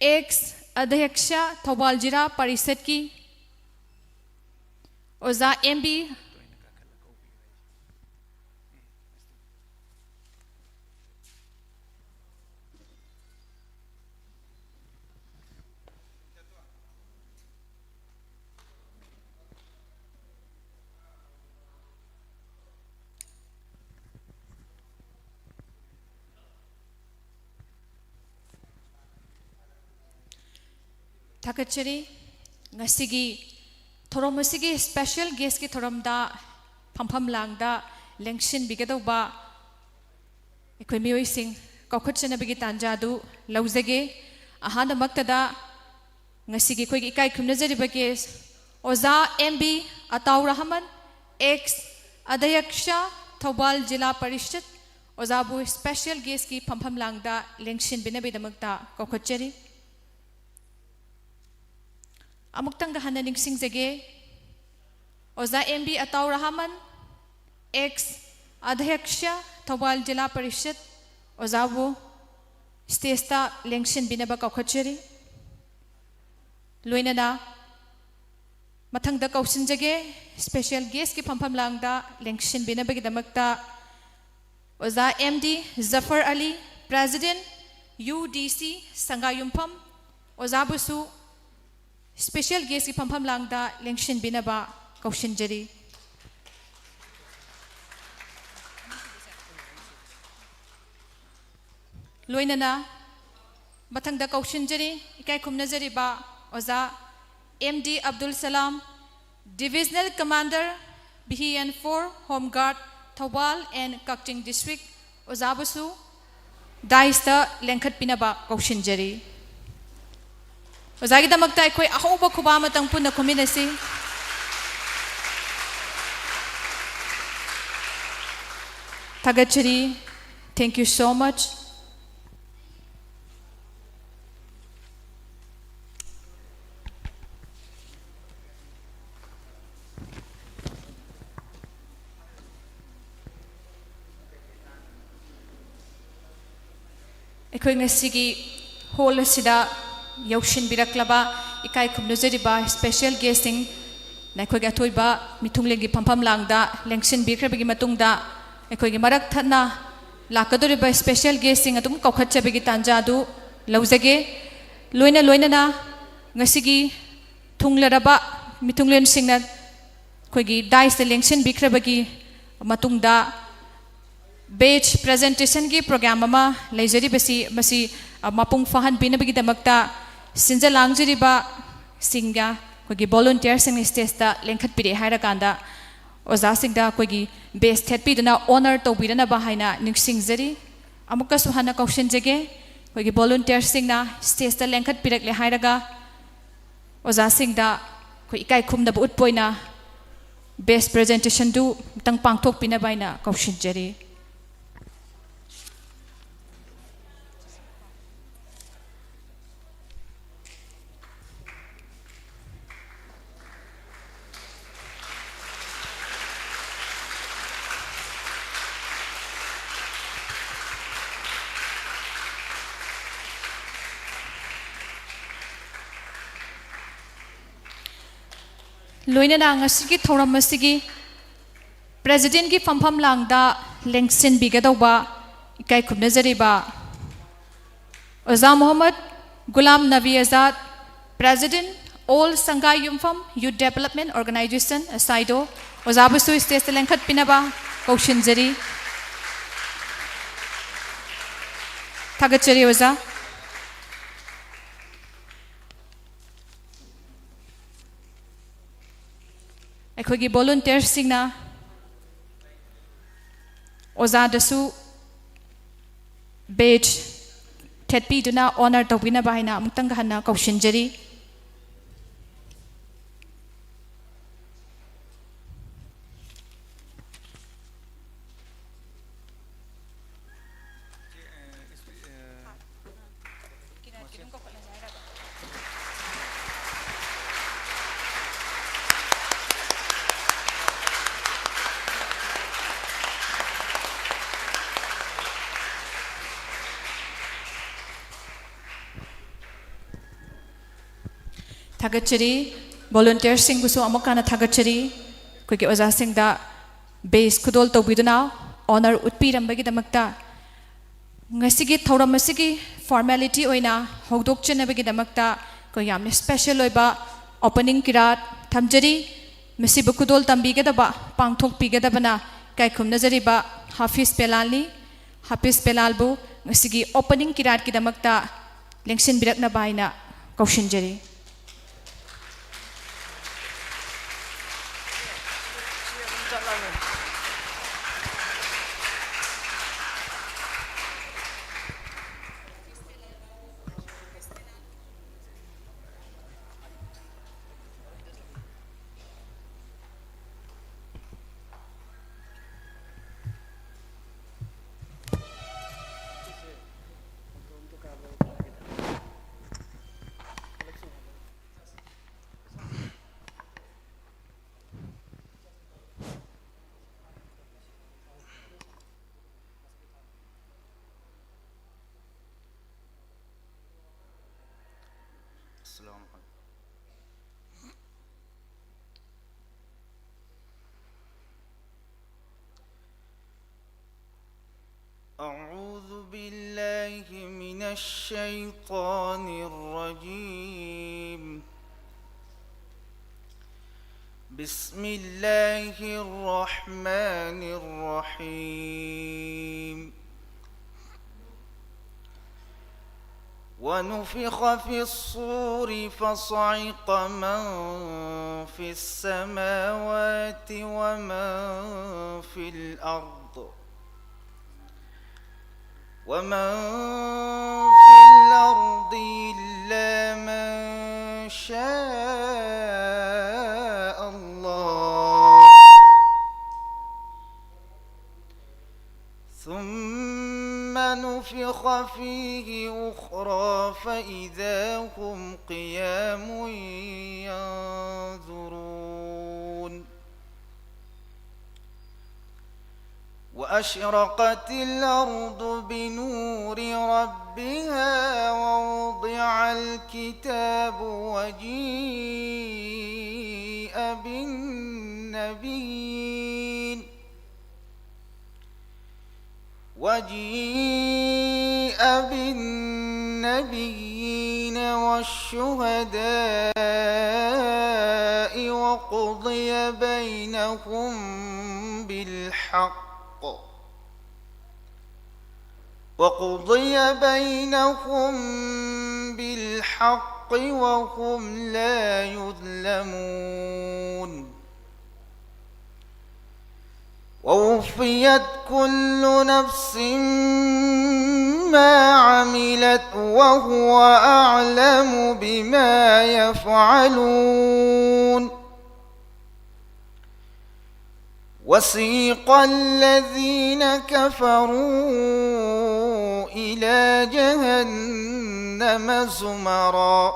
X अध्यक्ष थौबाल जिला परिषद की ओजा MB थाकचरी ngasiगी thorom asigi special guest ki thorom da phampham lang da lengsin bigadauba ekoi mioi sing kokhatchana bigi tanja du laujage ahana maktada ngasigi koi ikai khumna jari bage oza mb ataur rahman ex adhyaksha thobal jila parishad oza bu special guest ki phampham lang da lengsin binabi damakta kokhatchari अमुक्तंग हन निंगसिंग जगे ओजा MB Atau Rahman ex अध्यक्ष थौबाल जिला परिषद ओजाबु स्टेस्ता लेंगसिन बिनबा कौखचरी लोइनना मथंगदा कौसिन जगे special guest की फंफम लांगदा लेंगसिन बिनबा गिदमक्ता ओजा MD Zafar Ali president UDC संगायुमफम ओजाबुसु स्पेशल गेस्ट की फंफम लांगदा लेंगशिन बिनबा कौशिनजरी लोइनना मथंगदा कौशिनजरी इकाई खुमनजरीबा ओजा MD Abdul Salam divisional commander BN4 home guard Thoubal and Kakching district ओजाबुसु दाइस्ता लेंखत पिनबा कौशिनजरी ओजागी दमकता अखोई अहोबा खुबा मतंग पुन्ना खुमिनसी थागचरी थैंक यू सो मच अखोई ngasiगी hall asida यौशिन बिरक्लबा इकाई खुमनुजरिबा स्पेशल गेस्टिंग नाइखोगे अथोइबा मिथुंगलेंगी फंफम लांगदा लेंगसिन बिख्रबगी मतुंगदा अखोगे मरक थना लाकदोरिबा स्पेशल गेस्टिंग अदुम कौखचबगी तांजादु लौजगे लोइना लोइनना ngasiगी थुंगलरबा मिथुंगलेन सिंगना खोगी डाइस लेंगसिन बिख्रबगी मतुंगदा बेच प्रेजेंटेशन की प्रोग्राम अमा लेजरिबसी मसी मपुंग फहन बिनबगी दमक्ता सिंजा लांगजरिबा सिंगा कोगी वॉलंटियर सिंग स्टेज लेंखत पिरे हायरकांदा ओजा सिंगदा कोगी बेस थेटपीदना ऑनर तौबिरना बाहायना निंगसिंगजरी अमुका सुहाना कौशनजगे कोगी वॉलंटियर सिंगना स्टेज लेंखत पिरकले हायरगा ओजा सिंगदा कोई इकाई खुमदब उत्पोइना बेस प्रेजेंटेशन दु तंग पांगथोक पिना बायना कौशनजरी लोइनना ngasiगी थौरम असिगी प्रेसिडेंट की फंफम लांगदा लेंगसिन बिगदौबा इकाई खुमनजरिबा ओजा Mohammad Ghulam Nabi Azad president all Sangai Yumpham youth development organisation साइडो ओजाबुसु स्टेज लेंखत पिनबा कौशिनजरी थागचरी ओजा अखोगी वॉलंटियर सिंगना ओजादसु बेच थेटपीदुना ऑनर तौबिना बाहायना अमुक्तंग हन्ना कौशिनजरी थागतचरी volunteer singbusu amokana thagachari koigi oja singda base khudol tobiduna honor utpirambagi damakta ngasigi thauramasigi formality oina hogdokchenabagi damakta ko yamne special oiba opening kirat thamjari masibu khudol tambigadaba pangthok pigadabana kaikhum najariba hafiz pelali hafiz pelalbu ngasigi opening kirat ki damakta lengsin birakna baina kaushinjari أعوذ بالله من الشيطان الرجيم بسم الله الرحمن الرحيم ونفخ في الصور فصعق من في السماوات ومن في الأرض إلا من شاء الله ثم نفخ فيه أخرى فإذا هم قيام ينظرون وأشرقت الأرض بنور ربها ووضع الكتاب وجيء بالنبيين والشهداء وقضي بينهم بالحق وهم لا يظلمون ووفيت كل نفس ما عملت وهو أعلم بما يفعلون وسيق الذين كفروا إلى جهنم زمرا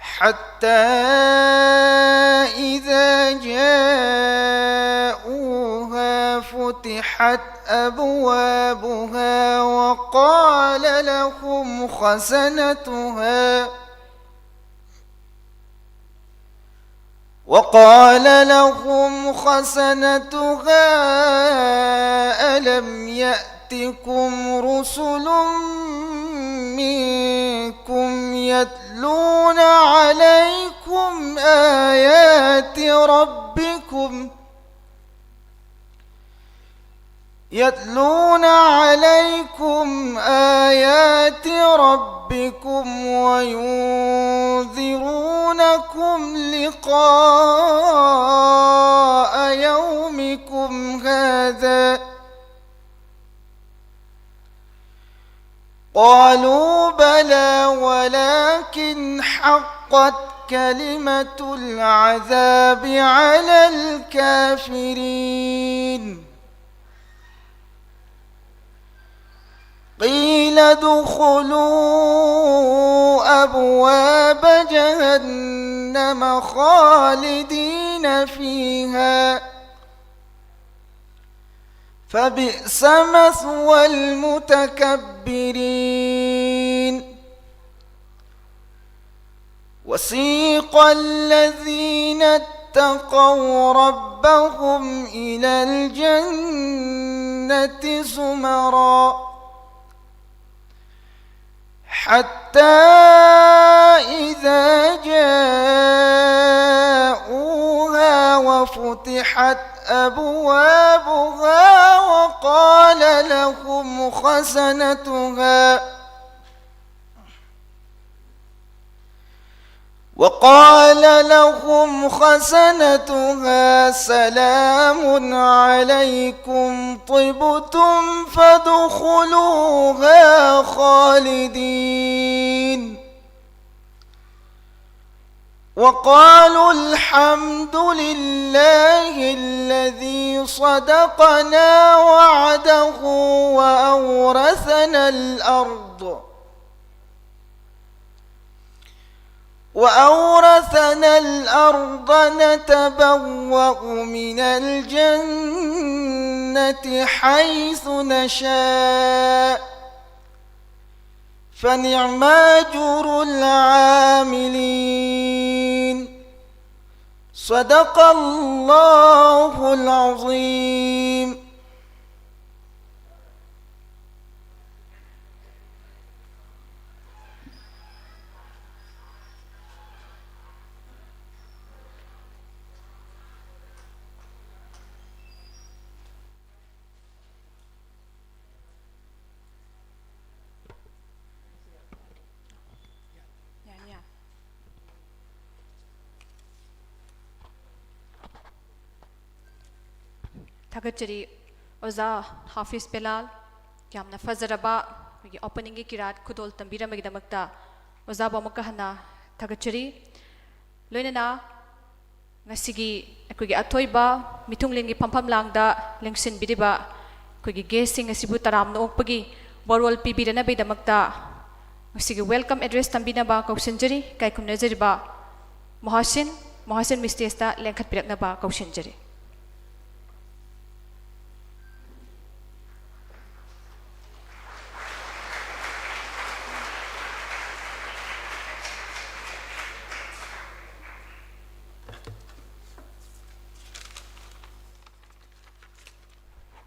حتى إذا جاءوها فتحت أبوابها وقال لهم خزنتها ألم يأتكم رسل منكم يتلون عليكم آيات ربكم وينذرونكم لقاء يومكم هذا قالوا بلى ولكن حقت كلمة العذاب على الكافرين قيل ادخلوا أبواب جهنم خالدين فيها فبئس مثوى المتكبرين وسيق الذين اتقوا ربهم إلى الجنة زمرا حتى إذا جاءوها وفتحت أبوابها وقال لهم خزنتها سلام عليكم طبتم فادخلوها خالدين وقالوا الحمد لله الذي صدقنا وعده وأورثنا الأرض نتبوأ من الجنة حيث نشاء فنعم أجر العاملين صدق الله العظيم. Thagachari Oza Hafiz Belal Yamna Fazaraba opening kirat Kudol Tambira Magdamakta Oza Bamakahana Thagachari Loinana Nasigi Akugi Atoiba Mitunglingi Pampam Langda Lengsin Bidiba Kugi Guessing Asibu Taram no Okpagi Borwal Pibirana Bidamakta Nasigi welcome address Tambinaba Kausenjari Kaikum Nazariba Mohasin Mistesta Lenkat Piraknaba Kausenjari.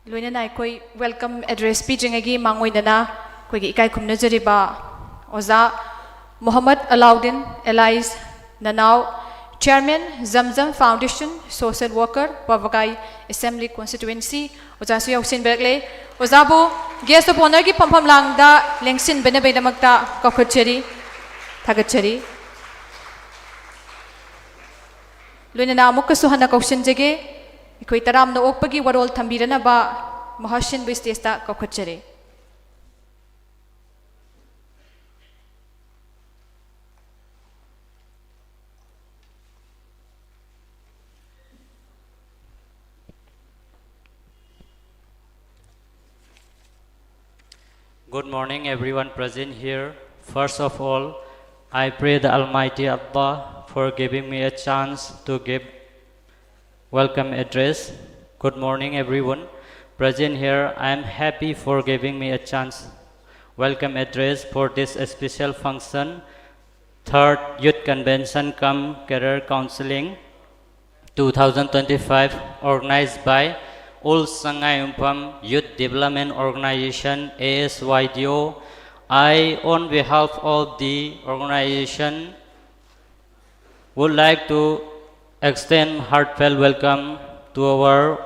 Loinana koi welcome address speeching agi mangoinana koi ikai khumna jariba Oza Muhammad Alauddin Elias Nanau Chairman Zamzam Foundation Social Worker Wavagai Assembly Constituency Oza su yausin berakle Oza bu guest of honor gi pampam langda lengsin benabe damakta kokhochari thagachari Loinana mukkasu hana kausin jage Ikoi taram no okpagi warol thambirana ba Mohashin Bistesta Kokachare. Good morning everyone present here. First of all, I pray the Almighty Allah for giving me a chance to give welcome address. Good morning everyone present here. I am happy for giving me a chance welcome address for this special function, third Youth Convention cum Career Counseling 2025 organized by Ul Sangai Umpam Youth Development Organization ASYDO. I on behalf of the organization would like to extend heartfelt welcome to our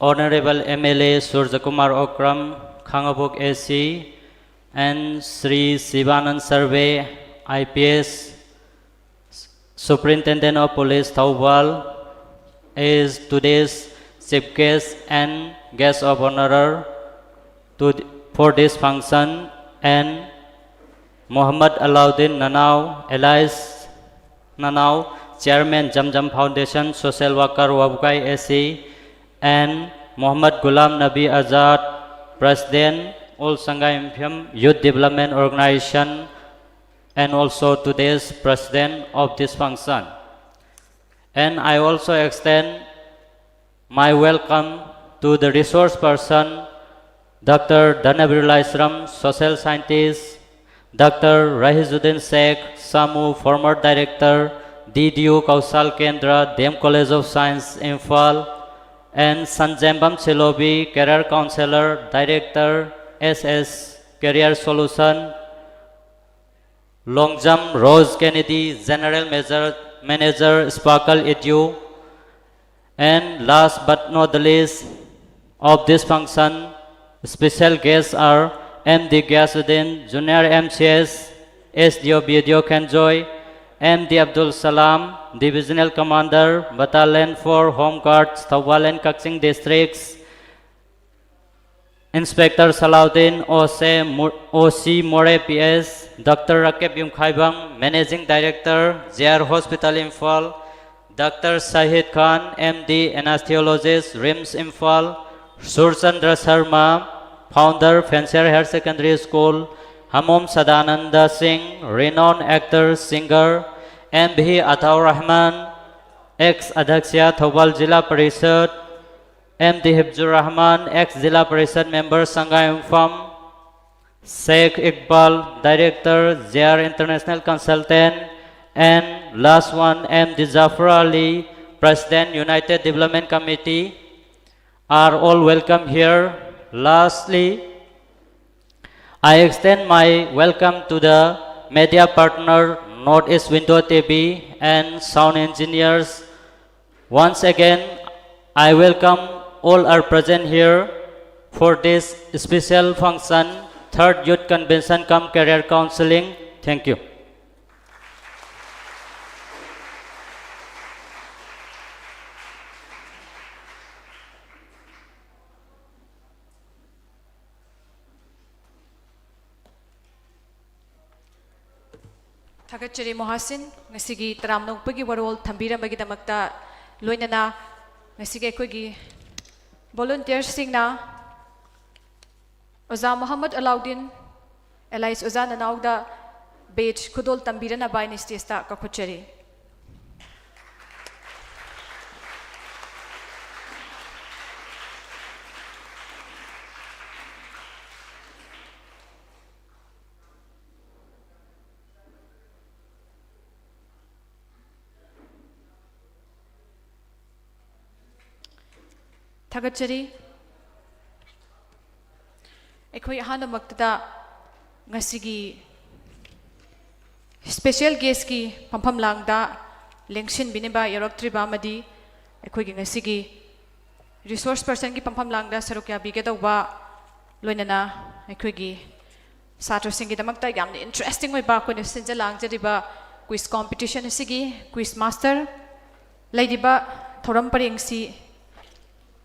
Honorable MLA Surjakumar Okram, Khangabok AC, and Sri Sivanand Sarve, IPS, Superintendent of Police Thoubal, is today's chief guest and guest of honor for this function, and Muhammad Alauddin Nanau, Elias Nanau, Chairman Zamzam Foundation Social Worker Wabgai AC, and Muhammad Ghulam Nabi Azad, President Ul Sangai Umpam Youth Development Organization, and also today's President of this function. And I also extend my welcome to the resource person Dr. Dhanabirullah Isram, Social Scientist, Dr. Rahizuddin Sheikh, SAMU, former director, DDU Kausal Kendra, DM College of Science, Imphal, and Sanjambam Chilobi, career counselor, director, SS, Career Solution, Longjam Rose Kennedy, general manager, Sparkle Edu, and last but not the least of this function, special guests are MD Ghiyasuddin, Junior MCS, SDO BDO Kenjoy, MD Abdul Salam, Divisional Commander, Battalion 4 Home Guards, Thawal and Kakching Districts, Inspector Salahuddin OC More PS, Dr. Rakeb Yumkhaibang, Managing Director, JR Hospital Imphal, Dr. Shahid Khan, MD, Anesthesiologist, RIMS Imphal, Surchandra Sharma, Founder, Fancier Higher Secondary School, Hamom Sadananda Singh, renowned actor, singer, MB Ataur Rahman, ex-Adhaksya, Thawal Jila Parishad, MD Hibjur Rahman, ex-Jila Parishad member, Sangha Umpham, Sheikh Iqbal, Director, JR International Consultant, and last one, MD Zafar Ali, President, United Development Committee, are all welcome here. Lastly, I extend my welcome to the media partner, Northeast Window TV, and sound engineers. Once again, I welcome all are present here for this special function, third Youth Convention cum Career Counseling. Thank you. Thagachari Mohasin, ngasigi taramnong pagi warol thambira bagi damakta loinana ngasigi akoigi volunteers singna Oza Muhammad Alauddin Elais Oza nanauda bage kudol tambira na bai nistista kakuchari. Thagachari Ekoi Hana Maktada Ngasigi special guest ki Pampam Langda Lengshin Biniba Yoroktriba Madi Ekoi Ngasigi resource person ki Pampam Langda Sarukya Bigedova Loinana Ekoi Sato Singi Damakta Yam interesting way back when Sinja Langjadiba quiz competition Sigi quiz master Ladyba Thoramparing si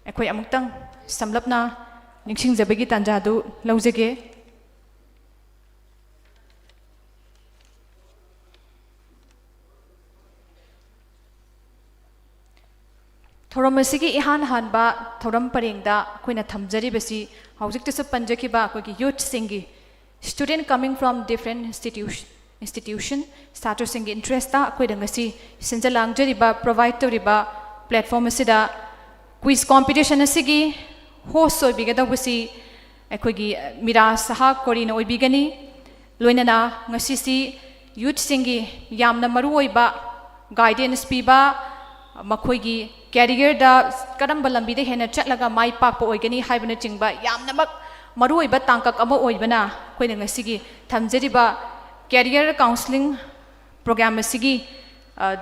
Ekoi amutang samlapna ningsing zabagi tanjadu laujage Thoramasigi ihan hanba thoram paringda koina thamjari basi haujik to panjaki ba ko youth singi student coming from different institution status singi interest ta ko dangasi sinjalang jari ba provide to riba platform asida quiz competition asigi host oibigada busi akoigi mira saha korina oibigani loinana ngasi si youth singi yamna maru oiba guidance piba makoigi career da karamba lambi de hena chatlaga mai pak po oigani haibana chingba yamna mak maru oiba tangkak amo oibana koina ngasi gi thamjeriba career counseling program asigi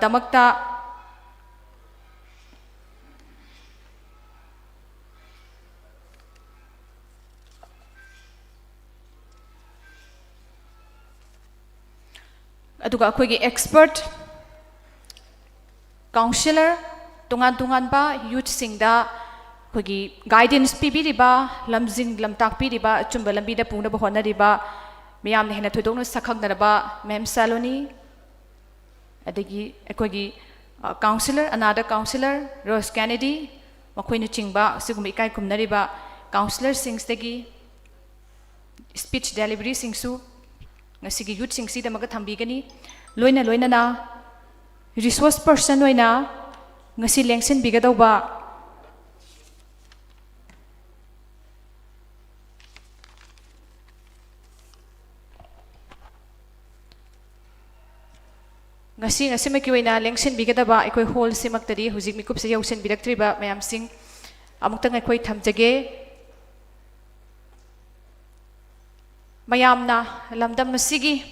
damakta aduga akoigi expert counselor tungan ba youth singda akoigi guidance pibiriba lamjing lamtak piriba chumba lambi da pungna ba hona riba miyam hena thodong sakhang daraba mem saloni adagi akoigi counselor another counselor Rose Kennedy makoina chingba sigumi kai kumnariba counselor singstagi speech delivery singsu ngasigi youth singsi damaga thambigani loina na resource person oina ngasi lengsin bigadauba ngasi oina lengsin bigadaba ekoi hall simaktari hujik mikup se yausin biraktriba mayam sing amuktang ekoi thamjage mayamna lamdam masigi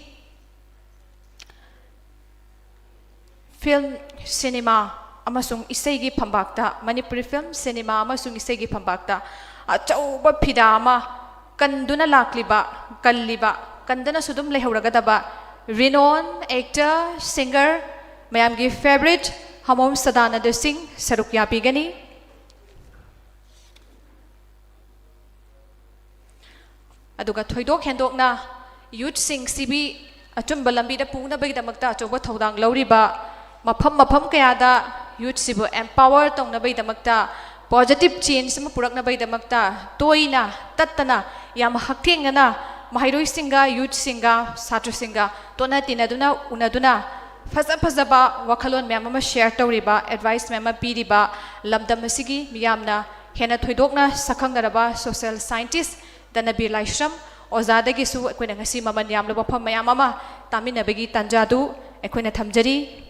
film cinema amasung isaigi phambakta manipuri film cinema amasung isaigi phambakta achauba phidama kanduna lakliba kalliba kandana sudum lehuragadaba renowned actor singer mayamgi favorite hamom Sadananda Singh saruk yapigani aduga thoidok hendokna youth sing sibi achumba lambi da pungna bai damakta achauba thodang lauriba mafam kayada youth sibu empower tongna bai damakta positive change sama purakna bai damakta toina tattana yam hakthengana mahairoi singa youth singa satra singa tona tinaduna unaduna fazaba wakhalon myam ama share tawriba advice myam piriba lamdam asigi miyamna hena thoidokna sakhangaraba social scientist Danabir Laishram ozadagi su ekoina ngasi maman yamlo bafam mayam ama taminabagi tanjadu ekoina thamjari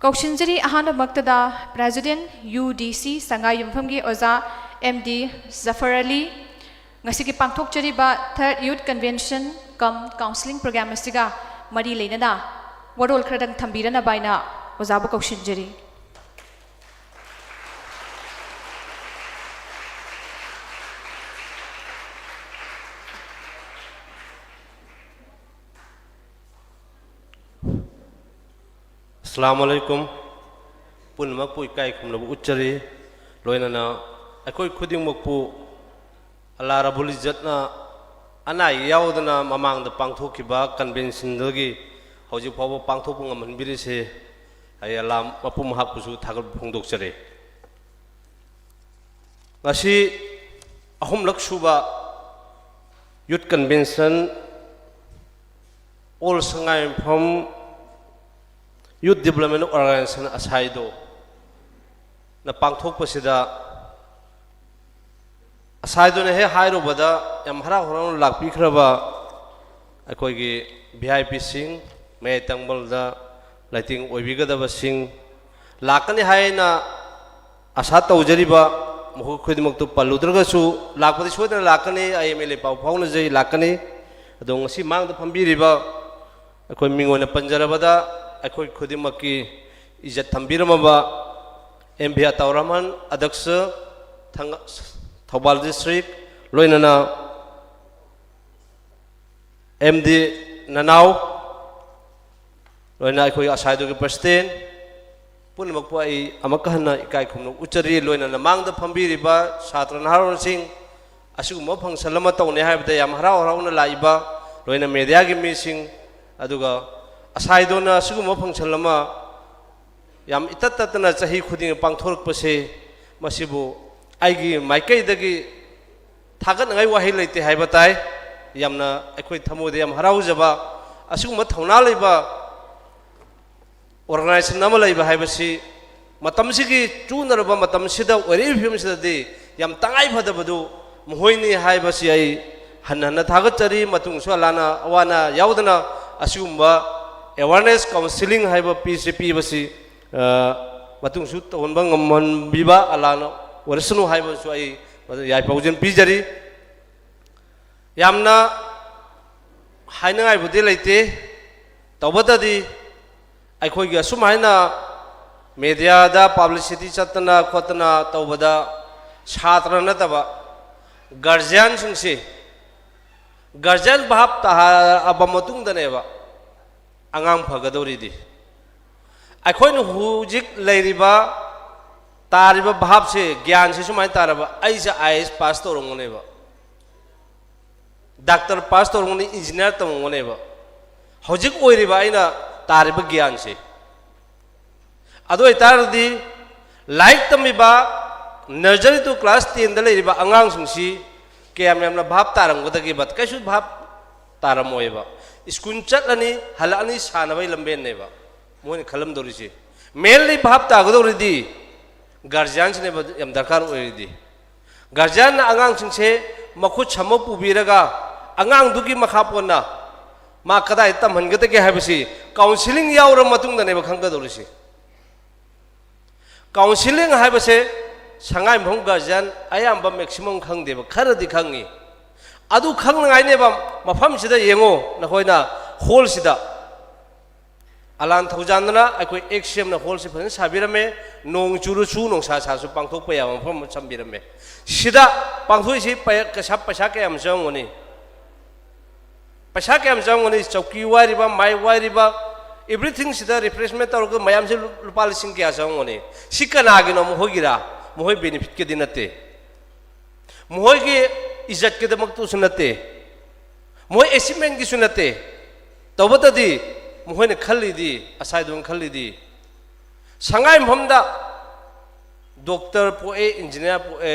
Kaushinjari ahana maktada President UDC Sangai Yumfamgi Oza MD Zafar Ali ngasigi pangthokchariba Third Youth Convention cum Counseling Program asiga mari leinana warol khradang thambirana baina ozabu kaushinjari Assalamualaikum punmak pu ikai khumna bu uchari loinana akoi khuding mokpu Allah Rabbul Izzatna anai yaudana mamang da pangthokiba convention dagi hoji phawa pangthok ngaman biri se ayalam mapum hapsu thagal phongdok chare ngasi ahum laksuba youth convention all sangai from Youth Development Organization asaido na pangthok pasida asaido ne he hairo bada yam hara horan lakpi khraba akoi gi VIP sing me tangbal da lighting oibiga da sing lakani haina asa tawjariba muhu khudimok tu paludraga su lakpadi soidana lakani IMLA pau fauna jai lakani adong si mang da phambiriba akoi mingona panjarabada akoi khudimaki ijat thambirama MB Atauraman Adaksa Thobal District loinana MD Nanau loina akoi asaido ki president punmak pu ai amakahna ikai khumno uchari loinana mangda phambiriba satra naharon sing asuguma phangsalama tawne haibda yam harau harauna laiba loina media gi mising aduga asaidona suguma phangsalama yam itattatna chahi khuding pangthork pase masibu aigi maikai dagi thagat ngai wahi leite haibatai yamna akoi thamode yam harau jaba asuguma thauna leiba organization nama leiba haibasi matamsigi chunaraba matamsida ori phimsida de yam tangai phadabadu mohoini haibasi ai hanna thagat chari matung swalana awana yaudana asugumba awareness counseling haiba PCP basi matung su tonba ngamon biba alana warsunu haiba su ai yai paujen pijari yamna hainangai budi leite tawbadadi akhoi gi sumaina media da publicity chatna khotna tawbada chhatra na taba guardian singse guardian bhab ta abamatung daneba angang phagadori di akhoi nu hujik leiriba tariba bhab se gyan se sumai taraba aisa IAS pass torongone ba doctor pass torongone engineer tamongone ba hojik oiriba aina tariba gyan se ado itardi like tamiba nursery to class 10 da leiriba angang sungsi kemyam na bhab tarangodagi bat kaisu bhab taramoiba school chatlani halani sanabai lamben neba Mohan खलम दोरिसी mainly भाप तागदोरिदी guardian से यम दरकार ओरिदी guardian आंगांग सिंसे मखुद छमो पुबीरगा आंगांग दुगी मखापोना मा कदाय तमहनगते के हाबसी counselling यावर मतुंग दने खंगदोरिसी counselling हाबसे Sangai भंग guardian अयाम maximum खंगदेब खरदी खंगी अदु खंगनाइनेबा मफम सिदा येंगो नखोइना होल सिदा अलान थौजानना अखोई एक्सियम ना होल से फन साबिरमे नोंग चुरुचु नोंसा सासु पांथोक पया मफम संबिरमे सिदा पांथोइ सि कसा पैसा के हम जंगोनी पैसा के हम जंगोनी चौकी वारिबा माइ वारिबा एवरीथिंग सिदा रिफ्रेशमेंट तौरग मयाम से लुपा लिसिंग के जंगोनी सिकनागिनो मोहोगिरा मोहय बेनिफिट के दिनते मोहय के इज्जत के दमक तो सुनते मोहय अचीवमेंट की सुनते तबतदी मोहन खल्लीदी असाइदों खल्लीदी संगाई मफमदा डॉक्टर पोए इंजीनियर पोए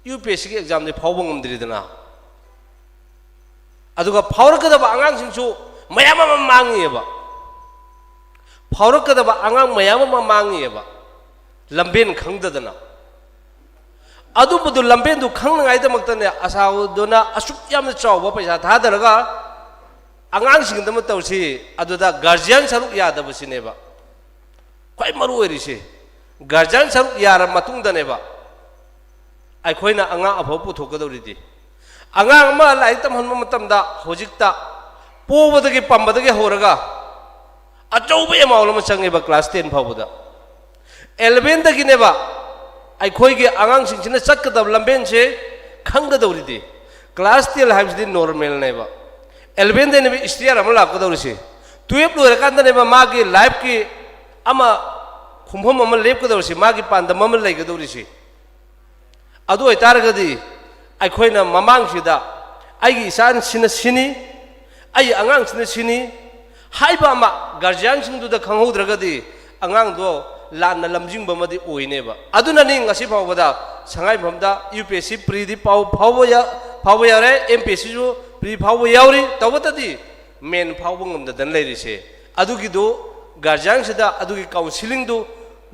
यूपीएससी के एग्जाम दे फावबो ngमद्रिदना अदुगा फावरकदबा आंगांग सिंसु मयाम मा मांगियबा फावरकदबा आंगांग मयाम मा मांगियबा लंबेन खंगददना अदुबदु लंबेन दु खंगनाइदमक्तने असाउदुना असुक याम चावबा पैसा थादरगा आंगांग सिंगदम तौसी अदुदा गार्जियन सरुक यादबसिनेबा ख्वाइ मरु ओइरिसे गार्जियन सरुक यार मतुंगदनेबा आइखोइना आंगा अफो पुथोकदौरिदि आंगांग मा लाइक तमहनम मतमदा होजिकता पोबदगे पम्बदगे होरगा अचौबे एमाउल चंगेबा क्लास 10 फावबदा 11 दगिनेबा आइखोइगे आंगांग सिंगसिना चक्कदब लंबेन से खंगदौरिदि क्लास 10 हाइबसिदि नॉर्मल नेबा 11 देने में स्टेयर अमला लाकदौरिसे 12 लोरकांदनेबा मागी लाइफ की अमा खुमहम अमल लेपकदौरिसे मागी पांदम अमल लेगदौरिसे अदु ओइतारगदि आइखोइना ममांगसिदा आइगी इसान सिना सिनी आइ आंगांग सिना सिनी हाइबा मा गार्जियन सिंगदुदा खंगौद्रगदि आंगांग दो लाना लमजिंग बमदी ओइनेबा अदुना नि ngasi फावबदा संगाई भमदा यूपीएससी प्रीदि पाव फावबो यारे एमपीएससी जो प्री फावबो यावरी तबतदी मेन फावबो ngमददन लेरिसे अदुगिदो गार्जियन सिदा अदुगी काउंसलिंग दो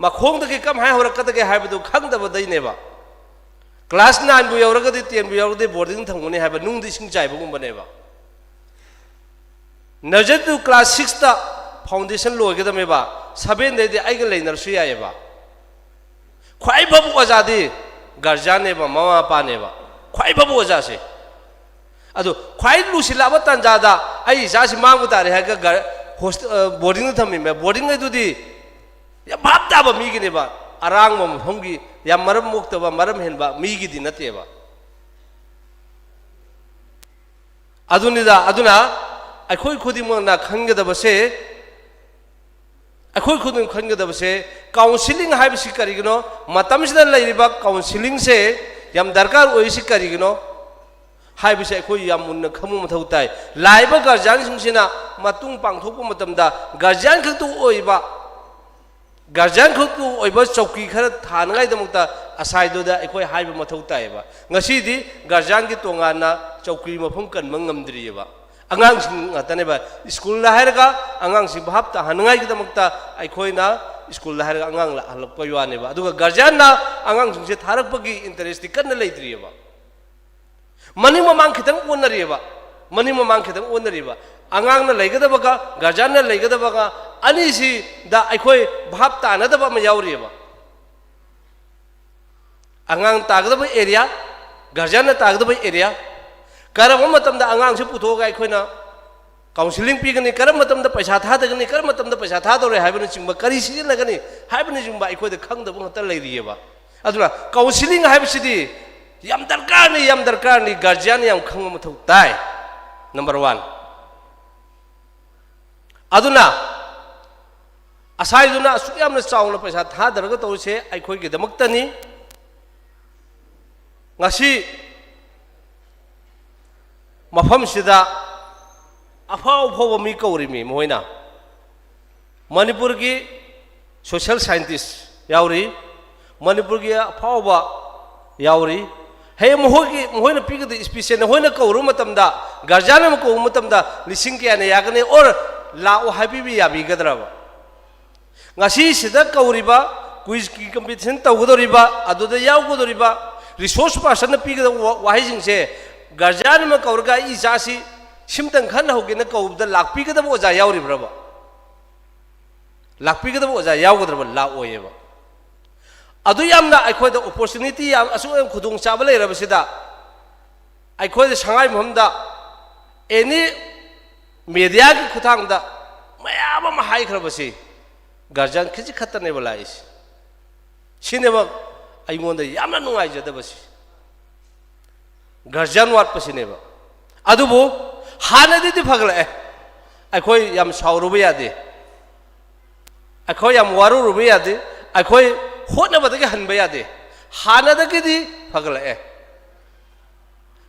मखोंदगे कम हाय होरकदगे हायबदो खंगदबदैनेबा क्लास 9 बु यावरगदि 10 बु यावरगदि बोर्डिंग थंगोने हायबा नुंगदि सिंग चाइबगुमबनेबा नर्जरी टू क्लास 6 ता फाउंडेशन लोगदमेबा 7 देदि आइग लेनरसु यायबा ख्वाइ बबु ओजादि गार्जियनेबा ममा पानेबा ख्वाइ बबु ओजासे अदो ख्वाइ लुसिलाबा तंजादा आई जासि मांगु तारे हागा होस्ट बोर्डिंग थमिमे बोर्डिंग दुदि या भाबताबा मीगिनेबा अरांग मफमगी या मरम मुक्तबा मरम हेनबा मीगिदि नतेबा अदुनिदा अदुना अखोई खुदिमना खंगदबसे अखोई खुदिम खंगदबसे काउंसलिंग हाइबसि करिगनो मतमसिदा लैरिबा काउंसलिंग से याम दरकार ओइसि करिगनो हाइबसि अखोई याम मुन्न खमु मथौ ताइ लाइबा गार्जियन सिंसिना मतुंग पांथोकपा मतमदा गार्जियन खतु ओइबा गार्जियन खतु ओइबा चौकी खर थानगाइदमक्ता असाइदोदा अखोई हाइबा मथौ ताइबा ngasiदी गार्जियन की तोंगाना चौकी मफम कनम ngमद्रियबा आंगांग सिंगतनेबा स्कूल लाहरगा आंगांग सिंग भाबता हनगाइगदमक्ता अखोइना स्कूल लाहरगा आंगांग हलपको यानेबा अदुगा गार्जियन ना आंगांग सिंगसे थारकपगी इंटरेस्ट कन्न लेत्रियबा मनि ममांग खितंग ओनरियबा मनि ममांग खितंग ओनरियबा आंगांग ना लेगदबगा गार्जियन ना लेगदबगा अनिसि दा अखोइ भाबता नदबा म यावरियबा आंगांग तागदबा एरिया गार्जियन ना तागदबा एरिया करम मतमदा आंगांग से पुथोगा अखोइना काउंसलिंग पीगनी करम मतमदा पैसा थादगनी करम मतमदा पैसा थादोरे हाइबनि चिंबा करी सिजनगनी हाइबनि चिंबा अखोइदा खंगदबो हत लैरियबा अदुना काउंसलिंग हाइबसिदी याम दरकारनी गार्जियन याम खंग मथौ ताइ नंबर 1 अदुना असाइदुना असुक यामना चावना पैसा थादरगा तौसे अखोइगे दमक्तनी ngasi मफम सिदा अफाव फाव मी कौरिमी मोइना मणिपुर की सोशल साइंटिस्ट यावरी मणिपुर की अफाव यावरी हे मोहन पीगद स्पीसीज होइना कौरु मतमदा गार्जियन म कौरु मतमदा लिसिंग के यागने और लाओ Hibi याबीगद्रबा ngasi sida kauriba quiz ki competition tawgodoriba aduda yawgodoriba resource person na pigada wahai jingse guardian ma kaurga I jasi simtang khan hogena kaubda lakpigada oja yawribraba lakpigada oja yawgodraba la oyeba adu yamna aikhoida opportunity yam asu khudung chabale rabasida aikhoida sangai mamda any media ki khuthangda mayama ma hai khrabasi guardian khiji khatane bala is sineba aingonda yamna nungai jadabasi guardian wat pasineba adubu hanadi di phagla aikhoi yam sauruba yade aikhoi yam waruruba yade aikhoi hotnabadagi hanba yade hanadagi di phagla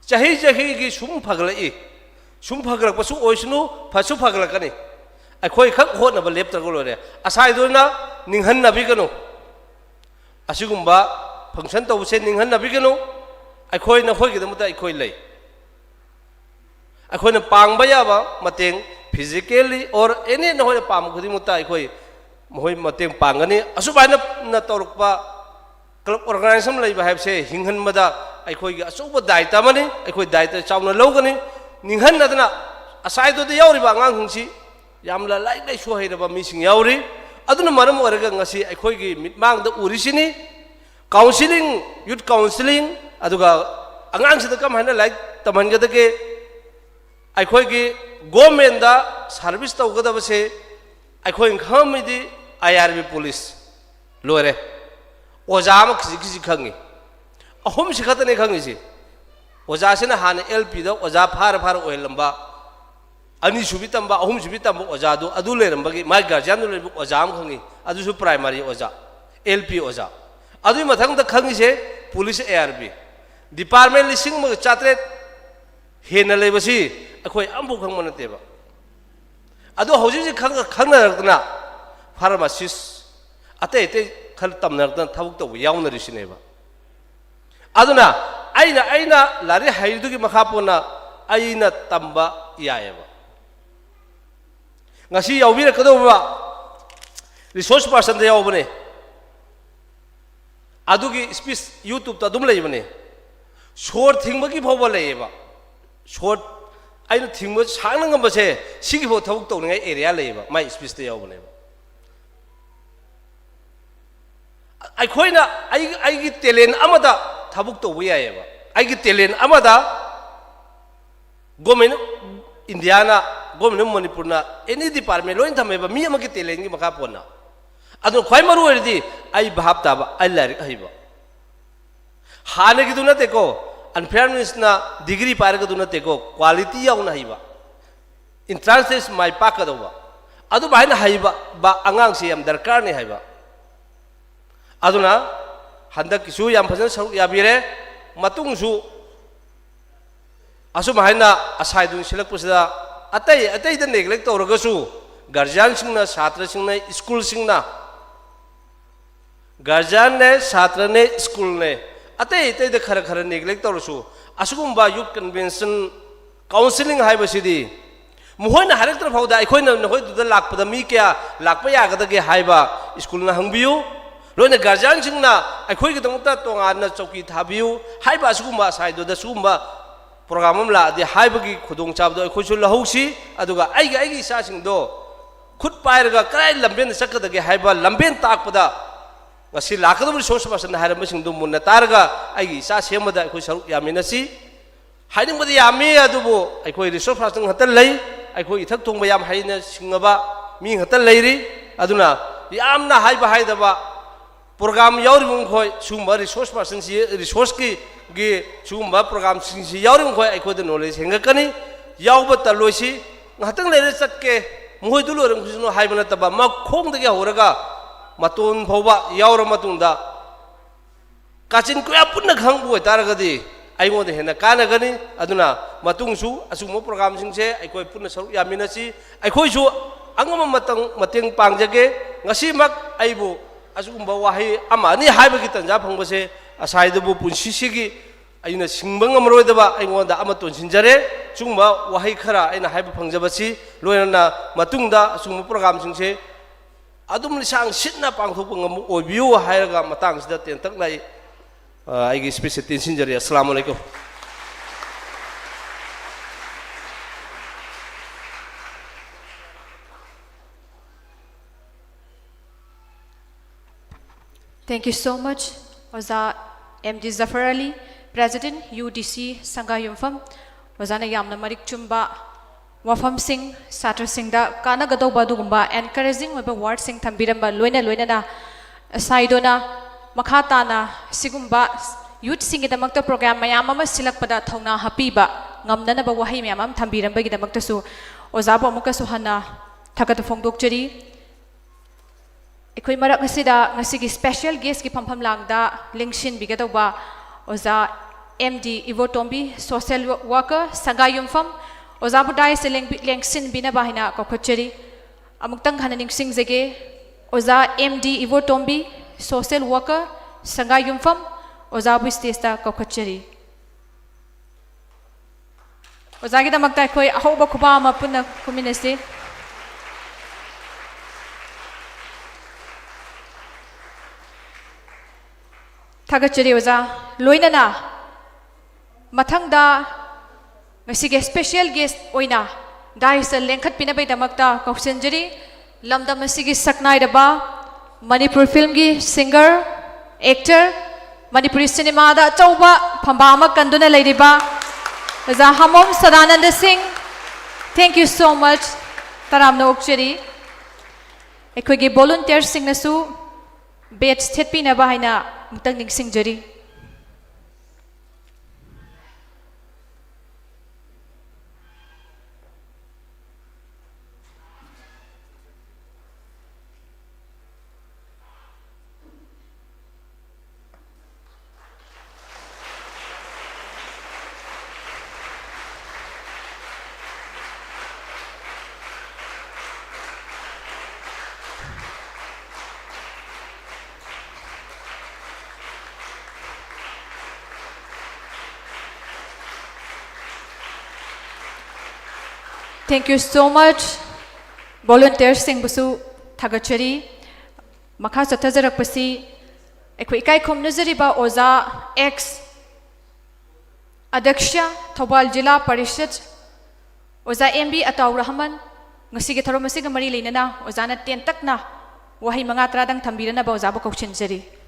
chahi chahi gi sum phagla sum phagla pasu oisnu phasu phagla kani aikhoi khak hotnaba leptra golore asai dona ninghan nabi kanu asigumba function tawse ninghan nabi kanu aikhoi na khoi gi damata aikhoi lei aikhoi na pangba yaba mateng physically or any na hoi pam khudi muta aikhoi mohoi mateng pangani asubaina na torukpa club organization leiba habse hinghan mada aikhoi gi asuba daita mani aikhoi daita chawna logani ninghan nadana asai do de yauri ba ngang hungsi yamla lai lai so hairaba mising yauri aduna maram oraga ngasi aikhoi gi mitmang da urisini counseling youth counseling aduga angang sida kam hana lai taman ga dake aikhoi gi government da service tawgada base aikhoi khamidi IRB police lore oja ma khiji khangi ahum sikhatane khangi si oja sina hana LP da oja phar oilamba ani subi tamba ahum subi tamba oja do adu leramba gi my guardian do lerbu oja am khangi adu su primary oja LP oja adu mathang da khangi se police ARB department lising ma chatre hena lebasi akhoi ambu khang manateba adu hoji khangna rakna pharmacist ate khal tamnardan thabuk to yawnari sineba aduna aina lari haidugi makhapona aina tamba yaeba ngasi yawbira kadoba resource person da yawbane adugi speech YouTube ta dum leibane short thingba ki phoba leiba short aina thingba sangna ngambase sigi pho thabuk to ngai area leiba mai speech ta yawbane aikhoi gi talent amada thabuk to yayeba aigi talent amada government India na government Manipur na any department loin thameba mi amagi talent gi makha ponna adu khoi maru erdi ai bhab taba ai larik haiba hana gi duna te ko unfairness na degree par ga duna te ko quality yauna haiba entrance test mai pakadova adu bahina haiba ba angang se yam darkar ne haiba aduna handak kisu yam phajan saruk yabire matung su asu mahaina asai du selak pusida atai da neglect tawraga su guardian singna chhatra singna school singna guardian ne chhatra ne school ne atai da khara neglect tawrasu asugumba youth convention counseling haibasidi muhoina harektra phauda aikhoina noi du lakpada mi kya lakpa yagada ge haiba school na hangbiu loina guardian singna aikhoi gidamta tongana chauki thabiu haiba asugumba saido da sugumba program am la de haibagi khudong chabdo aikhoi su lahausi aduga aigi sa singdo khut pairaga krai lamben sakada ge haiba lamben takpada ngasi lakadum resource person hairamba singdo munna targa aigi sa semada aikhoi saruk yaminasi haiding badi yami adubo aikhoi resource person hatal lei aikhoi ithak tongba yam haina singaba mi hatal leiri aduna yamna haiba haidaba program yaurim khoi sumba resource person si resource ki ge sumba program si yaurim khoi aikho de knowledge hengakani yauba taloisi ngatang lere chatke moi du loram khusno haibana taba ma khong de ge horaga maton phoba yaura matunda kachin ko apunna khangbu taraga di aimo de hena kana gani aduna matung su asumo program sing se aikho punna saru yaminasi aikho su angama mateng pangjage ngasi mak aibu asugumba wahi amani haibagi tanja phangbase asaidabu punsisigi aina singbang amroidaba aingonda amaton sinjare sugumba wahi khara aina haiba phangjabasi loina matungda sugumba program singse ꯑꯗꯨꯝ ꯂꯤꯁꯥꯡ ꯁꯤꯠꯅ ꯄꯥꯡꯊꯣꯛꯄ ꯉꯝꯕ ꯑꯣꯏꯕꯤꯌꯨ ꯍꯥꯏꯔꯒ ꯃꯇꯥꯡꯁꯤꯗ ꯇꯦꯟꯇꯛꯅ ꯑꯩꯒꯤ ꯁ꯭ꯄꯤꯆꯁꯦ ꯇꯦꯟꯁꯤꯟꯖꯔꯤ ꯑꯁꯂꯥꯃꯨ ꯑꯂꯩꯀꯨꯝ Thank you so much, Oza MD Zafar Ali, President UDC Sangha Yumfam. Ozana yamna marik chumba wafam sing satar singda kana gado badu gumba encouraging weba word sing thambiramba loina na saidona makhata na sigumba youth sing idamakta program mayam ama silakpada thongna hapiba ngamna na ba wahi mayam thambiramba gidamakta su Oza bo amuka suhana thakata phongdokchari Ekoi marak ngasida ngasigi special guest ki phampham langda lingshin bigadauba Oza MD Ivo Tombi social worker Sangha Yumfam Oza budai se lengsin bina bahina kokhocheri amuktang khana ningsing jege Oza MD Ivo Tombi social worker Sangha Yumfam Oza bu stage ta kokhocheri Oza gi damakta khoi ahoba khuba ma punna kuminase Thagachari Oza loinana mathangda ngasige special guest oina daisa lengkhat pinabai damakta kausenjari lamdam asigi saknai daba Manipur film gi singer actor Manipuri cinema da chauba phamba ama kanduna leiriba Oza Hamom Sadananda Singh thank you so much taramna okchari ekhogi volunteer sing nasu batch thetpina bahina mutang ningsing jari Thank you so much, volunteers sing busu thagachari makha sathajarak pasi ekoi kai khomnajari ba Oza X Adaksha Thobal Jila Parishad Oza MB Ataur Rahman ngasi ge tharom asiga mari leinana Oza na tentakna wahi manga tradang thambirana ba Oza ba kauchinjari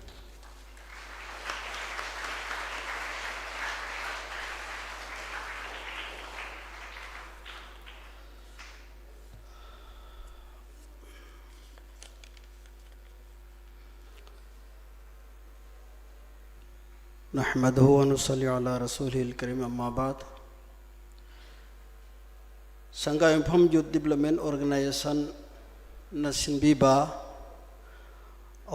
नहमदहु व नुसल्ली अला रसूलिल करीम अम्मा बाद संघा युमफम youth development organisation न सिनबीबा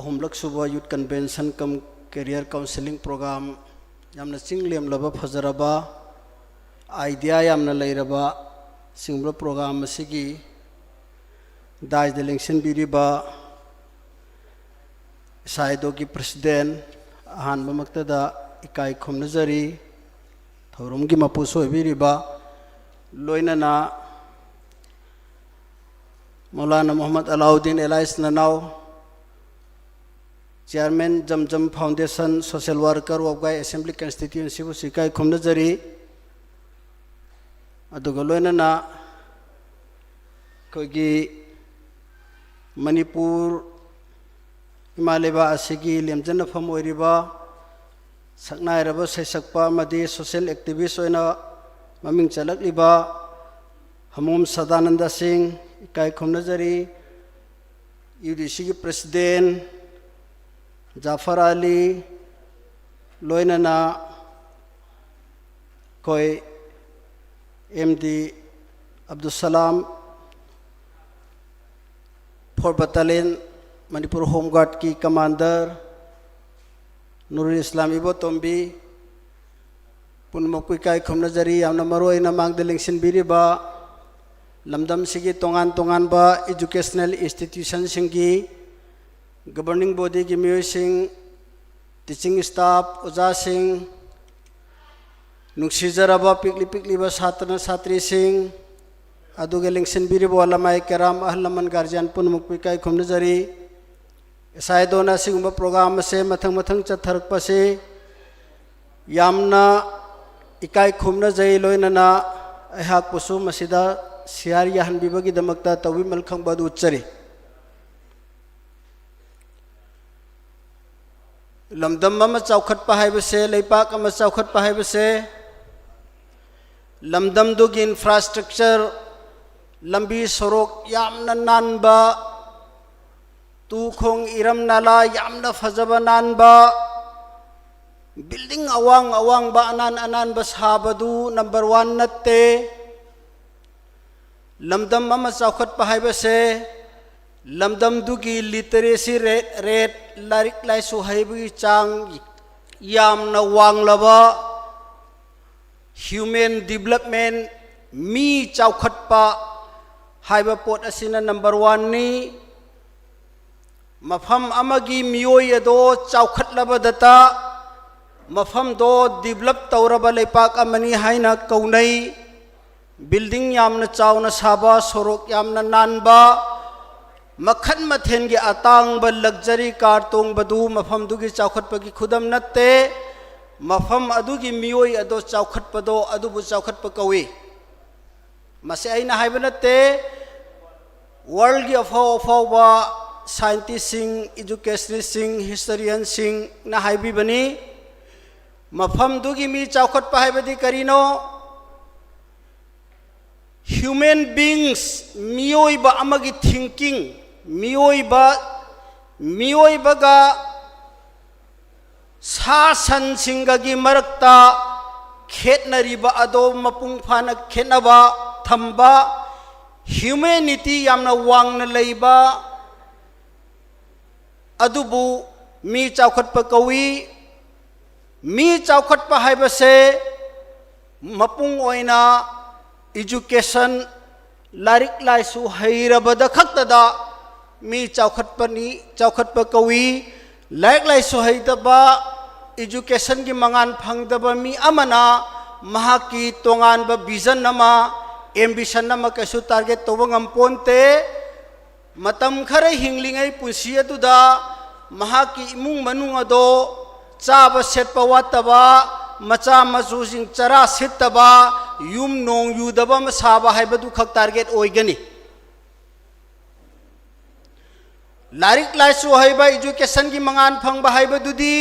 अहुमलक सुबह youth convention cum career counselling programme यामना चिंगलेम लब फजरबा idea यामना लैरबा single programme असिगी दाज दिलेंशन बीरिबा साइदो की प्रेसिडेंट अहानबा मक्तदा इकाई खुमनजरी थौरम की मपुसो बिरिबा लोइनना Maulana Mohammad Alauddin alias Nanao chairman Zamzam foundation social worker Wabagai assembly constituency बु इकाई खुमनजरी अदुगा लोइनना कोगी मणिपुर हिमालयबा असिगी लेमजन फम ओइरिबा सकनाइरबा सैसकपा मदि सोशल एक्टिविस्ट ओइना ममिंग चलकलिबा हमोम सदानंद सिंह इकाई खुमनजरी यूडीसी की प्रेसिडेंट जाफर अली लोइनना कोई एमडी अब्दुल सलाम 4 बटालियन मणिपुर होमगार्ड की कमांडर नूरुल इस्लाम इबो तोम्बी पुनमकुई काय खुमनजरी यामना मरोइना मांगदे लेंसिनबिरिबा लमदम सिगी तोंगान तोंगान बा एजुकेशनल इंस्टीट्यूशन सिंगी गवर्निंग बॉडी की मियोइसिंग टीचिंग स्टाफ ओजा सिंह नुक्सिजराबा पिकली पिकली बा छात्र छात्री सिंह अदुगे लेंसिनबिरिबो लमाई केराम अहल लमन गार्जियन पुनमुक पिकाई खुमनजरी साइदोना सिगुम्बा प्रोग्राम से मथंग मथंग चथरकपसे यामना इकाई खुमनजई लोइनना अहाक पुसु मसिदा सियार याहनबिबगी दमकता तवी मलखंग बदु उच्चरी लमदम अमा चौखटपा हाइबसे लेपाक अमा चौखटपा हाइबसे लमदम दुगी इंफ्रास्ट्रक्चर लंबी सड़क यामना नानबा तुखोंग इरम नाला यामना फजबा नानबा बिल्डिंग अवांग अवांग बा अनान अनान बस हाबदू नंबर 1 नत्ते लमदम अमा चौखटपा हाइबसे लमदम दुगी लिटरेसी रेट लारिक लाइसु हाइबगी चांग यामना वांगलबा ह्यूमन डेवलपमेंट मी चौखटपा हाइबा पोट असिना नंबर 1 नि मफम अमगी मियोय अदो चौखटलबदता मफम दो डेवलप तौरबा लेपाक अमनी हाइना कौनई बिल्डिंग यामना चावना साबा सोरोक यामना नानबा मखन मथेन की अतांग लग्जरी कार तोंग बदू मफम दुगी चौखटपगी खुदम नत्ते मफम अदुगी मियोय अदो चौखटपदो अदुबु चौखटप कौई मसे आइना हाइबा नत्ते वर्ल्ड की अफाव अफावबा साइंटिस्ट सिंह एजुकेशनिस्ट सिंह हिस्टोरियन सिंह ना हाइबी बनी मफम दुगी मी चौखटप हाइबदी करिनो ह्यूमन बीइंग्स मियोइबा अमगी थिंकिंग मियोइबगा सा सन सिंगगी मरक्ता खेतनरिबा अदो मपुंग फाना खेतनबा थंबा ह्यूमैनिटी यामना वांगना लैबा अदुबु मी चौखटपा कौई मी चौखटपा हाइबसे मपुंग ओइना एजुकेशन लारिक लाइसु हैरबदा खक्तदा मी चौखटपा कौई लाइक लाइसु हैदबा एजुकेशन की मंगान फंगदबा मी अमना महाकी तोंगानबा विजन नमा एम्बिशन नमा कैसु टारगेट तोबा ngамपोनते मतम खरे हिंगलिंगै पुंसी अदुदा महाकी इमुंग मनुंग अदो चाबा सेटपा वातबा मचा मचुसिंग चरा सितबा युम नोंग युदबा मसाबा हाइबदु खक टारगेट ओइगनी लारिक लाइसु हाइबा एजुकेशन की मंगान फंगबा हाइबदुदी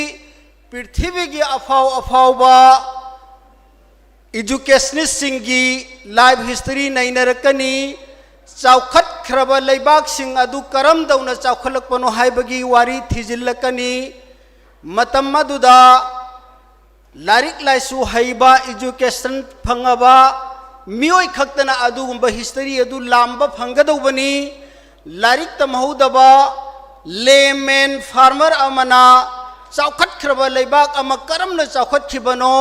पृथ्वी की अफाव अफावबा एजुकेशनिस्ट सिंगी लाइफ हिस्ट्री नैनरकनी चौखट खरबा लेबाक सिंग अदु करम दौना चौखलकपनो हाइबगी वारी थिजिल्लकनी मतम मदुदा लारिक लाइसु हाइबा एजुकेशन फंगबा मियोय खक्तना अदुगुंबा हिस्ट्री अदु लांबा फंगदौबनी लारिक तमहौदबा लेमैन फार्मर अमना चौखट खरबा लेबाक अमा करमना चौखट खिबनो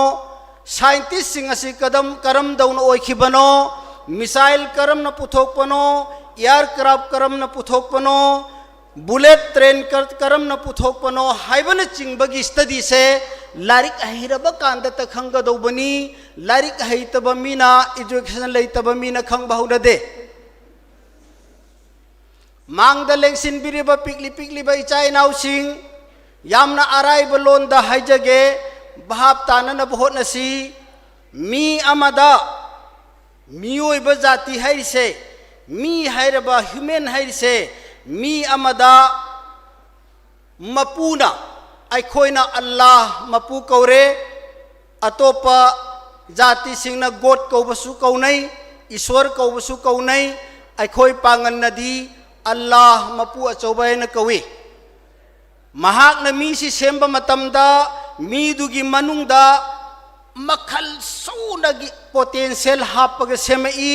साइंटिस्ट सिंग असि करम दौना ओइखिबनो मिसाइल करम न पुथोकपनो एयरक्राफ्ट करम न पुथोकपनो बुलेट ट्रेन करम न पुथोकपनो हाइबन चिंबगी स्टडी से लारिक अहिरब कांद त खंगदौबनी लारिक हैतब मीना एजुकेशन लेतब मीना खंगबहुदे मांगद लेंसिन बिरिबा पिकली पिकली बा इचाई नाउसिंग यामना अराइब लोन द हाइजगे भाप तानन बहोनसी मी अमदा मियोइबा जाति हाइसे मी हाइरबा ह्यूमन हाइसे मी अमदा मपुना अखोइना अल्लाह मपु कौरे अतोपा जाति सिंगना गोड कौबसु कौनै ईश्वर कौबसु कौनै अखोइ पांगन नदी अल्लाह मपु अचौबैना कौई महाकना मीसी सेंबा मतमदा मीदुगी मनुंगदा मखल सूनगी पोटेंशियल हापग सेमई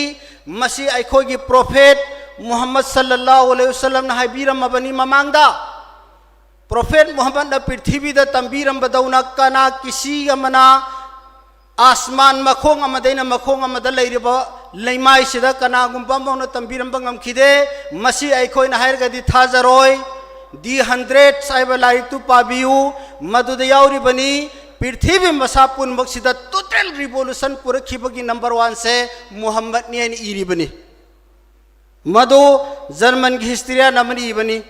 मसी अखोगी प्रोफेट मुहम्मद सल्लल्लाहु अलैहि वसल्लम ना हाइबिरमबनी ममांगदा प्रोफेट मुहम्मद ना पृथ्वी दा तंबीरमबदौना कना किसी अमना आसमान मखोंग अमदैना मखोंग अमदा लैरिबा लैमाई सिदा कनागुंबा मौना तंबीरमबा ngамखिदे मसी अखोइना हाइरगदी थाजरोय दी 100 साइबा लाइतु पाबियु मदुदा याउरिबनी पृथ्वी मसा पुनमक्सिदा टोटल रिवोल्यूशन पुरखिबगी नंबर 1 से मुहम्मद ने इरिबनी मदो जर्मन की हिस्ट्रिया नमनी बनी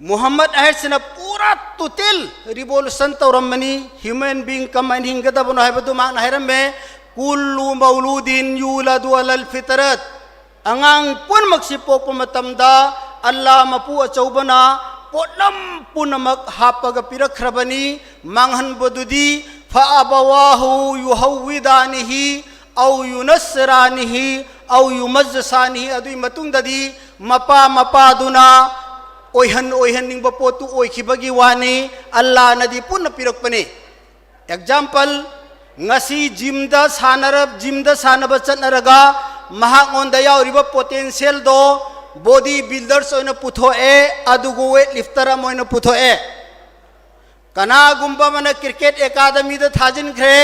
मोहम्मद अहसन पूरा टोटल रिवोल्यूशन तौरमनी ह्यूमन बीइंग कमाइन हिंगदबनो हाइबदु मांग हाइरमे कुल्लु मौलूदिन यूलदु अलल फितरत अंगांग पुनमक्सि पोकप मतमदा अल्लाह मपु अचौबना पोटलम पुनमक हापग पिरखरबनी मांगहनबदुदी फअबवाहु युहविदानिहि औ युनसरानिहि औ युमज्जसानिहि अदुई मतुंगददी मपा मपादुना ओहन निंब पोतु ओखिबगी वानी अल्लाह नदी पुनः पिरकपने एग्जाम्पल ngasi जिमदा सानब चनरगा महांगोंदा यावरिबा पोटेंशियल दो बॉडी बिल्डर्स ओइना पुथोए अदुगो वेट लिफ्टर मोइना पुथोए कनागुंबा मन क्रिकेट एकाडमी द थाजिनख्रे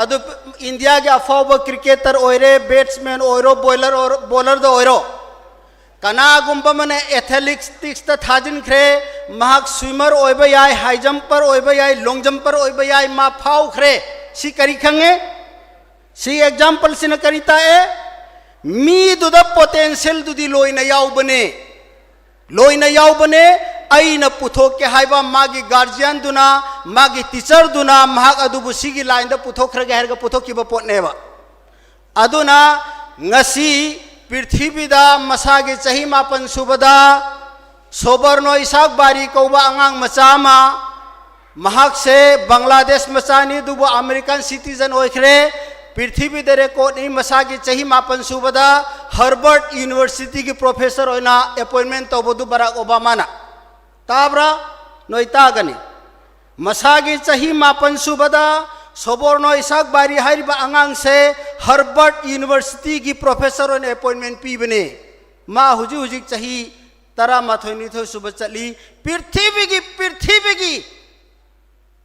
अदु इंडिया के अफाव क्रिकेटर ओइरे बैट्समैन ओइरो बॉलर द ओइरो कनागुंबा मन एथलेटिक्स द थाजिनख्रे महाक स्विमर ओइबा याय हाई जंपर ओइबा याय लॉन्ग जंपर ओइबा याय मा फाउख्रे सी करी खंगे सी एग्जाम्पल सिन करिता ए मी दुद पोटेंशियल दुदी लोइना यावबने अइना पुथोके हाइबा मागी गार्जियन दुना मागी टीचर दुना महाक अदुबु सिगी लाइन द पुथोखरगे हारगा पुथोकिबा पोटनेबा अदुना ngasi पृथ्वीदा मसागे चही मापन सुबदा सोबरनो इसाक बारी कौबा अंगांग मचामा महाक से बांग्लादेश मचानी दुबु अमेरिकन सिटीजन ओइखरे पृथ्वी दरे कोनी मसागी चही मापन सुबदा हार्वर्ड यूनिवर्सिटी की प्रोफेसर होना अपॉइंटमेंट तबदु बराक ओबामा ना ताब्रा नोइतागनी मसागी चही मापन सुबदा सोबरनो इसाक बारी हारिबा अंगांग से हार्वर्ड यूनिवर्सिटी की प्रोफेसर होने अपॉइंटमेंट पीबने मा हुजी चही तरा माथोनिथो सुब चली पृथ्वी की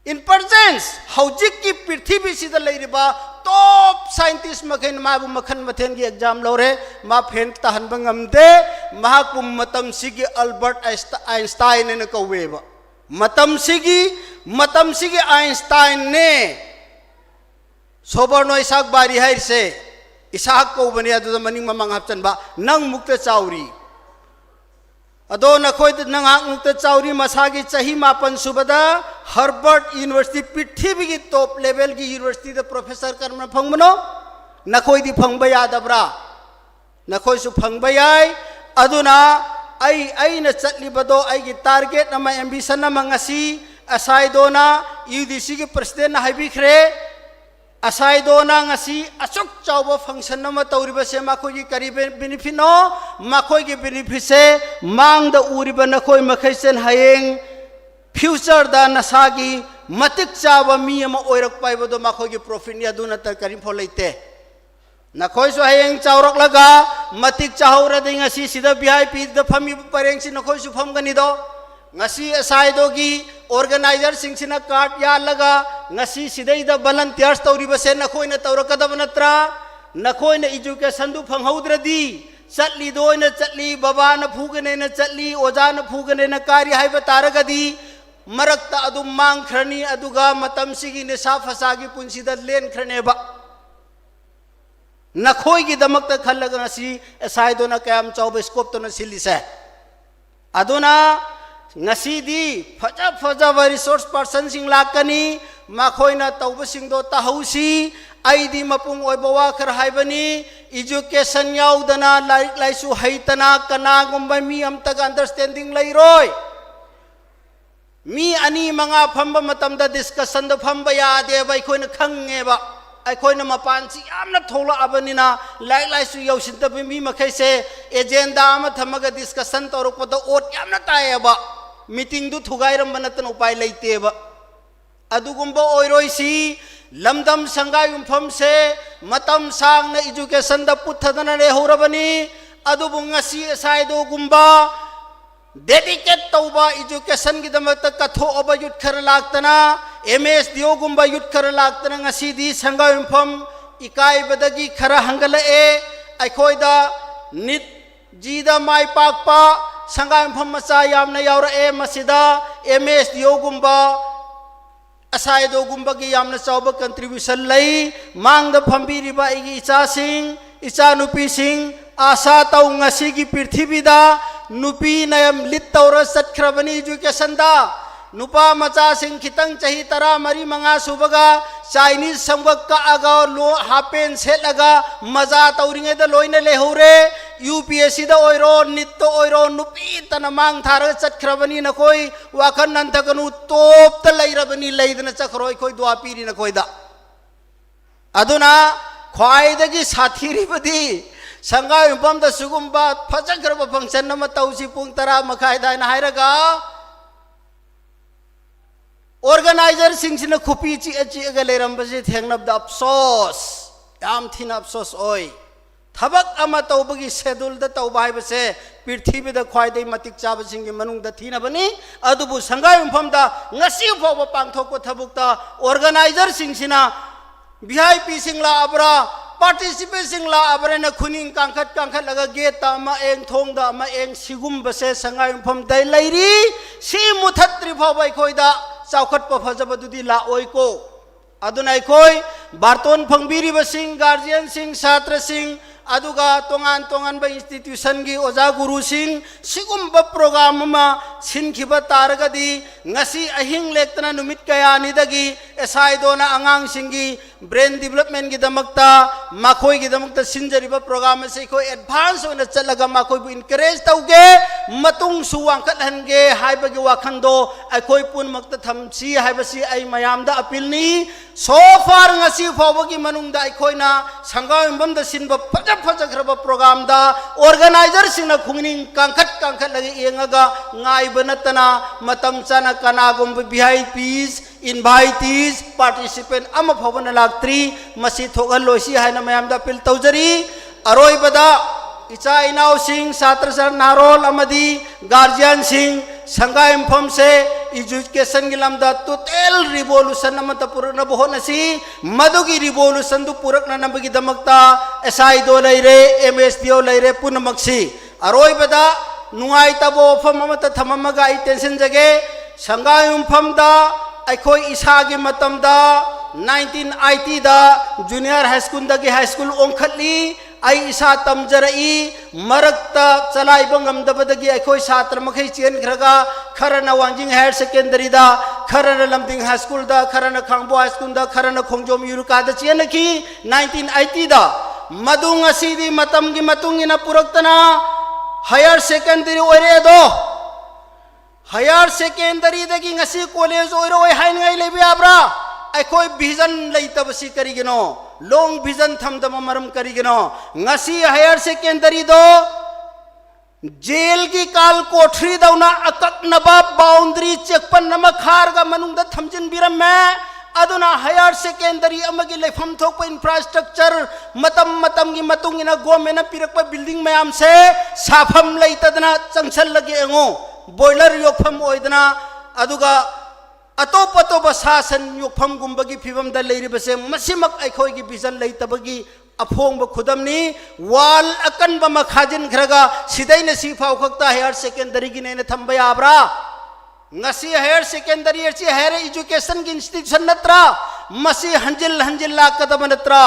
इन प्रेजेंस हौजिक की पृथ्वी सिदा लेरिबा टॉप साइंटिस्ट मखन माबु मखन मथेन की एग्जाम लौरे मा फेन तहन बंगमदे महाकु मतम सिगी अल्बर्ट आइंस्टाइन ने कौवेबा मतम सिगी आइंस्टाइन ने सोबरनो इसाक बारी हाइर से इसाक कौबने अदुदा मनिंग ममंग हपचनबा नंग मुक्त चाउरी अदो नखोय नंगाक मुक्त चाउरी मसागी चही मापन सुबदा हार्वर्ड यूनिवर्सिटी पृथ्वी की टॉप लेवल की यूनिवर्सिटी द प्रोफेसर करना फंगमनो नखोय दी फंगबा यादबरा नखोय सु फंगबा याय अदुना आई न चटलिबदो आई की टारगेट नम एम्बिशन नम ngasi असाइदोना यूडीसी की प्रेसिडेंट हाइबिखरे असाइदोना ngasi अचुक चावबो फंक्शन नम तौरिबसे माखोय की करी बेनिफिट नो माखोय की बेनिफिट से मांग द उरिबा नखोय मखैसन हायेंग फ्यूचर दा नसागी मतिक चावा मी अमा ओइरक पाइबदो माखोय की प्रॉफिट या दुना त करी फो लेते नखोय सो हायेंग चावरक लगा मतिक चाहौरा दे ngasi सिदा वीआईपी द फमी परेंग सि नखोय सु फमगनी दो ngasi असाइदो की ऑर्गेनाइजर सिंगसिना कार्ड या लगा ngasi सिदै द वॉलंटियर्स तौरिबसे नखोय न तौरकदब नत्रा नखोय न एजुकेशन दु फंगहौद्रदी चटली दोइना चटली बाबा न फूगने न चटली ओजा न फूगने न कार्य हाइबा तारगदी मरकता अदु मांग खरनी अदुगा मतम सिगी निसा फसागी पुंसीद लेन खरनेबा नखोय की दमक त खलगा ngasi असाइदो न कयाम चौब स्कोप तो न सिलिसे अदुना ngasi di faja resource person सिंग लाकनी माखोयना तौब सिंग दो ताहौसी आईदी मपुंग ओइबवा खर हाइबनी एजुकेशन याउदना लाइक लाइसु हैतना कना गुंबा मी अमतग अंडरस्टैंडिंग लैरोय मी अनि मंगा फंबा मतमदा डिस्कशन द फंबा यादे बाय खोयना खंगेबा अखोयना मपान सि यामना थोला अबनिना लाइक लाइसु यौसिनत मी मखैसे एजेंडा अमा थमगा डिस्कशन तौरपद ओट यामना तायबा मीटिंग दु थुगाइरम बनतन उपाय लेतेबा अदुगुंबा ओइरोइसी लमदम संगाई युमफम से मतम सांग न एजुकेशन द पुथदन रे होरबनी अदुबु ngasi साइदो गुंबा डेडिकेट तौबा एजुकेशन की दमत कथो अब युट खर लागतना एमएस दियो गुंबा युट खर लागतना ngasi दी संगाई युमफम इकाई बदगी खर हंगलए अखोयदा नित जीदा माई पाकपा संगाई युमफम मचा यामना यावरए मसिदा एमएस दियो गुंबा असाइदो गुंबा की यामना चावबा कंट्रीब्यूशन लई मांग द फंबीरिबा इगी इचा नुपी सिंह आशा तौ ngasi gi पृथ्वीदा नुपी नयम लिट तौर सत्ख्रबनी एजुकेशन दा नुपा मचा सिंह खितंग चाही तरा मरी मंगा सुबगा चाइनीज संगक का आगा लो हापेन सेलगा मजा तौरिंगे द लोइने लेहौरे यूपीएससी दा ओइरो नित तो ओइरो नुपी तना मांग थार सत्ख्रबनी न कोई वाखन नंतकनु तोप त लैरबनी लैदन चखरोय कोई द्वापीरी न कोई दा अदुना ख्वाइदगी साथीरिबदी संगाई युपम द सुगुम्बा फजग्रब फंक्शन नम तौसी पुंग तरा मखाइदा न हायरगा ऑर्गेनाइजर सिंह खुपी ची अची लेरंबसे थेंगनब द अफसोस याम थिन अफसोस ओय थबक अमा तौबगी शेड्यूल द तौबा हाइबसे पृथ्वी द ख्वाइदे मतिक चाब सिंह मनुंग द थिनबनी अदुबु संगाई युपम द ngasi फोबो पांगथोको थबुकता ऑर्गेनाइजर सिंह वीआईपी सिंगला अबरा पार्टिसिपेट सिंगला अबरे न खुनिंग कांखत लगा गेट ता मा एंग थोंग दा मा एंग सिगुम बसे संगाई फम दै लैरी सी मुथत्रि फबै खोइदा चाउखत प फजबदुदी ला ओइको अदुनाइ खोइ बार्तोन फंगबिरि बसिंग गार्जियन सिंग छात्र सिंग अदुगा तोंगान तोंगान बा इंस्टीट्यूशन की ओजा गुरु सिंह सिगुम ब प्रोग्राम मा सिनखिब तारगदी ngasi अहिंग लेक्तना नुमित कया निदगी एसआई दोना अंगांग सिंगी ब्रेन डेवलपमेंट की दमकता माखोई की दमकता सिंजरिबा प्रोग्राम से कोई एडवांस होना चलगा माखोई बु इनकरेज तौगे मतुंग सुवांखत हनगे हाइबगी वाखंदो अखोई पुन मक्त थमसी हाइबसी आई मयामदा अपील नी सो फार ngasi फावगी मनुंगदा अखोइना संगायमबम द सिनबा फजखरब प्रोग्राम दा ऑर्गेनाइजर सिंगना खुंगनिंग कांखत लगे येंगा ngaib natana matam chana kanagum VIPs invitees participant ama phobana laktri masi thogal loisi haina mayam da pil tawjari aroi bada icha inau sing chatra sar narol amadi guardian sing sangaim phom se education gilam da total revolution amata purna bohona si madugi revolution du purak na nambagi damakta SI do laire MSDO laire punamaksi aroi bada नुआई तबो फम अमत थममगा आई tension जगे संगायुम फम दा अखोई इसागी मतम दा 1980 दा junior high school दगी high school ओंखली आई इसा तमजरई मरकता चलाई बंगम दबदगी अखोई छात्र मखै चेन खरगा खरन वांजिंग हायर सेकेंडरी दा खरन लमदिंग हाई स्कूल दा खरन खांगबो हाई स्कूल दा खरन खोंजोम युरुका दा चेन की 1980 दा मदुंग असीदी मतम की मतुंगिना पुरक्तना हायर सेकेंडरी ओरे दो हायर सेकेंडरी दगी ngasi कॉलेज ओरो ओय हाइन ngai lebi abra अखोई विजन लेतबसी करिगिनो लॉन्ग विजन थमदम मरम करिगिनो ngasi हायर सेकेंडरी दो जेल की काल कोठरी दौना अककनबा बाउंड्री चेकपन नम खारगा मनुंग द थमजिन बिरम में अदुना हायर सेकेंडरी अमगी लेफम थोप इंफ्रास्ट्रक्चर मतम की मतुंगिना गवर्नमेंट पिरक बिल्डिंग मयाम से साफम लेतदना चंगसल लगे एंगो बॉयलर योफम ओइदना अदुगा अतोप अतोप शासन योफम गुंबगी फिवम द लेरिबसे मसिमक अखोई की विजन लेतबगी अफोंग खुदमनी वाल अकन बम खाजिन खरगा सिदैन सिफाव खक्ता हायर सेकेंडरी की ने थंबया आबरा ngasi higher secondary chi higher education ki institution natra masi hanjil lakadaba natra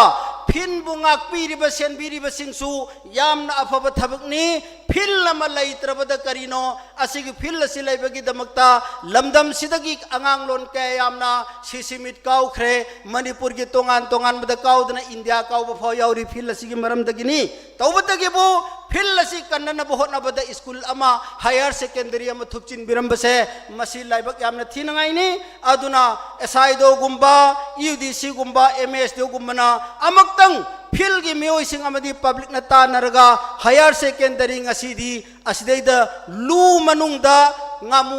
phin bungak piriba sen biriba singsu yamna afaba thabakni phil lama laitrabada karino asigi phil asilai bagi damakta lamdam sidagi angang lon ka yamna sisimit kau khre manipur gi tongan bada kau dana india kau ba phau yauri phil asigi maram dagini tawbadagi bu phil asi kannana bohot na bada school ama higher secondary ama thukchin birambase masi laibak yamna thinangai ni aduna SI do gumba UDC gumba MSD gumbana amaktang phil gi meoi sing amadi public na ta naraga higher secondary ngasidi asidaida lu manungda ngamu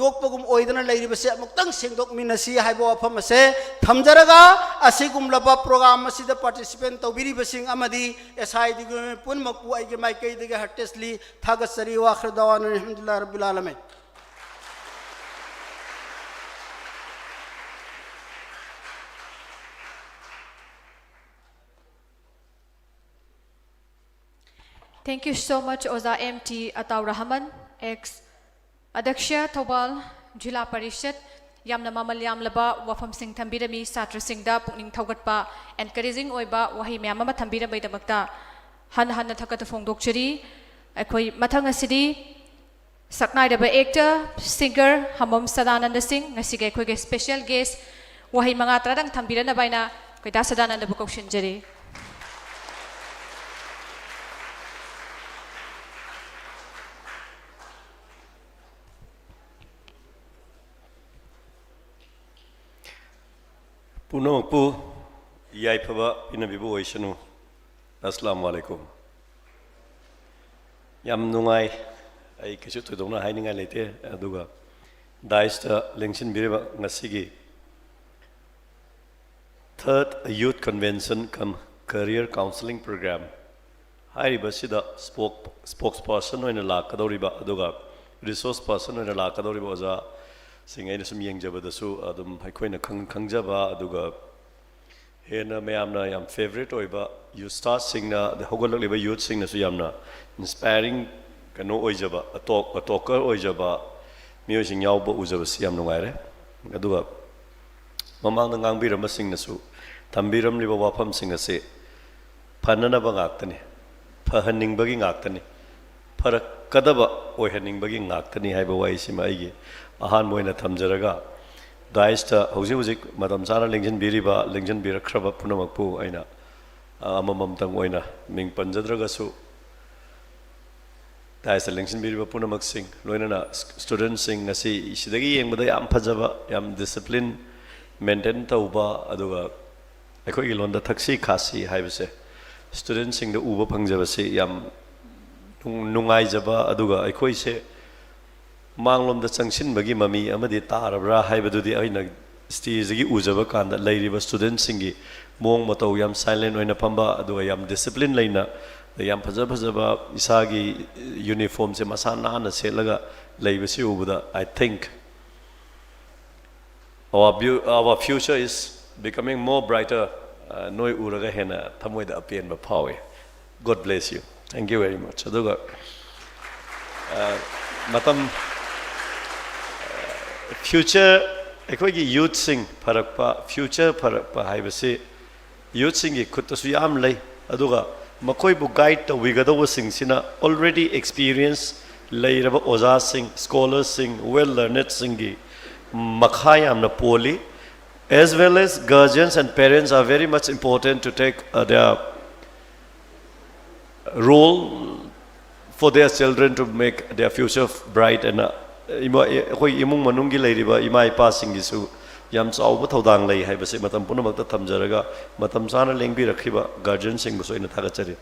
yokpagum oidana leiribase amaktang sengdok minasi haibo afamase thamjaraga asigum laba program asida participant tobiri basing amadi SI di pun makku aige mai kai dige heartily thagasari wa akhir dawan alhamdulillah rabbil alamin. Thank you so much, Oza MT Ataur Rahman, ex Adaksha Thobal, Jila Parishad, Yamna Mamal Yamlaba, Wafam Singh Thambirami, Satra Singh Da, Pukning Thogatpa, encouraging Oiba, Wahi Yamama Thambira by the Makta, hana thakata phongdokchari akhoi mathang asidi saknaidaba actor singer Hamam Sadananda Singh ngasige akhoi ge special guest wahai manga tradang thambirana baina koi da Sadananda bu kaushinjari Punampu yaipaba inabibu oishanu. Assalamu alaikum. Yam nungai ai kisu tudona haininga lete aduga daista lengshin biriba ngasigi third youth convention come career counseling program hairiba sida spokesperson oina lakadoriba aduga resource person oina lakadoriba oza singai na sum yengjabadasu adum haikoina khangjaba aduga hena mayamna yam favorite oiba you start singna the hogolliba youth singna su yamna inspiring kano oijaba atalker oijaba music yauba ujaba siam nungaire aduga mamang ngangbirama singna su tambiram liba wafam singa se phanana ba ngaktani phahanning bagi ngaktani pharak kadaba oihaning bagi ngaktani haiba wai sima aigi ahan moina thamjaraga daista hojik madam sana lengjan birakraba punamakpu aina amamam tang oina ming panjadraga su daista lengjan biriba punamak sing loinana student sing ngasi isidagi yengbada yam phajaba yam discipline maintain tauba aduga akhoi ilonda thaksi khasi haibase student sing da uba phangjaba se yam nungai jaba aduga akhoi se manglom da changsin bagi mami amadi tarabra haibadudi aina stage gi ujaba kanda lairiba student singi mong matau yam silent oina pamba aduga yam discipline leina yam phajaba isagi uniform se masana na selaga laibasi ubuda I think our future is becoming more brighter noi uraga hena thamoida apian ba phawe God bless you thank you very much aduga matam future akhoi youth sing pharakpa future pharakpa haibase youth sing gi khutasu yam lei aduga makoi bu guide to wigadawa sing sina already experience leiraba oza sing scholars sing well learned sing gi makha yamna poli as well as guardians and parents are very much important to take their role for their children to make their future bright and hoi imung manungi leiriba ima ipa singisu yam chauba thodang lei haibase matam punamakta thamjaraga matam sana lengbi rakhiba guardian singbu soina thagachari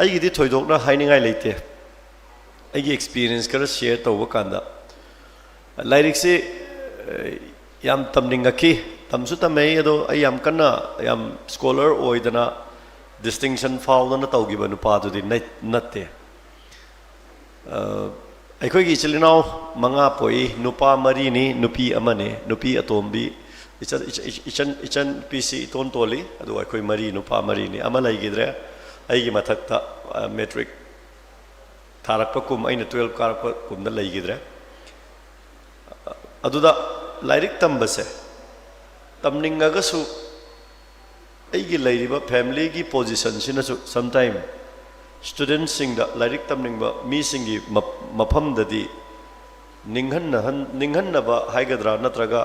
ai gi di thoidokna hainingai leite ai gi experience kara share tawba kanda lairik se yam tamninga ki tamsu tamei ado ai yam kana yam scholar oidana distinction faudana tawgiba nupa du di natte akhoi gi chilinaw manga poi nupa mari ni nupi amane nupi atombi ichan pc ton toli adu akhoi mari nupa mari ni amalai gidre ai gi mathakta metric tharakpa kum aina 12 karakpa kum da lai gidre aduda lairik tambase tamninga ga su ai gi lairiba family gi position sina su sometime students sing da lairik tamningba mi singi mafam dadi ninghanna ba haigadra natraga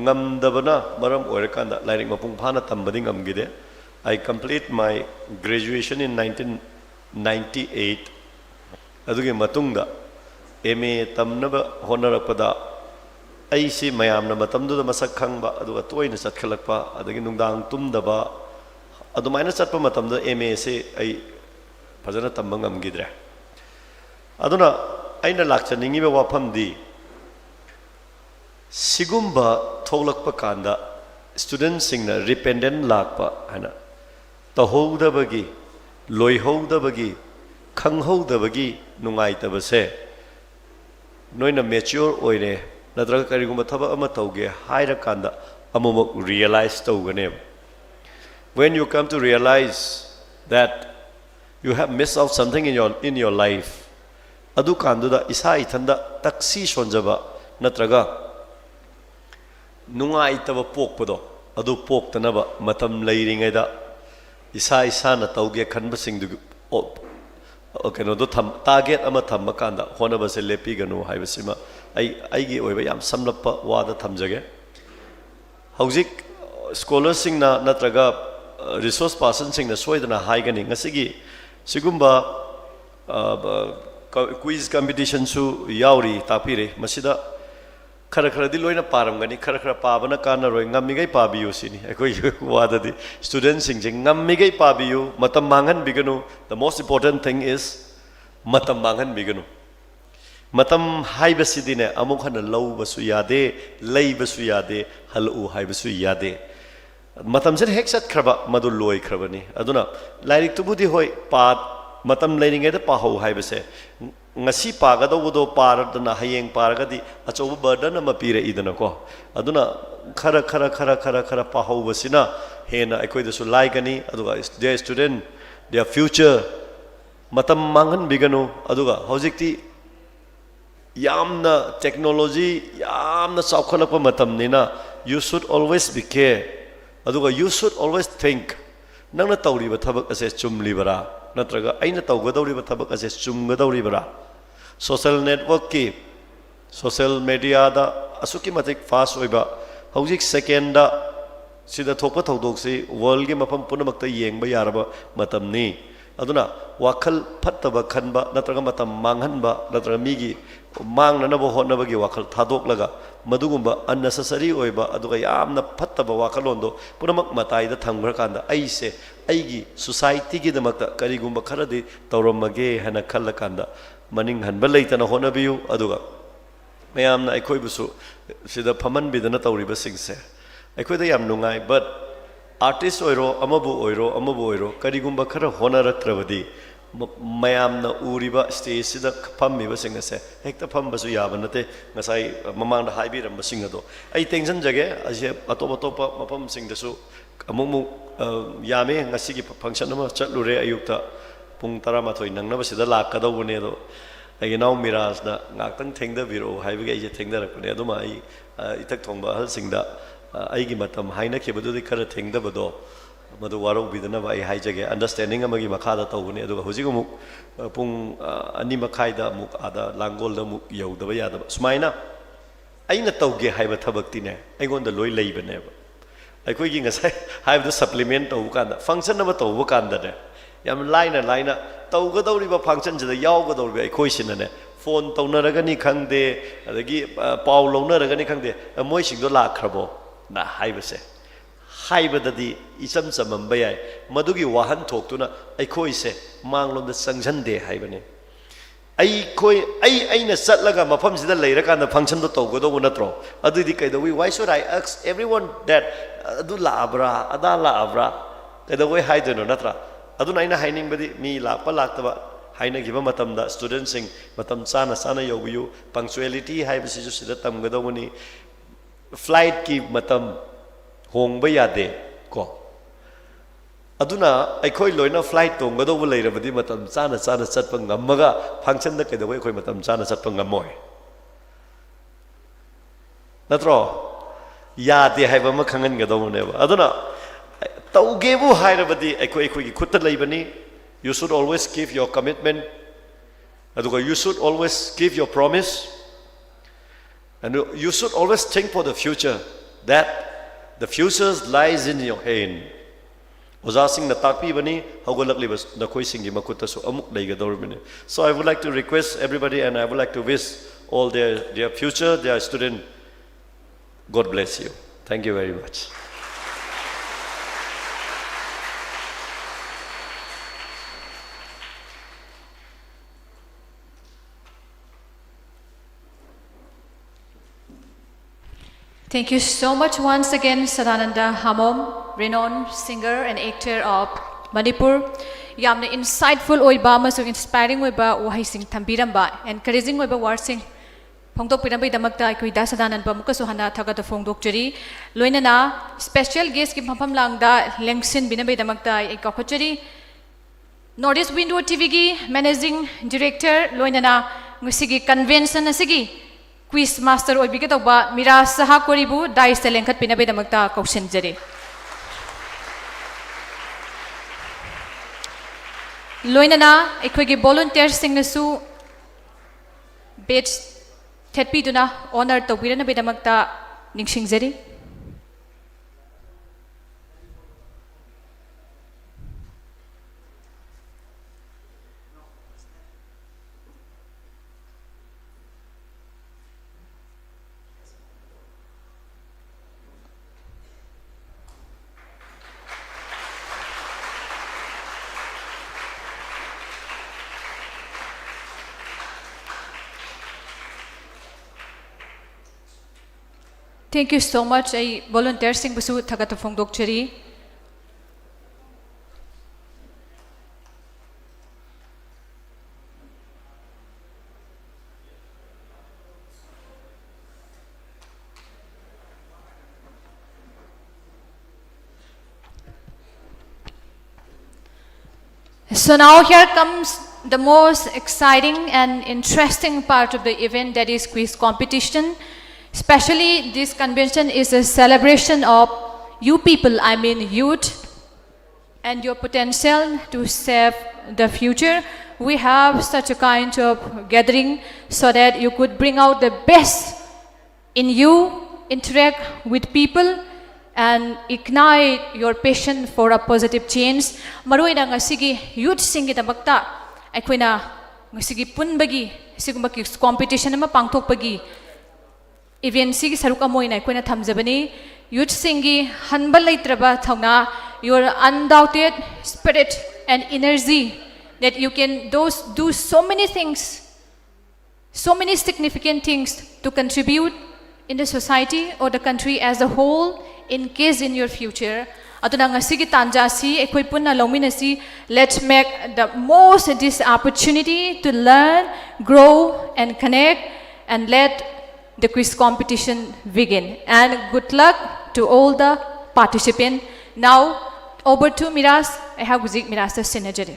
ngamdabana maram oirakanda lairik mapung phana tambadi ngamgide I complete my graduation in 1998 adugi matungda MA tamnaba honorapada aisi mayamna matamduda masak khangba aduga toina chatkhalakpa adagi nungdang tumdaba adumaina chatpa matamda MA se ai fazana tambangam gidre aduna aina lakchaningi ba wafamdi sigumba tholakpa kanda student singna dependent lakpa hana tahoudabagi loihoudabagi khanghoudabagi nungai tabase noina mature oire nadraga karigumba thaba ama tauge haira kanda amamok realize tawgane when you come to realize that you have missed out something in your life adu kanduda isa ithanda taksi sonjaba natraga nungai taba pokpado adu poktanaba matam leiringaida isa na tauge khanba singdu ꯀꯩꯅꯣꯗꯣ target ꯑꯃ ꯊꯝꯕ ꯀꯥꯟꯗ ꯍꯣꯠꯅꯕꯁꯦ ꯂꯦꯞꯄꯤꯒꯅꯨ ꯍꯥꯏꯕꯁꯤꯃ ꯑꯩꯒꯤ ꯑꯣꯏꯕ ꯌꯥꯝ ꯁꯝꯂꯞꯄ ꯋꯥꯗ ꯊꯝꯖꯒꯦ ꯍꯧꯖꯤꯛ ꯁ꯭ꯀꯣꯂꯔꯁꯤꯡꯅ ꯅꯠꯇ꯭ꯔꯒ ꯔꯤꯁꯣꯔꯁ ꯄꯥꯔꯁꯟꯁꯤꯡꯅ ꯁꯣꯏꯗꯅ ꯍꯥꯏꯒꯅꯤ ꯉꯁꯤꯒꯤ ꯁꯤꯒꯨꯝꯕ ꯀ꯭ꯋꯤꯖ ꯀꯝꯄꯤꯇꯤꯁꯟꯁꯨ ꯌꯥꯎꯔꯤ ꯇꯥꯛꯄꯤꯔꯤ ꯃꯁꯤꯗ खर खरदी लोइना पारमगनी खर खर पाबना कानरोय ngamigai pabiyu sini ekoi wadadi students sing jing ngamigai pabiyu matam mangan biganu the most important thing is matam mangan biganu matam haibasidine amuk hana lawbasu yade leibasu yade halu haibasu yade matam sen hexat khraba madu loi khrabani aduna lairik tubudi hoi pat matam leiringai da pahau haibase ngasi pagadawdo paradana hayeng paragadi achoba burden ama pire idana ko aduna khara khara khara khara khara pahawbasina hena ekoi da su laigani aduga their student their future matam mangan biganu aduga hojikti yamna technology yamna saukhalakpa matam nina you should always be care aduga you should always think nangna tawriba thabak ase chumlibara natraga aina tawgadawriba thabak ase chumgadawribara social network ki social media da asuki matik fast oiba hojik second da sida thokpa thodok si world gi mafam punamakta yengba yaraba matam ni aduna wakhal phattaba khanba natraga matam manghanba natraga migi mangnanaba hotnabagi wakhal thadoklaga madugumba unnecessary oiba aduga yamna phattaba wakalondo punamak matai da thangbar kanda aise aigi society gi damakta karigumba kharadi tawramage hana khalla kanda maning hanba leitana honabiyu aduga mayamna aikoi busu sida phaman bidana tawriba singse aikoi da yam nungai but artist oiro amabu oiro karigumba khara honaratrabadi mayamna uriba stage sida phammiba singase hekta phambasu yaba nate ngasai mamangda haibiramba singado ai tension jage ase atop atopa mapam singdasu amumu yame ngasigi function ama chatlure ayukta pung taramatoi nangnaba sida lakadawune do ai naw mirasna ngaktang thengda biro haibige ai thengda rakune aduma ai itak thongba hal singda ai gi matam haina khebadu di khara thengda bado madu waro bidana ba ai haijage understanding amagi makhada tawune aduga hojigumu pung ani makhaida muk ada langol da muk yaudaba yadaba sumaina aina tawge haiba thabakti ne aigonda loi leibane ba aikoi gi ngasai haibda supplement taw kanda function na ba taw kanda ne yam laina tawgadawriba function jida yawgadawriba aikoi sinane phone tawnaragani khangde adagi paw lawnaragani khangde moi singdo lakhrabo na haibase haibadadi isam samamba yai madugi wahan thoktuna aikoi se manglonda sangjande haibane aikoi aina satlaga mafam sida leirakanda function do tawgadawu natro adudi kaidawi why should I ask everyone that adu laabra ada laabra kaidawi haidono natra aduna aina haining badi mi lakpa laktaba haina giba matamda students sing matam sana yobiyu punctuality haibasi ju sida tamgadawani flight ki matam hongba yade ko aduna aikoi loina flight tongadawu leirabadi matam sana chatpa ngammaga function da kaidawi aikoi matam sana chatpa ngammoi natro yade haiba ma khangan gadawune ba aduna taugebu hairabadi aikoi gi khutta leibani you should always give your commitment aduga you should always give your promise and you should always think for the future that the future lies in your hand oza sing na takpi bani hogolak libas na khoi sing gi makutta so amuk leigadawrmene so I would like to request everybody and I would like to wish all their future their student God bless you thank you very much. Thank you so much once again, Sadananda Hamom, renowned singer and actor of Manipur. Yamna insightful oiba amasung inspiring oiba wahai sing thambiramba, encouraging oiba words sing phongdok pirambai damakta aikoi da Sadananda mukasu hana thagata phongdok jari loinana special guest ki phapham langda lengsin binabai damakta ai kakhachari Northeast Window TV gi managing director loinana ngisigi convention asigi quiz master oibige tawba mira saha koribu dais lengkhat pinabai damakta kausen jare लोइनना अखोगी volunteersingnasu badge thetpiduna honor tawbirana bidamakta ningsingjari. Thank you so much. I volunteer sing basu thagata phongdokchari. So now here comes the most exciting and interesting part of the event, that is quiz competition. Especially this convention is a celebration of you people, I mean youth, and your potential to save the future. We have such a kind of gathering so that you could bring out the best in you, interact with people, and ignite your passion for a positive change. Maruina ngasigi youth singi damakta aikoina ngasigi punbagi sigumba competition ama pangthokpagi event sigi saruk amoina aikoina thamjabani. Youth singi hanbal leitraba thongna, your undoubted spirit and energy that you can do so many things, so many significant things to contribute in the society or the country as a whole, in case in your future. Aduna ngasigi tanja si ekoi punna lominasi, let's make the most of this opportunity to learn, grow and connect, and let the quiz competition begin. And good luck to all the participants. Now over to Miras. I have Guzik Miras Senajari.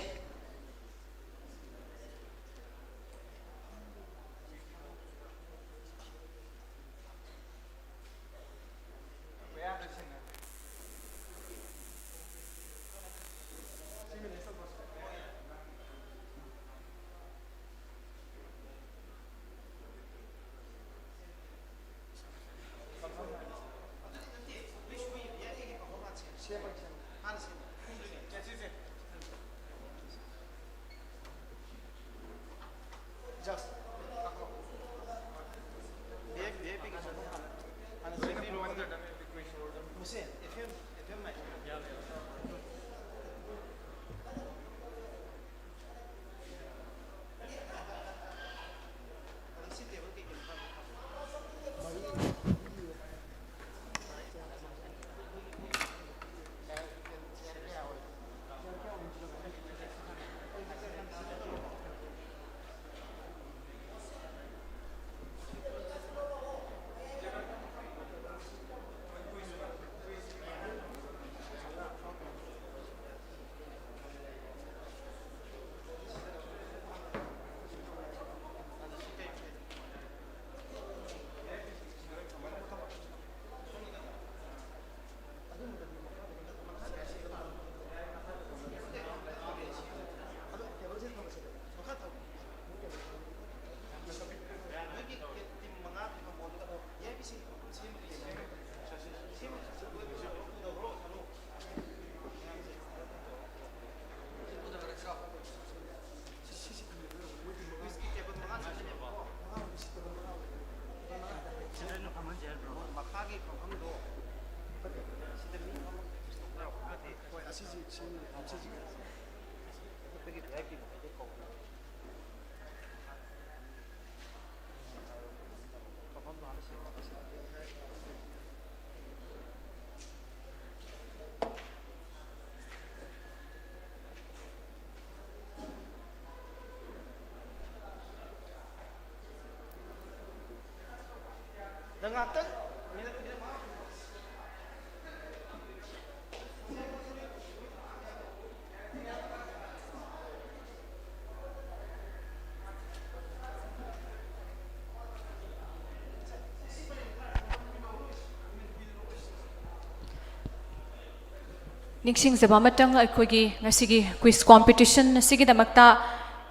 ꯅꯤꯡꯁꯤꯡꯖꯕ ꯑꯃꯇꯪ ꯑꯩꯈꯣꯏꯒꯤ ꯉꯁꯤꯒꯤ quiz competition ꯑꯁꯤꯒꯤꯗꯃꯛꯇ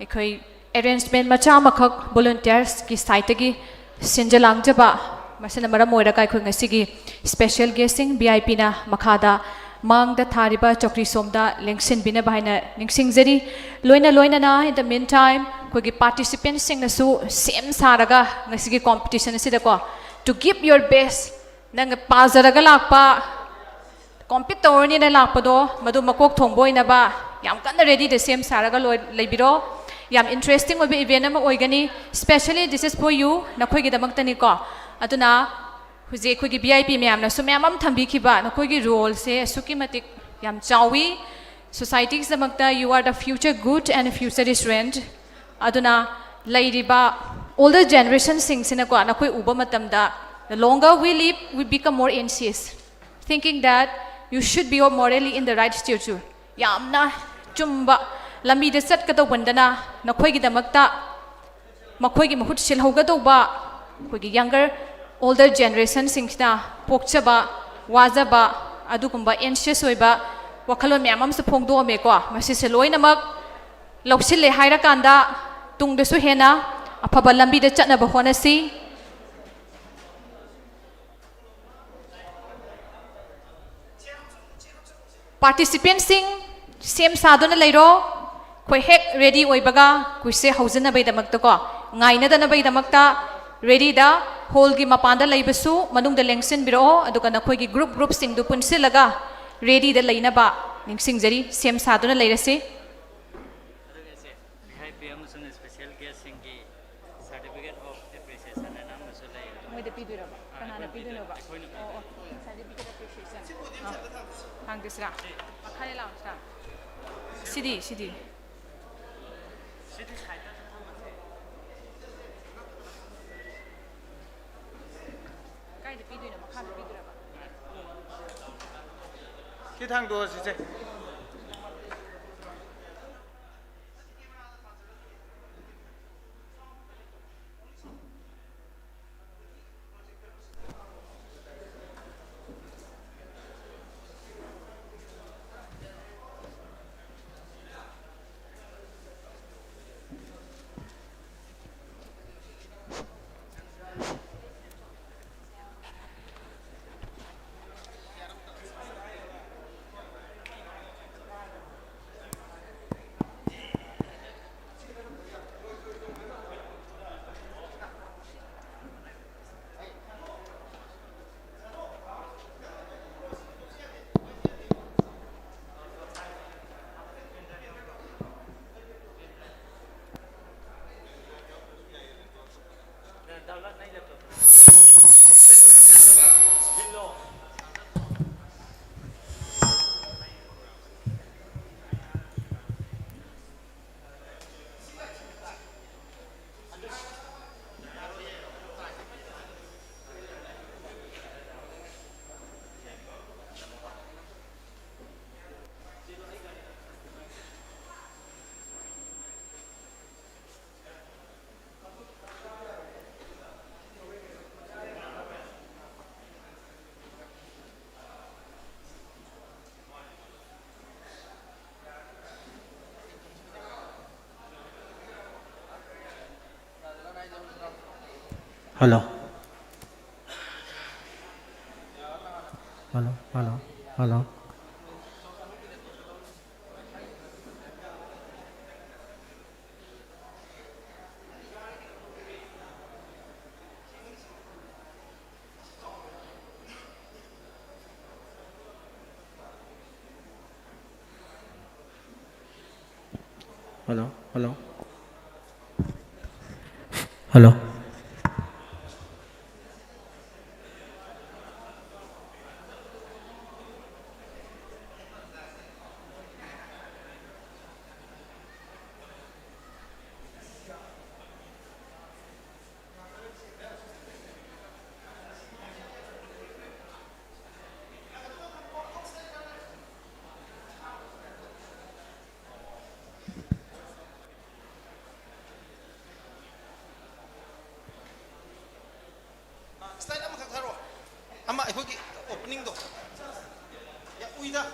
ꯑꯩꯈꯣꯏ arrangement ꯃꯆꯥ ꯑꯃꯈꯛ ꯚꯣꯂꯨꯟꯇꯤꯌꯔꯁꯀꯤ ꯁꯥꯏꯠꯇꯒꯤ ꯁꯤꯟꯖ-ꯂꯥꯡꯖꯕ ꯃꯁꯤꯅ ꯃꯔꯝ ꯑꯣꯏꯔꯒ ꯑꯩꯈꯣꯏ ꯉꯁꯤꯒꯤ ꯁ꯭ꯄꯦꯁꯤꯌꯦꯜ ꯒꯦꯁꯁꯤꯡ VIPꯅ ꯃꯈꯥꯗ ꯃꯥꯡꯗ ꯊꯥꯔꯤꯕ ꯆꯧꯀ꯭ꯔꯤ ꯁꯣꯝꯗ ꯂꯦꯡꯁꯤꯟꯕꯤꯅꯕ ꯍꯥꯏꯅ ꯅꯤꯡꯁꯤꯡꯖꯔꯤ ꯂꯣꯏꯅ in the meantime ꯑꯩꯈꯣꯏꯒꯤ ꯄꯥꯔꯇꯤꯁꯤꯄꯦꯟꯠꯁꯤꯡꯅꯁꯨ ꯁꯦꯝ ꯁꯥꯔꯒ ꯉꯁꯤꯒꯤ competition ꯑꯁꯤꯗꯀꯣ to give your best ꯅꯪ ꯄꯥꯖꯔꯒ ꯂꯥꯛꯄ compete tꯧꯔꯅꯤꯅ ꯂꯥꯛꯄꯗꯣ ꯃꯗꯨ ꯃꯀꯣꯛ ꯊꯣꯡꯕ ꯑꯣꯏꯅꯕ ꯌꯥꯝ ꯀꯟꯅ ꯔꯦꯗꯤꯗ ꯁꯦꯝ ꯁꯥꯔꯒ ꯂꯩꯕꯤꯔꯣ ꯌꯥꯝ ꯏꯟꯇꯔꯦꯁꯇꯤꯡ ꯑꯣꯏꯕ ꯏꯚꯦꯟꯠ ꯑꯃ ꯑꯣꯏꯒꯅꯤ especially this is for you ꯅꯈꯣꯏꯒꯤꯗꯃꯛꯇꯅꯤꯀꯣ ꯑꯗꯨꯅ ꯍꯧꯖꯤꯛ ꯑꯩꯈꯣꯏꯒꯤ VIP ꯃꯌꯥꯝꯅꯁꯨ ꯃꯌꯥꯝ ꯑꯃ ꯊꯝꯕꯤꯈꯤꯕ ꯅꯈꯣꯏꯒꯤ ꯔꯣꯜꯁꯦ ꯑꯁꯨꯛꯀꯤ ꯃꯇꯤꯛ ꯌꯥꯝ ꯆꯥꯎꯋꯤ ꯁꯣꯁꯥꯏꯇꯤꯒꯤꯗꯃꯛꯇ you are the future good and future strength aduna leiriba older generation singsinako nakoi uba matamda the longer we live we become more anxious thinking that you should be morally in the right stature yamna chumba lambi de sat ka bandana nakoi gi damakta makoi gi mahut sil hoga ba koi gi younger older generation singna pokchaba wajaba adugumba anxious oiba wakhalon myam am su phongdo me ko masi se loinamak ꯂꯧꯁꯤꯜꯂꯦ ꯍꯥꯏꯔꯀꯥꯟꯗ ꯇꯨꯡꯗꯁꯨ ꯍꯦꯟꯅ ꯑꯐꯕ ꯂꯝꯕꯤꯗ ꯆꯠꯅꯕ ꯍꯣꯠꯅꯁꯤ ꯄꯥꯔꯇꯤꯁꯤꯄꯦꯟꯠꯁꯤꯡ ꯁꯦꯝ ꯁꯥꯗꯨꯅ ꯂꯩꯔꯣ ꯑꯩꯈꯣꯏ ꯍꯦꯛ ꯔꯦꯗꯤ ꯑꯣꯏꯕꯒ ꯀꯨꯏꯁꯁꯦ ꯍꯧꯖꯅꯕꯒꯤꯗꯃꯛꯇꯀꯣ ꯉꯥꯏꯅꯗꯅꯕꯒꯤꯗꯃꯛꯇ ꯔꯦꯗꯤꯗ ꯍꯣꯜꯒꯤ ꯃꯄꯥꯟꯗ ꯂꯩꯕꯁꯨ ꯃꯅꯨꯡꯗ ꯂꯦꯡꯁꯤꯟꯕꯤꯔꯛꯑꯣ ꯑꯗꯨꯒ ꯅꯈꯣꯏꯒꯤ ꯒ꯭ꯔꯨꯞꯁꯤꯡꯗꯨ ꯄꯨꯟꯁꯤꯜꯂꯒ ꯔꯦꯗꯤꯗ ꯂꯩꯅꯕ ꯅꯤꯡꯁꯤꯡꯖꯔꯤ ꯁꯦꯝ ꯁꯥꯗꯨꯅ ꯂꯩꯔꯁꯤ CD 기탕도 진짜 Hello. 스타일 한번 각 사러 와. 아마 거기 오프닝도. 야 우이다.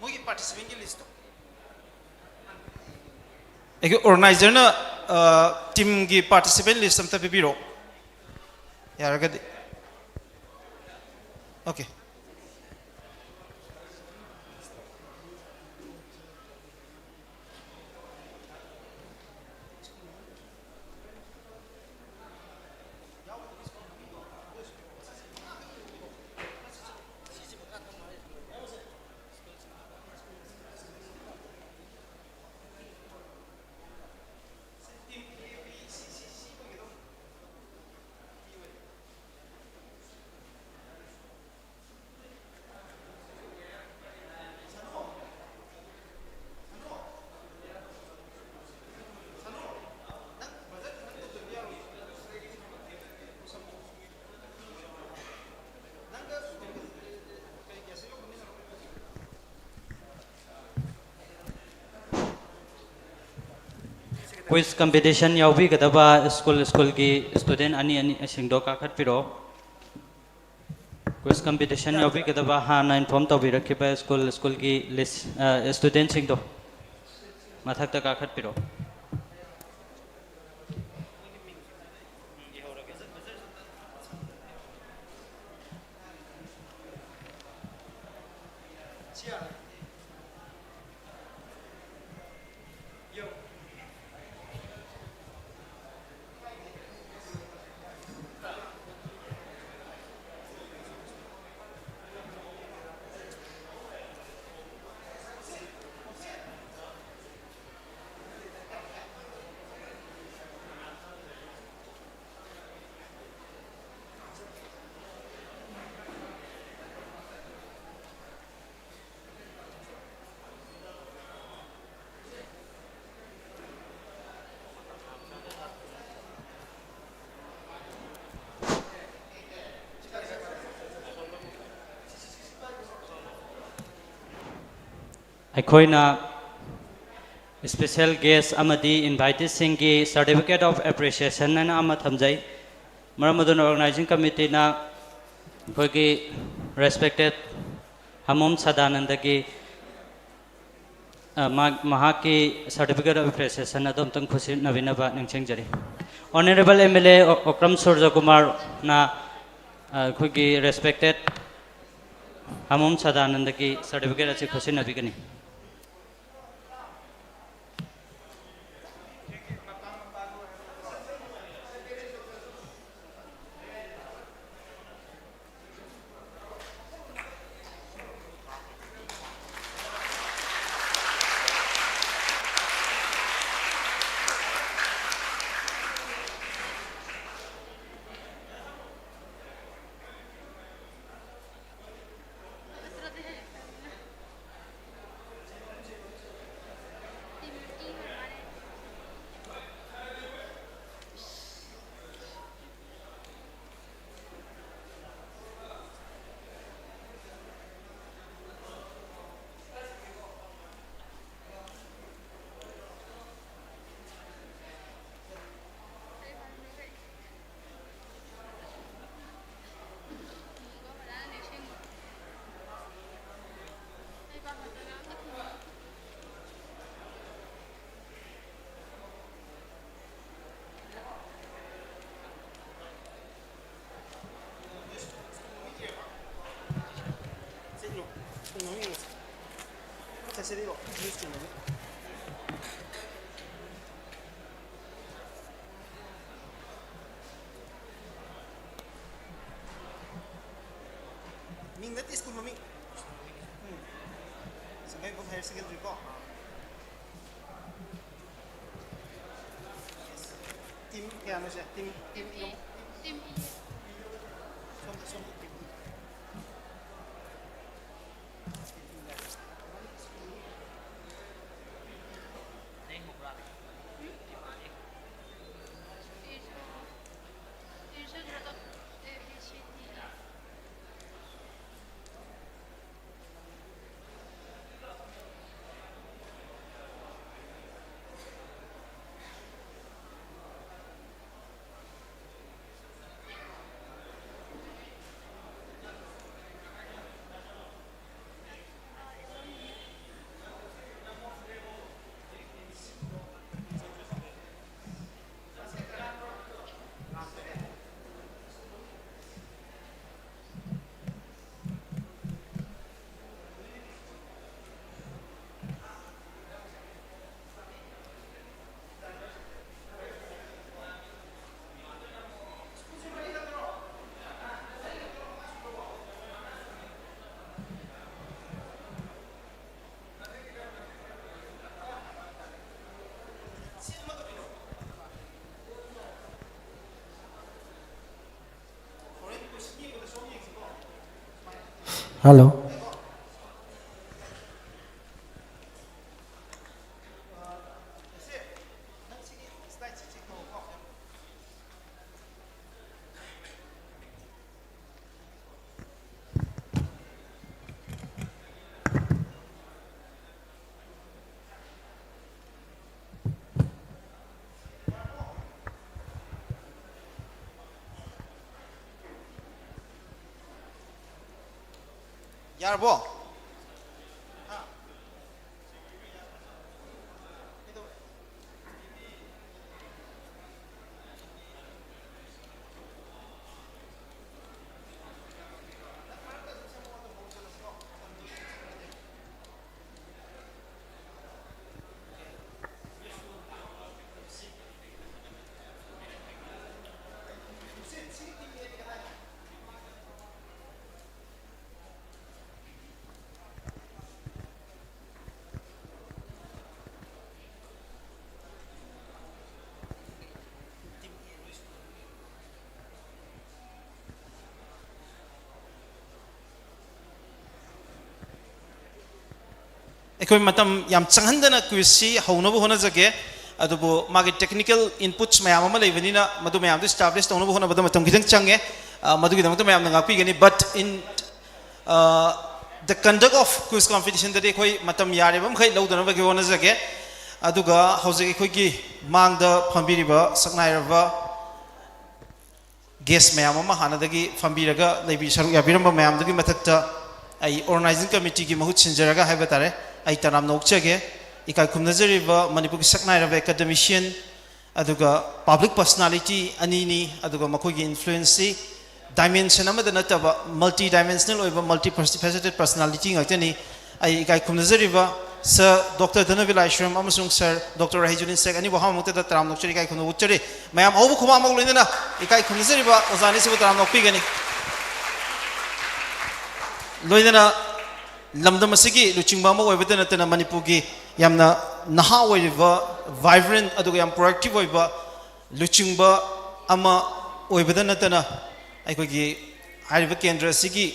मोगी पार्टिसिपेंट की लिस्ट एक ऑर्गेनाइजर ना टीम की पार्टिसिपेंट लिस्ट हमता पिपिरो यार गदे ओके क्विज कंपटीशन यावी गदबा स्कूल की स्टूडेंट अनि सिंगदो काखत पिरो क्विज कंपटीशन यावी गदबा हाना इन्फॉर्म तौबी रखिबा स्कूल की लिस्ट स्टूडेंट सिंगदो मथकता काखत पिरो अखोइना स्पेशल गेस्ट अमदी इनवाइटेड सिंह की सर्टिफिकेट ऑफ एप्रिसिएशन ना अमा थमजाई मरमदुन ऑर्गेनाइजिंग कमिटी ना अखोइगी रेस्पेक्टेड हमम सदानंद की महाकी सर्टिफिकेट ऑफ एप्रिसिएशन अदम तंग खुशी नवीनबा निंगचंगजरी ऑनरेबल एमएलए ओक्रम सूर्य कुमार ना अखोइगी रेस्पेक्टेड हमम सदानंद की सर्टिफिकेट अच्छी खुशी नबीगनी Ming that is kumami. Sabay ko higher secondary ko. Team kaya ano siya? Team yung team. Hello. Yarbo. ꯑꯩꯈꯣꯏ ꯃꯇꯝ ꯌꯥꯝ ꯆꯪꯍꯟꯗꯅ ꯀ꯭ꯋꯤꯖꯁꯤ ꯍꯧꯅꯕ ꯍꯣꯠꯅꯖꯒꯦ ꯑꯗꯨꯕꯨ ꯃꯥꯒꯤ ꯇꯦꯛꯅꯤꯀꯦꯜ ꯏꯟꯄꯨꯠꯁ ꯃꯌꯥꯝ ꯑꯃ ꯂꯩꯕꯅꯤꯅ ꯃꯗꯨ ꯃꯌꯥꯝꯗꯨ ꯏꯁꯇꯥꯕ꯭ꯂꯤꯁ ꯇꯧꯅꯕ ꯍꯣꯠꯅꯕꯗ ꯃꯇꯝ ꯈꯤꯇꯪ ꯆꯪꯉꯦ ꯃꯗꯨꯒꯤꯗꯃꯛꯇ ꯃꯌꯥꯝꯅ ꯉꯥꯛꯄꯤꯒꯅꯤ but in the conduct of quiz ꯀꯣꯝꯄꯤꯇꯤꯁꯟꯗꯗꯤ ꯑꯩꯈꯣꯏ ꯃꯇꯝ ꯌꯥꯔꯤꯕ ꯃꯈꯩ ꯂꯧꯗꯅꯕꯒꯤ ꯍꯣꯠꯅꯖꯒꯦ ꯑꯗꯨꯒ ꯍꯧꯖꯤꯛ ꯑꯩꯈꯣꯏꯒꯤ ꯃꯥꯡꯗ ꯐꯝꯕꯤꯔꯤꯕ ꯁꯛꯅꯥꯏꯔꯕ ꯒꯦꯁ ꯃꯌꯥꯝ ꯑꯃ ꯍꯥꯟꯅꯗꯒꯤ ꯐꯝꯕꯤꯔꯒ ꯁꯔꯨꯛ ꯌꯥꯕꯤꯔꯝꯕ ꯃꯌꯥꯝꯗꯨꯒꯤ ꯃꯊꯛꯇ ꯑꯩ ꯑꯣꯔꯒꯅꯥꯏꯖꯤꯡ ꯀꯃꯤꯇꯤꯒꯤ ꯃꯍꯨꯠ ꯁꯤꯟꯖꯔꯒ ꯍꯥꯏꯕ ꯇꯥꯔꯦ ꯑꯩ ꯇꯔꯥꯝꯅ ꯑꯣꯛꯆꯒꯦ ꯏꯀꯥꯏ ꯈꯨꯝꯅꯖꯔꯤꯕ ꯃꯅꯤꯄꯨꯔꯒꯤ ꯁꯛꯅꯥꯏꯔꯕ ꯑꯦꯀꯥꯗꯦꯃꯤꯁꯤꯌꯟ ꯑꯗꯨꯒ ꯄꯥꯕ꯭ꯂꯤꯛ ꯄꯔꯁꯣꯅꯥꯂꯤꯇꯤ ꯑꯅꯤꯅꯤ ꯑꯗꯨꯒ ꯃꯈꯣꯏꯒꯤ ꯏꯟꯐ꯭ꯂꯨꯌꯦꯟꯁꯁꯤ ꯗꯥꯏꯃꯦꯟꯁꯟ ꯑꯃꯗ ꯅꯠꯇꯕ ꯃꯜꯇꯤ ꯗꯥꯏꯃꯦꯟꯁꯅꯦꯜ ꯑꯣꯏꯕ ꯃꯜꯇꯤ ꯐꯦꯁꯦꯇꯦꯠ ꯄꯔꯁꯣꯅꯥꯂꯤꯇꯤ ꯉꯥꯛꯇꯅꯤ ꯑꯩ ꯏꯀꯥꯏ ꯈꯨꯝꯅꯖꯔꯤꯕ ꯁꯔ ꯗꯣꯛꯇꯔ ꯙꯅꯕꯤꯂꯥ ꯏꯁ꯭ꯋꯔꯝ ꯑꯃꯁꯨꯡ ꯁꯔ ꯗꯣꯛꯇꯔ ꯔꯥꯍꯤꯖꯨꯂꯤꯟ ꯁꯦꯛ ꯑꯅꯤꯕꯨ ꯑꯍꯥꯟꯕꯃꯛꯇꯗ ꯇꯔꯥꯝꯅ ꯑꯣꯛꯆꯔꯤ ꯏꯀꯥꯏ ꯈꯨꯝꯅ ꯎꯠꯆꯔꯤ ꯃꯌꯥꯝ ꯑꯍꯧꯕ ꯈꯨꯃꯥꯡꯃꯛ ꯂꯣꯏꯅꯅ ꯏꯀꯥꯏ ꯈꯨꯝꯅꯖꯔꯤꯕ ꯑꯣꯖꯥꯅꯤꯁꯤꯕꯨ ꯇꯔꯥꯝꯅ ꯑꯣꯛꯄꯤꯒꯅꯤ ꯂꯣꯏꯅꯅ ꯂꯝꯗꯝ ꯑꯁꯤꯒꯤ ꯂꯨꯆꯤꯡꯕ ꯑꯃ ꯑꯣꯏꯕꯇ ꯅꯠꯇꯅ ꯃꯅꯤꯄꯨꯔꯒꯤ ꯌꯥꯝꯅ ꯅꯍꯥ ꯑꯣꯏꯔꯤꯕ ꯚꯥꯏꯕ꯭ꯔꯦꯟ ꯑꯗꯨꯒ ꯌꯥꯝ ꯄ꯭ꯔꯣꯑꯦꯛꯇꯤꯚ ꯑꯣꯏꯕ ꯂꯨꯆꯤꯡꯕ ꯑꯃ ꯑꯣꯏꯕꯇ ꯅꯠꯇꯅ ꯑꯩꯈꯣꯏꯒꯤ ꯍꯥꯏꯔꯤꯕ ꯀꯦꯟꯗ꯭ꯔ ꯑꯁꯤꯒꯤ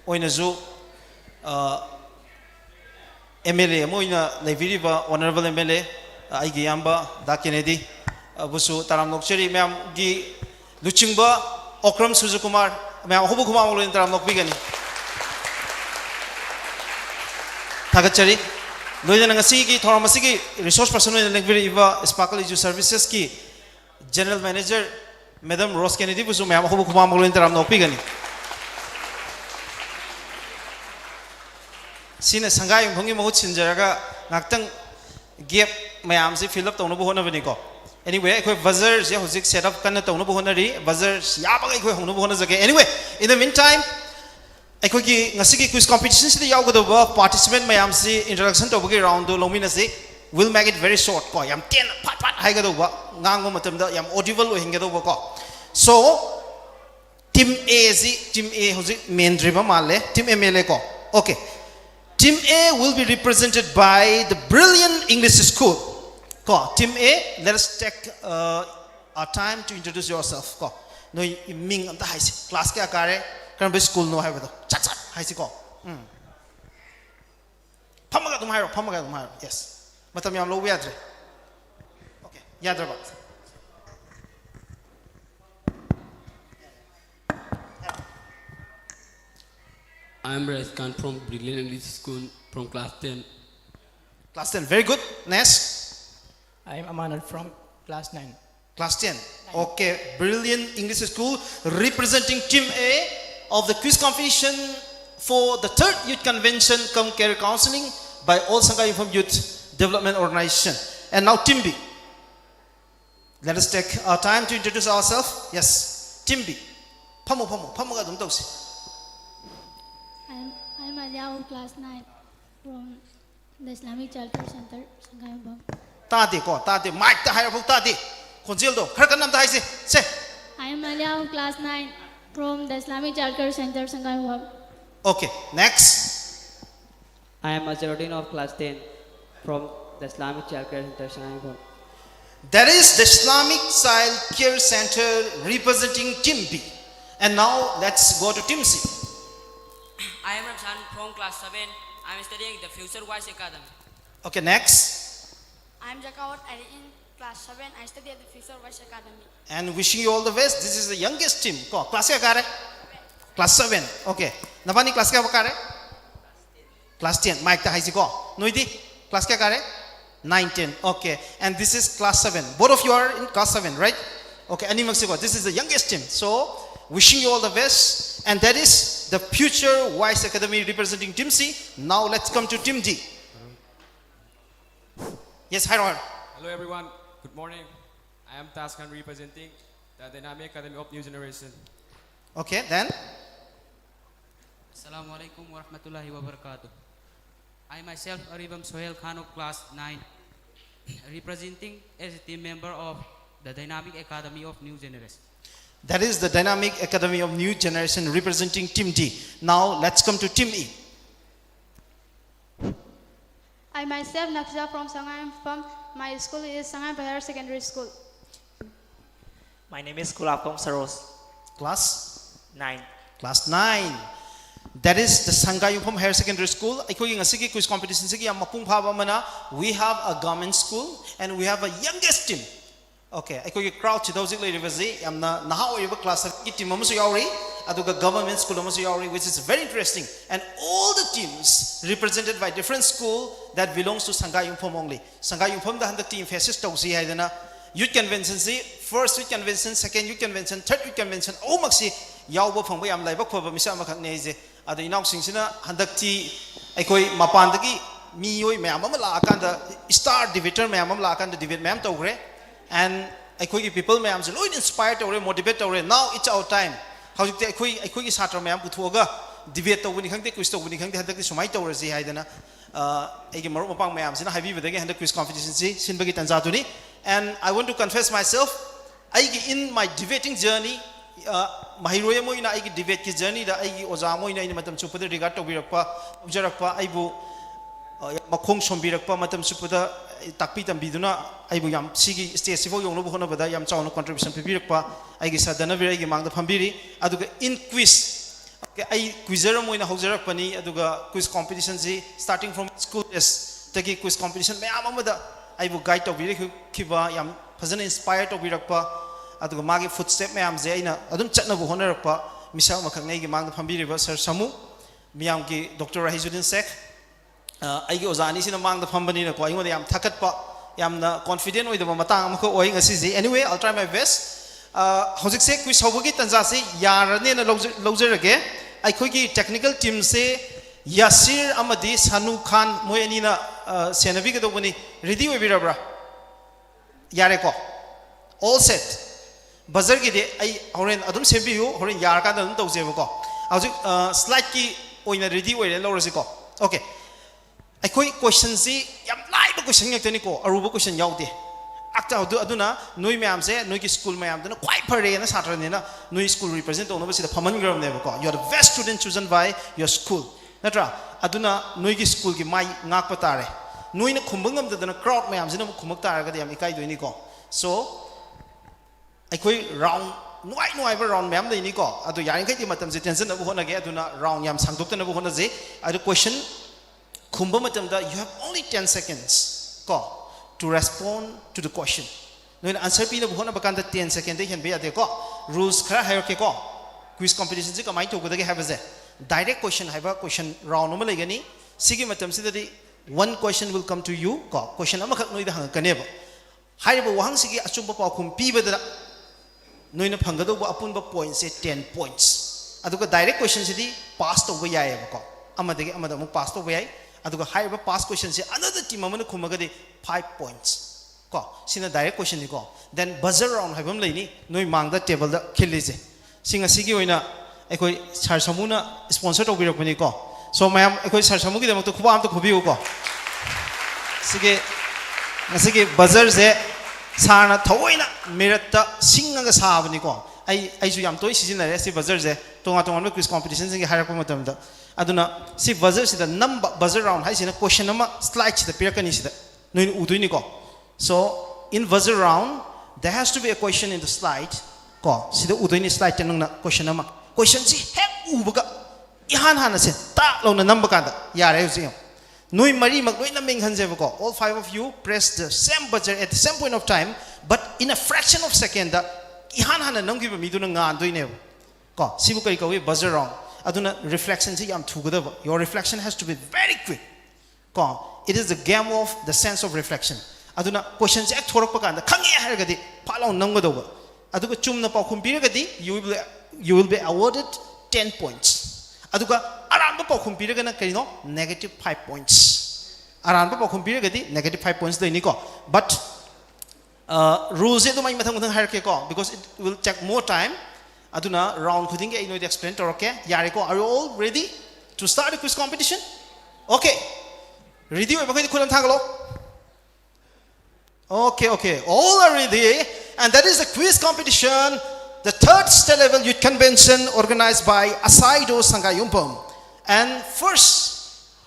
ꯑꯣꯏꯅꯁꯨ ꯑꯦꯝ ꯑꯦꯜ ꯑꯦ ꯑꯃ ꯑꯣꯏꯅ ꯂꯩꯕꯤꯔꯤꯕ ꯑꯣꯅꯔꯦꯕꯜ ꯑꯦꯝ ꯑꯦꯜ ꯑꯦ ꯑꯩꯒꯤ ꯏꯌꯥꯝꯕ ꯗꯥ ꯀꯦꯅꯦꯗꯤ ꯕꯨꯁꯨ ꯇꯔꯥꯝꯅ ꯑꯣꯛꯆꯔꯤ ꯃꯌꯥꯝꯒꯤ ꯂꯨꯆꯤꯡꯕ ꯑꯣꯀ꯭ꯔꯝ ꯁꯨꯔꯖꯀꯨꯃꯥꯔ ꯃꯌꯥꯝ ꯑꯍꯧꯕ ꯈꯨꯃꯥꯡꯃꯛ ꯂꯣꯏꯅ ꯇꯔꯥꯝꯅ ꯑꯣꯛꯄꯤꯒꯅꯤ ꯊꯥꯒꯠꯆꯔꯤ ꯂꯣꯏꯅꯅ ꯉꯁꯤꯒꯤ ꯊꯧꯔꯝ ꯑꯁꯤꯒꯤ ꯔꯤꯁꯣꯔꯁ ꯄꯔꯁꯟ ꯑꯣꯏꯅ ꯂꯦꯡꯕꯤꯔꯛꯏꯕ ꯁ꯭ꯄꯥꯔꯀꯜ ꯏꯖꯨ ꯁꯔꯚꯤꯁꯦꯁꯀꯤ ꯖꯦꯅꯔꯦꯜ ꯃꯦꯅꯦꯖꯔ ꯃꯦꯗꯝ ꯔꯣꯁ ꯀꯦꯅꯦꯗꯤꯕꯨꯁꯨ ꯃꯌꯥꯝ ꯑꯍꯧꯕ ꯈꯨꯃꯥꯡꯃꯛ ꯂꯣꯏꯅ ꯇꯔꯥꯝꯅ ꯑꯣꯛꯄꯤꯒꯅꯤ ꯁꯤꯅ ꯁꯪꯒꯥꯏ ꯌꯨꯝꯐꯝꯒꯤ ꯃꯍꯨꯠ ꯁꯤꯟꯖꯔꯒ ꯉꯥꯛꯇꯪ ꯒꯦꯞ ꯃꯌꯥꯝꯁꯤ ꯐꯤꯜ ꯑꯞ ꯇꯧꯅꯕ ꯍꯣꯠꯅꯕꯅꯤꯀꯣ ꯑꯦꯅꯤꯋꯦ ꯑꯩꯈꯣꯏ ꯕꯖꯔꯁꯦ ꯍꯧꯖꯤꯛ ꯁꯦꯠ ꯑꯞ ꯀꯟꯅ ꯇꯧꯅꯕ ꯍꯣꯠꯅꯔꯤ ꯕꯖꯔ ꯌꯥꯕꯒ ꯑꯩꯈꯣꯏ ꯍꯧꯅꯕ ꯍꯣꯠꯅꯖꯒꯦ ꯑꯦꯅꯤꯋꯦ ꯏꯟ ꯗ ꯃꯤꯟ ꯇꯥꯏꯝ ꯑꯩꯈꯣꯏꯒꯤ ꯉꯁꯤꯒꯤ quiz competition ꯁꯤꯗ ꯌꯥꯎꯒꯗꯧꯕ participant ꯃꯌꯥꯝꯁꯤ introduction ꯇꯧꯕꯒꯤ round ꯗꯣ ꯂꯧꯃꯤꯟꯅꯁꯤ will make it very short ꯀꯣ ꯌꯥꯝ ꯇꯦꯟꯅ ꯐꯥꯠ ꯐꯥꯠ ꯍꯥꯏꯒꯗꯧꯕ ꯉꯥꯡꯕ ꯃꯇꯝꯗ ꯌꯥꯝ audible ꯑꯣꯏꯍꯟꯒꯗꯧꯕ ꯀꯣ so team A ꯁꯤ team A ꯍꯧꯖꯤꯛ ꯃꯦꯟꯗ꯭ꯔꯤꯕ ꯃꯥꯜꯂꯦ team MLA ꯀꯣ okay team A will be represented by the Brilliant English School ko team A let us take our time to introduce yourself ko noi ming amta haisi class kya kare karam school no haibado chat chat haisi ko phamaga dum hairo yes matam yam lo yadre okay yadre ba I am Rais Khan from Brilliant English School from class 10. Class 10 very good next I am Amanat from class 9. Class 10. Okay, Brilliant English School representing Team A of the quiz competition for the 3rd Youth Convention cum Career Counseling by All Sangha Uniform Youth Development Organization. And now Team B. Let us take our time to introduce ourselves. Yes, Team B. Pamu ga dum tawsi. I'm Alia of class 9 from the Islamic Childcare Center, Sangayumbam. Tadi, mic ta higher book tadi. Konjil do, khar kanam ta haisi. Say. I am Alia of class 9 from the Islamic Childcare Center, Sangayumbam. Okay, next. I am Azharuddin of class 10 from the Islamic Child Care Center, Sangayumbam. That is the Islamic Child Care Center representing Team B. And now let's go to Team C. I am Ramshan from class 7. I am studying the Future Wise Academy. Okay, next. I am Jakawat Ali in class 7. I study at the Future Wise Academy. And wishing you all the best. This is the youngest team. Ko, class kya kare? Class 7. Okay. Nabani class kya kare? Class 10. Mike ta haisi ko. Noidi class kya kare? 9, 10. Okay. And this is class 7. Both of you are in class 7, right? Okay. Ani Mexico. This is the youngest team. So, wishing you all the best. And that is the Future Wise Academy representing Team C. Now let's come to Team D. Yes, hi Rohan. Hello everyone, good morning. I am Taskan representing the Dynamic Academy of New Generation. Okay, then. Assalamu alaikum wa rahmatullahi wa barakatuh. I myself Aribam Sohail Khan of class 9, representing as a team member of the Dynamic Academy of New Generation. That is the Dynamic Academy of New Generation representing Team D. Now let's come to Team E. I myself Nafza from Sangayumbam. My school is Sangayumbam Higher Secondary School. My name is Kulapong Saros. Class 9. Class 9. That is the Sangayumpam Higher Secondary School. Aikogi ngasigi quiz competition sigi am mapung phaba mana. We have a government school and we have a youngest team. Okay, aikogi crowd chidauzik leiribazi amna naha oiba class ki team amusu yauri aduga government school amusu yauri, which is very interesting. And all the teams represented by different school that belongs to Sangayumpam only. Sangayumpam da handak team faces tausi haidana youth convention si first youth convention, second youth convention, third youth convention all maksi yauba phangba yam laibak phaba misa amakak nei je adu inaw singsina handak ti aikoi mapandagi miyoi mayam ama la akanda star debater mayam ama la akanda debate mayam tawre. And aikoi people mayam se loi inspired tawre, motivate tawre. Now it's our time. Howjikte aikoi satra mayam puthoga debate tawuni khangte quiz tawuni khangte handak ti sumai tawre si haidana aigi maru mapang mayam sina habi bedagi handak quiz competition si sinbagi tanjatuni. And I want to confess myself, aigi in my debating journey mahiroya moina aigi debate ki journey da aigi oja moina ina matam chupada regard tobirakpa objarakpa aibu makhong sombirakpa matam chupada takpi tambiduna aibu yam sigi stage sifo yonglo bohona bada yam chawna contribution pibirakpa aigi sadana bira aigi mangda phambiri aduga in quiz ai quizzer moina haujarakpani aduga quiz competition si starting from school days tagi quiz competition mayam amada aibu guide tobirakhiba yam fazana inspire tobirakpa aduga magi footstep mayam je aina adum chatna bu honarakpa misa makhak nei gi mangda phambiriba sir samu miyam ki Dr. Rahizuddin Sheikh aigi ozani sina mangda phambani na ko aingoda yam thakatpa yamna confident oidaba matang amako oi ngasi ji. Anyway, I'll try my best. Hojik se quiz hobagi tanja se yarane na lojerage aikoi gi technical team se Yasir amadi Sanu Khan moi ani na senabi ga dobani ready oibirabra yare ko all set buzzer gi de ai horen adum sebiu horen yar ka adum tawjeba ko hꯧzik slide ki oina ready oire lawrasi ko okay akhoi question si yam lai ba question ngak tani ko aruba question yaude akta aduna noi mayam se noi ki school mayam dana kwai phare na satra ne na noi school represent ono ba sida phaman gram ne ba ko you are the best student chosen by your school natra aduna noi ki school ki mai ngak pa tare noi na khumbangam dana crowd mayam sina khumak tara ga yam ikai doini ko so akhoi round nuai ba round mayam ni ko adu yaring kai ti matam je tension na bu hona ge aduna round yam sangdok na bu hona je adu question khumba matam da you have only 10 seconds ko to respond to the question no answer pi na bu hona bakan da 10 second de hen be ade ko rules khara hayo ke ko quiz competition ji kamai to go da ge have je direct question haiba question round no ma legani sigi matam si da one question will come to you ko question ama khak noi da hang kane ba haiba wahang sigi achumba pa khum pi ba da noi na phangado ba apun ba points se 10 points aduga direct question si di pass to ba yai ba ko ama de ama da mu pass to ba yai aduga haiba pass question si another team amana khumaga de 5 points ko sina direct question ni ko then buzzer round haibam leini noi mang da table da khili je singa sigi oina ekoi sar samuna sponsor to birak pani ko so mayam ekoi sar samu gi demak to khuba am to khubi ko sige ngasigi buzzer je sarna thoina merit ta singa ga sabani ko ai ju yam toi sijin na si buzzer je tonga tonga quiz competition singi harak pa matam da aduna si buzzer si da number buzzer round hai sina question nama slide si da pirakani si da noi uduini ko so in buzzer round there has to be a question in the slide ko si da uduini slide tanung na question nama question si hek ubaga ihan hana se ta lo na number ka da yare usi noi mari mak noi na ming hanje ko all 5 of you press the same buzzer at the same point of time but in a fraction of second da ihan hana namgi ba miduna ngan doine ko sibu kai ko buzzer round aduna reflection si yam thugadaba your reflection has to be very quick ko it is the game of the sense of reflection aduna question se thorak pa kan da khange har gadi phalong namgadoba aduga chumna pa khum piragadi you will be awarded 10 points aduga aramba pa khum piragana karino negative 5 points aramba pa khum piragadi negative 5 points dai ni ko but rules e do mai mathang mathang har ke ko because it will take more time aduna round khuding ge ino explain to okay yare ko are you all ready to start the quiz competition okay ready oi bakai khulam thagalo okay all are ready and that is the quiz competition the third state level youth convention organized by Asaido Sangayumpam and first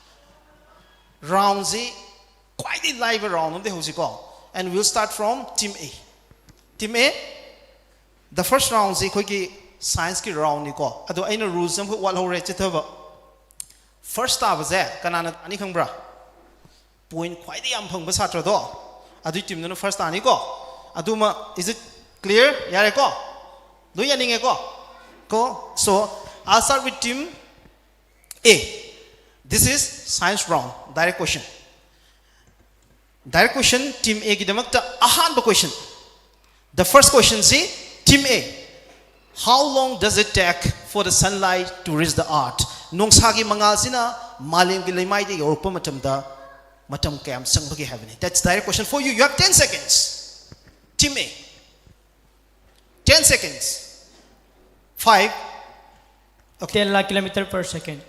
round z quite a live round de hosiko and we'll start from team A the first round is a science ki round ni ko ado aina rules am wal hore chithaba first up is there kanana ani khangbra point khwai di am phang ba satra do adu team no first ani ko aduma is it clear yare ko do yani nge ko so I'll start with team A this is science round direct question team A ki damakta ahan ba question the first question is team A how long does it take for the sunlight to reach the earth nongsa gi mangal sina malem gi leimai de yorpa matam da matam kayam sang bagi have that's direct question for you you have 10 seconds team A 10 seconds 5 okay 10 lakh kilometer per second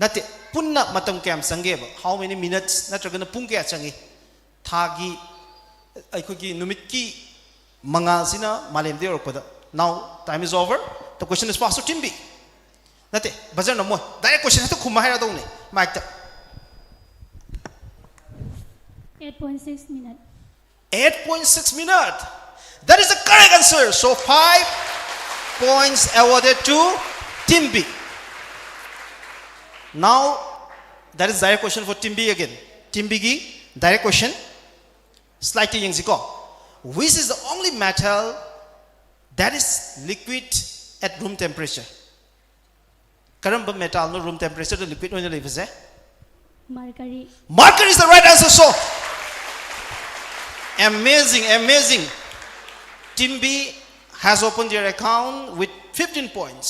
nate punna matam kayam sange ba how many minutes natragana pung kya changi thagi aikho gi numit ki mangal sina malem de yorpa da now time is over the question is passed to team B nate buzzer no mo direct question to khuma haira dong ne mic ta 8.6 minutes 8.6 minutes that is the correct answer so 5 points awarded to team B now that is direct question for team B again team B gi direct question slightly yang ziko which is the only metal that is liquid at room temperature karamba metal no room temperature to liquid oina leave je mercury is the right answer so amazing team B has opened their account with 15 points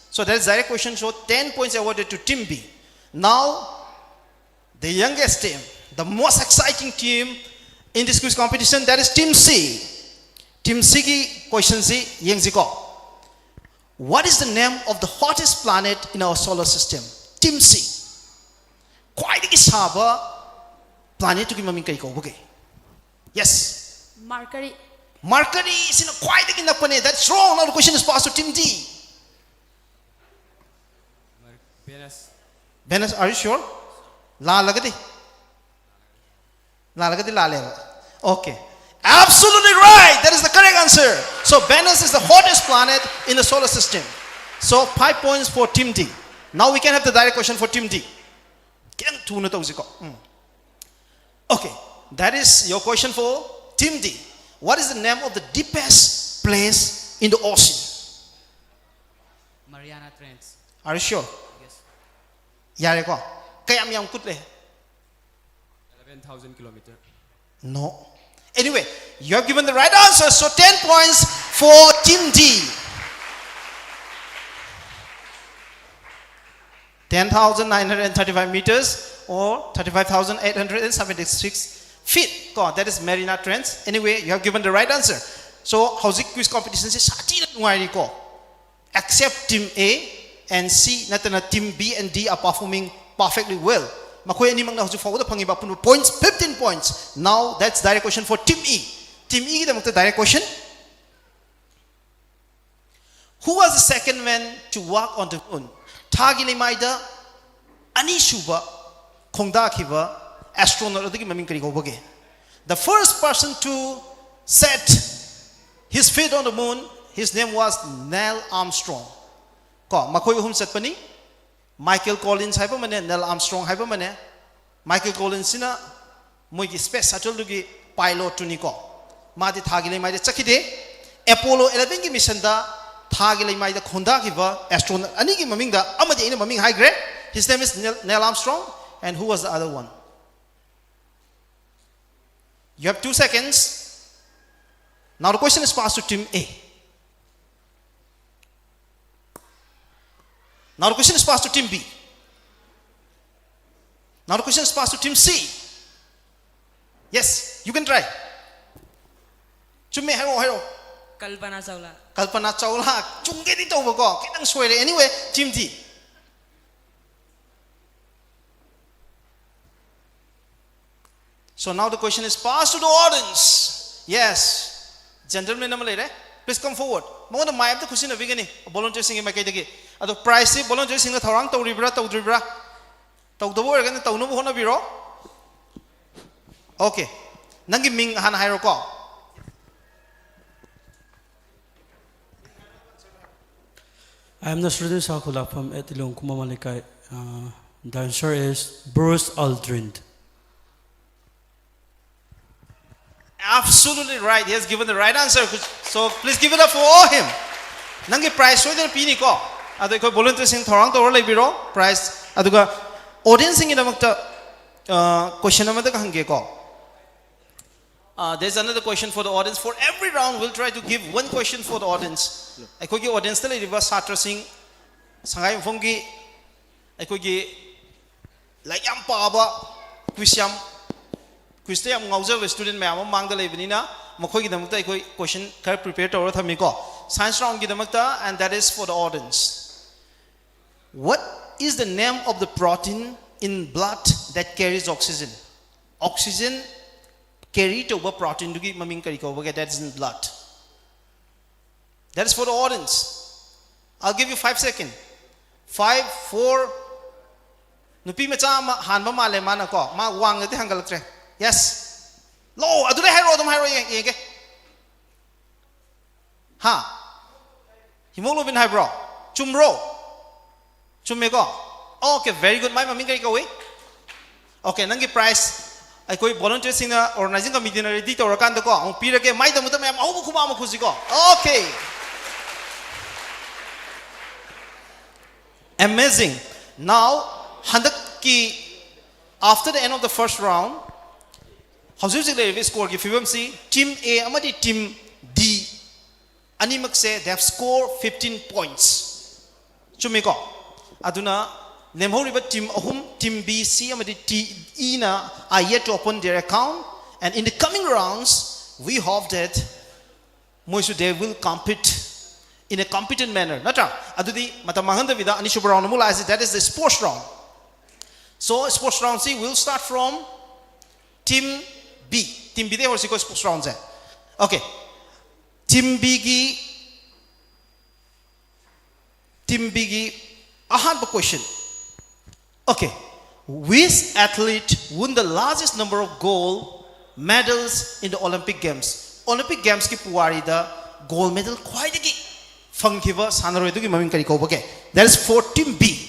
so that is direct question so 10 points awarded to team B now the youngest team the most exciting team in this quiz competition that is team C ki question si yeng ziko What is the name of the hottest planet in our solar system? Team C. Quite saba planet to maming kay ko. Okay. Yes. Mercury. Mercury is in a quite in. That's wrong. Now the question is passed to Team D. Venus. Venus, are you sure? La lagadi. La lagadi la leva. Okay. Absolutely right. That is the correct answer. So Venus is the hottest planet in the solar system. So 5 points for Team D. Now we can have the direct question for Team D. Okay. That is your question for Team D. What is the name of the deepest place in the ocean? Mariana Trench. Are you sure? Yes. Yare ko. Kaya miyang kutle. 11,000 kilometers. No. Anyway, you have given the right answer. So 10 points for Team D. 10,935 meters or 35,876 feet. God, that is Mariana Trench. Anyway, you have given the right answer. So, how's the quiz competition? Except Team A and C, natana Team B and D are performing perfectly well. Makoy ni mang na hujud forward pangiba puno points, 15 points. Now that's direct question for Team E. Team E kita magta direct question. Who was the second man to walk on the moon? Thagili maida ani shuba khongda khiba astronaut adigi maming kari ko bage. The first person to set his feet on the moon, his name was Neil Armstrong. Ko makoy hum set pani Michael Collins haiba mane, Neil Armstrong haiba mane. Michael Collins sina moigi space shuttle dugi pilot tu niko. Madi thagile maide chakide Apollo 11 ki mission da thagile maide khonda kiba astronaut ani ki maming da amadi ina maming high grade. His name is Neil Armstrong. And who was the other one? You have 2 seconds. Now the question is passed to Team A. Now the question is passed to Team B. Now the question is passed to Team C. Yes, you can try. Chumme hero. Kalpana Chawla. Kalpana Chawla. Chungge di tawba ko. Kitang swere. Anyway, Team D. So now the question is passed to the audience. Yes. Gentlemen, please come forward. Mga na mayab ta kusin na bigani. Volunteer singing makay dagi. Ato prize si volunteer sing na tharang tawribra. Tawdabo ergan tawno mo na biro. Okay. Nangi ming han hayro ko. I am Nasruddin Sakula from Etilong Kumamalikai. The answer is Bruce Aldrin. Absolutely right. He has given the right answer. So please give it up for him. Nangi prize so der pini ko. Ado ko volunteer sing thorang to lai biro prize aduga audience sing ina makta question amada hange ko. There's another question for the audience. For every round we'll try to give one question for the audience. Aikogi audience tala riba satra sing sangai phongi aikogi like yam paaba quiz te am ngauzer student me am mang da lebenina makhoi gi damakta ikoi question kar prepare to ra thami ko science round gi damakta, and that is for the audience. What is the name of the protein in blood that carries oxygen? Oxygen carry to a protein dugi maming kari ko that is in blood. That is for the audience. I'll give you 5 seconds. 5, 4 nupi macha ma hanba male mana ko ma wang te hangal tre. Yes. Lo, adu hero dum hero yenge. Ha. Hemoglobin high bro. Chumro. Chumme ko. Okay, very good. My mami kari ko we. Okay, nangi prize. Ay koi volunteer sing na organizing committee na ready to rakan ko. Ang pira ke mai damuta me au khuma ma khusi ko. Okay. Amazing. Now, handak ki after the end of the first round, how's the score? If you see Team A amadi Team D, animak say they have scored 15 points. Chumiko. Aduna nemhori but Team B, C amadi T E na are yet to open their account, and in the coming rounds we hope that they will compete in a competent manner. Natra, adudi matamahanda vida anishuba round amula, that is the sports round. So sports round C will start from Team B. Team B there also sports round Z. Okay. Team B gi ahanba question. Okay. Which athlete won the largest number of gold medals in the Olympic Games? Olympic Games ki puwari da gold medal khwaidagi fangkiba sanaroi dugi maming kari kaubage. That is for Team B.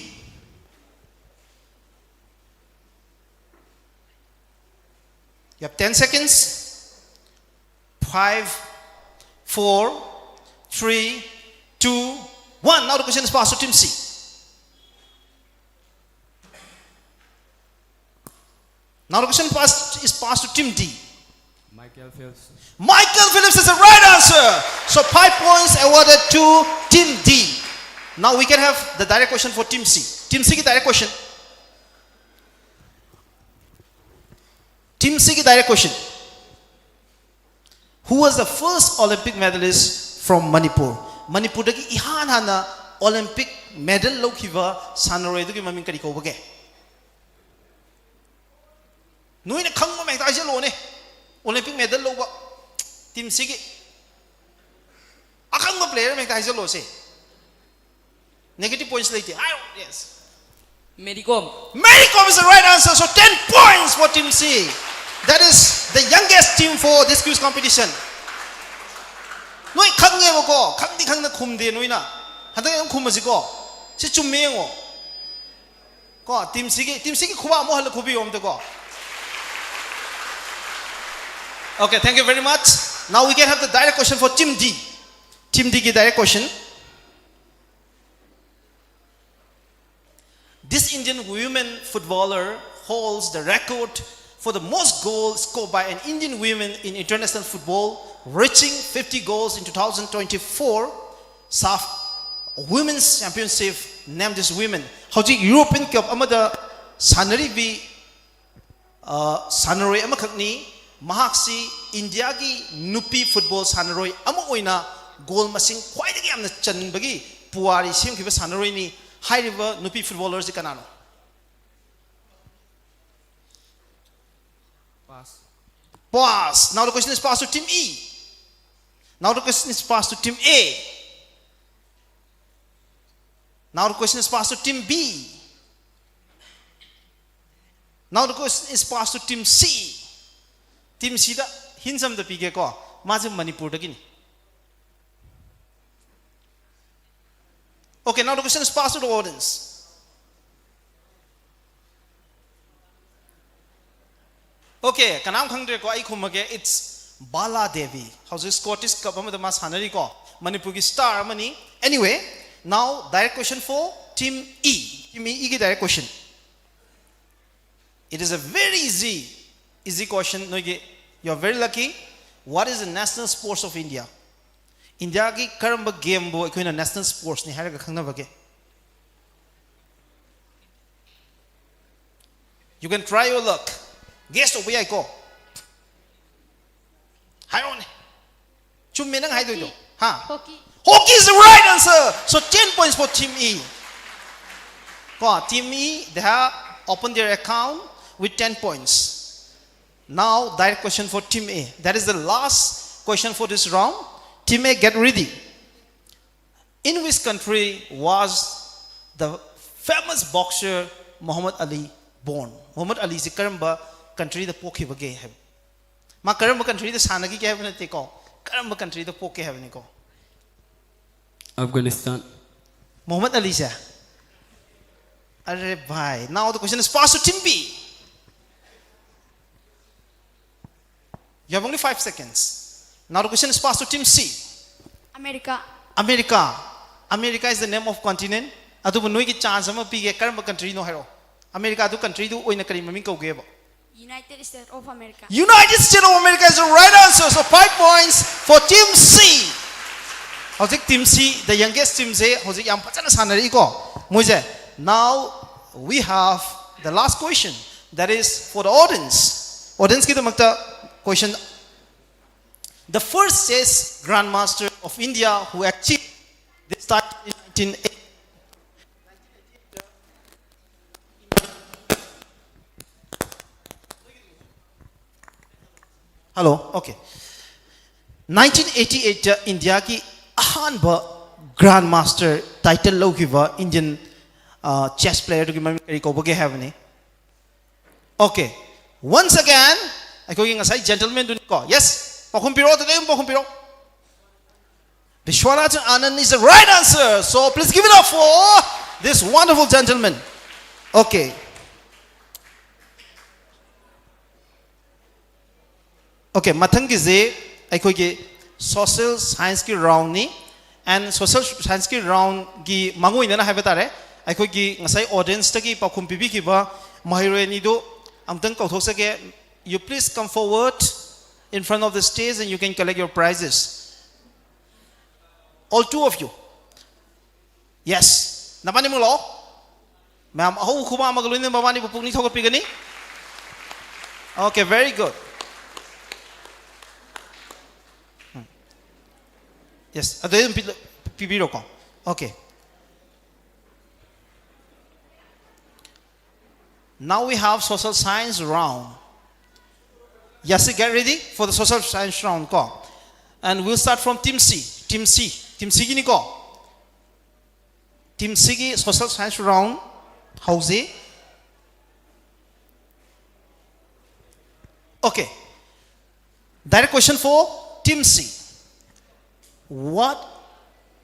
You have 10 seconds. 5, 4, 3, 2, 1. Now the question is passed to Team C. Now the question is passed to Team D. Michael Phelps. Michael Phelps is the right answer. So 5 points awarded to Team D. Now we can have the direct question for Team C. Team C ki direct question. Team C ki direct question. Who was the first Olympic medalist from Manipur? Manipur dagi ihan hana Olympic medal lokhiba sanaroi dugi maming kari ko bage. Noi na khangma mek taise lo ne Olympic medal lo ba Team C ki akangma player mek taise lo se. Negative points later. Yes. Mary Kom. Mary Kom is the right answer. So 10 points for Team C. That is the youngest team for this quiz competition. Noi khangye mo ko, khangdi khangna khumde noi na. Handa yang khumasi ko. Si chumme ngo. Ko Team C ki khuba mo hal khubi om de ko. Okay, thank you very much. Now we can have the direct question for Team D. Team D ki direct question. This Indian women footballer holds the record for the most goals scored by an Indian woman in international football, reaching 50 goals in 2024. SAF Women's Championship named this women. Howji European Cup amada sanari bi sanaroi amakakni mahaksi India gi nupi football sanaroi ama oina goal masing khwaidagi amna chanbagi puari semkhiba sanaroi ni hairiba nupi footballers kanano. Pass. Now the question is passed to Team E. Now the question is passed to Team A. Now the question is passed to Team B. Now the question is passed to Team C. Team C da hinsam da pige ko maje Manipur da gini. Okay, now the question is passed to the audience. Okay, kanam khangdre ko ai khumage it's Bala Devi. How's this Scottish Cup amada mas hanari ko Manipur ki star amani. Anyway, now direct question for Team E. Team E ki direct question. It is a very easy question. No, you're very lucky. What is the national sports of India? India ki karamba game bo koina national sports ni haraga khangna bage. You can try your luck. Guess where I go. Hi on. Chumme nang hai do. Ha. Hockey. Hockey is the right answer. So 10 points for Team E. Team E, they have opened their account with 10 points. Now, direct question for Team A. That is the last question for this round. Team A, get ready. In which country was the famous boxer Muhammad Ali born? Muhammad Ali is karamba country the poke bage have. Ma karamba country the sanagi ke have na te ko. Karamba country the poke have ni ko. Afghanistan. Muhammad Ali sir. Arre bhai. Now the question is passed to Team B. You have only 5 seconds. Now the question is passed to Team C. America. America is the name of continent. Adu noi ki chance ama pige karamba country no hero. America du country du oina kari maming ko geba. United States of America. United States of America is the right answer. So 5 points for Team C. Hojik Team C, the youngest team say, hojik yam pachana sanari ko. Moise. Now we have the last question. That is for the audience. Audience ki makta question. The first chess grandmaster of India who achieved This started in 1980. Hello, okay. 1988 India ki ahanba Grandmaster title logiva Indian chess player to mami ko bage have ni. Okay. Once again, I go in gentleman do ko. Yes. Pakumpiro today pakumpiro. Vishwanath Anand is the right answer. So please give it up for this wonderful gentleman. Okay. Okay, mathang ki ze aiko ki social science ki round ni and social science ki round ki mangu ina na have tare aiko ki ngasai audience ta ki pakhum pibi ki ba mahiro ni do amtang kauthok sake you please come forward in front of the stage and you can collect your prizes. All two of you. Yes. Namani mo lo? Ma'am, aho kuma magluin ng babani pupuni thokot pigani? Okay, very good. Yes, ato yung pibiro ko. Okay. Now we have social science round. Yes, get ready for the social science round ko. And we'll start from Team C. Team C. Team C gini ko. Team C ki social science round. How's Okay. Direct question for Team C.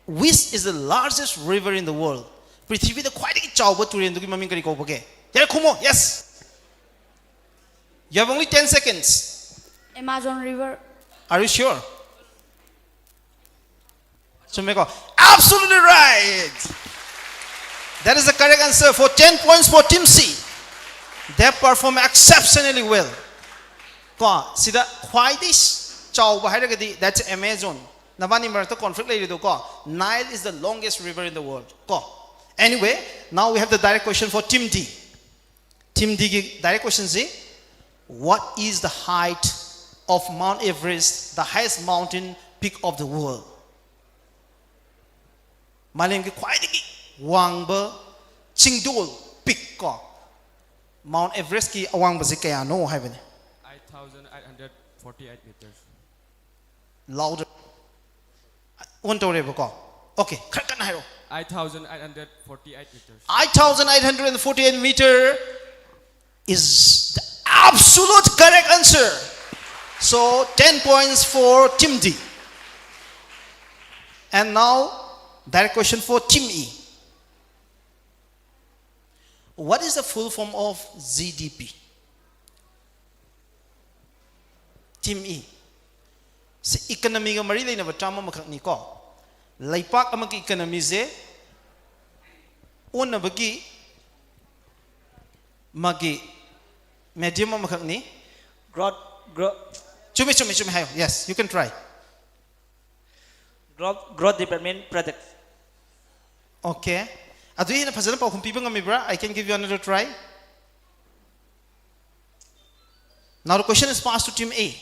Which is the largest river in the world? Prithvi the quite chawba turian dugi maming kari ko bage. Yara kumo, yes. You have only 10 seconds. Amazon River. Are you sure? Sumeko, absolutely right. That is the correct answer for 10 points for Team C. They perform exceptionally well. Ko, sida quite is chawba hairagadi, that's Amazon. Nabani Martha conflict lady do ko. Nile is the longest river in the world. Ko. Anyway, now we have the direct question for Team D. Team D ki direct question is, what is the height of Mount Everest, the highest mountain peak of the world? Maling ki kwai ki wangba chingdol peak ko. Mount Everest ki wangba si kaya no hai bane. 8,848 meters. Louder. Okay, 8,848 meters. 8,848 meter is the absolute correct answer. So 10 points for Team D. And now direct question for Team E. What is the full form of GDP? Team E. Si economy ga mari leina ba tama makak ni ko laipak amang economy ze una bagi magi medium makak ni Growth chumi hayo. Yes, you can try. growth development project. Okay, adu ina phajana pa khum piba ngami bra. I can give you another try. Now the question is passed to Team A.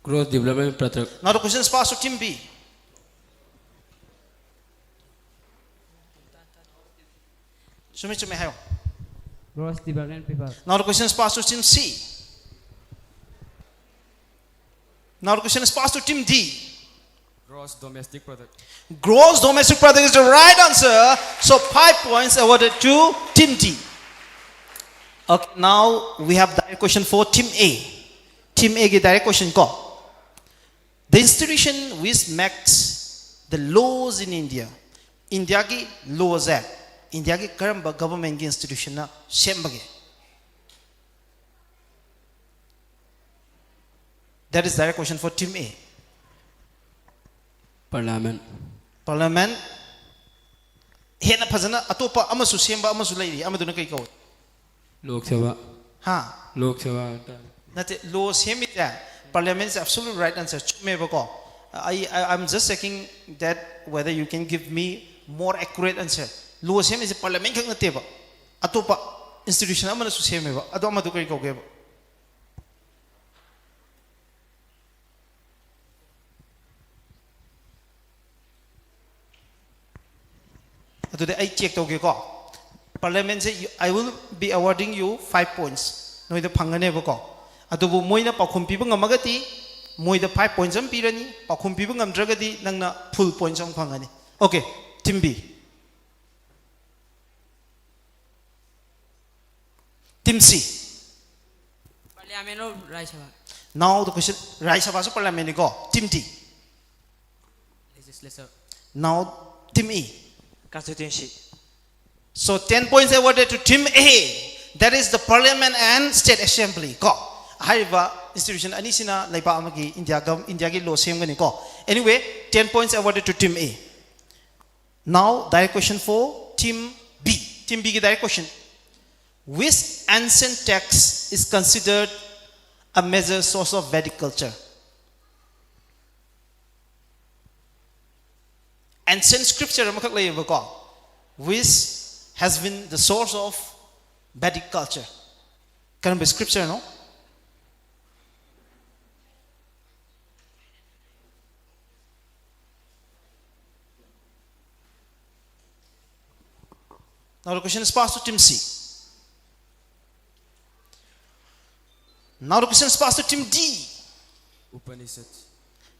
Growth development project. Now the question is passed to Team B. Chumi hayo. Gross development people. Now the question is passed to Team C. Now the question is passed to Team D. Gross domestic product. Gross domestic product is the right answer. So 5 points awarded to Team D. Okay, now we have direct question for Team A. Team A ki direct question ko. The institution which makes the laws in India. India ki laws hai. India ki karamba government ki institution na sembage. That is direct question for Team A. Parliament. Parliament. Hena phajana atopa amasu semba amasu leiri amadu na kai ko. Lok Sabha. Ha. Lok Sabha. Nate law semita. Parliament is absolute right answer. Chume bako. I'm just checking that whether you can give me more accurate answer. Law sem is parliament kang nate ba. Atopa institution amana su seme ba. Ado amadu kai ko ge ba. ꯑꯗꯨꯗꯤ ꯑꯩ check ꯇꯧꯒꯦꯀꯣ ꯄꯥꯔꯂꯤꯌꯥꯃꯦꯟꯁꯦ I will be awarding you 5 points ꯅꯣꯏꯗ ꯐꯪꯒꯅꯦꯕꯀꯣ ꯑꯗꯨꯕꯨ ꯃꯣꯏꯅ ꯄꯥꯎꯈꯨꯝ ꯄꯤꯕ ꯉꯝꯃꯒꯗꯤ ꯃꯣꯏꯗ 5 points ꯑꯃ ꯄꯤꯔꯅꯤ ꯄꯥꯎꯈꯨꯝ ꯄꯤꯕ ꯉꯝꯗ꯭ꯔꯒꯗꯤ ꯅꯪꯅ full points ꯑꯃ ꯐꯪꯒꯅꯤ Okay team B team C Parliament of Rajya Sabha. Now the question Rajya Sabha so parliament ko team D Legislature. Now team E Constituency. So 10 points awarded to team A that is the parliament and state assembly ko hariba institution anisina laiba amagi India gi law semgani ko anyway 10 points awarded to team A Now direct question for team B ki direct question Which ancient text is considered a major source of Vedic culture? Ancient scripture which has been the source of Vedic culture. Can be scripture, no? Now the question is passed to team C. Now the question is passed to team D. Upanishads.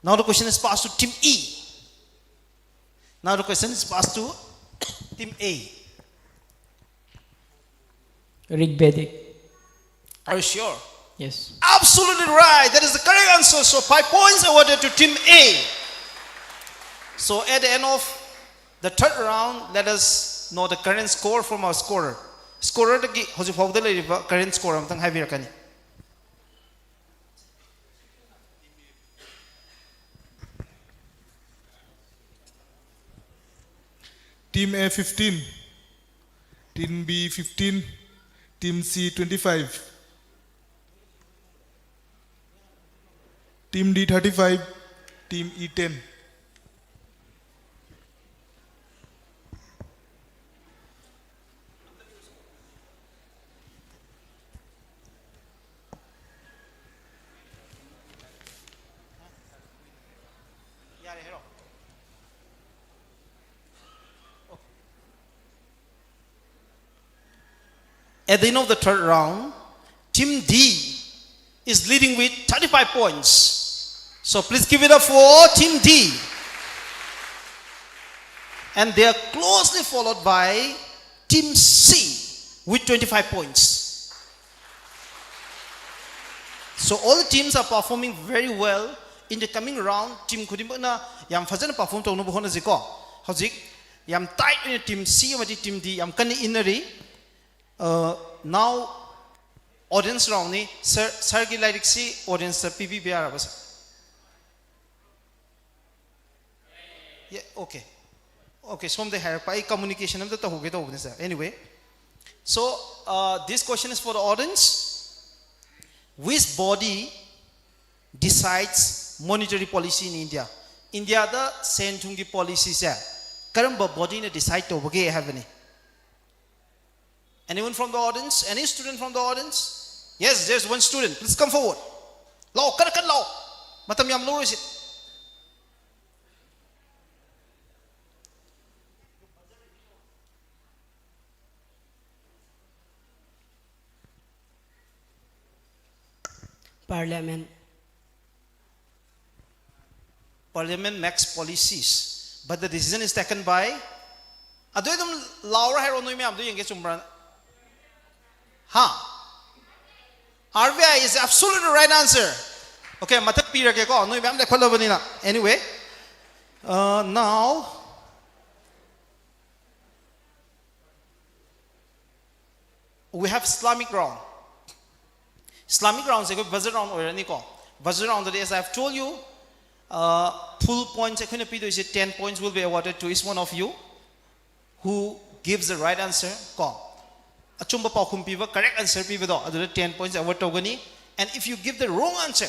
Now the question is passed to team E. Now the question is passed to team A. Rigvedic. Are you sure? Yes. Absolutely right. That is the correct answer. So 5 points awarded to team A. So at the end of the third round, let us know the current score from our scorer. Scorer the current score. Team A 15, Team B 15, Team C 25, Team D 35, Team E 10. At the end of the third round, Team D is leading with 35 points. So please give it up for Team D. And they are closely followed by Team C with 25 points. So all the teams are performing very well. In the coming round, Team Kudimana yam fazana perform to no bohona ziko. Hazik yam tight in Team C and Team D yam kani inari. Now audience round ni sir ki like si audience PV biara bas. Yeah, okay. Okay, so from the hair pai communication am to hoge to sir. Anyway, so this question is for the audience. Which body decides monetary policy in India? India the sentungi policy se karamba body ne decide to bage have any. Anyone from the audience? Any student from the audience? Yes, there's one student. Please come forward. Law, karakan law. Matam yam law is it? Parliament. Parliament makes policies, but the decision is taken by. Adoidum Laura Heronoi am doing it. RBI is absolutely the right answer. Okay, matak pira ke ko no ma'am dekho lo na. Anyway, now we have Islamic round. Islamic round is a buzzer round or any ko. Buzzer round as I have told you, full points is 10 points will be awarded to each one of you who gives the right answer. Ko. Achumba paukum piva correct answer piva do. Adu 10 points award togani. And if you give the wrong answer,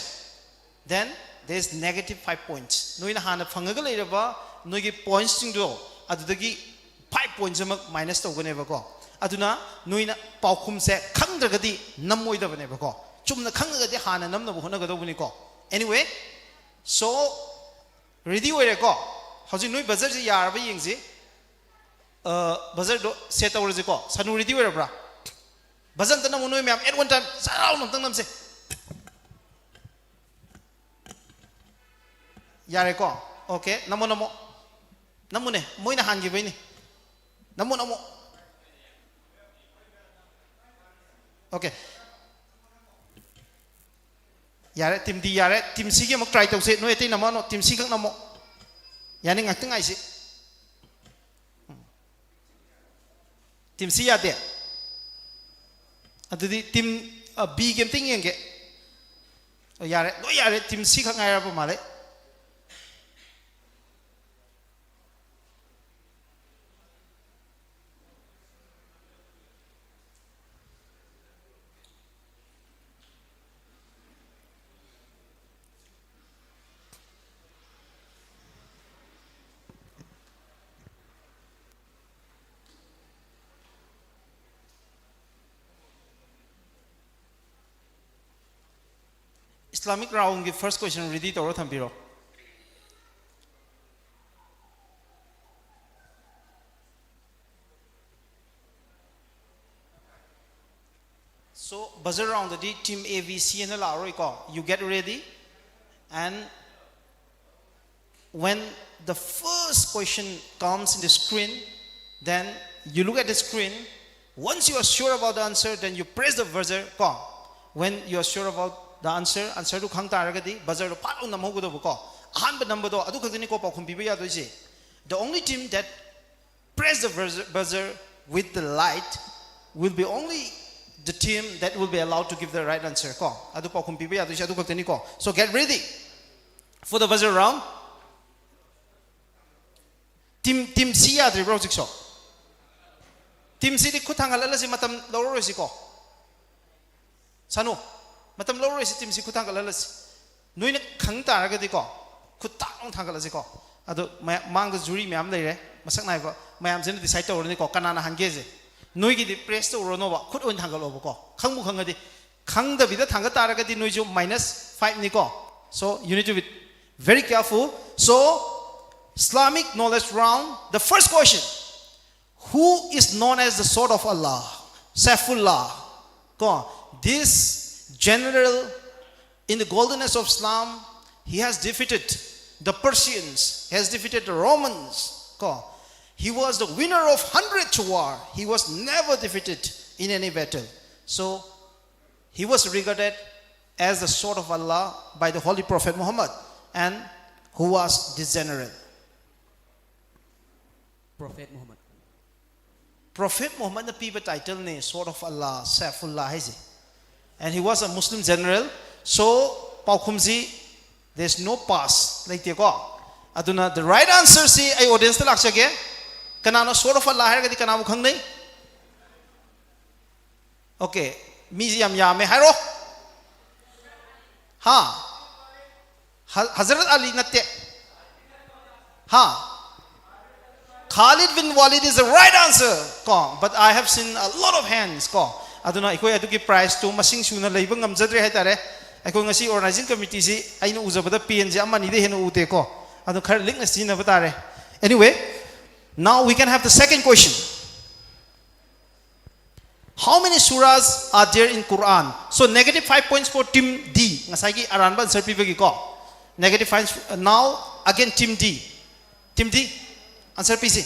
then there is negative 5 points. No ina hana phangaga leiraba no gi points ting do. Adu dagi 5 points minus togane ba ko. Aduna no ina paukum se khangdragadi namoi da bane ba ko. Chumna khangagadi hana namna bu hona gado buni ko. Anyway, so ready oire ko. Hauji noi buzzer ji yar ba yingji. buzzer do set over ko sanu ready wera bra buzzer tan namu noi ma'am at one time sarau nam tang nam se yare ko okay namo namo namu ne moi na han gi bai ni namo namo okay yare team D yare team C ge mak try tau se noi te namo no team C kang namo yani ngak tang ai se team C ya de adudi team B game ting yeng ge yare no yare team C kang ai ra pa male Islamic round ki first question ready to thambiro so buzzer round the team A B C and la roi ko you get ready and when the first question comes in the screen then you look at the screen once you are sure about the answer then you press the buzzer ko when you are sure about the answer to khang taragadi buzzer to pat on go ko ahan ba number do adu khagni ko pa khum biba ya do je the only team that press the buzzer with the light will be only the team that will be allowed to give the right answer ko adu pa khum biba ya do je adu khagni ko so get ready for the buzzer round team C ya dribble sikso team C di khutang ala si matam loro si ko sanu matam loro si team si khutang kala si noi na khang ta ra ga di ko khutang thang kala si ko ado mang the jury myam lai re masak nai ko mayam jin decide to ni ko kanana han ge je noi gi di press to ro no ba khut on thang kala ko khang mu khang ga di khang da bi da thang ga ta ra ga di noi jo -5 ni ko so you need to be very careful so Islamic knowledge round the first question who is known as the sword of Allah Saifullah ko this general in the goldenness of Islam he has defeated the Persians he has defeated the Romans he was the winner of 100 war he was never defeated in any battle so he was regarded as the sword of Allah by the holy prophet Muhammad and who was this general Prophet Muhammad the people title ne sword of Allah Saifullah hai and he was a Muslim general so paukhumji there's no pass like ko aduna the right answer si ai audience ta lakchage kanano sword of Allah hai ga di kanamu khang nei okay mi yam me hairo ha Hazrat Ali natte ha Khalid bin Walid is the right answer but I have seen a lot of hands aduna ikoi aduki prize to masing suna leiba ngamjadre hai tare aikoi ngasi organizing committee si ainu uzabada pn je amani de henu ute ko adu khar link na sina batare anyway now we can have the second question how many surahs are there in Quran so -5 points for team D ngasai gi aran ban answer pibagi ko -5 now again team D answer PC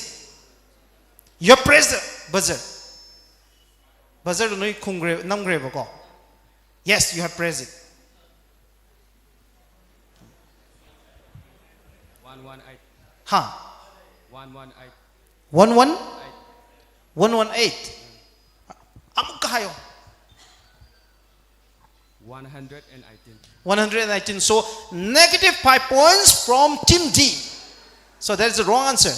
you press the buzzer no kungre namgre ko yes you have pressed it 118 ha 118 118 amuk kayo 118 so -5 points from team D so that is the wrong answer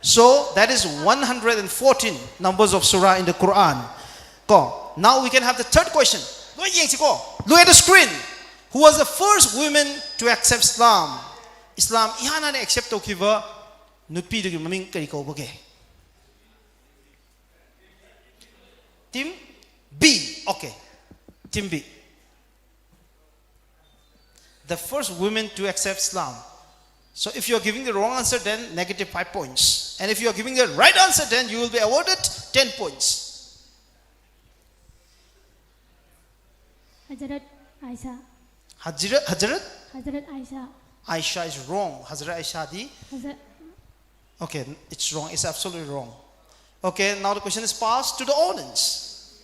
so that is 114 numbers of surah in the Quran now we can have the third question look at the screen who was the first woman to accept Islam ihana ne accept to kiva nupi de maming kari ko boge team B okay team B the first woman to accept Islam So if you are giving the wrong answer, then negative 5 points. And if you are giving the right answer, then you will be awarded 10 points. Hazrat Aisha. Hazrat? Hazrat Aisha. Aisha is wrong. Hazrat Aisha di? Hazrat. Okay, it's wrong. It's absolutely wrong. Okay, now the question is passed to the audience.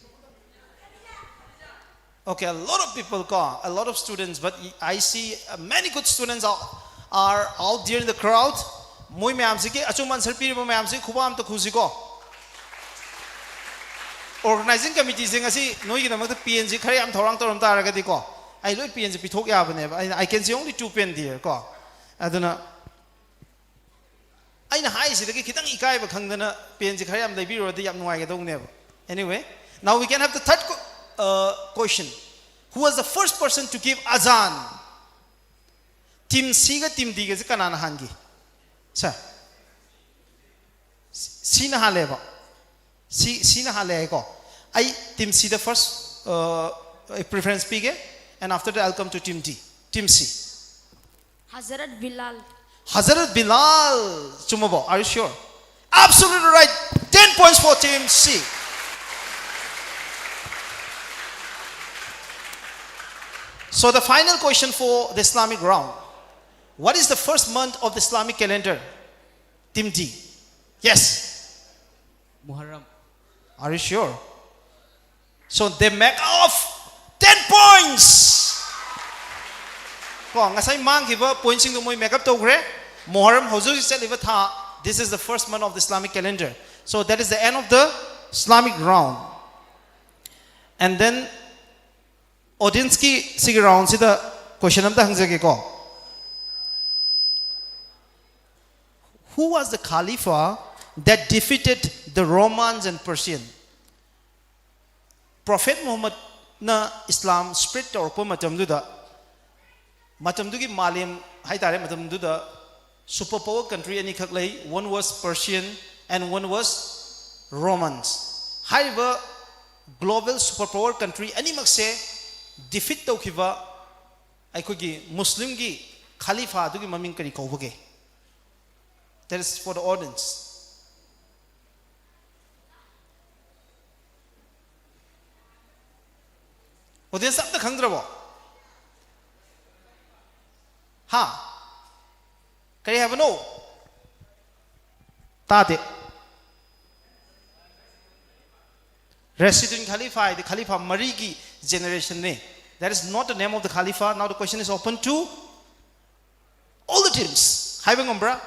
Okay, a lot of people call, a lot of students, but I see many good students are out there in the crowd. Moi ma'am sige achuman sarpiri mo ma'am sige khubam to khusi ko. Organizing committee sing asi noi gi namak PNG khare am thorang toram ta ra di ko. I loi PNG pithok ya bane. I can see only 2 pen there ko. Aduna aina hai sidagi khitang ikai ba khangdana PNG khare am lebi ro di yam nuai ga dong ne. Anyway, now we can have the third question. Who was the first person to give azan? Team C ga team D ga se kanana hangi? Sir. C na hale ba. C na hale ko. I team C the first preference pige, and after that I'll come to team D. Team C. Hazrat Bilal. Hazrat Bilal. Chumabo, are you sure? Absolutely right. 10 points for team C. So the final question for the Islamic round. What is the first month of the Islamic calendar? Team D. Yes. Muharram. Are you sure? So they make off 10 points. Ko ngasai mang giba points sing moi make up to gre. Muharram hozur seliba tha. This is the first month of the Islamic calendar. So that is the end of the Islamic round. And then audience ki sig round sida question am ta hangjage ko. Who was the Khalifa that defeated the Romans and Persian? Prophet Muhammad na Islam spread to orpo matamduda matamdugi malim haitare matamduda superpower country ani khaklei. One was Persian and one was Romans. However, global superpower country ani makse defeat to khiba aikogi Muslim gi Khalifa dugi maming kari kaubage. That is for the audience. Audience up the khandrabo. Ha. Can you have a no? Tate. Resident Khalifa, the Khalifa Marigi generation ne. That is not the name of the Khalifa. Now the question is open to all the teams. Having umbra.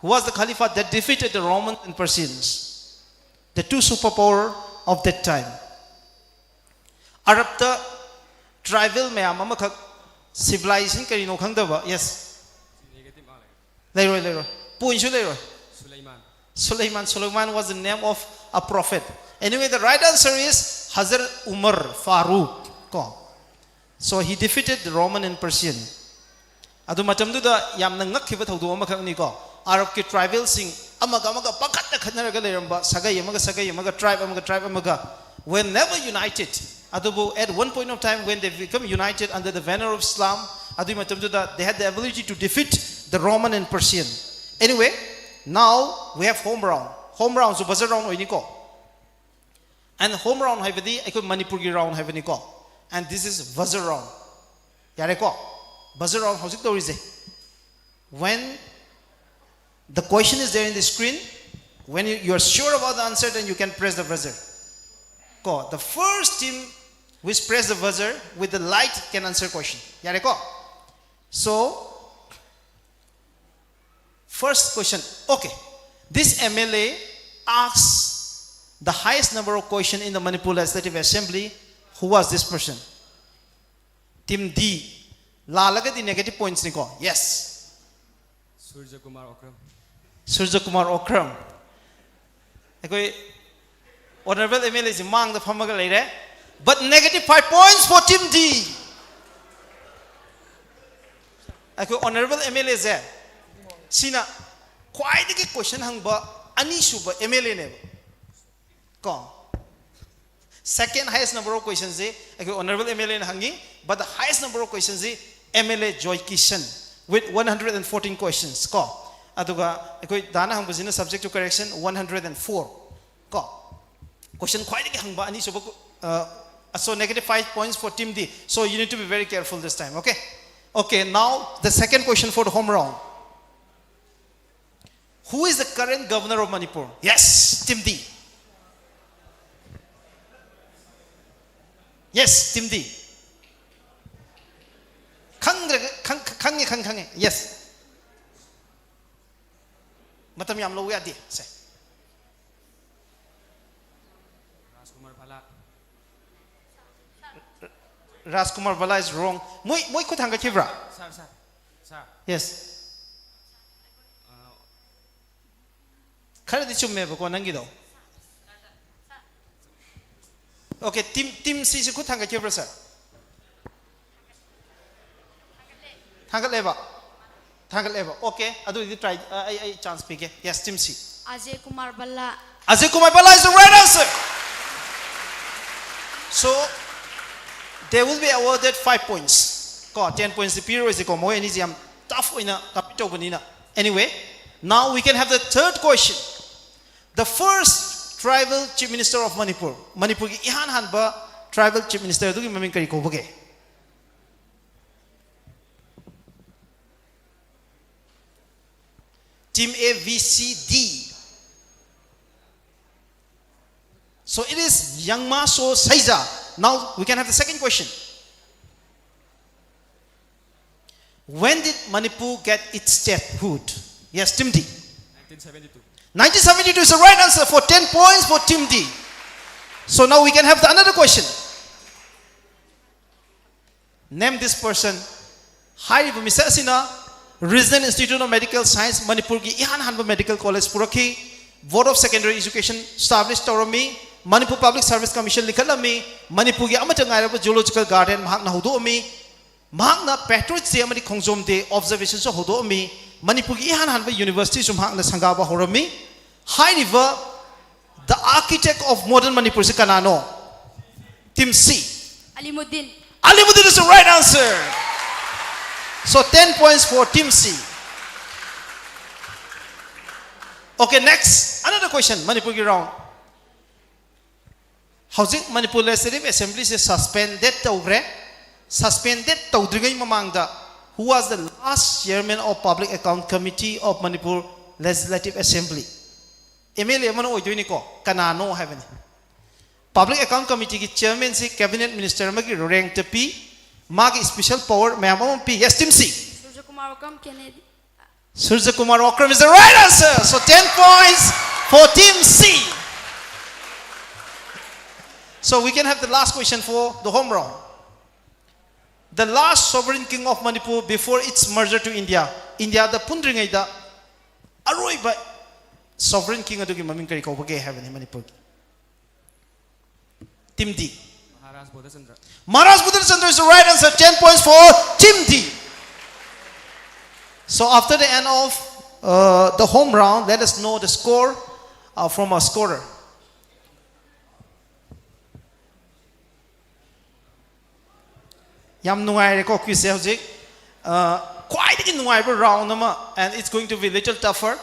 Who was the Khalifa that defeated the Romans and Persians? The two superpower of that time. Arab the tribal mayam civilization karino khangdaba. Yes. Leroy. Puinshu Leroy. Sulaiman was the name of a prophet. Anyway, the right answer is Hazrat Umar Farooq. So he defeated the Roman and Persian. Adu matamdu da yam nangak khiba thawdu amakak ni ko. Arab ki tribal sing amaga pakat na khanaraga leramba sagai amaga tribe amaga were never united. Adubu at one point of time when they become united under the banner of Islam, adu matamdu da they had the ability to defeat the Roman and Persian. Anyway, now we have home round. Home round so buzzer round oini ko. And home round haibadi I could Manipur gi round haibani ko. And this is buzzer round. Yare ko. Buzzer round how's it? When the question is there in the screen, when you are sure about the answer, then you can press the buzzer. Ko. The first team which press the buzzer with the light can answer question. Yare ko. So first question. Okay. This MLA asks the highest number of questions in the Manipur Legislative Assembly. Who was this person? Team D. Lalaga the negative points niko. Yes. Surya Kumar Okram. Surya Kumar Okram. Ekoi honorable MLA is mang the phamaga leire. But negative 5 points for Team D. Ekoi honorable MLA is there. Sina quite a question hangba ani suba MLA ne. Ko. Second highest number of questions is honorable MLA hangi, but the highest number of questions is MLA Joy Kishan. with 114 questions. Ko. Aduga, ekoi dana hang subject to correction 104. Ko. Question quite hangba ani suba so negative 5 points for team D. So you need to be very careful this time, okay? Okay, now the second question for the home round. Who is the current governor of Manipur? Yes, team D. Yes, team D. Kang. Yes. Matam yam lo di. Say. Rajkumar Bala is wrong. Moi ko thanga kibra. Sir. Yes. Khare di chumme ba ko nangi do. Okay, team C se ko thanga kibra sir. Thanga leba. Okay, adu di try I chance pick. Yes, team C. Ajay Kumar Balla. Ajay Kumar Balla is the right answer. So they will be awarded 5 points. 10 points. The period is more easy. Tough in a capital. Anyway, now we can have the third question. The first tribal chief minister of Manipur. Manipur ki ihan hanba tribal chief minister du ki maming kari ko bage. Team A, B, C, D. So it is Yangma So Saiza. Now we can have the second question. When did Manipur get its statehood? Yes, Team D. 1972. 1972 is the right answer for 10 points for Team D. So now we can have another question. Name this person. Hari Mr. Asina, Regional Institute of Medical Science, Manipur ki Ihan Hanba Medical College Puraki, Board of Secondary Education established Torami, Manipur Public Service Commission likhalami, Manipur ki amatang Arab Zoological Garden mahak na hudoami, mahak na Patriot Day amadi Khongjom Day observations of hudoami, Manipur ki Ihan Hanba University sumhak na sangaba horami, High River, the architect of modern Manipur si kanano, Team C. Alimuddin. Alimuddin is the right answer. So 10 points for Team C. Okay, next, another question, Manipur ki round. Housing Manipur Legislative Assembly is suspended Taudrigai Mamangda, who was the last chairman of Public Account Committee of Manipur Legislative Assembly. MLA Mano Oiduniko, Kanano Heaven. Public Account Committee ki chairman si Cabinet Minister Magi rank to P, Magi special power, Mamma P. Yes, Team C. Surjakumar Okram Kennedy. Surjakumar Okram is the right answer. So 10 points for Team C. So we can have the last question for the home round. The last sovereign king of Manipur before its merger to India. India the Pundringai da Aroi by sovereign king adugi maming kari ko bage have in Manipur. Team D. Maharaj Bodhachandra. Maharaj Bodhachandra is the right answer. 10 points for Team D. So after the end of the home round, let us know the score from our scorer. Yam nungai ko quiz hojik quite nungai round nama, and it's going to be a little tougher.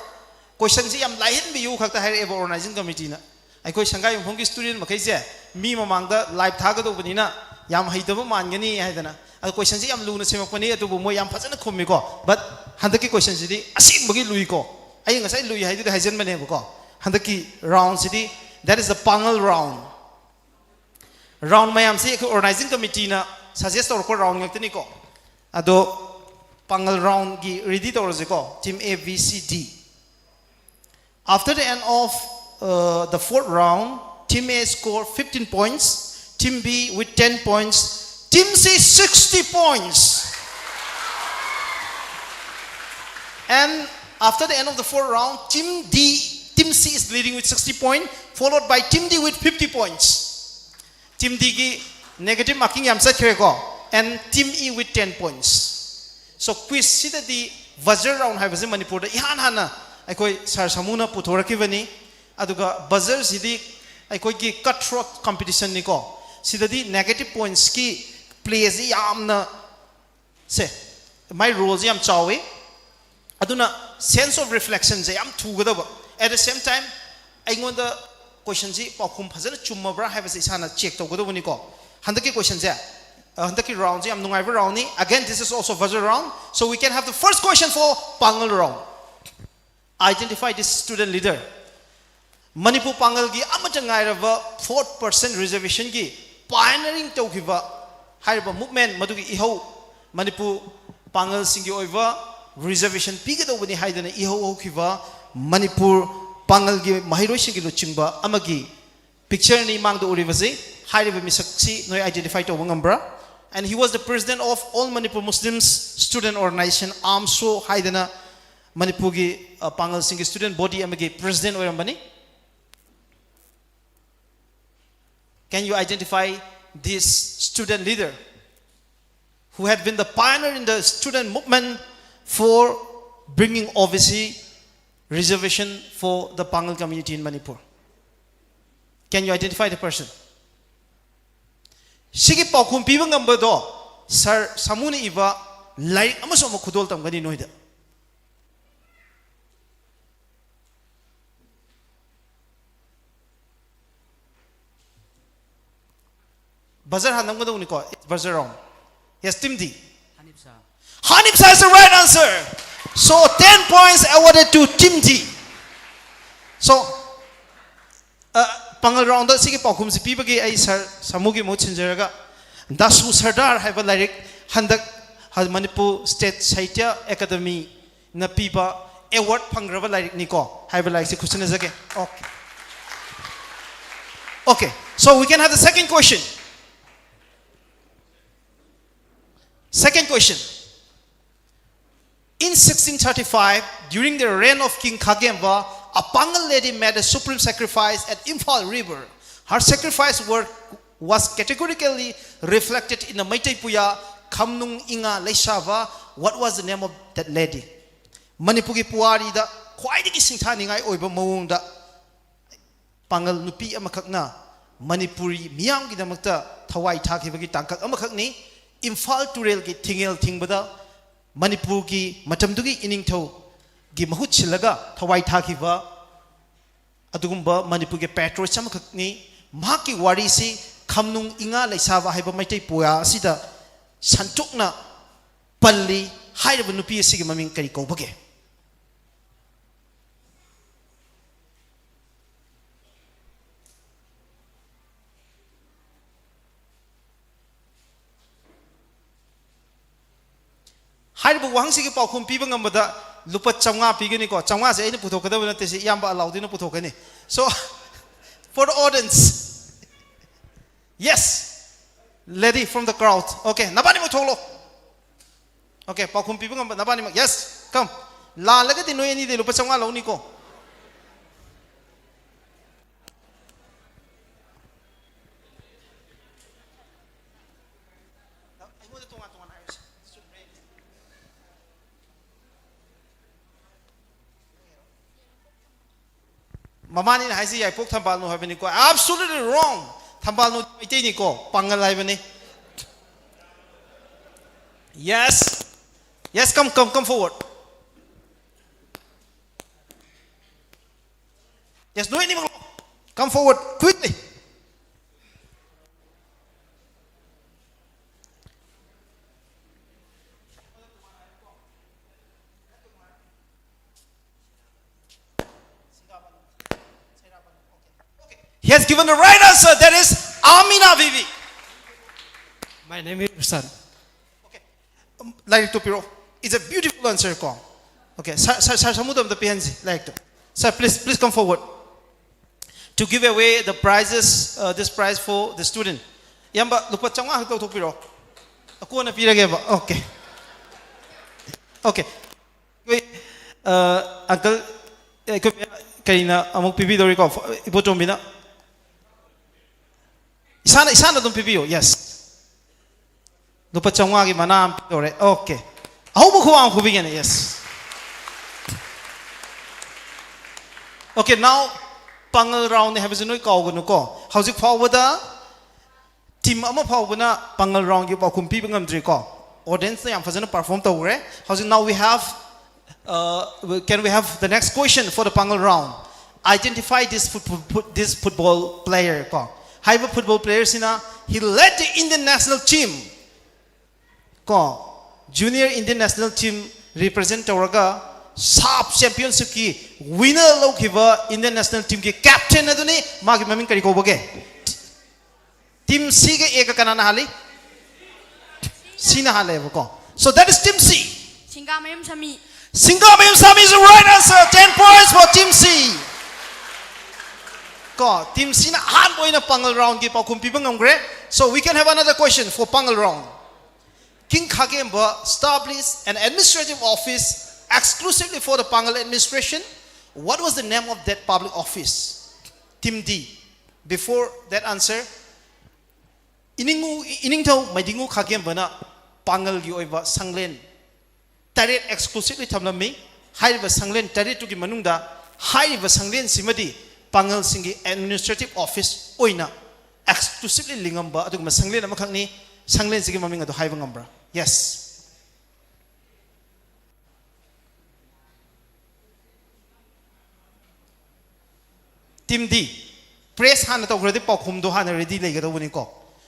Question si yam lahin bi yu khakta hai ever organizing committee na. Ai koi Shanghai Yumphong ki student makai je mi mamangda live thaga do bani na yam haidaba mangani haidana. Adu question si yam luna semakpani adu bo moi yam phajana khummi ko. But handaki question si di asim bagi lui ko. Ai ngasai lui haidu haijan mane ko. Handaki round si di that is the pangal round. Round mayam si organizing committee na suggest or ko round ngakti ko ado pangal round gi ready to ko team A B C D. After the end of the fourth round, team A scored 15 points, team B with 10 points, team C 60 points. And after the end of the fourth round, team C is leading with 60 points, followed by team D with 50 points. Team D gi negative marking yam set ko, and team E with 10 points. So quiz sida di buzzer round hai base Manipur da ihan hana aikoi sar samuna puthoraki bani aduga buzzer sidi aikoi ki cutthroat competition ni ko sida di negative points ki plays yamna se my roles yam chawi aduna sense of reflection je yam thugadaba at the same time aingon the question ji pakhum phajana chummabra habase isana check tawgadabani ko handaki question je handaki round ji am nungai round ni again this is also buzzer round so we can have the first question for pangal round identify this student leader Manipur pangal gi amata ngairaba 4% reservation gi pioneering tawkiba haiba movement madugi ihau Manipur pangal singi oiva reservation pigadobani haidana ihau hokiba Manipur pangal gi mahiroi singi luchingba amagi picture ni mangdo urivasi haiba misaksi noi identify to ngambra and he was the president of all Manipur Muslims student organization AMSO haidana Manipur gi pangal singi student body amagi president oirambani. Can you identify this student leader who had been the pioneer in the student movement for bringing OBC reservation for the Pangal community in Manipur? Can you identify the person? Sigi paukum piba ngamba do sir samuni iba lai amaso mo khudol tamgani noida. Buzzer hanam ko uniko buzzer wrong. Yes, Tim D. Hanif Sa is the right answer. So 10 points awarded to Tim D. So pangal round da sige paukum si pibagi ai sir samugi mo chinjaraga Dasu Sardar have a lyric handak Manipur State Sahitya Academy na piba award pangrava lyric niko have a like the question is again. Okay. Okay. So we can have the second question. Second question. In 1635, during the reign of King Khagemba, a Pangal lady made a supreme sacrifice at Imphal River. Her sacrifice was categorically reflected in the Maitai Puya Kamnung Inga Leishava. What was the name of that lady? Manipugi Puari da Kwaidiki Singtaningai Oiba Maunda Pangal Nupi Amakakna Manipuri Miam Gidamakta Tawai Taki Tankak Amakakni Imphal Turel ki Tingel Tingbada Manipur ki Matamdugi Iningto gi Mahut Chilaga Tawai Takiva Adugumba Manipur ki Petro Chamakni Maki Warisi Kamnung Inga Laisava Haiba Maitei Puya Sida Santukna Palli Haida Nupi Sigaming Kariko Bage. Haibu wang sigi paukum piba ngambada lupa changa pigani ko changa se ina puthokada bana tesi yamba allowed na puthokani. So for the audience, yes, lady from the crowd. Okay, nabani mo tholo. Okay, paukum piba ngambada nabani mo. Yes, come. La laga tinoy ani de lupa changa launi ko. Mamani na haisi yaipok thambal no habani ko absolutely wrong. Thambal no itini ko pangal laibani. Yes. Yes, come forward. Yes, no any more. Come forward quickly. He has given the right answer. That is Amina Bibi. My name is Rusan. Okay. Like to Piro. It's a beautiful answer, Kong. Okay. Sir Samudam the PNC. Like to. Sir, please come forward to give away the prizes. This prize for the student. Yamba lupa changa to Piro. Aku na pira geba. Okay. Okay. Uncle, Karina, among pibi dori ko. Ipotombina. Isana dong pipiyo, yes. Lupa changwa ki manam pidore. Okay. Aho mo kuha ang kubigyan, yes. Okay, now pangal round ni have sinoy kauguno ko. How's it forward da? Team ama forward na pangal round yung paukumpi bangam dri ko. audience yam fazana perform tawre. Housing now we have can we have the next question for the panel round? Identify this football player ko. Haiba football player sina he led the Indian national team ko. Junior Indian national team represent tawraga sub championship ki winner lokhiba Indian national team ki captain aduni magi maming kari ko boge. Team C ke eka kanana hali C na hale ko. So that is team C. Singamayam Sami. Singamayam Sami is the right answer. 10 points for team C. Ko team C na han boy na pangal round ki paukum pibang ngre. So we can have another question for pangal round. King Khagemba established an administrative office exclusively for the Pangal administration. What was the name of that public office? Team D. Before that answer, iningtau maidingu Khagemba na Pangal gi oiba sanglen taret exclusively thamlami haiba sanglen taret tu gi manungda haiba sanglen simadi Pangal singi administrative office oina exclusively lingamba adugma sanglen amakhakni sanglen sigi maming adu haiba ngambra. Yes. Team D. Press hand to ready pakum do hand ready like.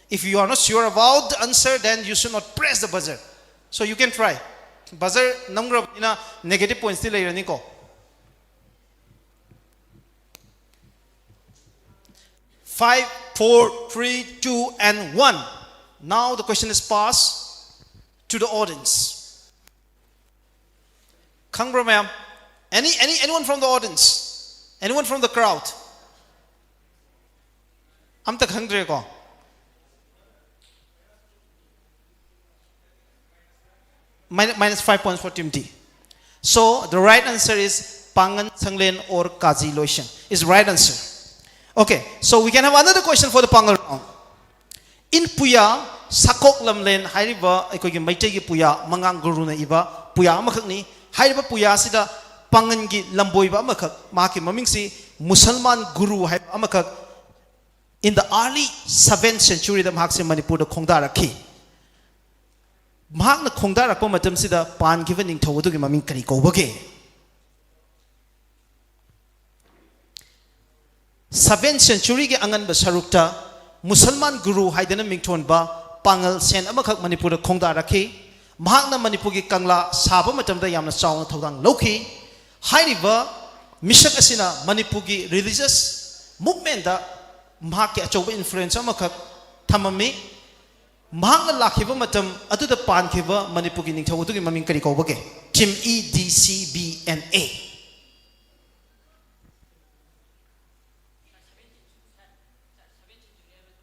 If you are not sure about the answer, then you should not press the buzzer. So you can try. Buzzer number of negative points still like. 5, 4, 3, 2, and 1. Now the question is passed to the audience. Kangbra ma'am, anyone from the audience? Anyone from the crowd? I'm the hungry ko. Minus 5 points for team D. So the right answer is Pangan Sanglen or Kazi Loishan is the right answer. Okay, so we can have another question for the Pangal round. In Puya, Sakok Lamlen, Hariba, Ekogi Maitegi Puya, Mangang Guru na iba, Puya Makakni, Hariba Puya Sida, Pangangi Lamboiba Makak, Maki Mamingsi, Musalman Guru Amakak. In the early 7th century, the Mahaksi Manipur, the Kongdara Ki. Mahak na Kongdara ko matam sida pan given in Tawadu Maming Kariko Bage. 7th century ke angan basarukta Musalman Guru Haidana Mington ba Pangal Sen Amakak Manipur Kongdara Ki Mahak na Manipur ki Kangla Saba Matam da Yamna Saw Tawdang Loki Hairiba Mishak Asina Manipur ki religious movement da Mahak ki achoba influence Amakak Tamami Mahak na Lakiba Matam Atu da Pan Kiba Manipur ki Ningtawadu ki Maming Kariko Bage. Team E, D, C, B, and A.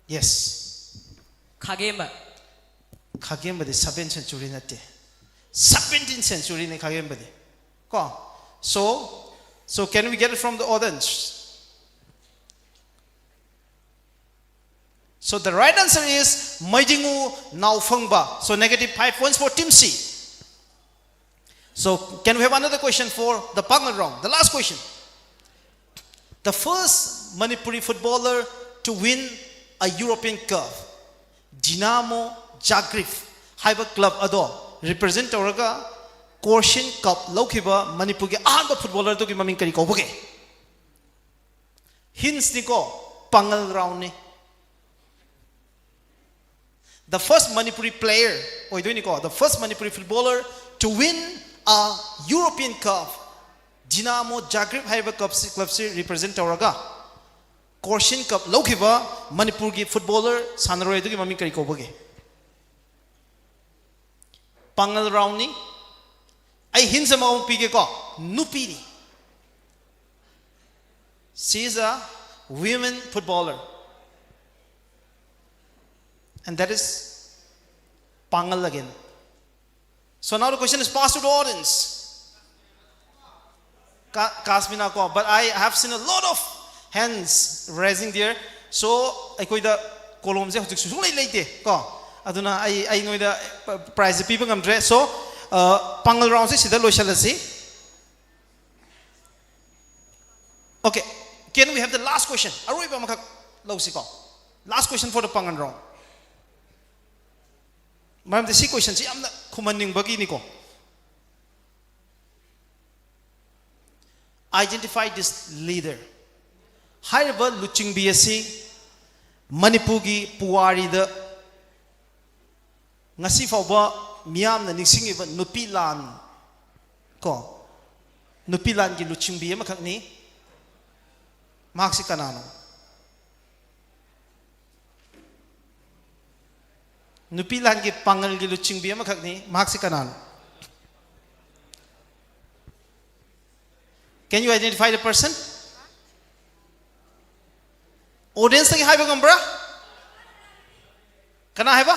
Yes. Khagemba. Khagemba the 7th century nate. 17th century ne Khagemba de. Ko. So can we get it from the audience? So the right answer is Maidingu Naufengba. So negative 5 points for team C. So can we have another question for the Pangal round? The last question. The first Manipuri footballer to win a European Cup, Dinamo Zagreb, Haiba Club Ado, represent Oraga, Korshin Cup, Lokiba, Manipugi, and the footballer to Maming Kariko Boge. Hints Niko, Pangal Round. The first Manipuri player, the first Manipuri footballer to win a European Cup, Dinamo Zagreb, Haiba Club represent Oraga. Korshin Cup Lokiba Manipur ki footballer Sanaroi ki Maming Kariko Boge. Pangal round ni ay hinsa maung pige ko Nupiri. She is a women footballer. And that is Pangal again. So now the question is passed to the audience. Kasmina ko, but I have seen a lot of hands raising there. So I could column je hotik susung late ko aduna I know the prize people ngam dre. So Pangal round se sida loishalasi. Okay, can we have the last question? Aroi ba makak lausiko. Last question for the Pangal round. Madam the question si amna kumaning bagi niko. Identify this leader. Haiba luching BSC Manipugi Puari the ngasi fawba miyam na ningsingiba nupilan ko nupilan gi luching biya makakni maksi kanano nupilan gi pangal gi luching biya makakni maksi kanano. Can you identify the person? Audience lagi hai ba gambra? Kana hai ba?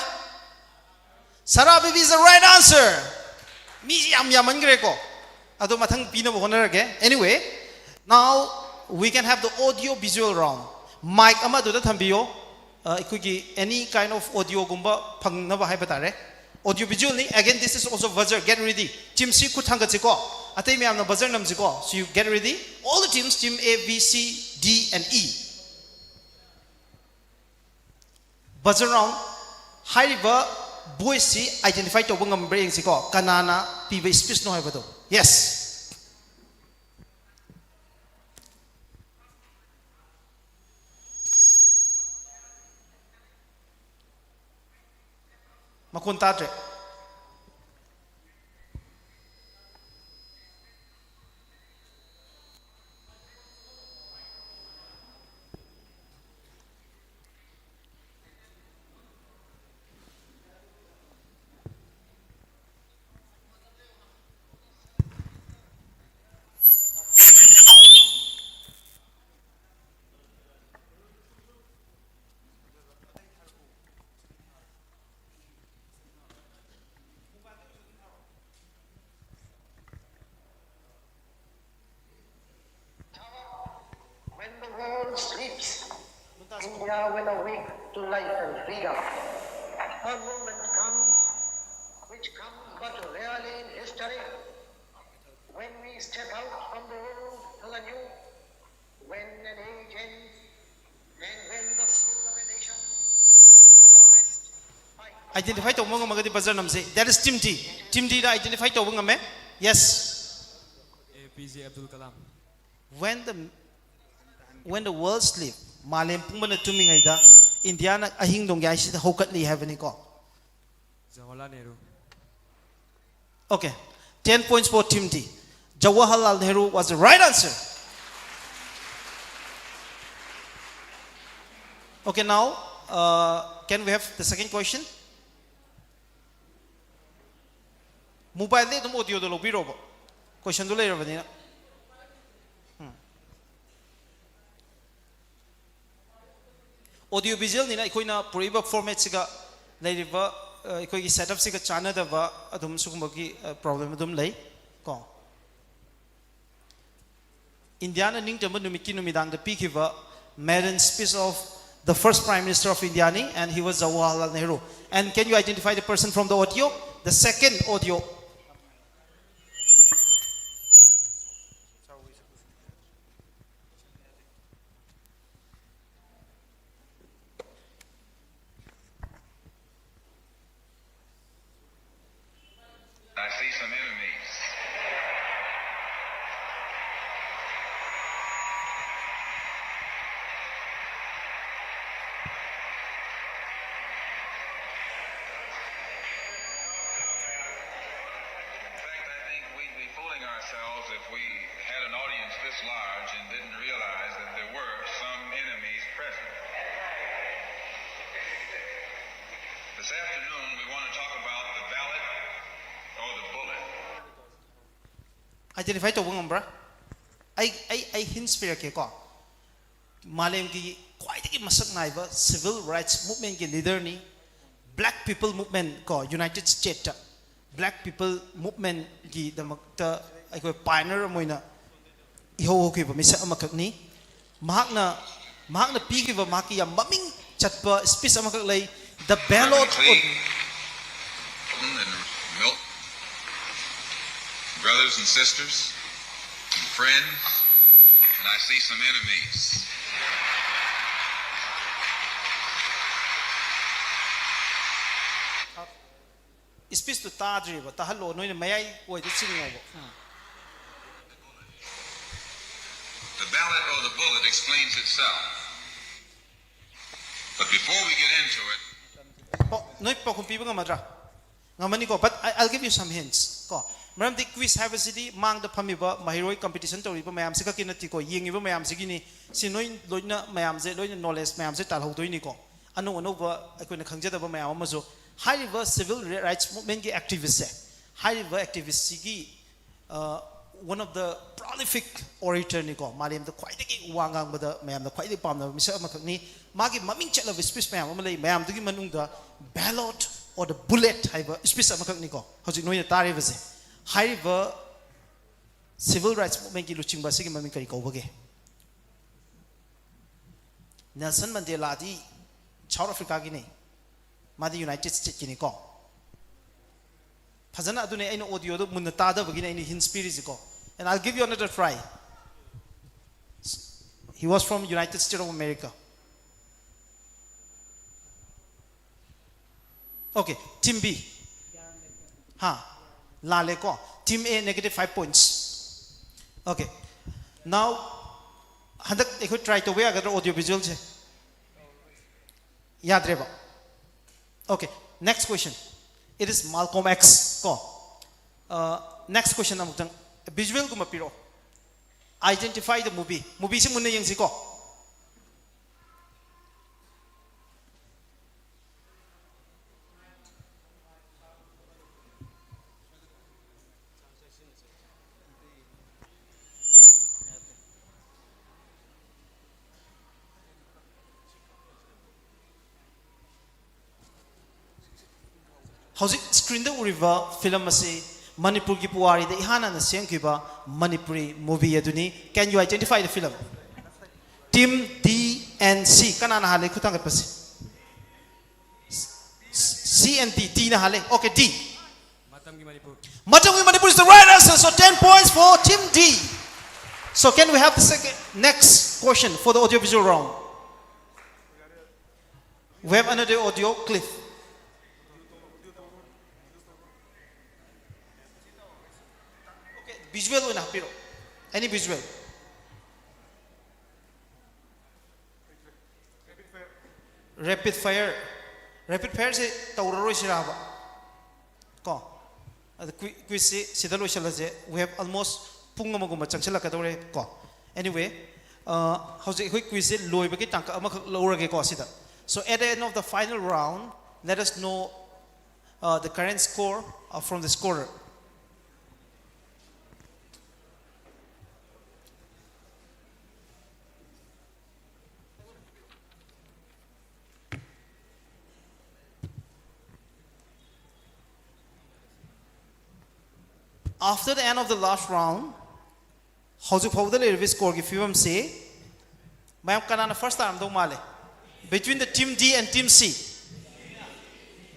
Sarah Bibi is the right answer. Mi yam yaman gre ko. Ado mathang pina mo honar ke. Anyway, now we can have the audio visual round. Mic ama do da thambiyo. Ikugi any kind of audio gumba phang na ba hai batare. Audio visual ni again this is also buzzer. Get ready. Team C kuthang ka chiko. Atay mi amna buzzer nam chiko. So you get ready. All the teams, team A, B, C, D and E. Buzzer round. Haiba boy si identify to bungam brain siko. Kanana piba space no haiba to. Yes. Makuntate. When the world sleeps, India will awake to life and freedom. A moment comes, which comes but rarely in history, when we step out from the old to the new, when an age ends, and when the soul of a nation comes of rest. Identify to mga magadi buzzer nam say. That is Team D. Team D na identify to mga me. Yes. APJ Abdul Kalam. When the world sleep, malem puma na tumingay da, India na ahing dong yai sita hokat li heaven ko. Jawaharlal Nehru. Okay, 10 points for Team D. Jawaharlal Nehru was the right answer. Okay, now can we have the second question? Mobile le dum audio do lo biro bo. Question do le rabani na. Audio visual ni na ikoi na puriba format siga leiriba ikoi ki setup siga chana da ba adum sugumba ki problem adum lei ko Indiana ning tamba numiki numidang da pikiba maiden speech of the first prime minister of India ni, and he was Jawaharlal Nehru. And can you identify the person from the audio? The second audio. I see some enemies. In fact, I think we'd be fooling ourselves if we had an audience this large and didn't realize that there were some enemies present. This afternoon, we want to talk about the ballot or the bullet. Identify to bang umbra. I hints pera ke ko. Malem ki quite ki masak na iba civil rights movement ki leader ni Black People Movement ko United States Black People Movement ki damakta ay ko pioneer mo na iho ko ba misa amakak ni mahak na pigi ba maki ya maming chatpa speech amakak lay the ballot and milk, brothers and sisters and friends, and I see some enemies. Speech to tadri ba tahalo noi na mayai oi de sing ba The ballot or the bullet explains itself. But before we get into it, noi pa kum pi ba ngamatra ngamani ko, but I'll give you some hints ko maram di quiz have a city mang the phamiba mahiroi competition tori ba mayam sika kinati ko yingi ba mayam sigini sinoi loina mayam je loina knowledge mayam je tal hodoi ni ko anu anu ba ko na khangjada ba mayam ma jo high river civil rights movement ki activist hai high river activist gi one of the prolific orator ni ko malem the khwai ki wangang ba da mayam da khwai di pam na misa ma khakni magi maming chala speech mayam ma lei mayam du gi manung da ballot or the bullet haiba speech ma khakni ko hoji noi na tare ba se high river civil rights movement ki luching ba sigi maming kari ko bage Nelson Mandela di South Africa gi nei madi United States ki ni ko phajana adu ne aina audio do mun ta da bagi nei hin spirit ko and I'll give you another try he was from United States of America okay team B ha Lale ko. Team A negative 5 points. Okay. Now, handak ekho try to way agar audio visual je. Yaad reba. Okay. Next question. It is Malcolm X ko. Next question namutang visual ko mapiro. Identify the movie. Movie si muna yung si ko. How's it screen the river film asi Manipur ki puwari de ihana na siyang kiba Manipuri movie aduni. Can you identify the film? Team D and C. Kana na hale kutang kapasi. C and D. D na hale. Okay, D. Matamgi Manipur. Matamgi Manipur is the right answer. So 10 points for Team D. So can we have the next question for the audiovisual round? We have another audio clip. Visual na pero any visual rapid fire se tauraro siraba ko ad quiz se sidalo shalaje we have almost punga maguma changsala kadore ko anyway how's quiz se loi ba ki tangka ama lorage ko sida so at the end of the final round let us know the current score from the scorer. After the end of the last round, how's the score if you say, Mayam Kanana first time do male. Between the team D and team C.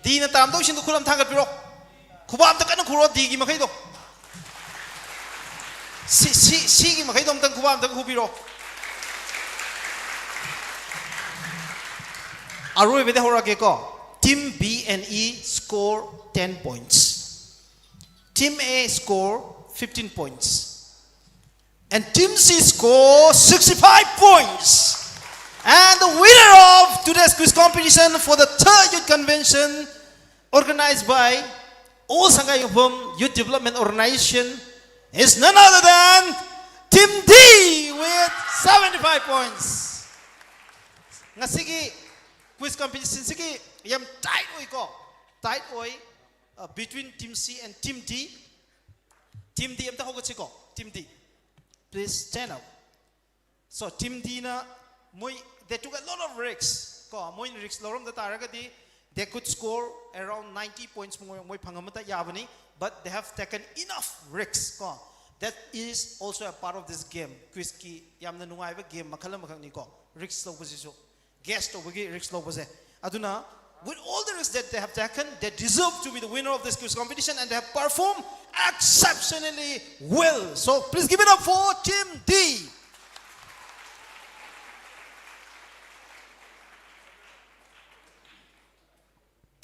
D na tam do shin kulam thangat piro. Kubam ta kana kuro D gi makai do. C gi makai dom tang kubam ta kubiro. Aru bede hora ke ko. Team B and E score 10 points. Team A score 15 points. And Team C score 65 points. And the winner of today's quiz competition for the third youth convention organized by All Sangay Yubum Youth Development Organization is none other than Team D with 75 points. Ngasigi quiz competition sige yam tight oi ko. Tight oi. Between Team C and Team D. Team D, Team D. Please stand up. So Team D na, they took a lot of risks. They could score around 90 points but they have taken enough risks. That is also a part of this game. Quiz ki yamna nungay game makala makang ko. Risks lo position. Guest over risks lo pose. Aduna. With all the risks that they have taken, they deserve to be the winner of this quiz competition and they have performed exceptionally well. So please give it up for Team D.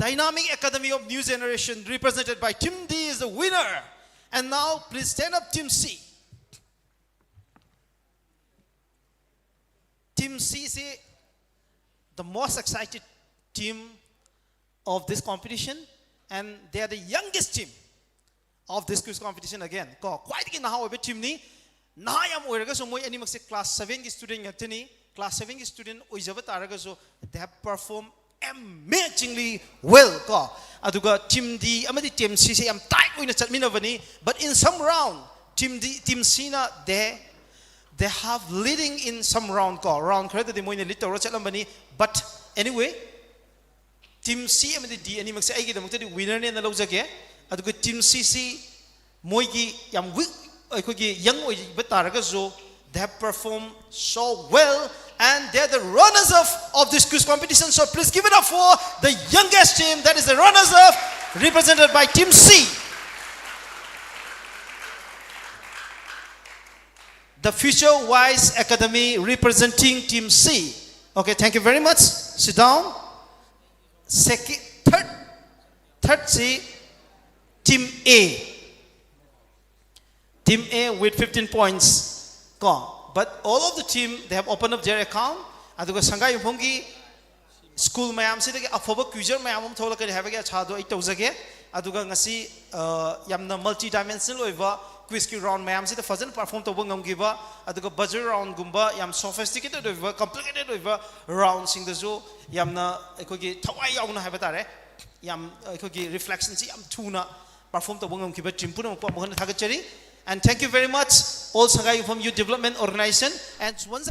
Dynamic Academy of New Generation, represented by Team D, is the winner. And now, please stand up, Team C. Team C is the most excited team of this competition, and they are the youngest team of this quiz competition again. Quite again, how a team ni Nahayam Oregaso Moy Animax class 7 student Yatini, class 7 student Uizabat Aragaso, they have performed amazingly well. Aduga Team D, Amadi Team C, I'm tight in a Chatminavani, but in some round, Team D, Team Sina, they have leading in some round. Round credit, the Moine little Rochalambani, but anyway, Team C, Amadi D, Animax Agi, the winner in the Lozake, Aduga Team CC, Moigi, Yam young but they have performed so well, and they're the runners-up of this quiz competition. So please give it up for the youngest team, that is the runners-up, represented by Team C. The Future Wise Academy representing Team C. Okay, thank you very much. Sit down. Third C, Team A. Team A with 15 points. But all of the team, they have opened up their account. Aduga Sangai Yumpongi school mayam sidagi afoba quizzer mayam thola kari habage chado ai tawzage. Aduga ngasi yamna multi-dimensional oiba quiz ki round mayam sida fazan perform tawba ngamgiba. Aduga buzzer round gumba yam sophisticated oiba complicated oiba round sing dazu yamna ekogi thawai yauna habatare yam ekogi reflection si yam thuna perform tawba ngamgiba team puna mokpa mohana thagachari. And thank you very much, all Sangai from Youth Development Organization. And once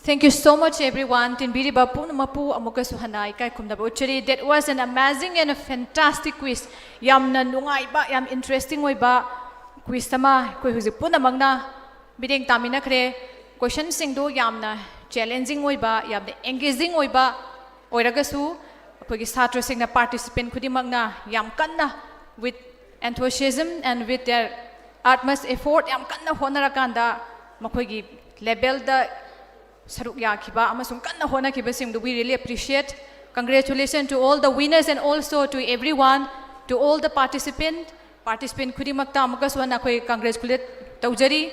Thank you so much, everyone. Tinbiriba Punamapu Amukasu Hanai Kai Kumdabuchari. That was an amazing and a fantastic quiz. Yam na nungaiba, yam interesting waiba quiz tama koi huzik punamagna bideng tamina kre question singdo yam na challenging waiba, yam na engaging waiba oiragasu koi satra sing na participant khudimagna yam kanna with enthusiasm and with their utmost effort yam kanna honarakanda makoi gi level da Saruk Yakiba, Amasum Kanna Hona Kibasim, we really appreciate. Congratulations to all the winners and also to everyone, to all the participant Kudimakta Mukaswana congratulate Taujari,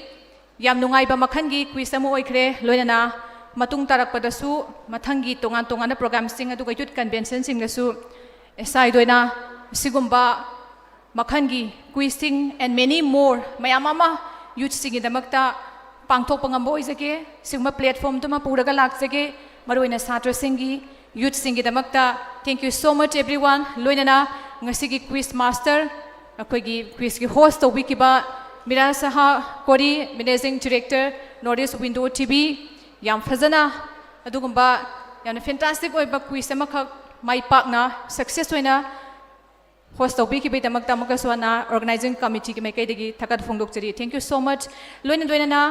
Yam Nungai Bamakangi, Quisamu Oikre, Loyana, Matung Tarakpadasu, Matangi, Tongan Tongana program sing to Youth Convention sing the Su, Esaidoina, Sigumba, Makangi, Quisting, and many more. Mayamama, Youth sing in the Makta. पांथोक पंगम ओइजगे सिगमा platform तुमा पुरगा लाक्जगे मरुइना छात्र सिंगी youth singi damakta thank you so much everyone loinana ngasigi quiz master akoigi quiz ki host tobikiba mira saha kori managing director Northeast Window TV yam fazana adugumba yam fantastic oiba quiz amakha mai pakna success oina host tobikiba damakta makaswana organizing committee ki maikai degi thakat phongdok chari thank you so much loinana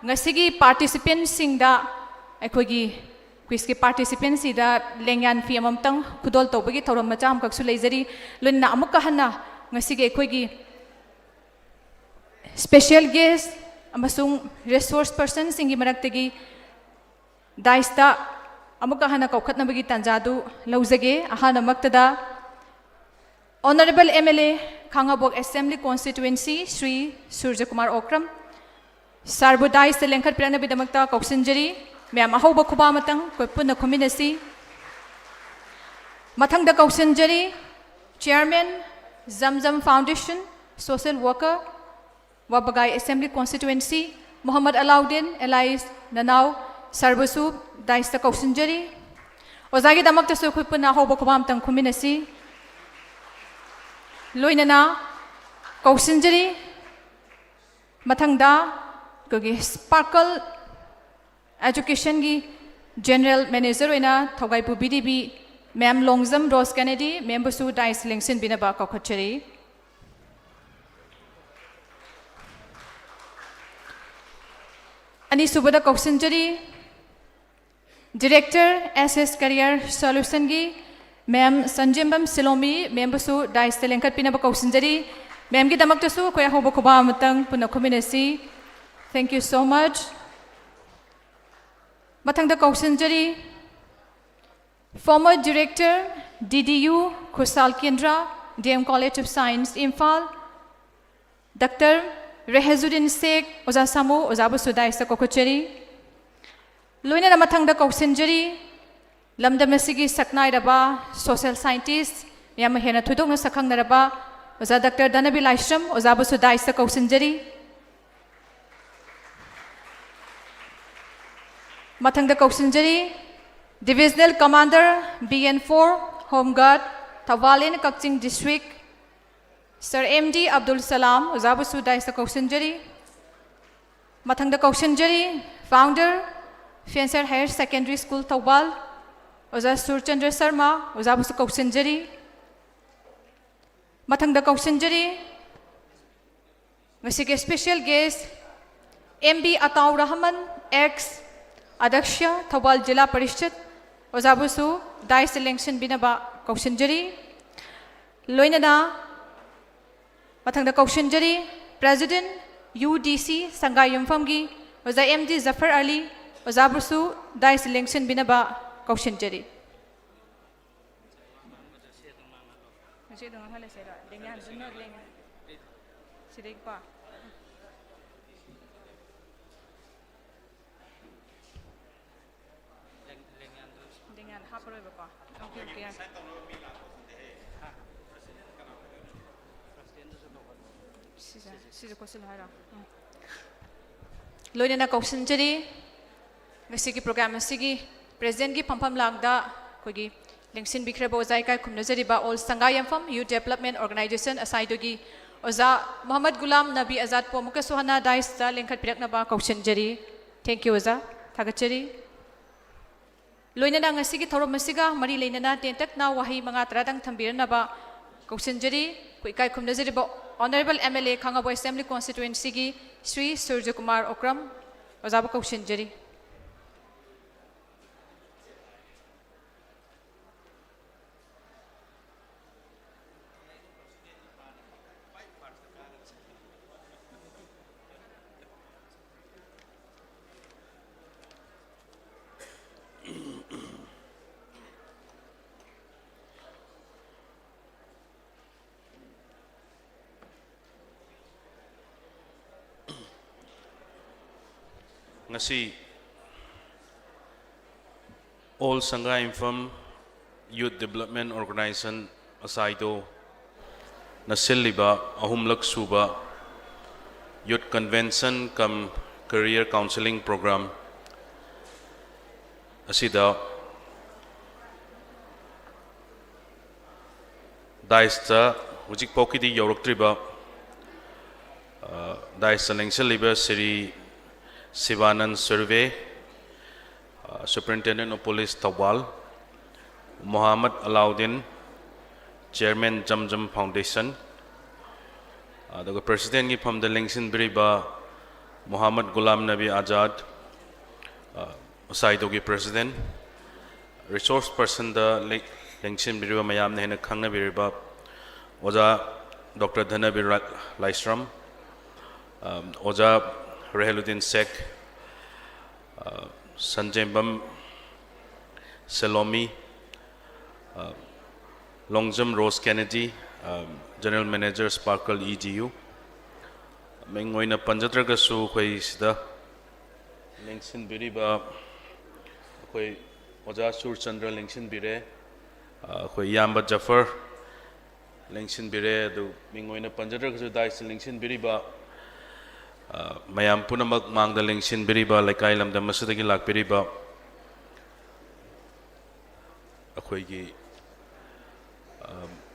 ngasigi participants singda akoigi quiz के participants इदा लेंगान फी अममतंग खुदोल तौबगी थौरम मचा हम कक्सु लेजरी लोइना अमुक कहना ngasiगे अखोगी special guest अमसुंग रिसोर्स पर्सन सिंगी मरक्तगी दाइस्ता अमुक कहना कौखतनबगी तंजादु लौजगे अहाना मक्तदा honourable MLA Khangabok assembly constituency Shri Surya Kumar Okram सार्बुदाइस लेंखत पिरनबी दमक्ता कौसंजरी मैम अहौब खुबा मतंग कोई पुनः खुमिनसी मथंग कौशंजरी chairman Zamzam foundation social worker Wabagai assembly constituency Mohammad Alauddin alias Nanao सर्वसु दाइस कौशंजरी ओजागी दमक्तसु कोई पुनः अहौब खुबा मतंग खुमिनसी लोइनना कौशंजरी मथंगदा कोगी स्पार्कल एजुकेशन की जनरल मैनेजर होना थौगाई पुबीदी ma'am Longjam Rose Kennedy ma'am बसु डाइस लेंसन बिनबा कौखचरी अनीसुबदा कौशंजरी डायरेक्टर एसएस करियर सॉल्यूशन की मैम संजिम्बम सिलोमी मैम बसु डाइस लेंखत पिनबा कौशंजरी मैम की दमक्तसु कोई अहोब खुबा मतंग पुनः खुमिनसी थैंक यू सो मच मथंग कौशंजरी former director DDU Kaushal Kendra DM college of science Imphal doctor Rehjuddin Sheikh ओजा सामू ओजा बुसुदाइस कोखचरी लोइना मथंग कौशंजरी लमदमसिगी सकनाइरबा सोशल साइंटिस्ट याम हेना थुदोंग सखंगनरबा ओजा डॉक्टर दनबी लाइश्रम ओजा बुसुदाइस कौशंजरी मथंग कौशंजरी डिविजनल कमांडर BN4 होमगार्ड थवालिन Kakching district sir MD Abdul Salam ओजाबुसु दाइस कौशंजरी मथंग कौशंजरी फाउंडर फेंसर हायर सेकेंडरी स्कूल थौबाल ओजा सुरचंद्र शर्मा ओजाबुसु कौशंजरी मथंग कौशंजरी ngasiगे special guest MB Atau Rahman ex अध्यक्ष थौबाल जिला परिषद ओजाबुसु दाइस इलेक्शन बिनबा कौशंजरी लोइनना मथंग कौशंजरी प्रेसिडेंट UDC संगाई युमफमगी ओजा MD जफर अली ओजाबुसु दाइस इलेक्शन बिनबा कौशंजरी लोइनना कौशंजरी ngasiगी प्रोग्राम असिगी प्रेजेंट की फंफम लागदा कोगी लेंसिन बिख्रबो जायकाय खुमनजरिबा all Sangaiyumpham youth development organisation असाइदोगी ओजा मोहम्मद गुलाम नबी आजाद पोमुका सोहना दाइस ता लेंखत पिरकनबा कौशंजरी थैंक यू ओजा थागचरी लोइनना ngasiगी थौरम मसिगा मरी लेनना तेंतकना वही मंगा तरादंग थंबिरनबा कौशंजरी कोइकाय खुमनजरिबा ऑनरेबल MLA खांगाबो असेंबली कॉन्स्टिट्यूएंसी की Shri Surya Kumar Okram ओजाबो कौशंजरी ngasi all Sangha Infam Youth Development Organization asaido nasilliba ahumlak suba youth convention kam career counseling program asida daista hujik pokidi yoroktriba daista lengsel liba Sri Sivanand Survey, Superintendent of Police Tawal, Muhammad Alauddin, Chairman Jamjam Foundation, the President from the Lengsin Biriba, Muhammad Ghulam Nabi Azad, Saidogi President, resource person the Lengsin Biriba Mayam Nehena Khangna Biriba, Oza Dr. Dhanabir Laisram, Oza Reheluddin Sek, Sanjay Bam Salomi, Longjam Rose Kennedy, General Manager Sparkle EGU. Mengoina Panjatraga Su Huisda Lengsin Biriba Hui Oza Sur Chandra Lengsin Bire, Hui Yamba Jafar Lengsin Bire, the Mengoina Panjatraga Su Dice Lengsin Biriba. Mayam punamak mang the Lengsin Biriba like I am the Masudagi Lak Biriba Akwegi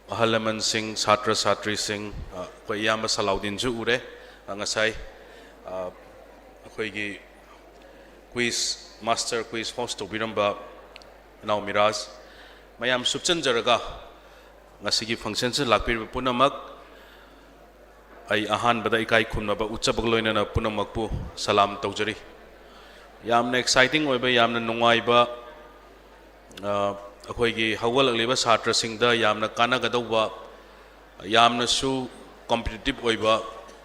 Ahalaman Singh, Satra Satri Singh, Kwayama Salaudin Jure, Angasai Akwegi Quiz Master Quiz Host to Biramba now Miraz Mayam Subchan Jaraga Nasigi functions Lak Biriba punamak ay ahan bada ikai khunna ba uchabagloina na punamakpu salam tawjari yamna exciting oiba yamna nungai ba akhoi gi hawal liba satra singda yamna kana gadawba yamna su competitive oiba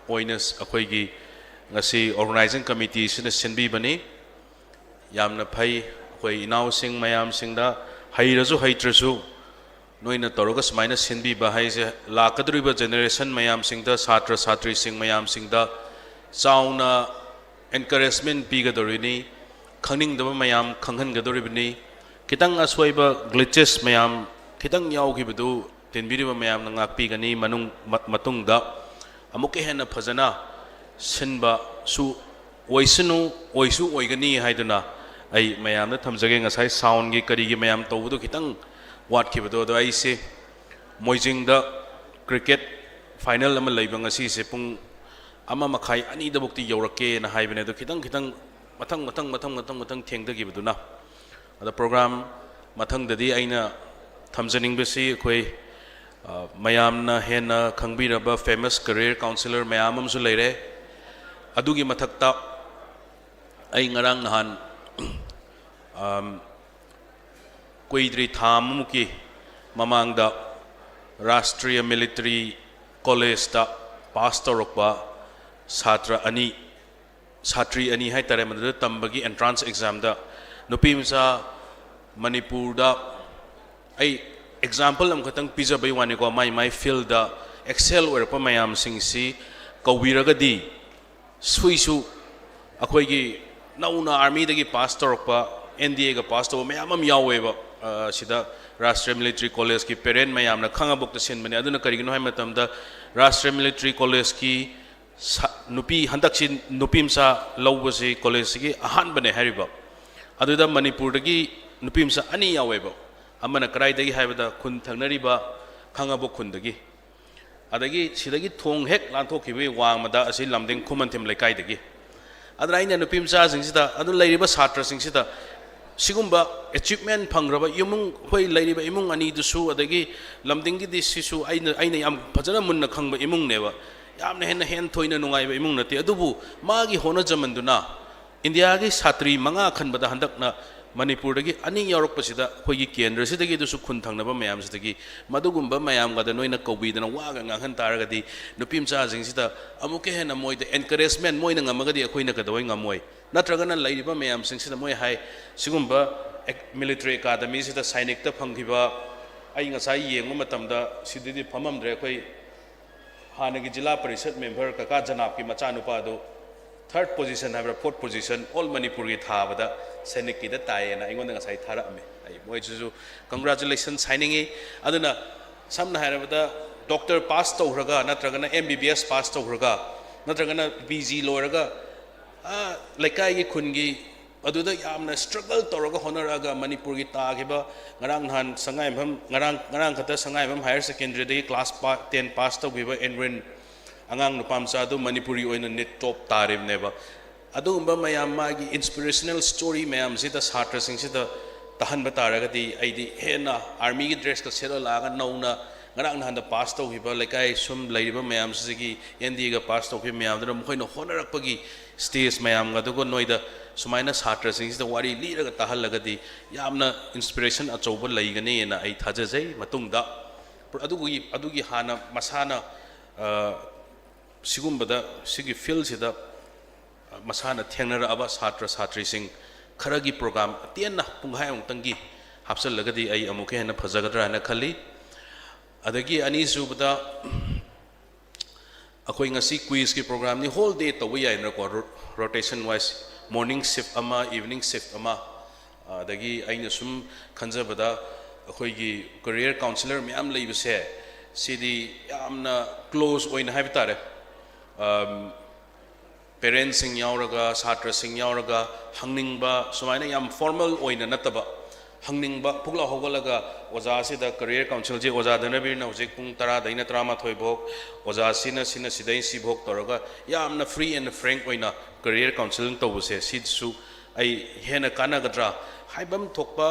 oinas akhoi gi ngasi organizing committee sina sinbi bani yamna phai akhoi inau sing mayam singda hairasu haitrasu Noina Torogas minus Hindi Bahai La Kadriba generation Mayam Singda Satra Satri Sing Mayam Singda Sauna encouragement Pigadorini Cunning the Mayam Kangan Gadoribini Kitang Aswaiba glitches Mayam Kitang Yaukibudu Tinbiriba Mayam Nangak Pigani Manung Matungda Amukehena Pazana Sinba Su Oisunu Oisu Oigani Haiduna Ay Mayam the Tamzaging as I sound Gikari Mayam Todu Kitang What keep it I say Moijing the cricket final Lama Labang as he sepung Ama Makai, I need the book the Yorake and Hibane the Kitang Kitang Matang Ting the Gibuduna. The program Matang the Di Aina Tamzaning Besi, Kwe Mayamna Hena Kangbiraba, famous career counselor Mayamam Zulere Adugi Matakta Aingarang Nahan. Kuidri Thamuki Mamangda Rashtriya Military College da Pastor Okba Satra Ani Satri Ani Haitaramada Tambagi entrance exam da Nupimsa Manipur da I example am katang pizza bay waniko my field da excel or pamayam singsi Kawiragadi Suisu Akwegi Nauna Army dagi Pastor Okba NDA ga Pastor Mayamam Yaweva Sida Rashtriya Military College ki parent mayam na khanga bok ta sin bani aduna karigino hay matam da Rashtriya Military College ki nupi handak sin nupim sa lawbasi college ki ahan bane hariba aduda Manipur dagi nupim sa ani yaweba amana karai dagi haibada khun thangnari ba khanga bok khun dagi adagi sidagi thong hek lanthok khibi wang mada asi lamding khumanthim lekai dagi adra ina nupim sa singsida adu lairiba satra singsida Sigumba achievement Pangraba Yumung Hoi Lady Imung Ani Dusu Adagi Lamdingi Sisu Aina Yam Pazana Munna Kangba Imung Neva Yam Hen Hen Toina Nungai Imung Nati Adubu Magi Hona Jamanduna Indiagi Satri Manga Kanbada Handakna Manipur dagi Ani Yorok Pasida Hogi Kendra Sidagi Dusu Kuntangaba Mayam Sidagi Madugumba Mayam Gada Noina Kobi and Waga Nangan Taragadi Nupim Chazing Sita Amuke and Amoy the encouragement Moina Magadi Aquina Kadoing Amoy Natragana Lady Mayam Sing Sita Moy High Sigumba military academy sida Sainik ta Panghiba Aing Sai Yeng Matamda Sididi Pamam Drekoi Hanagi Jilla Parishad member Kaka Janapki Machanupado third position have a fourth position all Manipuri Thavada Seniki the Tai and Ingon Sai Tarame. Congratulations signing it. Aduna some Haravada doctor passed over Natragana MBBS passed over Natragana BG Loraga lekai gi khungi aduda yamna struggle toroga honaraga manipur gi tagiba ngarang han sangai bham ngarang khata sangai bham higher secondary de class 10 pass to giba enrin angang nupam sa du manipuri oina net top tarim neba adu umba mayam magi inspirational story mayam sita satra sing sita tahan bataraga di aidi hena army gi dress ka sero laga nauna ngarang han da pass to giba lekai sum leiba mayam sigi endi ga pass to gi mayam da mkhoi no honarak pagi stage mayam ga dugo noida sumaina satra sing sita wari liraga tahal laga di yamna inspiration achouba leigani na ai thajajai matungda adugi hana masana sigumbada sigi field sida masana thengnara aba satra satri sing kharagi program tianna punghai ongtangi hapsal lagadi ai amuke hena phajagadra na khali adagi ani subada akoi ngasi quiz ki program ni whole day to wi na ko rotation wise morning shift ama evening shift ama adagi aina sum khanjabada akoi gi career counselor myam leibse sidi yamna close oina habitare parents sing yauraga satra sing yauraga hangningba sumaina yam formal oina nataba hangningba pugla hogalaga oja sida career council je oja danabir na hojik pung tara daina trama thoi bok oja sina sidai si bok toraga yamna free and frank oina career counseling to buse sidsu ai hena kana gadra haibam thokpa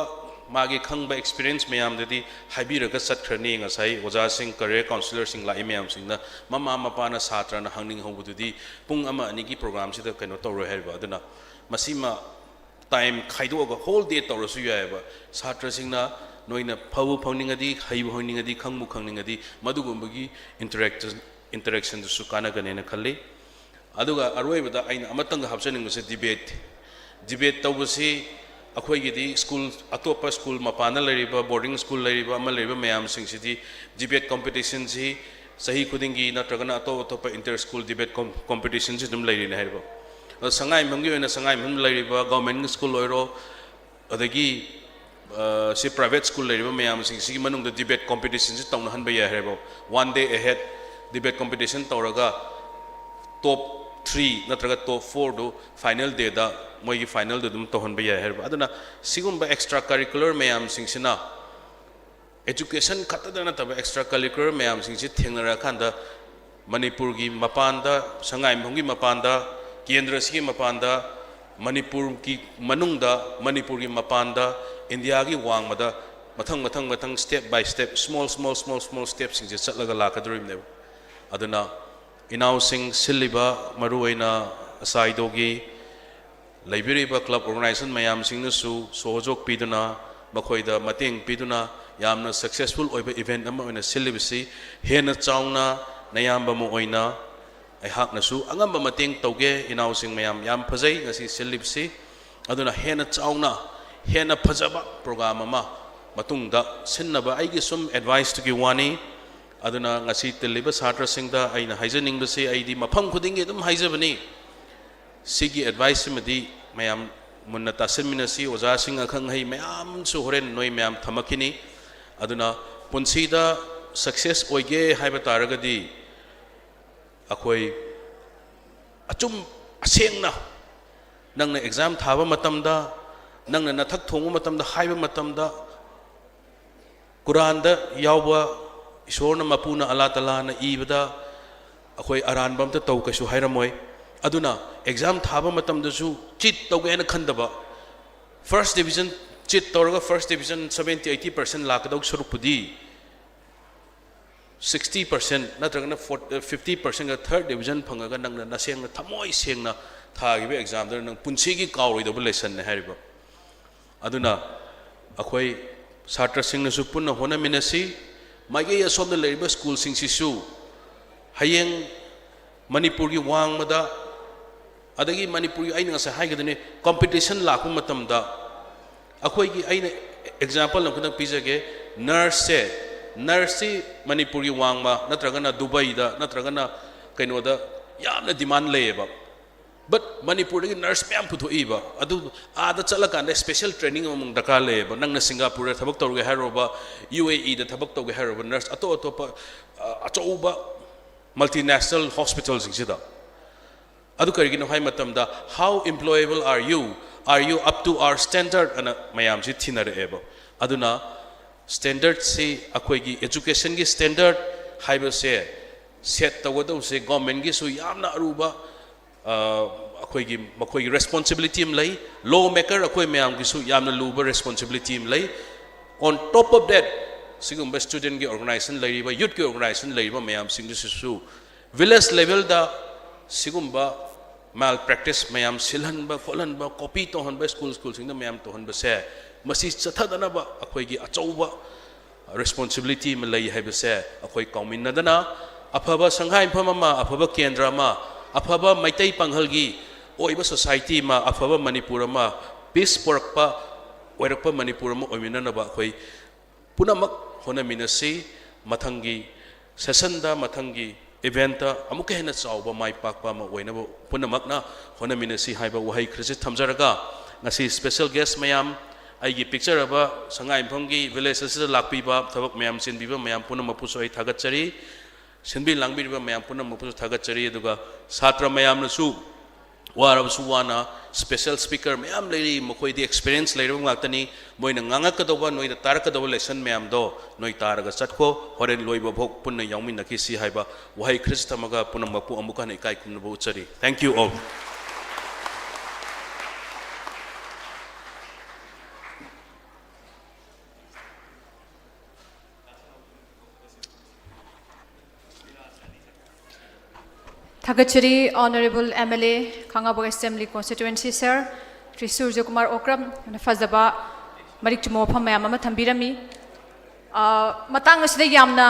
magi khangba experience mayam dadi habiraga satkrani ngasai oja sing career counselor sing lai mayam sing na mama mapa na satra na hangning hobududi pung ama ani gi program sida keno to ro herba aduna masima time khaido ga whole day to ro su ya ba satra sing na noina phawu phawning adi khaibu honing adi khangmu khangning adi madugumbagi interaction su kana gane na khalli aduga aroibada aina amatang hapsaning se debate tawsi akhoi gi di school atopa school mapana leriba boarding school leriba ama leriba mayam sing sidi debate competition ji sahi khudingi natragana atopa inter school debate competition ji dum leri na herba sangai mhamgi oina sangai mham leriba government school oiro adagi si private school leriba mayam sing sigi manung da debate competition ji tawna han ba ya herba one day ahead debate competition tawraga top 3 natraga top 4 do final day da moi gi final do dum to hon ba ya herba aduna sigum ba extra curricular mayam sing sina education khatada na taba extra curricular mayam sing si thengnara khanda manipur gi mapanda sangai mhongi mapanda kendra sigi mapanda manipur ki manungda manipur gi mapanda india gi wangmada mathang step by step small steps sing je chatlaga lakadrim ne aduna inaw sing siliba maruina asaidogi laibiriba club organization mayam singna su sojok piduna makhoida mateng piduna yamna successful oiba event ama oina silibisi hena chauna nayamba mo oina ai hakna su angamba mateng toge inaw sing mayam yam phajai ngasi silibisi aduna hena chauna hena phajaba program ama matungda sinnaba aigi sum advice to gi wani aduna ngasi teliba satra singda aina haijaning basi aidi mafam khudingi dum haijabani sigi advice madi mayam munna tasimminasi oja sing akhang hai mayam su horen noi mayam thamakini aduna punsida success oige haiba taragadi akhoi achum asengna nangna exam thaba matamda nangna nathak thongu matamda haiba matamda Quran da yawba Ishwarna mapuna Allah Ta'ala na ibada akhoi aranbam ta tau kasu hairamoi aduna exam thaba matam da su cheat tauge na khandaba first division cheat tawraga first division 70-80% lakadau surupudi 60% natragana 50% ga third division phangaga nangna nasengna thamoi sengna thagibe exam da nang punsigi kawroidabu lesson ne hariba aduna akhoi satra singna su punna hona minasi Magi asom da leriba school sing sisu hayeng manipur gi wangmada adagi manipur gi aina sa haigadane competition lakhu matamda akhoi gi aina example lamkudang pijage nurse manipur gi wangma natragana dubai da natragana kaino da yamna demand leba but manipur gi nurse myam putho iba adu ada chala kan special training among daka leba nangna singapore thabak tawge haroba uae da thabak tawge haroba nurse ato pa achouba multinational hospitals sida adu karigino hai matamda how employable are you up to our standard ana mayam si thinare ebo aduna standard si akhoi gi education gi standard haiba se set tawado se government gi su yamna aruba akhoi gi responsibility am lay lawmaker akhoi mayam gi su yamna luba responsibility am lay on top of that sigumba student gi organization lariba youth gi organization lariba mayam sing su village level da sigumba malpractice mayam silhanba kholanba copy to hanba school sing da mayam to hanba se masi chathadana ba akhoi gi achauba responsibility ma lay haiba se akhoi kaumin nadana afaba sanghai phama afaba kendra ma afaba maitai panghal gi oiba society ma afaba manipur ma peace porakpa oirakpa manipur ma oimina na ba akhoi punamak hona minasi mathangi session da mathangi event amuke hena chawba mai pakpa ma oina punamak na hona minasi haiba wahai khristi thamjaraga ngasi special guest mayam aigi picture aba sangai phomgi village asida lakpi ba thabak mayam sin biba mayam punamak puso ai thagat chari sinbi langbi biba mayam punamak puso thagat chari aduga satra mayam na su warab su wana special speaker mayam lady mokoi di experience lady ngakani moina nganga kadoba noina tar kadoba lesson mayam do noi taraga chatko horen loiba bhok punna yaumi nakhi si haiba wahai krista maga punam pu amuka nei kai kun bu chari thank you all Thagachari Honorable MLA Khangabog Assembly Constituency Sir Sri Surya Kumar Okram Fazaba Marik Chumo Phamayama Thambirami Matang asida yamna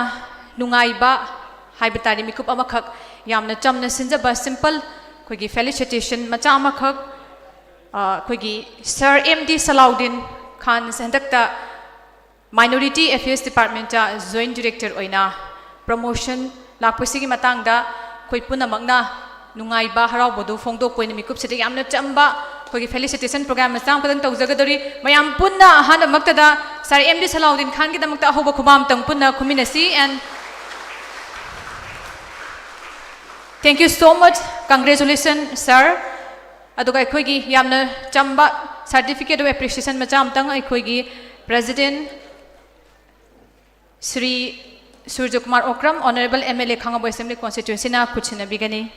nungaiba haibatari mikup amakhak yamna chamna sinjaba simple koigi felicitation macha amakhak koigi Sir MD Salaudin Khan Sandakta Minority Affairs Department Joint Director oina promotion lakpasigi matangda koi punamakna nungaiba haraubodu phongdok poina mikup sida yamna chamba koigi felicitation program masam kadang tawjagadori mayam punna hana maktada Sir MD Salaudin Khan ki damakta hoba khubam tang punna khuminasi and thank you so much congratulations sir aduga koigi yamna chamba certificate of appreciation macham tang koigi president Sri Surya Kumar Okram Honorable MLA Khangabog Assembly Constituency na kuchina bigani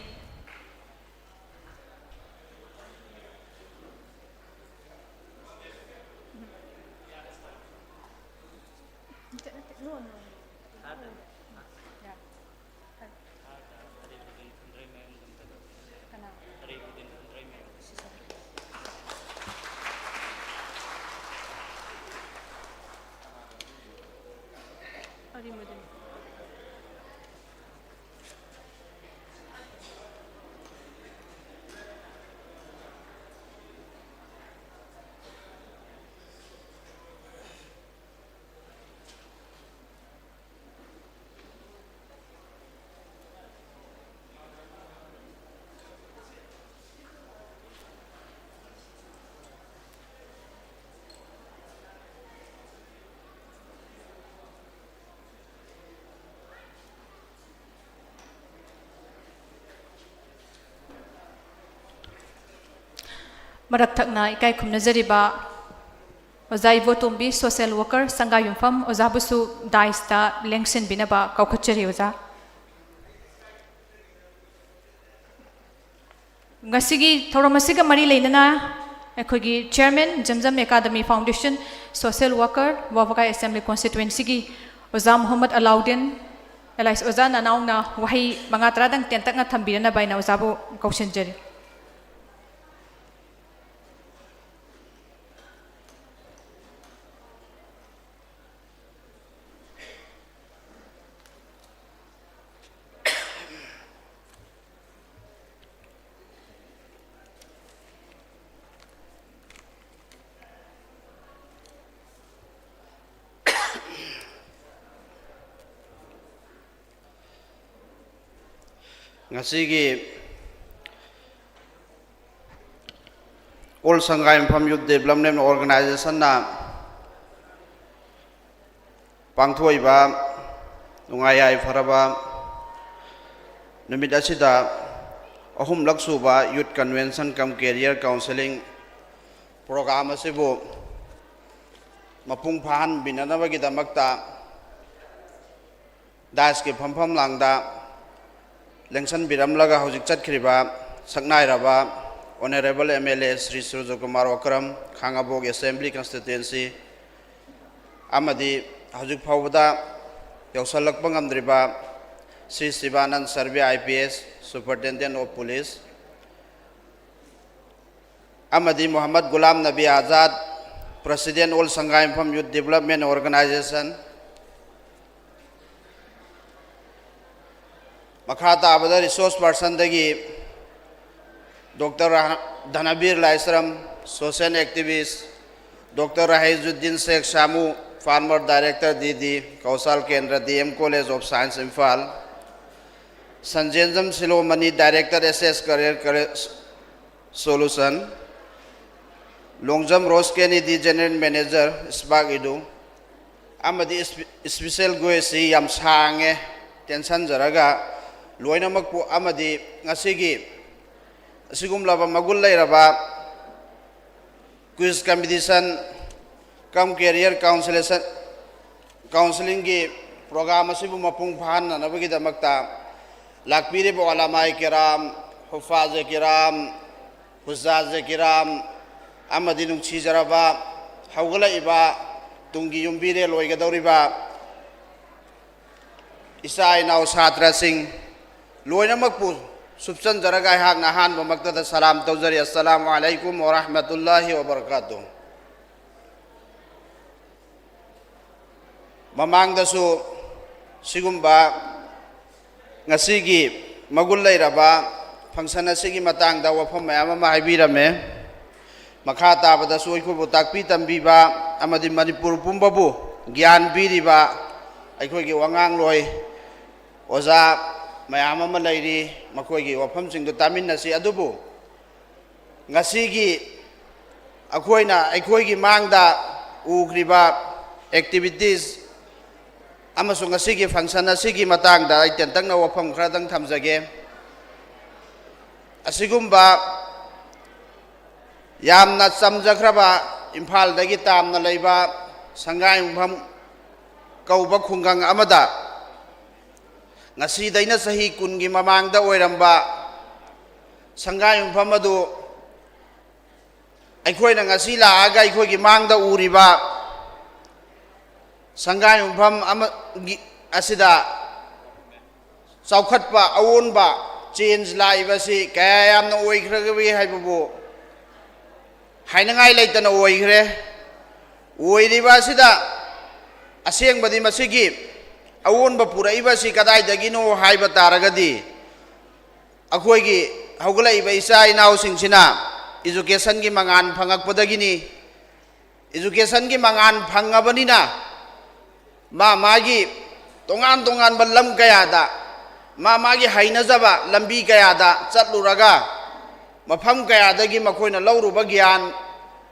Marak thakna ikai khumnajariba Ozai Votumbi social worker Sangha Yumpham Ozabusu Daista Lengsin Binaba Kaukachari Oza Ngasigi Thoramasiga Mari Lenana Ekogi Chairman Jamjam Academy Foundation Social Worker Wavakai Assembly Constituency Gi Oza Muhammad Alaudin Elais Oza Nanauna Wahi Mangatradang Tentakna Thambirana Baina Ozabu Kaushanjari Ngasigi All Sangha Yumpham Youth Development Organization na pangthoiba nungayai faraba numit asida अहुमलक सुबा youth convention cum career counselling programme असिबु मपुंग फाहन बिननबगिदमक्ता दास के फमफम लांगदा लेंसन बिरमलगा हौजिक चटखरिबा सकनाइरबा honourable MLA Shri Surya Kumar Okram Khangabok assembly constituency अमदी हौजिक फावदा यौसलकप ngamdriba Shri Shivanand Surve IPS superintendent of police अमदी Mohammad Ghulam Nabi Azad president all Sangaiyumpham youth development organisation मखा ताबदा रिसोर्स पर्सन दगी doctor Dhanbir Laishram social activist doctor Rahijuddin Sheikh Shamu farmer director DD Kaushal Kendra DM college of science Imphal Sanjenjam Silomani director SS career solution Longjam Rose Kennedy general manager spark edu अमदी special गोयसी याम सांगे tension जरगा लोइनमकपु अमदी ngasiगी असिगुमलाबा मगुल लैरबा quiz competition cum career counselling की प्रोग्राम असिबु मपुंग फाहननबगिदमक्ता लाकपिरिबा उलमाए किराम हुफाज किराम हुज्जाज किराम अमदी नुंगसिजरबा हौगलाइबा तुंगी युम्बिरे लोइगदौरिबा इसा इनाव छात्र सिंह लोइनमकपु सुबचन जरगा हाक नहान बमक्ता सलाम तौजरी अस्सलामु अलैकुम व रहमतुल्लाहि व बरकातुहू ममांगदसु सिगुम्बा ngasiगी magul leiraba function asigi matangda wafam mayam ama haibirame makha tabada soiku takpi tambiba amadi manipur pumbabu gyan biriba aikhogi wangang loi oza mayam ama leiri makhogi wafam singdo taminasi adubu ngasigi aikhoigi mangda ukriba activities अमसुंग असिगी function असिगी मतंगदा इतेंतंगना वफम खरदंग थमजगे असिगुम्बा यामना समजख्रबा इम्फाल दगी तामना लैबा संगायमुफम कौबा खुंगंग अमदा ngasi daina sahi kungi mamangda oiramba Sangaiyumpham अदु अखोइना ngasi लागा अखोइगी मांगदा उरिबा संगायमुफम असिदा चौखटपा अवोनबा चेंज लाइबसी कयामना ओइख्रगबि हाइबबु हाइनंगाइ लैतना ओइख्रे ओइरिबा सिदा असेंबदि मसिगी अवोनबा पुरैबसी कदाइदगिनो हाइबा तारगदि अखोइगी हौगलाइबा इसा इनाउ सिंसिना एजुकेशन की मंगान फंगकपदगिनी एजुकेशन की मंगान फंगबनिना मागी तोंगान तोंगान बलम कयादा मागी हाइनजबा लंबी कयादा चतलुरगा मफम कयादगी मखोइना लौरुबा ज्ञान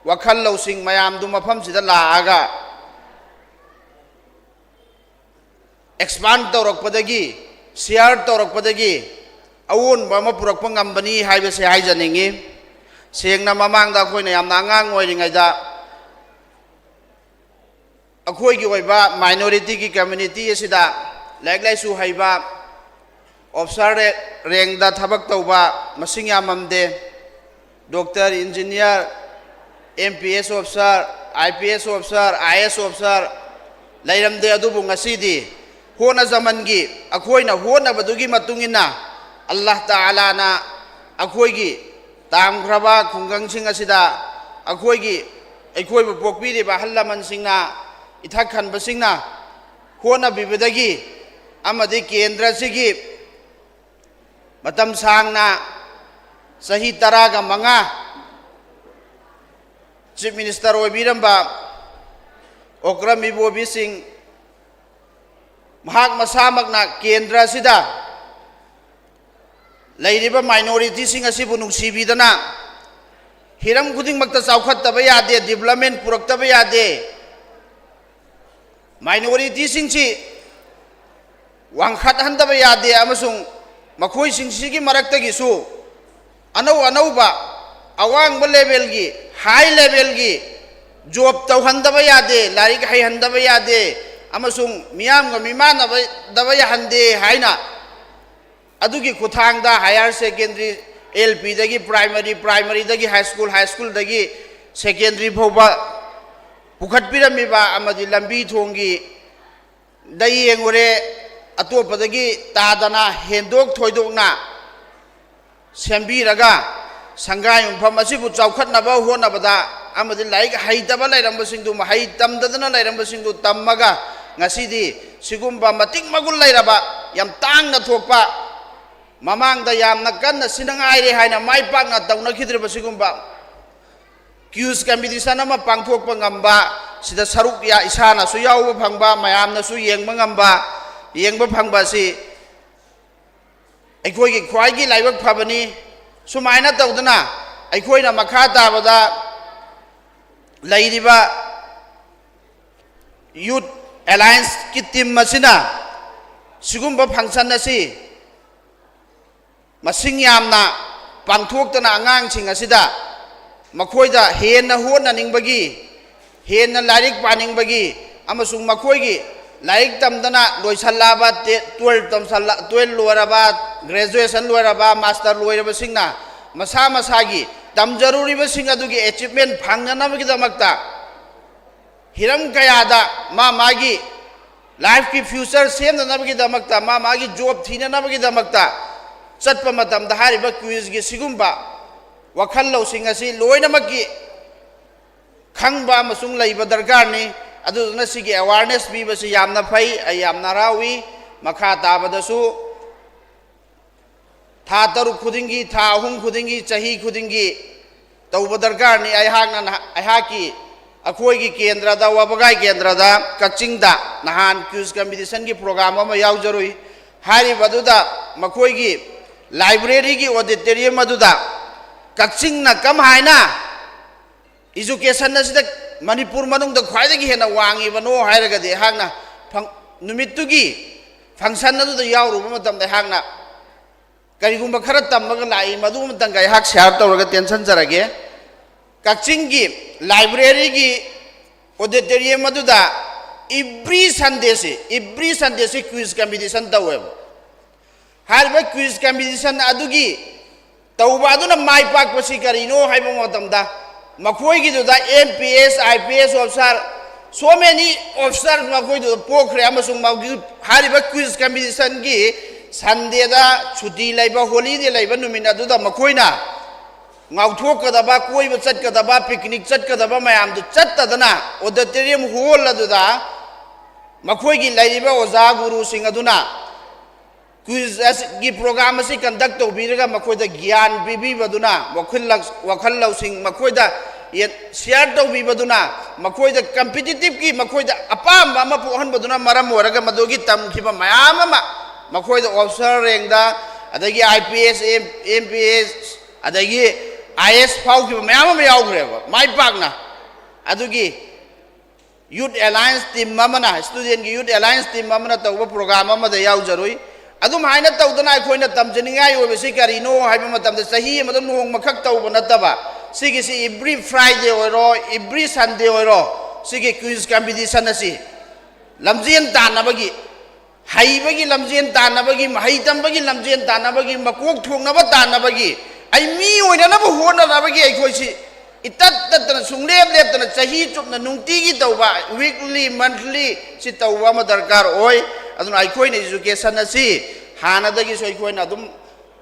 वखल लौसिंग मयामदु मफम सिदा लागा एक्सपांड तौरकपदगी शेयर तौरकपदगी अवोन बमा पुरकप ngambani हाइबसे हाइजनिंगी सेंगना ममांगदा अखोइना यामना अंगांग ओइरिङैदा अखोइगी ओइबा माइनॉरिटी की कम्युनिटी असिदा लाइक लाइसु हाइबा ऑफिसर रैंकदा थबक तौबा मसिंग याममदे doctor engineer MPS officer IPS officer IS officer लैरमदे अदुबु ngasiदी होना जमनगी अखोइना होनबदुगी मतुंगिना अल्लाह ताला ना अखोइगी तामख्रबा खुंगंसिंग असिदा अखोइगी अखोइबु पोकपिरिबा हल्लमनसिंगना इथक खनबसिंगना होनबिबदगी अमदि केंद्र सिगी मतम सांगना सही 15 चीफ मिनिस्टर ओइबिरंबा ओक्रम इबोबी सिंह महाक मसामकना केंद्र सिदा लैरिबा माइनॉरिटी सिंह असिबु नुंगसिबिदना हिरम खुदिंगमक्ता चाउखत्तबा यादे डेवलपमेंट पुरक्तबा यादे माइनॉरिटी सिंगसी वांखत हंदबा यादे अमसुंग मखोइ सिंगसिगी मरक्तगिसु अनौबा अवांग लेवल की हाई लेवल की जॉब तौहंदब यादे लारिक हैहंदब यादे अमसुंग मियाम मिमानब याहंदे हाइना अदुगी खुथांगदा हायर सेकेंडरी LP दगी प्राइमरी दगी हाई स्कूल दगी सेकेंडरी फौबा पुखटपिरमिबा अमदि लंबी थोंगी दई येंगुरे अतोपदगी तादना हेंदोक थोइदोकना सेंबीरगा संगाय युंफम असिबु चौखटनबा होनबदा अमदि लाइक हैतबा लैरंबसिंदु महै तमददना लैरंबसिंदु तम्मगा ngasiदी सिगुम्बा मतिक मगुल लैरबा याम तांगना थोकपा ममांगदा यामना कन्ना सिनंगाइरे हाइना माइ पाकना तौनखिद्रिबा सिगुम्बा क्यूज कॉम्पिटिशन अमा पांगथोकपा ngamba sida saruk ya isana su yauba phangba mayamna su yengba ngamba yengba phangba si aikoi gi khwai gi laibak phabani sumaina tawdana aikoi na makha tabada lairiba youth alliance ki team masina sigumba function asi masing yamna pangthoktana angang sing asida makhoida henna honna ningbagi henna larik paningbagi amasung makhoigi larik tamdana loisalaba 12 loiraba graduation loiraba master loiraba singna masa masagi tamjaruriba sing adugi achievement phangnanabagi damakta hiram kayada magi life ki future semnanabagi damakta magi job thinanabagi damakta chatpa matamda hariba quiz gi sigumba wakhal losing asi loinamaki khangba amasung leiba darkar ni aduna sigi awareness bi basi yamna phai ayamna rawi makha tabadasu tha taru khudingi tha ahum khudingi chahi khudingi tauba darkar ni ayhaki akhoi gi kendra da wabagai kendra da kachingda nahan quiz competition gi program ama yaujarui hari baduda makhoi gi library gi auditorium aduda kachingna kam haina education na sida manipur manung da khwai gi hena wangi bano hairaga de hangna numittugi function na da yauru matam da hangna karigumba khara tammaga lai madu matam ga hak share tawraga tension jarage kachingi library gi auditorium aduda every sunday se quiz competition tawe harba quiz competition adugi tawba aduna mai pak pasi karino haiba matamda makhoi gi da MPS IPS officer so many officers makhoi do pokre amasung magi hariba quiz competition gi sunday da chuti laiba holiday laiba numina du da makhoina ngauthok ka da ba koi ba chat ka da ba picnic chat ka da ba mayam du chat ta dana auditorium hall adu da makhoi gi laiba oza guru sing aduna quiz gi program asi conduct to biraga makoida gyan bibi baduna wakhal lausing makoida share to bi baduna makoida competitive ki makoida apam ama pohan baduna maram waraga madogi tam khiba mayam ama makoida officer rank da adagi IPS MPS adagi IS phau khiba mayam ama yaugreba mai pakna adugi youth alliance team mamana student gi youth alliance team mamana tawba program ama da yaujaroi adum haina tawdana aikoina tamjaningai obesi karino haiba matamda sahi amadum nohong makhak tawba nataba sigi si every friday oiro every sunday oiro sigi quiz competition asi lamjien tanabagi haibagi lamjien tanabagi mahaitam-bagi lamjien tanabagi makok thongnaba tanabagi ai mi oina na ba hona nabagi aikoi si itat tatna sunglep leptana sahi chupna nungtigi tawba weekly monthly si tawba ma darkar oi aduna aikoi na education asi hana dagi so aikoi na dum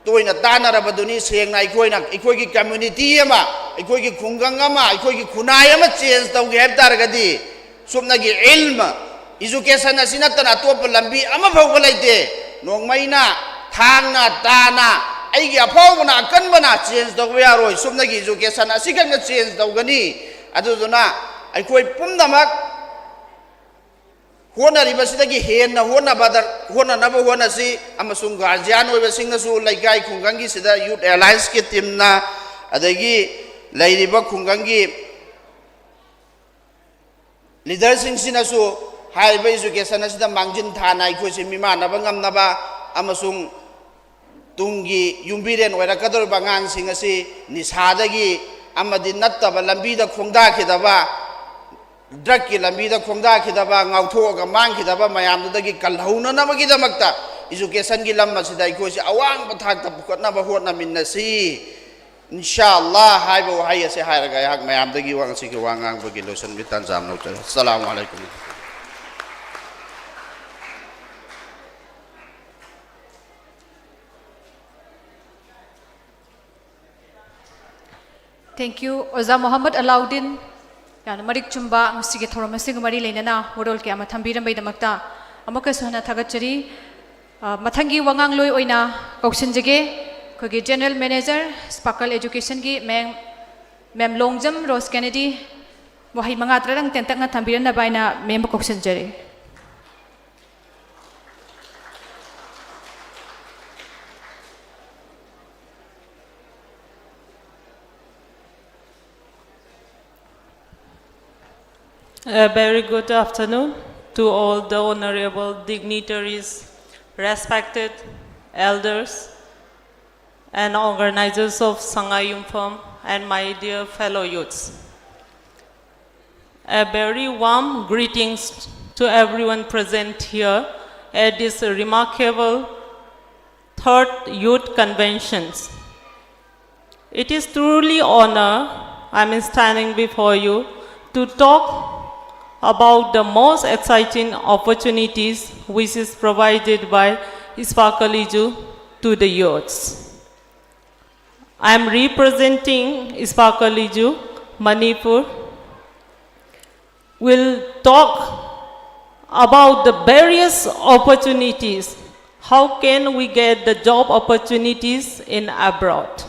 toina tanarabaduni sengna aikoi gi community ama aikoi gi khungang ama aikoi gi khunai ama change tawge heb targadi sumna gi ilm education asi natana top lambi ama phawba laite nongmaina thangna tana aigi aphawna akanbana change tawbe yaroi sumna gi education asi kan change tawgani aduduna aikoi pumnamak hona ribasida henna hona naba hona si amasung guardian oiba singna su laikai khungangi sida youth alliance ki team na adagi lairiba khungangi leader sing sina su haiba education sida mangjin thana ikoi si mima naba ngam naba amasung ꯇꯨꯡꯒꯤ ꯌꯨꯝꯕꯤꯔꯦꯟ ꯑꯣꯏꯔꯛꯀꯗꯧꯔꯤꯕ ꯑꯉꯥꯡꯁꯤꯡ ꯑꯁꯤ ꯅꯤꯁꯥꯗꯒꯤ ꯑꯃꯗꯤ ꯅꯠꯇꯕ ꯂꯝꯕꯤꯗ ꯈꯣꯡꯗꯥꯈꯤꯗꯕ ꯗ꯭ꯔꯒꯀꯤ ꯂꯝꯕꯤꯗ ꯈꯣꯡꯗꯥꯈꯤꯗꯕ ꯉꯥꯎꯊꯣꯛꯑꯒ ꯃꯥꯡꯈꯤꯗꯕ ꯃꯌꯥꯝꯗꯨꯗꯒꯤ ꯀꯜꯍꯧꯅꯅꯕꯒꯤꯗꯃꯛꯇ ꯏꯖꯨꯀꯦꯁꯟꯒꯤ ꯂꯝ ꯑꯁꯤꯗ ꯑꯩꯈꯣꯏꯁꯤ ꯑꯋꯥꯡꯕ ꯊꯥꯛꯇ ꯄꯨꯈꯠꯅꯕ ꯍꯣꯠꯅꯃꯤꯟꯅꯁꯤ ꯏꯟꯁꯥꯑꯜꯂꯥꯍ ꯍꯥꯏꯕ ꯋꯥꯍꯩ ꯑꯁꯤ ꯍꯥꯏꯔꯒ ꯑꯩꯍꯥꯛ ꯃꯌꯥꯝꯗꯒꯤ ꯉꯁꯤꯒꯤ ꯋꯥ ꯉꯥꯡꯕꯒꯤ ꯂꯣꯏꯁꯤꯟꯕꯒꯤ ꯇꯥꯟꯖꯥ ꯂꯧꯖꯔꯤ ꯑꯁꯁꯂꯥꯃꯨ ꯑꯂꯩꯀꯨꯝ Thank you, Oza Muhammad Alauddin. Yana marik chumba ngasige thoram asig mari leinana warol ke ama thambiram bai damakta amaka sohna thagachari mathangi wangang loi oina kauksinjage khogi General Manager Sparkle Education gi mem Longjam Rose Kennedy wahi mangatra rang tentak nga thambiran na baina mem kauksinjare. A very good afternoon to all the honorable dignitaries, respected elders, and organizers of Sangha Yumpham, and my dear fellow youths. A very warm greetings to everyone present here at this remarkable third youth conventions. It is truly honor I'm standing before you to talk about the most exciting opportunities which is provided by Sparkle Edu to the youths. I am representing Sparkle Edu, Manipur. We'll talk about the various opportunities. How can we get the job opportunities in abroad?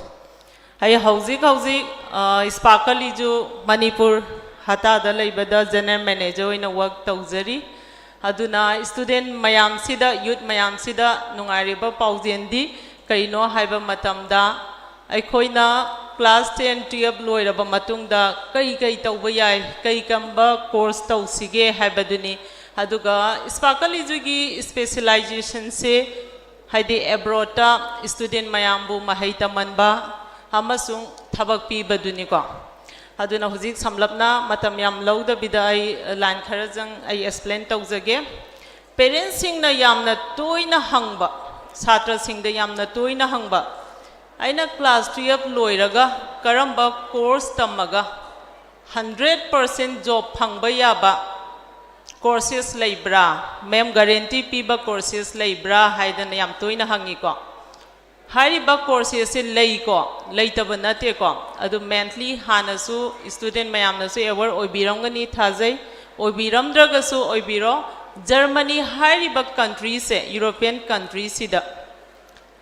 I hauzik Sparkle Edu, Manipur hata da laibada general manager in a work tauzari aduna student mayam sida youth mayam sida nungariba paujendi kaino haiba matamda aikoina class 10 12 loiraba matungda kai tauba yai kai kamba course tausige haibaduni aduga Sparkle Edu gi specialization se haidi abroad ta student mayambu mahai tamanba amasung thabak pi baduni ko aduna huzik samlapna matam yam lauda bidai line kharajang ai explain tauzage parents sing na yamna toina hangba chatra sing da yamna toina hangba aina class 12 loiraga karamba course tamaga 100% job phangba yaba courses leibra mem guarantee piba courses leibra haidana yam toina hangi ko Hariba courses in Leiko, later Banateko, Adu mentally Hanasu, student Mayamnasu, ever Oibirangani Taze, Oibiram Dragasu, Oibiro, Germany, Hariba countries, European countries, Sida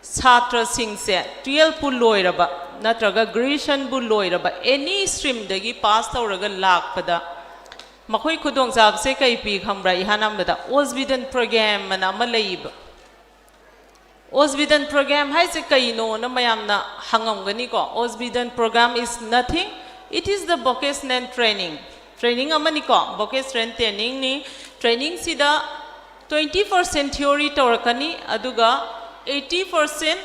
Satra Singh said, 12 Puloiraba, Natraga Grecian Buloiraba, any stream degi passed or a lak pada. Makoi Kudong Zabseka Ipik Hambra Hanamada, Osbiden program and Amalaib. Osbiden program has a kaino na mayamna hangam ko. Osbiden program is nothing. It is the vocational training. Training amaniko. Vocational training ni training sida 20% theory torakani aduga 80%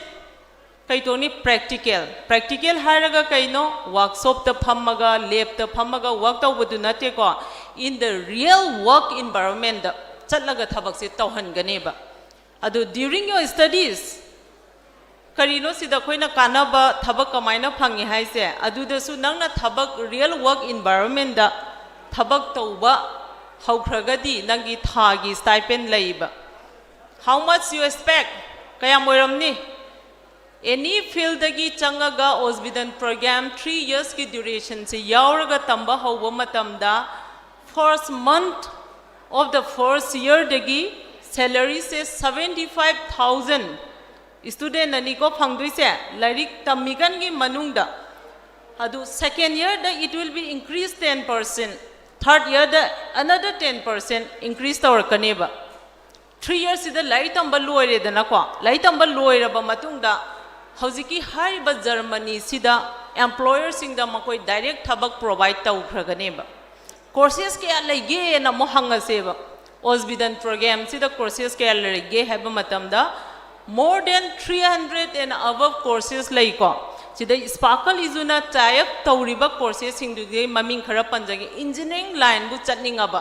kaitoni practical. Practical haraga kaino workshop ta phammaga lab ta phammaga work ta budunate ko in the real work environment chatlaga thabak se tawhan ganeba. Ado during your studies, karino sida koina kanaba thabak kamaina phangi haise adu dasu nangna thabak real work environment da thabak tauba haukragadi nangi thagi stipend leiba. How much you expect? Kaya moiramni any field dagi changaga Osbiden program 3 years ki duration se yauraga tamba hauba matamda first month of the first year dagi salary says 75,000 student aniko phangdui se larik tamigan gi manungda adu second year da it will be increased 10%, third year da another 10% increase tawar kaneba 3 years ida larik tamba loire dana ko larik tamba loire ba matungda hojiki hariba Germany sida employer singda makoi direct thabak provide taw khraganeba courses ke alage na mohanga seba Osbiden program sida courses ke alage haba matamda more than 300 and above courses lay ko sida sparkle izuna type tawriba courses singduge maming khara panjage engineering line bu chatninga ba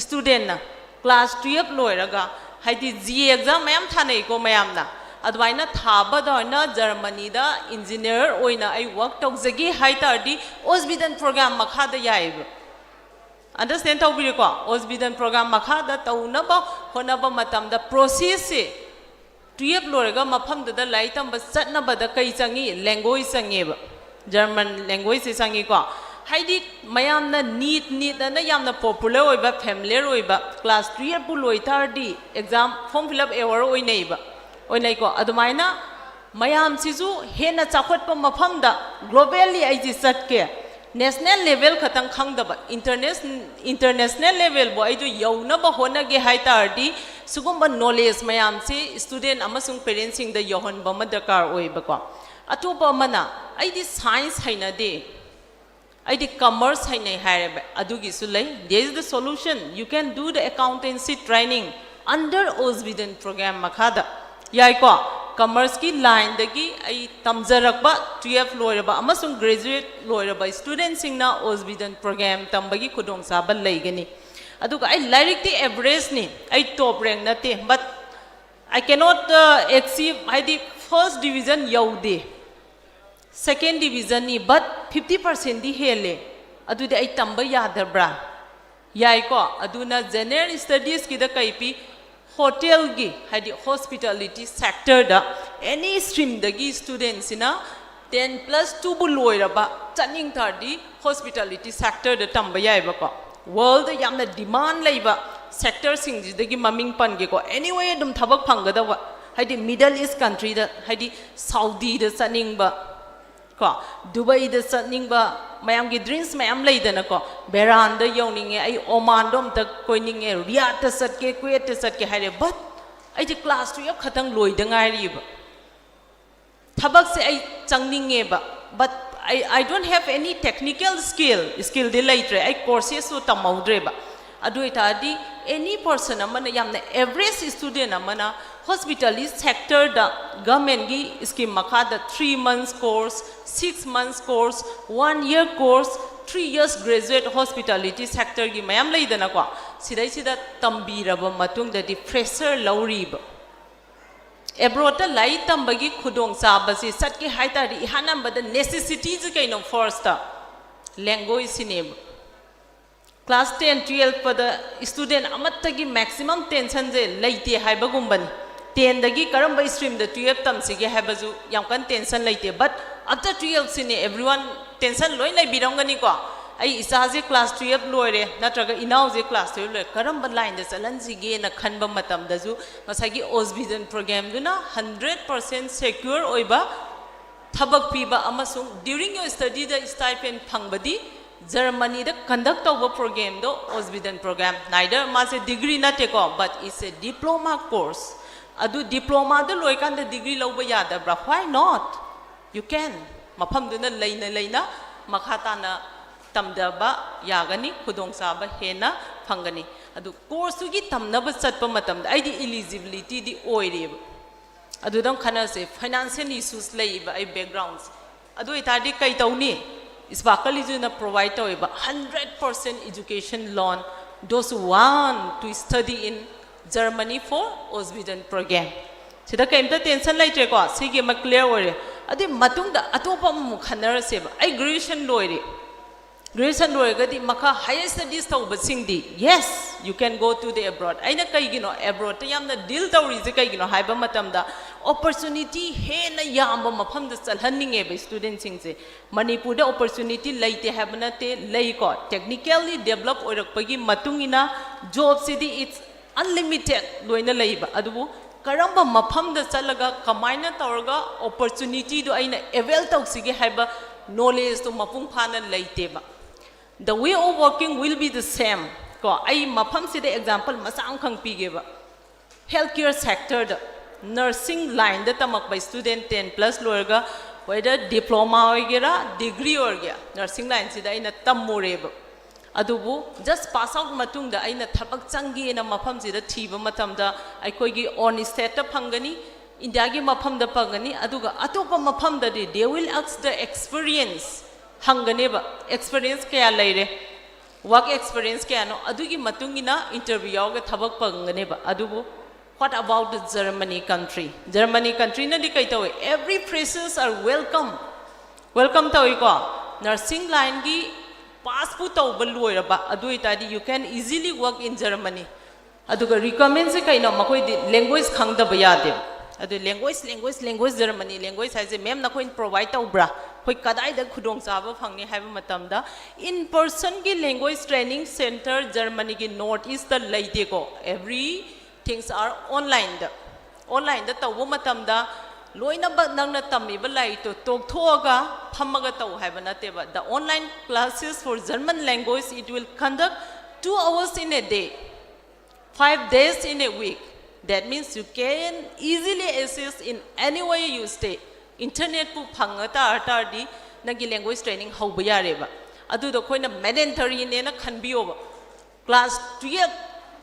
student na class 12 loiraga haidi GE exam mayam thanai ko mayam na adwaina thaba doina Germany da engineer oina ai work tawjagi haitardi Osbidan program makha da yaib understand tawbiri ko Osbidan program makha da tawnaba honaba matam da process se 12 loiraga mafam da lai tamba chatnaba da kai changi language changi German language se changi ko haidi mayam na neat na yamna popular oiba familiar oiba class 3 pu loitardi exam form fill up hour oinaiba oinai ko adumaina mayam sisu hena chakhot pa mafam da globally aiji satke national level khatang khangdaba international level bo aidu yauna ba hona ge haitardi sugumba knowledge mayam si student amasung parents sing da yohon ba madakar oiba ko atopa mana aidi science haina de aidi commerce haina haireba adugi sulai there is the solution you can do the accountancy training under Osbidan program makhada yai ko commerce ki line dagi ai tamjarakba 12 loiraba amasung graduate loiraba students singna Osbidan program tambagi khudong sabal leigani aduga ai lyric the average ni ai top rank nate but I cannot achieve haidi first division yaude second division ni but 50% di hele adude ai tamba yadabra yai ko aduna general studies ki da kaipi hotel gi haidi hospitality sector da any stream dagi students ina 10+2 bu loiraba chaning thardi hospitality sector da tamba yai ba ko world da yamna demand laiba sector sing ji dagi maming pan ge ko anyway dum thabak phangada wa haidi middle east country da haidi saudi da chaning ba ko Dubai da chaning ba mayam gi dreams mayam leidana ko beran da yawning ai Oman dom ta koining e Riyadh ta satke Kuwait ta satke haire but ai di class 2 khatang loi da ngai ri ba thabak se ai changning e ba but I don't have any technical skill de laitre ai courses so tamaudre ba adu ita di any person amana yamna average student amana hospitality sector da government gi scheme makha da 3 months course 6 months course 1 year course 3 years graduate hospitality sector gi mayam leidana ko sidai sida tambiraba matung da di fresher laurib abroad ta lai tambagi khudong sabasi satki haitari hanam bada necessities kaino first language sine class 10 12 pada student amattagi maximum tension je leite haibagumban 10 dagi karamba stream da 12 tam sige haibaju yam kan tension leite but after 12 sine everyone tension loi lai birangani ko ai isa je class 12 loire natraga inau je class 12 loire karamba line da chalan sige na khanba matam da ju masagi Osbidan program duna 100% secure oiba thabak piba amasung during your study the stipend phangbadi Germany the conduct of a program do Osbidan program neither mas a degree na take but it's a diploma course adu diploma do loi kan the degree loba yada bra why not you can mafam duna leina makhata na tamdaba yagani khudong saba hena phangani adu course gi tamnaba chatpa matam ai di eligibility di oire adu dam khana se financial issues leiba ai backgrounds adu itadi kai tawni Sparkle is going to provide 100% education loan those who want to study in Germany for Osbidan program. Sida kaimta tension laite ko sige ma clear ore adi matung da atopa mu khanar se ai graduation loire gadi makha higher studies tauba singdi yes you can go to the abroad aina kai gino abroad ta yamna deal tawri je kai gino haiba matam da opportunity he na yamba mafam da chalhanning e student sing se Manipur da opportunity laite habna te lei ko technically develop oirakpagi matungina job sidi it's unlimited loina leiba adubu karamba mafam da chalaga kamaina tawraga opportunity do aina avail tawsige haiba knowledge to mapung phana leite ba the way of working will be the same ko ai mafam sida example masang khang pige ba healthcare sector da nursing line da tamak by student 10+ loirga whether diploma oigera degree orga nursing line sida ina tammure ba adubu just pass out matung da aina thabak changi na mafam sida thiba matam da ai koi gi on state ta phangani India gi mafam da pangani aduga atopa mafam da they will ask the experience hangane ba experience kaya laire work experience kaya no adugi matungina interview yaga thabak pangane ba adubu what about the Germany country na di kai tawe every freshers are welcome tawe ko nursing line gi passport taw baluira ba adu itadi you can easily work in Germany aduga recommend se kai no makoi di language khangda ba yade adu language Germany language has a mem na koin provide tawbra koi kadai da khudong chaba phangni haiba matam da in person gi language training center Germany gi north east da laide ko every things are online da tawu matam da loina ba nang na tammi ba lai to tok thoga phamaga taw haiba na te ba the online classes for German language it will conduct 2 hours in a day 5 days in a week. That means you can easily access in anywhere you stay. Internet pu phangata artardi nagi language training hauba yareba. Adu do koina mandatory ne na khanbiyo ba. Class 12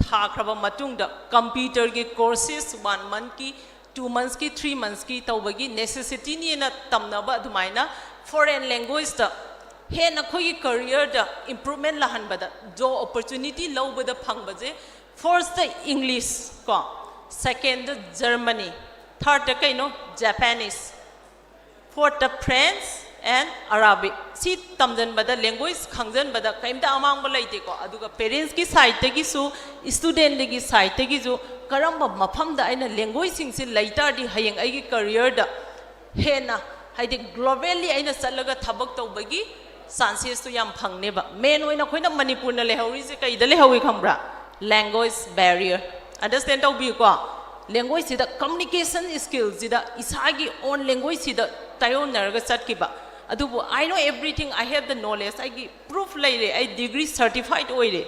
thakraba matungda computer ki courses 1 month ki 2 months ki 3 months ki tawbagi necessity ni na tamnaba adumaina foreign language da he na khoi career da improvement la hanbada job opportunity lawbada phangbaje. First the English ko, second the Germany, third the kaino Japanese, fourth the French and Arabic. Si tamjan bada language khangjan bada kaimda amang balai te ko. Aduga parents ki side te ki su, student ki side te ki su. Karamba mafam da aina language sing si later di hayang ay ki career da. He na hayde globally aina salaga thabak tau bagi chances to yam phang ne ba. Main way na koi na Manipur na lehawi se kai da lehawi khambra. Language barrier. Understand how we go? Language is the communication skills. Is the isagi own language is the tayo narga sat kiba. Adubo I know everything. I have the knowledge. I give proof later. I degree certified oire.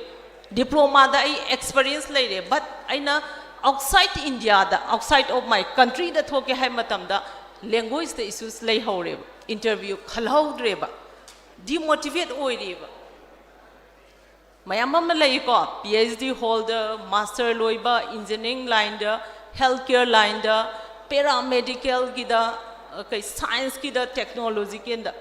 Diploma da I experience later. But I know outside India, the outside of my country, that hoke hai matam da language the issues lay hore. Interview khalau dreba. Demotivate oire. Mayamam lai ko PhD holder, master loiba, engineering line da, healthcare line da, paramedical gida, kai science gida, technology kenda.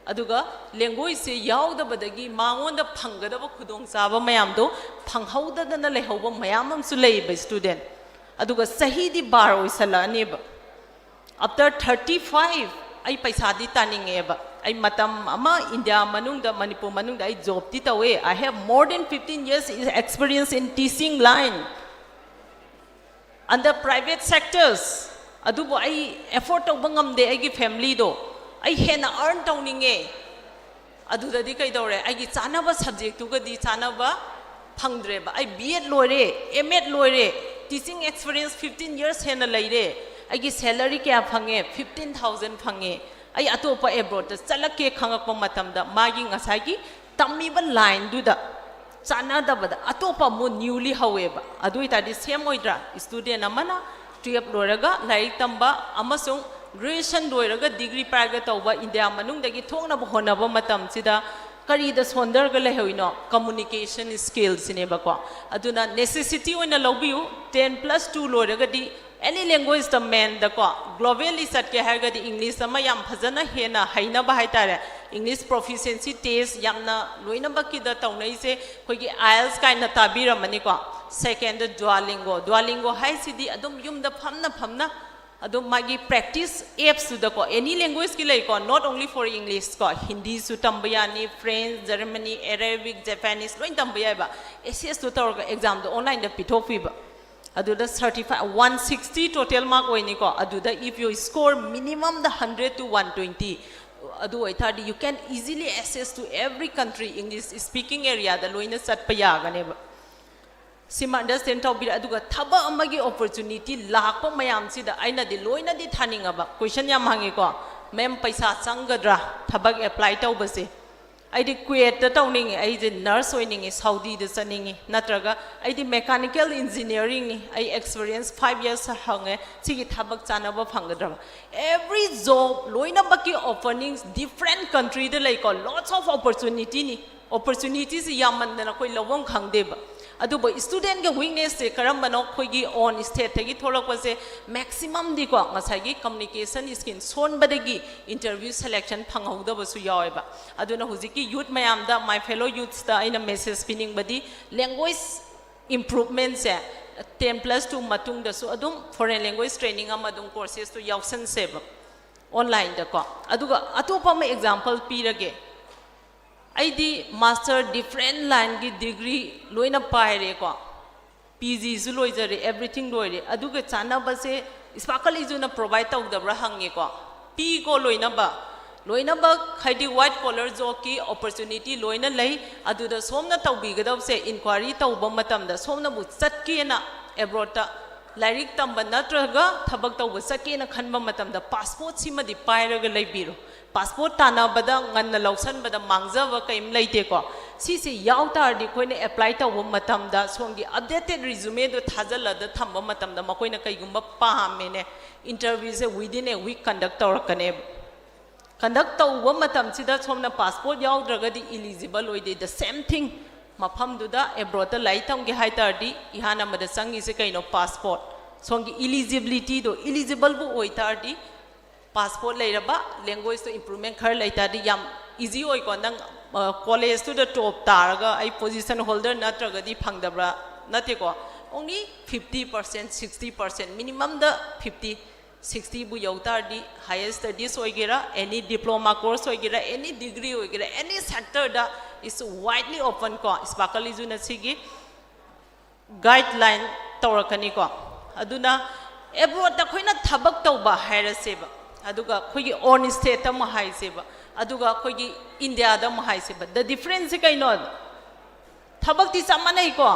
Aduga language se yaw da badagi mangon da phanga da khudong saba mayam do phanghau da na lehauba mayamam su lei ba student. Aduga sahi di bar oisala ne ba. After 35 ai paisa di taninge ba. I matam ama India manung da Manipur manung da I job ti tawe. I have more than 15 years experience in teaching line. Under private sectors, adubo I effort to bangam de I give family do. I hena earn tawninge. Adu da di kai dore. I gi chana ba subject tu ga di chana ba phangdre ba. I B.Ed lore, M.Ed lore, teaching experience 15 years hena laire. I gi salary kya phange 15,000 phange. I atopa abroad the salake khangakpa matamda magi ngasagi tamiba line do da chana da bada atopa mo newly however adu itadi same oidra student amana 12 loraga laik tamba amasung graduation loiraga degree paraga tawba India manung dagi thongna ba honaba matam sida kari da sondar ga lehoino communication skills ne ba ko aduna necessity oina lobiu 10+2 loiraga di any language the man the ko globally sat ke harga di English sama yam phajana hena haina ba haitare English proficiency test yamna loina ba ki da tawnai se koi gi IELTS kai na tabira mani ko second Duolingo hai sidi adum yum da phamna adum magi practice apps su da ko any language ki lai ko not only for English ko Hindi su tambayani French Germany Arabic Japanese loin tambaya ba SS to tor exam do online da pithofi ba aduda certified 160 total mark oini ko aduda if you score minimum the 100 to 120 adu oithadi you can easily access to every country English speaking area da loina sat pa yagane ba sima understand taw bi aduga thaba amagi opportunity lakpa mayam si da aina di loina di thaninga ba question yam hangi ko mem paisa changadra thabak apply taw ba se I did quit the towning, I did nurse winning is Saudi the sunning, Natraga, I did mechanical engineering, I experienced 5 years hung, Sigi Tabak Sanaba Pangadra. Every job, Loina Baki openings, different country, the like lots of opportunities, Yaman than a Lawong Hangdeba. अदुबो student के weakness से करम बनो कोई की on state थे की थोड़ा कुछ maximum दी को मसाई communication skin सोन बदेगी interview selection फंगाऊ दा बसु यावेबा अदुना हुजी की youth मैम दा my fellow youths दा इन message spinning बदी language improvement से 10+2 matung dasu adum foreign language training amadum courses to yausan seba online da ko aduga atopa ma example pirage aidi master different line gi degree loina paire ko PG zu loijare everything loire aduga chana ba se sparkle izu na provide taw dabra hange ko P ko loina ba खाइदी white collar job की opportunity लोइना लई अदुदा सोमना तौबीगदब से inquiry तौब मतमदा सोमना बु चटकेना abroad ता लाइरिक तंबा नत्रगा थबक तौब चटकेना खनबा मतमदा passport सिमदि पाइरगा लैबिरो passport तानाबदा ngन्न लौसनबदा मांगजब कइम लैतेको सिसे यावतारदि खोइने apply तौब मतमदा सोंगी updated resume दो थाजलदा थंबा मतमदा मकोइना कइगुम्बा पाहामेने interview से within a week conduct तौरकने conduct तौब मतमसिदा सोमना passport यावद्रगदि eligible ओइदे the same thing मफमदुदा abroad lie तंगे हाइतारदि इहाना मदा संगिसे कइनो passport सोंगी eligibility दो eligible बु ओइतारदि passport लेरबा language तो improvement खर लेतारदि याम easy ओइ को नंग college to the top तारगा I position holder नत्रगदि फंगदब्रा नतेको only 50% 60% minimum the 50-60 bu yautardi higher studies hoigera any diploma course hoigera any degree hoigera any sector da is widely open ko sparkle izuna sigi guideline tawrakani ko aduna abroad da khoina thabak tawba haira seba aduga khoigi on state ma hai seba aduga khoigi india da ma hai seba the difference kai no thabak ti samanai ko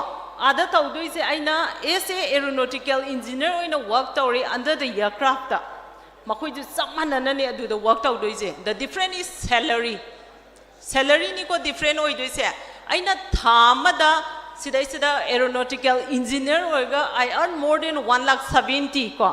ada tawdoi se aina as a aeronautical engineer oina work tawri under the aircraft ta makoi ju samana ne adu the work tawdoi se the difference is salary ni ko different oi doi se aina thamada sida aeronautical engineer oiga I earn more than 1,70,000 ko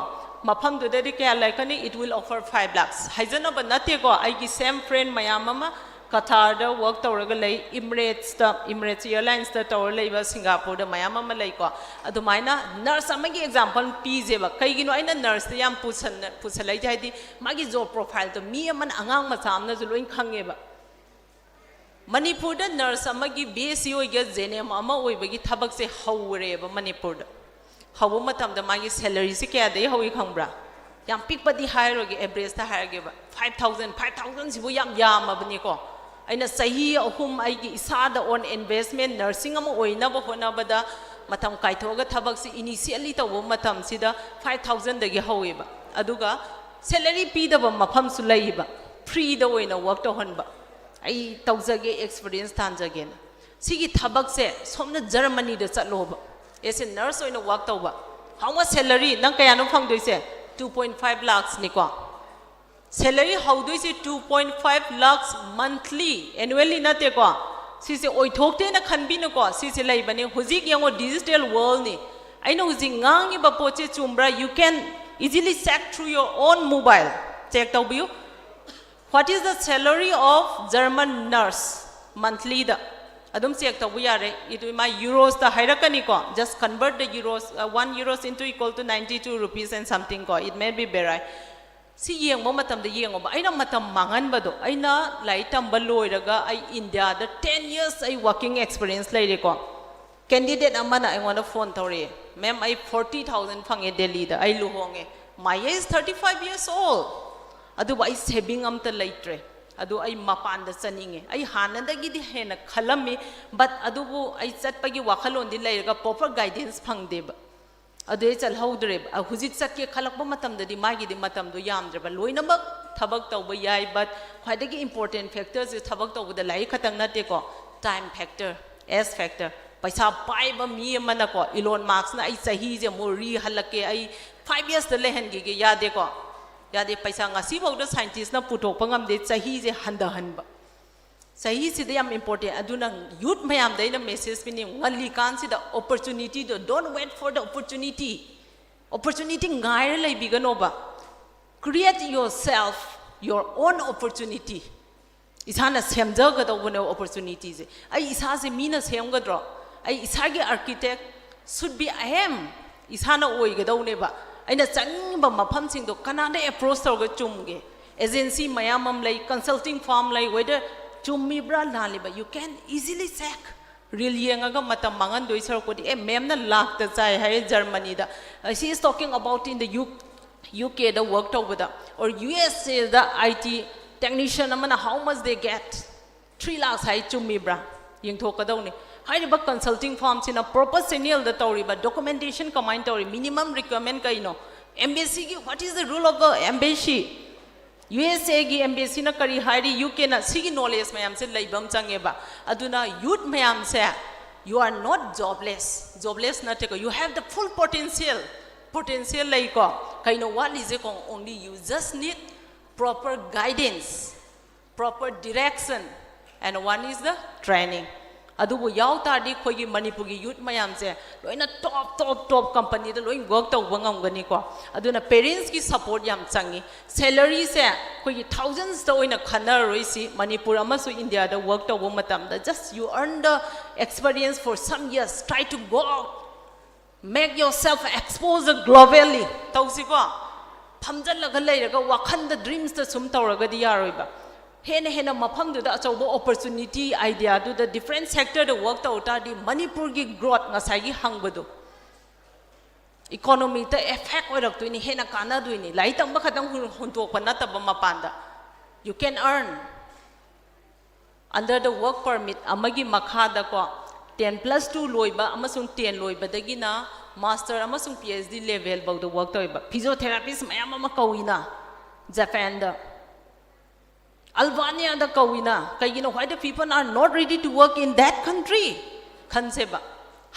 mafam du de kya laikani it will offer 5 lakhs haijana ba nate ko ai gi same friend mayam ama Qatar da work tawraga lei Emirates Airlines da tawr leiba Singapore da mayam ama lei ko adumaina nurse amagi example pije ba kaigino aina nurse da yam pusalai jaidi magi job profile to mi aman angang machamna ju loin khange ba Manipur da nurse amagi BSc oiga JNM ama oibagi thabak se hawre ba Manipur da hawu matam da magi salary se kya dei hawi khangbra yam pikpadi hire ge average ta hire ge ba 5,000 sibu yam abani ko aina sahi ahum ai gi isada on investment nursing am oina ba hona bada matam kaithoga thabak si initially to matam sida 5,000 dagi hoiba aduga salary pi da ba mafam su leiba free da oina work to honba ai tawjage experience tanjage na sigi thabak se somna Germany da chatloba as a nurse oina work to ba how much salary nang kaya no phang doi se 2.5 lakhs ni ko salary how do is 2.5 lakhs monthly annually nate ko si se oi thokte na khanbi no ko si se lai bane hujik yango digital world ni I know hujik ngang ba poche chumbra you can easily check through your own mobile check tau biu what is the salary of German nurse monthly da adum check tau yare it my euros da hairakani ko just convert the euros 1 euros into equal to 92 rupees and something ko it may be better si yeng mo matam da yeng ba aina matam mangan ba do aina lai tamba loiraga ai India da 10 years ai working experience lai re ko candidate amana I want to phone tore ma'am I 40,000 phange Delhi da ai luhonge my age is 35 years old adu ai saving am ta laitre adu ai mapan da chaninge ai hana da gi di hena khalami but adu bu ai chat pagi wakhalon di lairaga proper guidance phangde ba adu chal haudre hujik chat ke khalak ba matam da di magi di matam do yamdre ba loina ba thabak taw ba yai but khwaidagi important factors is thabak taw da lai khatang na te ko time factor s factor paisa pai ba mi mana ko Elon Musk na ai sahi je mo ri halake ai 5 years da lehen gi ya de ko ya de paisa ngasi bau da scientist na putok pangam de sahi je handa han ba sahi si de am important aduna youth mayam da ina message pini ngali kan si da opportunity do don't wait for the opportunity ngai lai bigano ba create yourself your own opportunity isana semja ga da one opportunities ai isa se mina sem ga dro ai isagi architect should be I am isana oigadawne ba aina changba mafam sing do kanada approach tawga chumge agency mayamam lay consulting firm lay whether chummi bra laliba you can easily sack real yengaga matam mangan doi sar ko di mem na lak ta chai hai Germany da she is talking about in the UK the worked over da or USA the IT technician amana how much they get 3 lakhs hai chummi bra yeng thokadawni hairiba consulting firm sina purpose senior the toriba documentation command tori minimum requirement kaino embassy gi what is the rule of the embassy USA gi embassy na kari hairi UK na sigi knowledge mayam se laibam change ba aduna youth mayam se you are not jobless na te ko you have the full potential lai ko kaino what is it only you just need proper guidance proper direction and one is the training adubu yaw tardi khogi manipuri youth mayam se loina top company da loin work taw bangam gani ko aduna parents ki support yam changi salary se khogi thousands da oina khana roisi manipur amasu india da work taw matam da just you earn the experience for some years try to go out make yourself exposed globally tawsi ko phamjal laga leiraga wakhan da dreams da sum tawraga di yaroiba hena mafam du da achobo opportunity idea du the different sector the work ta di manipur gi growth ngasai gi hangbadu economy ta effect oirak tu ni hena kana du ni lai tang ba khatang huntok pa na ta ba mapanda you can earn under the work permit amagi makha da ko 10+2 loiba amasung 10 loiba dagi na master amasung PhD level ba the work ta ba physiotherapist mayam ama kawina Japan da Albania da kawina kayino why the people are not ready to work in that country khanseba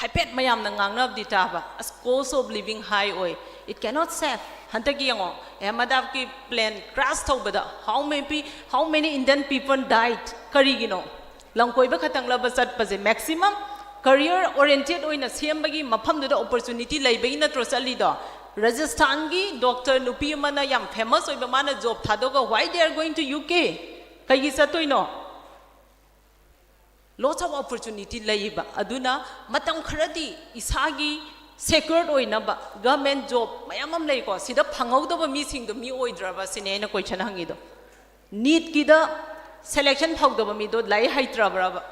hypet mayam na ngangnab ditaba as cost of living high oi it cannot save hantagi ngo ahmadab ki plane crash thobada how many Indian people died karigino langkoi ba khatang la basat paje maximum career oriented oina sembagi mafam du da opportunity laibai na trosali do Rajasthan gi doctor nupi mana yam famous oiba mana job thadoga why they are going to UK kaigi satoino lots of opportunity laiba aduna matam kharadi isagi secured oina ba government job mayamam lai ko sida phangauda ba mi sing do mi oidraba sine na question hangi do need ki da selection phagda ba mi do lai haitra ba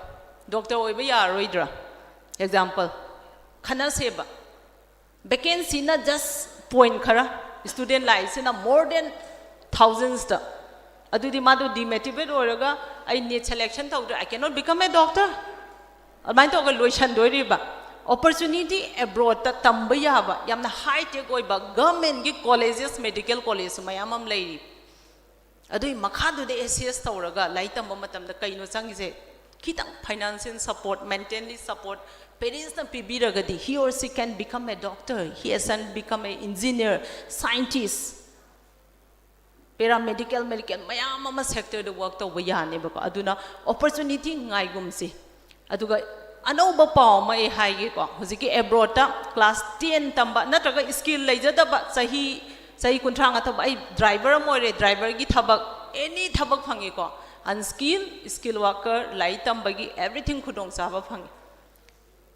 doctor oiba ya roidra example khana seba vacancy na just point khara student life na more than thousands da adudi madu demotivate oraga I need selection tawda I cannot become a doctor almai to ga loisan dori ba opportunity abroad ta tamba ya ba yamna high tech oi ba government gi colleges medical college mayamam lai adui makhadu de ACS tawraga lai tamba matam da kaino changi se kitang financial support mentally support parents na pibiragadi he or she can become a doctor he can become an engineer scientist paramedical medical mayam ama sector the work to bayane ba aduna opportunity ngai gumsi aduga anoba paw mai haige ko hojiki abroad ta class 10 tamba natraga skill leijada ba sahi kuntranga ta ai driver more driver gi thabak any thabak phangi ko unskilled worker lai tambagi everything khudong saba phangi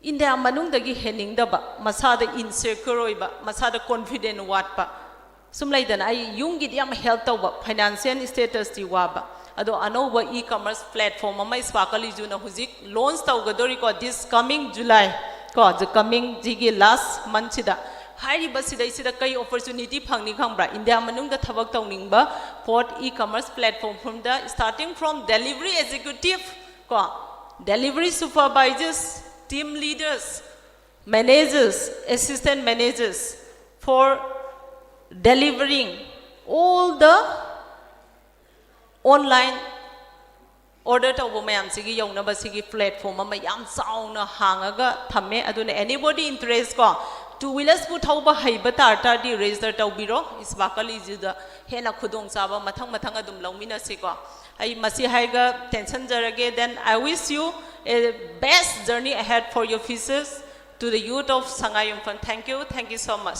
India manung dagi hening da ba masada insecure oiba masada confident wat pa sumlai dan ai yung gid yam health to ba financial status ti wa ba ado anova e-commerce platform amai sparkly juna huzik launch taw gadori ko this coming July ko the coming jigi last month sida hairi basida sida kai opportunity phangni khangbra India manung da thabak tawning ba port e-commerce platform from the starting from delivery executive ko delivery supervisors team leaders, managers, assistant managers for delivering all the online order to mayam sigi yongna ba sigi platform ma yam sauna hangaga thamme aduna anybody interest ko two wheelers pu thauba haiba tar di register tawbiro isbakali juda hena khudong chaba mathang adum longmina se ko ai masi haiga tension jarage then I wish you a best journey ahead for your futures to the youth of Sangha Yumphon. Thank you so much.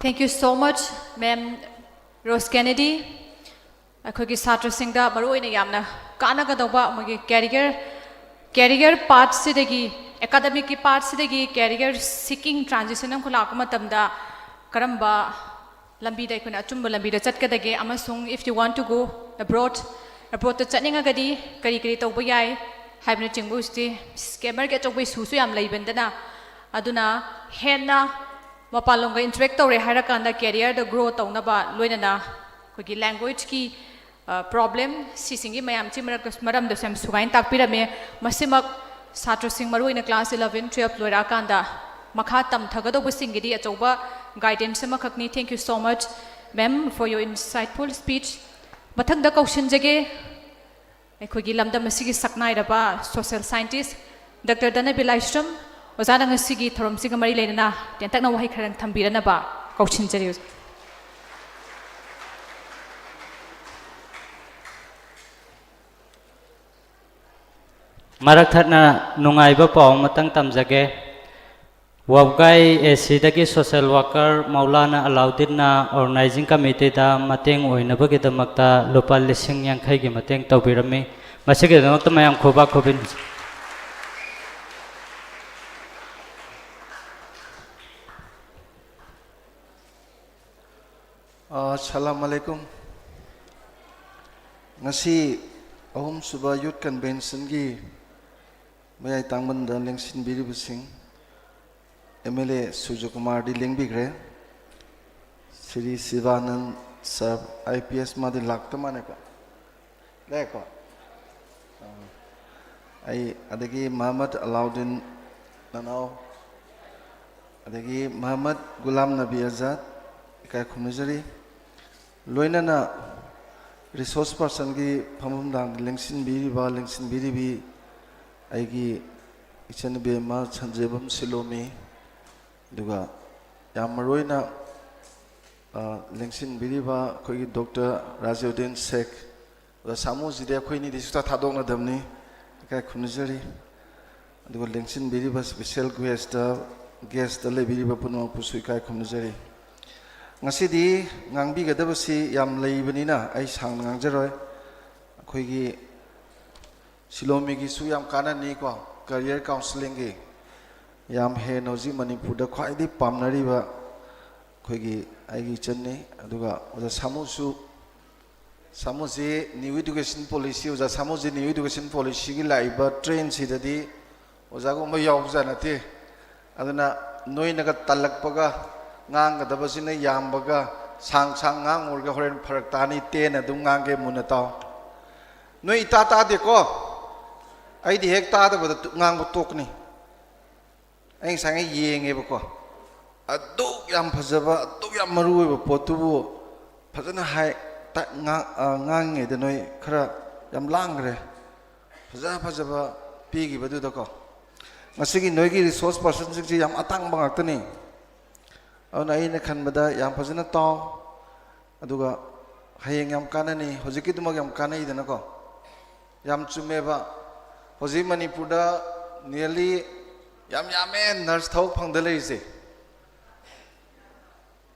Thank you so much, Ma'am Rose Kennedy. ꯑꯩꯈꯣꯏꯒꯤ ꯁꯥꯇ꯭ꯔꯁꯤꯡꯗ ꯃꯔꯨꯑꯣꯏꯅ ꯌꯥꯝꯅ ꯀꯥꯟꯅꯒꯗꯧꯕ ꯃꯣꯏꯒꯤ career ꯄꯥꯔꯠꯁꯤꯗꯒꯤ ꯑꯦꯀꯥꯗꯃꯤꯛꯀꯤ ꯄꯥꯔꯠꯁꯤꯗꯒꯤ career ꯁꯤꯀꯤꯡ ꯇ꯭ꯔꯥꯟꯖꯤꯁꯟ ꯑꯃꯈꯛ ꯂꯥꯛꯄ ꯃꯇꯝꯗ ꯀꯔꯝꯕ ꯂꯝꯕꯤꯗ ꯑꯩꯈꯣꯏꯅ ꯑꯆꯨꯝꯕ ꯂꯝꯕꯤꯗ ꯆꯠꯀꯗꯒꯦ ꯑꯃꯁꯨꯡ if you want to go abroad ꯆꯠꯅꯤꯡꯉꯒꯗꯤ ꯀꯔꯤ ꯀꯔꯤ ꯇꯧꯕ ꯌꯥꯏ ꯍꯥꯏꯕꯅꯆꯤꯡꯕ ꯎꯁꯇꯤ ꯁ꯭ꯀꯦꯃꯔꯒꯤ ꯑꯆꯧꯕ ꯏꯁꯨꯁꯨ ꯌꯥꯝ ꯂꯩꯕꯅꯤꯅ ꯑꯗꯨꯅ ꯍꯦꯟꯅ ꯃꯄꯥꯟꯂꯣꯝꯒ ꯏꯟꯇꯔꯦꯛ ꯇꯧꯔꯦ ꯍꯥꯏꯔꯀꯥꯟꯗ ꯀꯦꯔꯤꯌꯔꯗ ꯒ꯭ꯔꯣ ꯇꯧꯅꯕ ꯂꯣꯏꯅꯅ ꯑꯩꯈꯣꯏꯒꯤ ꯂꯦꯡꯒ꯭ꯋꯦꯖꯀꯤ ꯄ꯭ꯔꯣꯕ꯭ꯂꯦꯝ ꯁꯤꯁꯤꯡꯒꯤ ꯃꯌꯥꯝꯁꯤ ꯃꯔꯝꯗꯁꯨ ꯌꯥꯝ ꯁꯨꯒꯥꯏꯅ ꯇꯥꯛꯄꯤꯔꯝꯃꯦ ꯃꯁꯤꯃꯛ ꯁꯥꯇ꯭ꯔꯁꯤꯡ ꯃꯔꯨꯑꯣꯏꯅ ꯀ꯭ꯂꯥꯁ 11, 12 ꯂꯣꯏꯔꯛꯑꯀꯥꯟꯗ ꯃꯈꯥ ꯇꯝꯊꯒꯗꯧꯕꯁꯤꯡꯒꯤꯗꯤ ꯑꯆꯧꯕ ꯒꯥꯏꯗꯦꯟꯁ ꯑꯃꯈꯛꯅꯤ. Thank you so much, ma'am, for your insightful speech. ꯃꯊꯪꯗ ꯀꯧꯁꯤꯟꯖꯒꯦ ꯑꯩꯈꯣꯏꯒꯤ ꯂꯝꯗꯝ ꯑꯁꯤꯒꯤ ꯁꯛꯅꯥꯏꯔꯕ ꯁꯣꯁꯤꯌꯦꯜ ꯁꯥꯏꯟꯇꯤꯁ ꯗꯣꯛꯇꯔ ꯗꯅꯕꯤ ꯂꯥꯏꯁ꯭ꯔꯝ ꯑꯣꯖꯥꯅ ꯉꯁꯤꯒꯤ ꯊꯧꯔꯝꯁꯤꯒ ꯃꯔꯤ ꯂꯩꯅꯅ ꯇꯦꯟꯇꯛꯅ ꯋꯥꯍꯩ ꯈꯔ ꯊꯝꯕꯤꯔꯅꯕ ꯀꯧꯁꯤꯟꯖꯔꯤ. Marak thadna nungaiba paw matang tamjage. Wabgai esidagi social worker Maulana Alauddin na organizing committee da mateng oinabagi damakta lupa 50,000 gi mateng tawbirami. Masige damakta mayam khoba khobin. Assalamu alaikum. Ngasi ahum suba youth convention gi mayai tangman da lengsin biri busing MLA Sujokumar di lengbigre Sri Sivanand sir IPS madi lakta mane ko leko ai adagi Muhammad Alauddin nanau adagi Muhammad Gulam Nabi Azad kai khumnijari loina na resource person gi phamum dang lengsin biri bi aigi ichan be ma chanjebam silomi duga yamaroina lengsin biriba khoi Dr. Rajuddin Sheikh da samu jide khoi ni disuta thadong na damni kai khunjari duga lengsin biriba special guest le biriba puno pusui kai khunjari ngasi di ngangbi gadabasi yam leibani na ai sang ngangjaroi khoi gi silomi gi su yam kana ni ko career counseling gi yam he noji manipur da khwai di pamnari ba khoi gi ai gi channi aduga oda samu ji new education policy oda samu ji new education policy gi laiba train si dadi oja go ma yaw janate aduna noi naga talakpaga ngang ga dabasina yambaga sang ngang urga horen pharak tani ten adu ngang ge munataw noi ta de ko ai di hek ta da ba ngang bo tokni ai sangai yenge ba ko adu yam phajaba adu yam maru ba potu bo phajana hai ta ngang nge de noi khara yam langre phajaba pi gi badu da ko ngasigi noi gi resource person ji yam atang ba ngaktani auna ina khanbada yam phajana taw aduga hayeng yam kanani hojiki dumag yam kanai dana ko yam chumeba hoji manipurda nearly yam nurse thau phangdale ise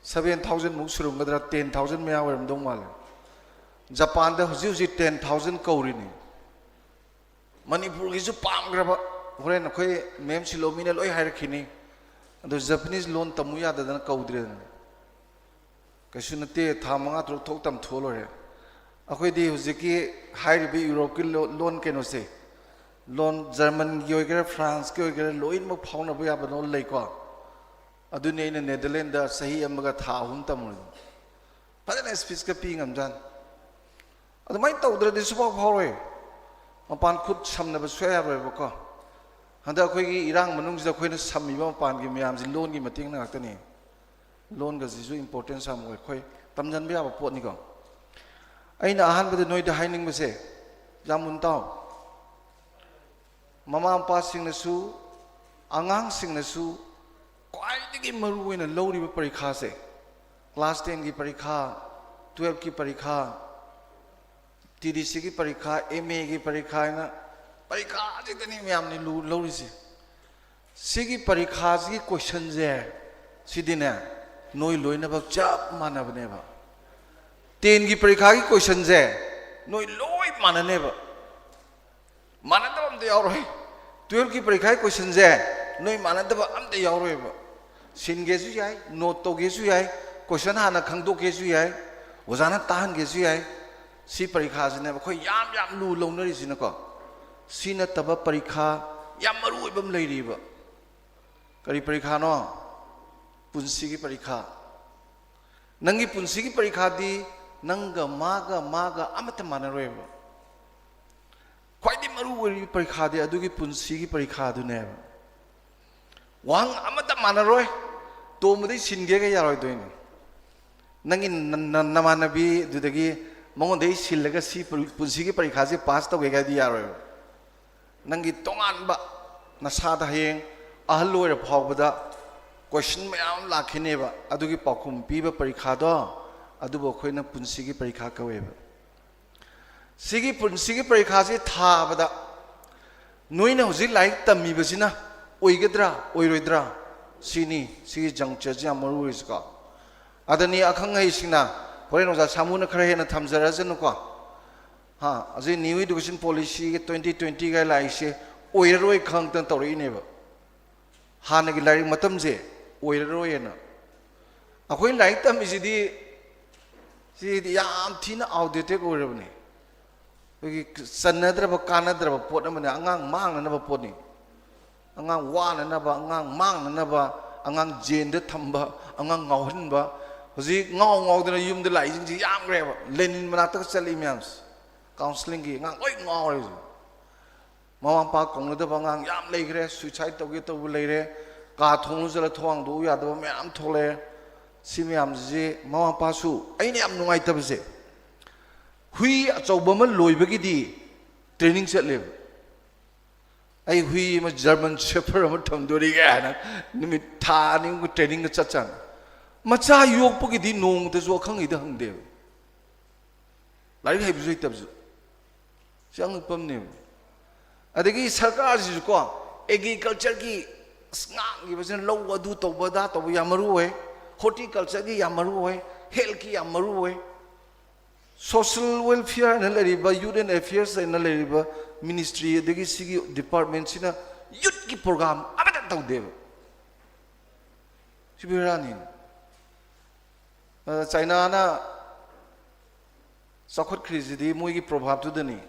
7,000 muk surumgadra 10,000 maya waram dong wala Japan da hoji 10,000 kauri ni manipur gi ju pam graba horen khoi mem silomi ne loi hairkhini ado Japanese loan tamu ya da kaudre kasunate thamanga tro thok tam tholore akhoi di hojiki hairi bi Europe ki loan keno se loan German gi oigera France ki oigera loin mo phauna ba ya ba no lei ko adune ina Netherlands da sahi amaga tha hum tamul padana speech ka pi ngam jan adu mai tawdra di suba phawre mapan khut samna ba soya ba ko handa khoi gi irang manung ji khoi na sammi ba mapan gi myam ji loan gi mating na ngakta ni loan ga ji ju important sam khoi tamjan ba pot ni ko aina ahan ba noi da haining ba se jamun taw mama pa sing na su angang sing na su kwai digi maru ina lori ba parikha se class 10 ki parikha 12 ki parikha TDC ki parikha MA ki parikha na parikha jitani myam ni lori se sigi parikha ji question je sidine नोई लोइनब चप मानबनेब 10 की परीक्षा की question से नोई लोई माननेब मानदब अमते यावरोय 12 की परीक्षा की क्वेश्चन से नोई मानदब अमते यावरोयब सिनगेसु याय नोट तोगेसु याय क्वेश्चन हाना खंगदोगेसु याय ओजाना ताहनगेसु याय सी परीक्षा से अखोई याम लू लौनरिसिनको सी नतब परीक्षा याम मरुइबम लेरिब करी परीक्षा नो पुंसी की परीक्षा नंगी पुंसी की परीक्षा दी नंगा मागा अमत मानरोयब ख्वाइदि मरु ओइरि परीक्षा दे अदुगी पुंसी की परीक्षा दुने वांग अमत मानरोय तोमदि सिनगे गे यारोय दोइने नंगी नमानबी दुदगी मंगोदे सिलगा सी पुंसी की परीक्षा से पास तौगे गादि यारोय नंगी तोंगानबा नसादा हयें अहल लोइर फावबदा क्वेश्चन मैम लाखिनेबा अदुगी पाखुम पीबा परीक्षा दो अदुबो खोइना पुंसी की परीक्षा कवेबा सिगी पुंसी की परीक्षा से थाबदा नोइना हुजि लाइक तमीबसिना ओइगद्रा ओइरोइद्रा सिनी सिगी जंक्चर जे मरुइसका अदनी अखंग हैसिना होरेन ओजा सामुना खरा हेना थमजराजनुको हा अजि न्यू एजुकेशन पॉलिसी 2020 गा लाइसे ओइरोइ खंगतन तौरइनेबा हानगी लाइक मतम जे ओइरोयना अखोइ लाइक तमीसिदी सिदी याम थीना आउटडेटेड ओइरबने सन्नद्रब कानद्रब पोट अमने अंगांग मांगनब पोटनी अंगांग वाननब अंगांग मांगनब अंगांग जेंद थंब अंगांग ngauहनब हुजि ngauदना युमद लाइजिंग जि यामग्रेब लेनिन मनातक चली म्याम्स काउंसलिंग की अंगांग ओइ ngauरे ममा पा कोंगदब अंगांग याम लेग्रे सुसाइड तोगे तोबु लेरे का थोंगु जला थोंग दो यादब म्याम थोले सिम्याम जि ममा पासु अइने याम नुंगाइतबसे हुई अचौबम लोइबगिदी ट्रेनिंग चलेब आई हुई म जर्मन शेफर म थमदोरी गाना निमि थानि को ट्रेनिंग चचन मचा योगपगिदी नोंग त जो खंगि द हंगदे लाइक हाइब जुइ तबजु संग पमने अदगी सरकार जि को एग्रीकल्चर की स्नांगी बजन लो अदु तोबदा तोब यामरु होय हॉर्टिकल्चर की यामरु होय हेल्थ की यामरु होय सोशल वेलफेयर न लेरिबा यूथ एंड अफेयर्स न लेरिबा मिनिस्ट्री दगी सिगी डिपार्टमेंट सिना यूथ की प्रोग्राम अबत तौदेब सिबिरानी चाइना ना सखत खरिजिदी मोगी प्रभाव तुदनी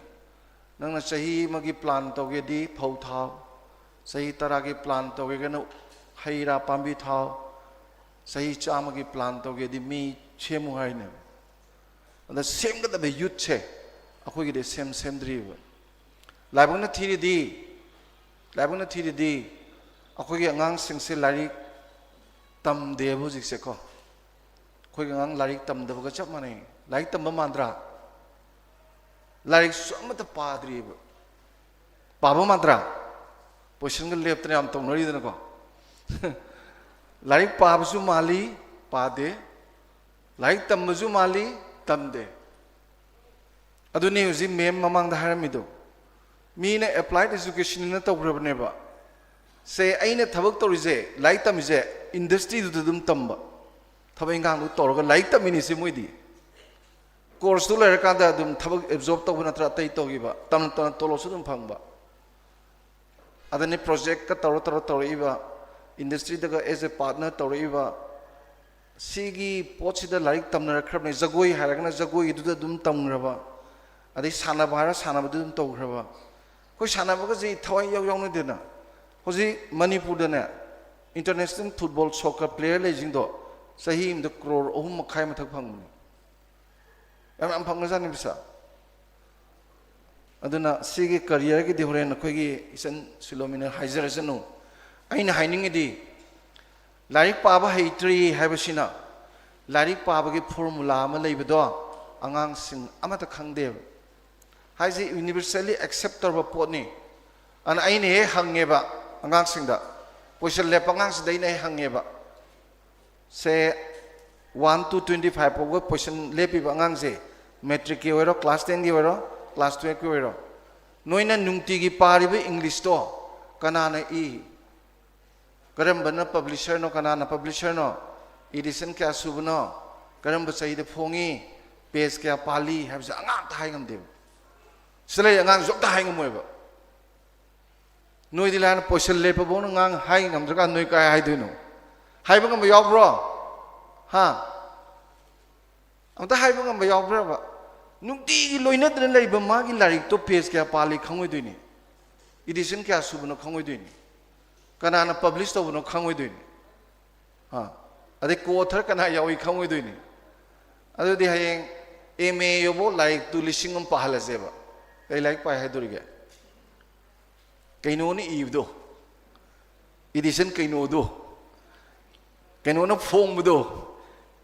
नंगना सही मगी प्लान तौगेदी फौ थाव सही तरह की प्लान तौगेगन हैरा पांबी थाव सही चामगी प्लान तौगेदी मी छेमु हाइने अदा सेमगदबे यूथ छे अखोइगे सेमद्रीब लाइबंगना थीरिदी अखोइगे अंगांग सिंगसे लाइक तमदेब हुजिकसे को अखोइगे अंगांग लाइक तमदबगा चप माने लाइक तमबा मांद्रा लाइक समत पाद्रीब पाबा मांद्रा पोषणगा लेप्तने आम तौनरिदन को लाइक पाबसु माली पादे लाइक तमबसु माली तमदे अदुनी हुजी मेम ममांग दा हारमिदो मीने अप्लाइड एजुकेशन न तौग्रबनेबा से आइने थबक तौरिजे लाइक तमिजे इंडस्ट्री दुदुम तंबा थबैंगांग तौरगा लाइक तमिनि से मोइदी कोर्स तो लेर कादा दुम थबक एब्जॉर्ब तौब नत्रा तै तौगिबा तन तन तोलोसु दुम फंगबा अदने प्रोजेक्ट का तौरइबा इंडस्ट्री दगा as a partner तौरइबा सिगी पोचिदा like तमनरखरबने Jagoi हारगना Jagoi दुदा दुम तमरबा अदे सानाबा हारा सानाबा दुम तौखरबा कोई सानाबा जे थवाई यावने देना होजी मणिपुर दने international football soccer player lazing दो सही इम द करोड़ अहुम मखाय मथक फंगनी याम फंगना जानि बिसा अदुना सिगी करियर की दिहोरेन नखोगी इसन सिलोमिना हाइजरसनु आइना हाइनिंगदी लाइक पाबा हैट्री हैबसिना लाइक पाबगी फॉर्मूला अमा लेबदो आंगांसिंग अमत खंगदेब हाइजे यूनिवर्सली एक्सेप्ट तौरबा पोटनी अन आइने हे हंगेबा आंगांसिंगदा पोइसन लेप आंगांसिदा इने हंगेबा से 1 to 25 पोगो पोइसन लेपिबा आंगांसे मैट्रिक की ओइरो क्लास 10 की ओइरो क्लास 12 की ओइरो नोइना नुंगती की पारिबा इंग्लिश तो कनाना ई करम बना पब्लिशर नो कनाना पब्लिशर नो edition kya subno karam basai de phongi page kya pali have sa angang thai ngam de sele angang jok thai ngam ba noi dilan poisal le pa bon ngang hai ngam jaka noi kai hai du no hai ba ngam ba yaw bro ha amta hai ba ngam ba yaw bro ba nungti gi loina den lai ba ma gi larik to page kya pali khangoi du ni edition kya subno khangoi du ni kana na publish to no khangoi du ni ha ade ko thar kana yawi khangoi du ni adu di hayeng MA yobo like tu lishingum pahala zeba kai like pa hai durige kaino ni ibdo edition kaino do kaino na phom do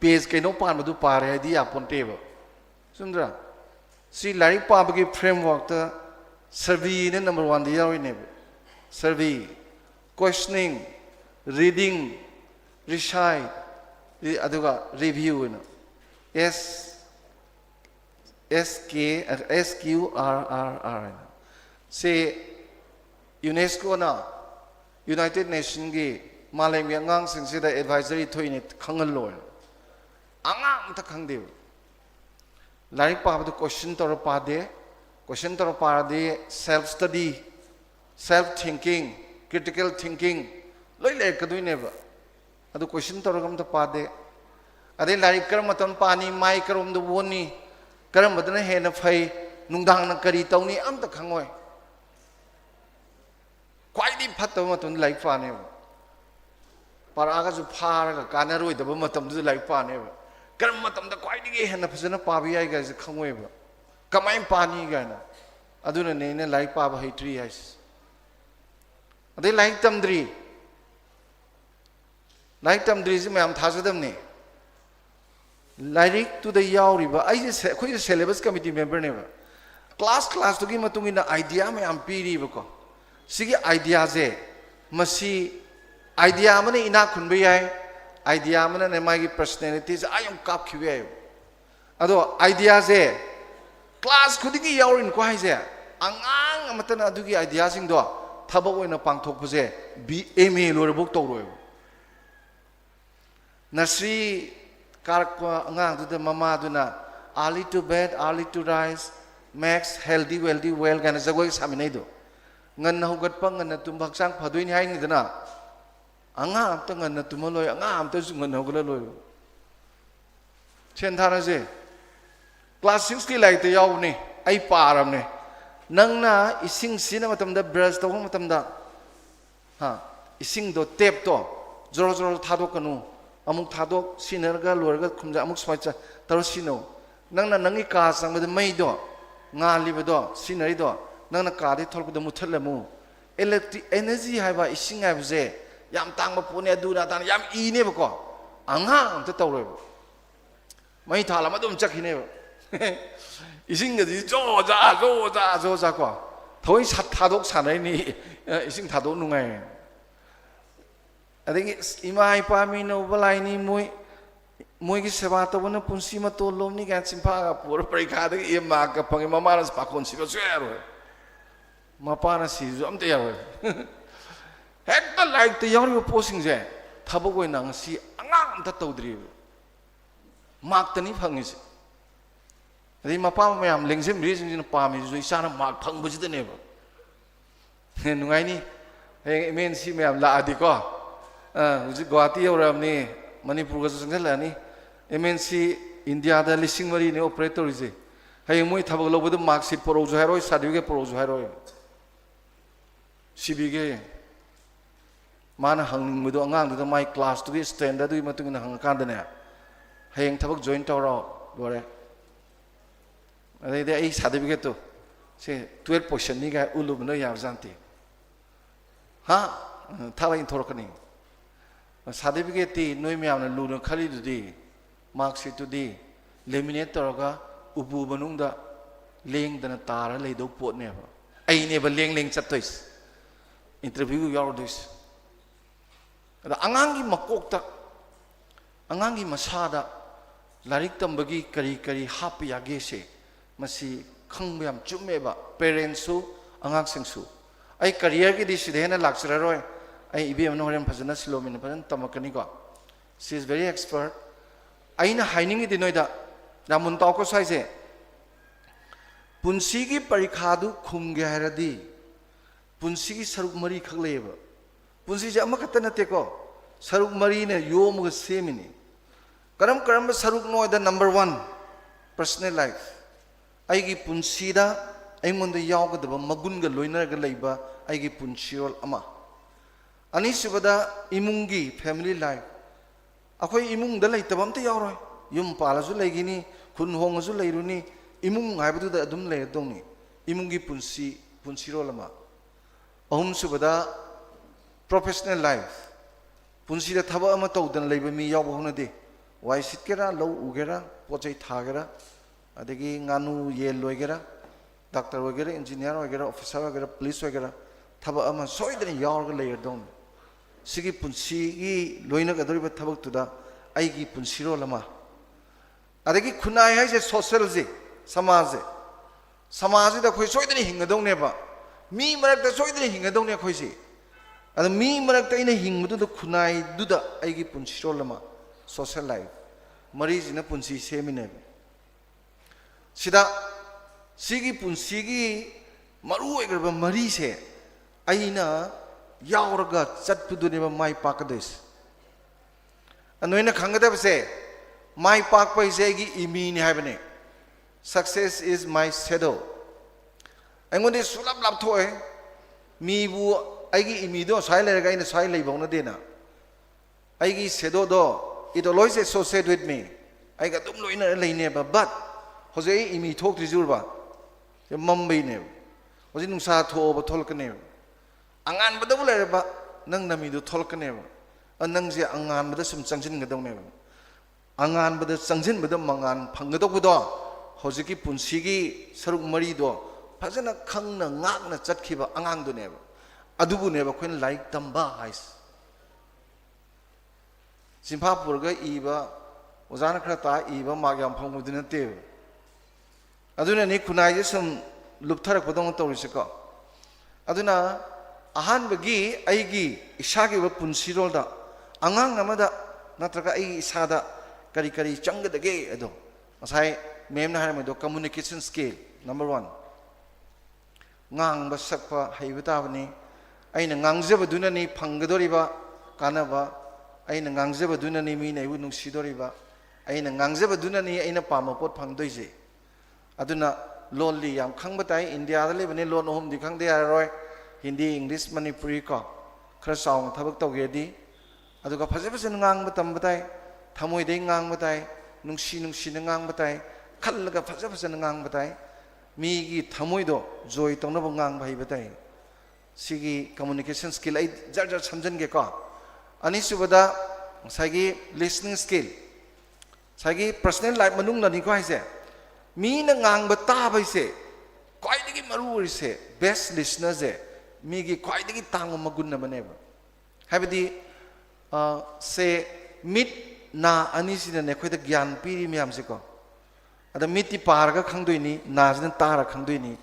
page kaino pan do pare di apon teba sundra si like pa ba ki framework ta survey ne number 1 di yawi ne survey questioning reading recite aduga review no SQRR say UNESCO na United Nations gi malay mi angang sing sida advisory thoine khangal lo angang ta khang de larik pa bu question tor pa de self study self thinking critical thinking loi le kadui ne ba adu question tor gam ta pa de ade larik kar matam pani mai karom du woni karam badana he na phai nungdang na kari tawni am ta khangoi kwai di phato matun laik pa ne para ga ju phar ga kanaroi da matam du laik pa ne karam matam da kwai di he na phajana pa bi ai ga ju khangoi ba kamai pani ga na aduna ne ne laik pa ba hitri ais ade laik tamdri ji mayam thajadam ne Lyric to the Yauriba, I just quite a syllabus committee member never. Class to give a tumina idea may ampiri boko. Sigi ideas e Masi idea man ina kunbay idea man and my personalities I am cap QA. Ado ideas e class could be yaur in quaise Angang Matana dugi ideas in do Tabo in a pang topose be email or a book to Nasi Karakwa angang to the mama duna early to bed, early to rise, max healthy, wealthy, well, and as a way saminado. Ngan who got pung and a tumbak sang paduin hang the na. Angam tongue and a tumolo, angam to zungan hogolo. Chentaraze class 60 like the yawni, I paramne. Nangna is sing cinematum the breast of homatum ha, is sing the tape to, Zorozor Tadokanu. Amuk thadok sinerga lorga kumja amuk swacha tarosino nangna nangi ka sang med mai do nga libe do sinari do nangna ka de thol ko muthalamu electric energy haiba ising abje yam tangba pune duna tan yam I ne bako anga am ta tawre mai thala ma dum chakhine ising ge jo ja ko thoi sat thadok sanai ni ising thadok nungai I think Imai Pamino Valaini Moigi Sevato when a Punsima to Lomni gets in Paga, poor Precada, Imaka, Pangamaras Paconsivo, Mapana sees, I'm there. Hector like the young opposing there, Taboguinang, see, Angam Tato Drill. Mark the Nipangis. The Mapam, I'm linking reasons in a palm is we shall mark Pang was the neighbor. And when I mean, see me, I'm La Adico. Guwahati Ramni, Manipur Sangalani, MNC India, the listing marine operator is a Hayamui Tabalo with the marks it for Ozohero, Saduga Porozohero. She began Mana hung with Angang to my class to be standard with Matun Hankandana. Hayang Tabak joint Toro, Gore. They ace Hadabigato, say 12 portion Niga Ulubno Yazanti. Ha? Tava in Torkani. Certificate no me am luno khali today marks it today laminate toga ubu banungda leng dana tara le do pot never I never leng chatois interview your this the angangi makokta angangi masada larik tambagi kari happy agese masi khangbyam chumeba parents su angang singsu I career ki disidena laksara roy I IBM no hariam phajana silomin phajan tamakani ko she is very expert. Aina haining it noida namun tau ko sai se punsi gi parikha du khum ge haradi punsi gi saruk mari khak leba punsi ja ama khata nate ko saruk mari ne yom ga semini karam saruk noida number 1 personal life ai gi punsi da ai mon da yaw ga da magun ga loina ga leiba ai gi punsiol ama ani subada imungi family life akhoi imung da lei tabam te yaw roi yum pala su lei gini khun hong su lei runi imung hai bu da adum lei dong ni imungi punsi ro lama ahum subada professional life punsi da thaba ama tau dan leiba mi yaw hona de wai sit kera lo u gera pochai tha gera adegi nganu ye loi gera doctor wagera engineer wagera officer wagera police wagera thaba ama soidani yaw ga lei dong sigi punsi gi loina ga dori ba thabak tuda ai gi punsi ro lama adegi khunai hai je social je samaj da khoi soidani hinga dong ne ba mi marak da soidani hinga dong ne khoi si ada mi marak ta ina hing mudu da khunai du da ai gi punsi ro lama social life mari jina punsi semine sida sigi punsi gi maru egraba mari se aina yauraga chatpudune ba mai pakades anoina khangada se mai pak pai se gi imi ni habane success is my shadow aingonde sulap lap thoe mi bu ai gi imi do sai le ga ina sai le bong na de na ai gi shadow do it always associate with me ai ga tum loina le ne ba but hoje imi thok tri jur ba mambai ne hoje nungsa tho ba thol ka ne angan bada bu le ba nang nami du thol ka ne ba nang je angan bada sum changjin ga dong ne angan bada changjin bada mangan phang ga do bu do hoje ki punsi gi saruk mari do phajana khang na ngak na chat khi ba angang du ne ba adu bu ne ba khoin like tamba hais simpha pur ga I ba ozana khra ta I ba ma gyam phang mu du na te aduna ni kunai je sum luptharak podong to ri ko aduna ahan bagi aigi isagi ba punsi rol da angang amada natraga ai isada kari chang da ge ado asai mem na har do communication skill number 1 ngang ba sakpa haibata bani aina ngangje ba duna ni phanggadori ba kana ba aina ngangje ba duna ni mi nei bu nung sidori ba aina ngangje ba duna ni aina pama pot phangdoi je aduna lonely yam khangba tai india da le bani lon hom di khang de roi hindi english manipuri ko khra saung thabak tau ge di aduga phaje phaje ngang ba tam batai thamoi de ngang batai nungsi na ngang batai khallaga phaje phaje ngang batai mi gi thamoi do joy tong na ngang bai batai sigi communication skill ai jar samjan ge ko ani subada sagi listening skill sagi personal life manung na ni ko haise mi na ngang ba ta bai se kwai digi maru ri se best listener je mi gi kwai digi tang magun na bane ba habidi se mit na ani sin ne khoi da gyan piri myam se ko ada miti par ga khangdoi ni na jin ta ra khangdoi ni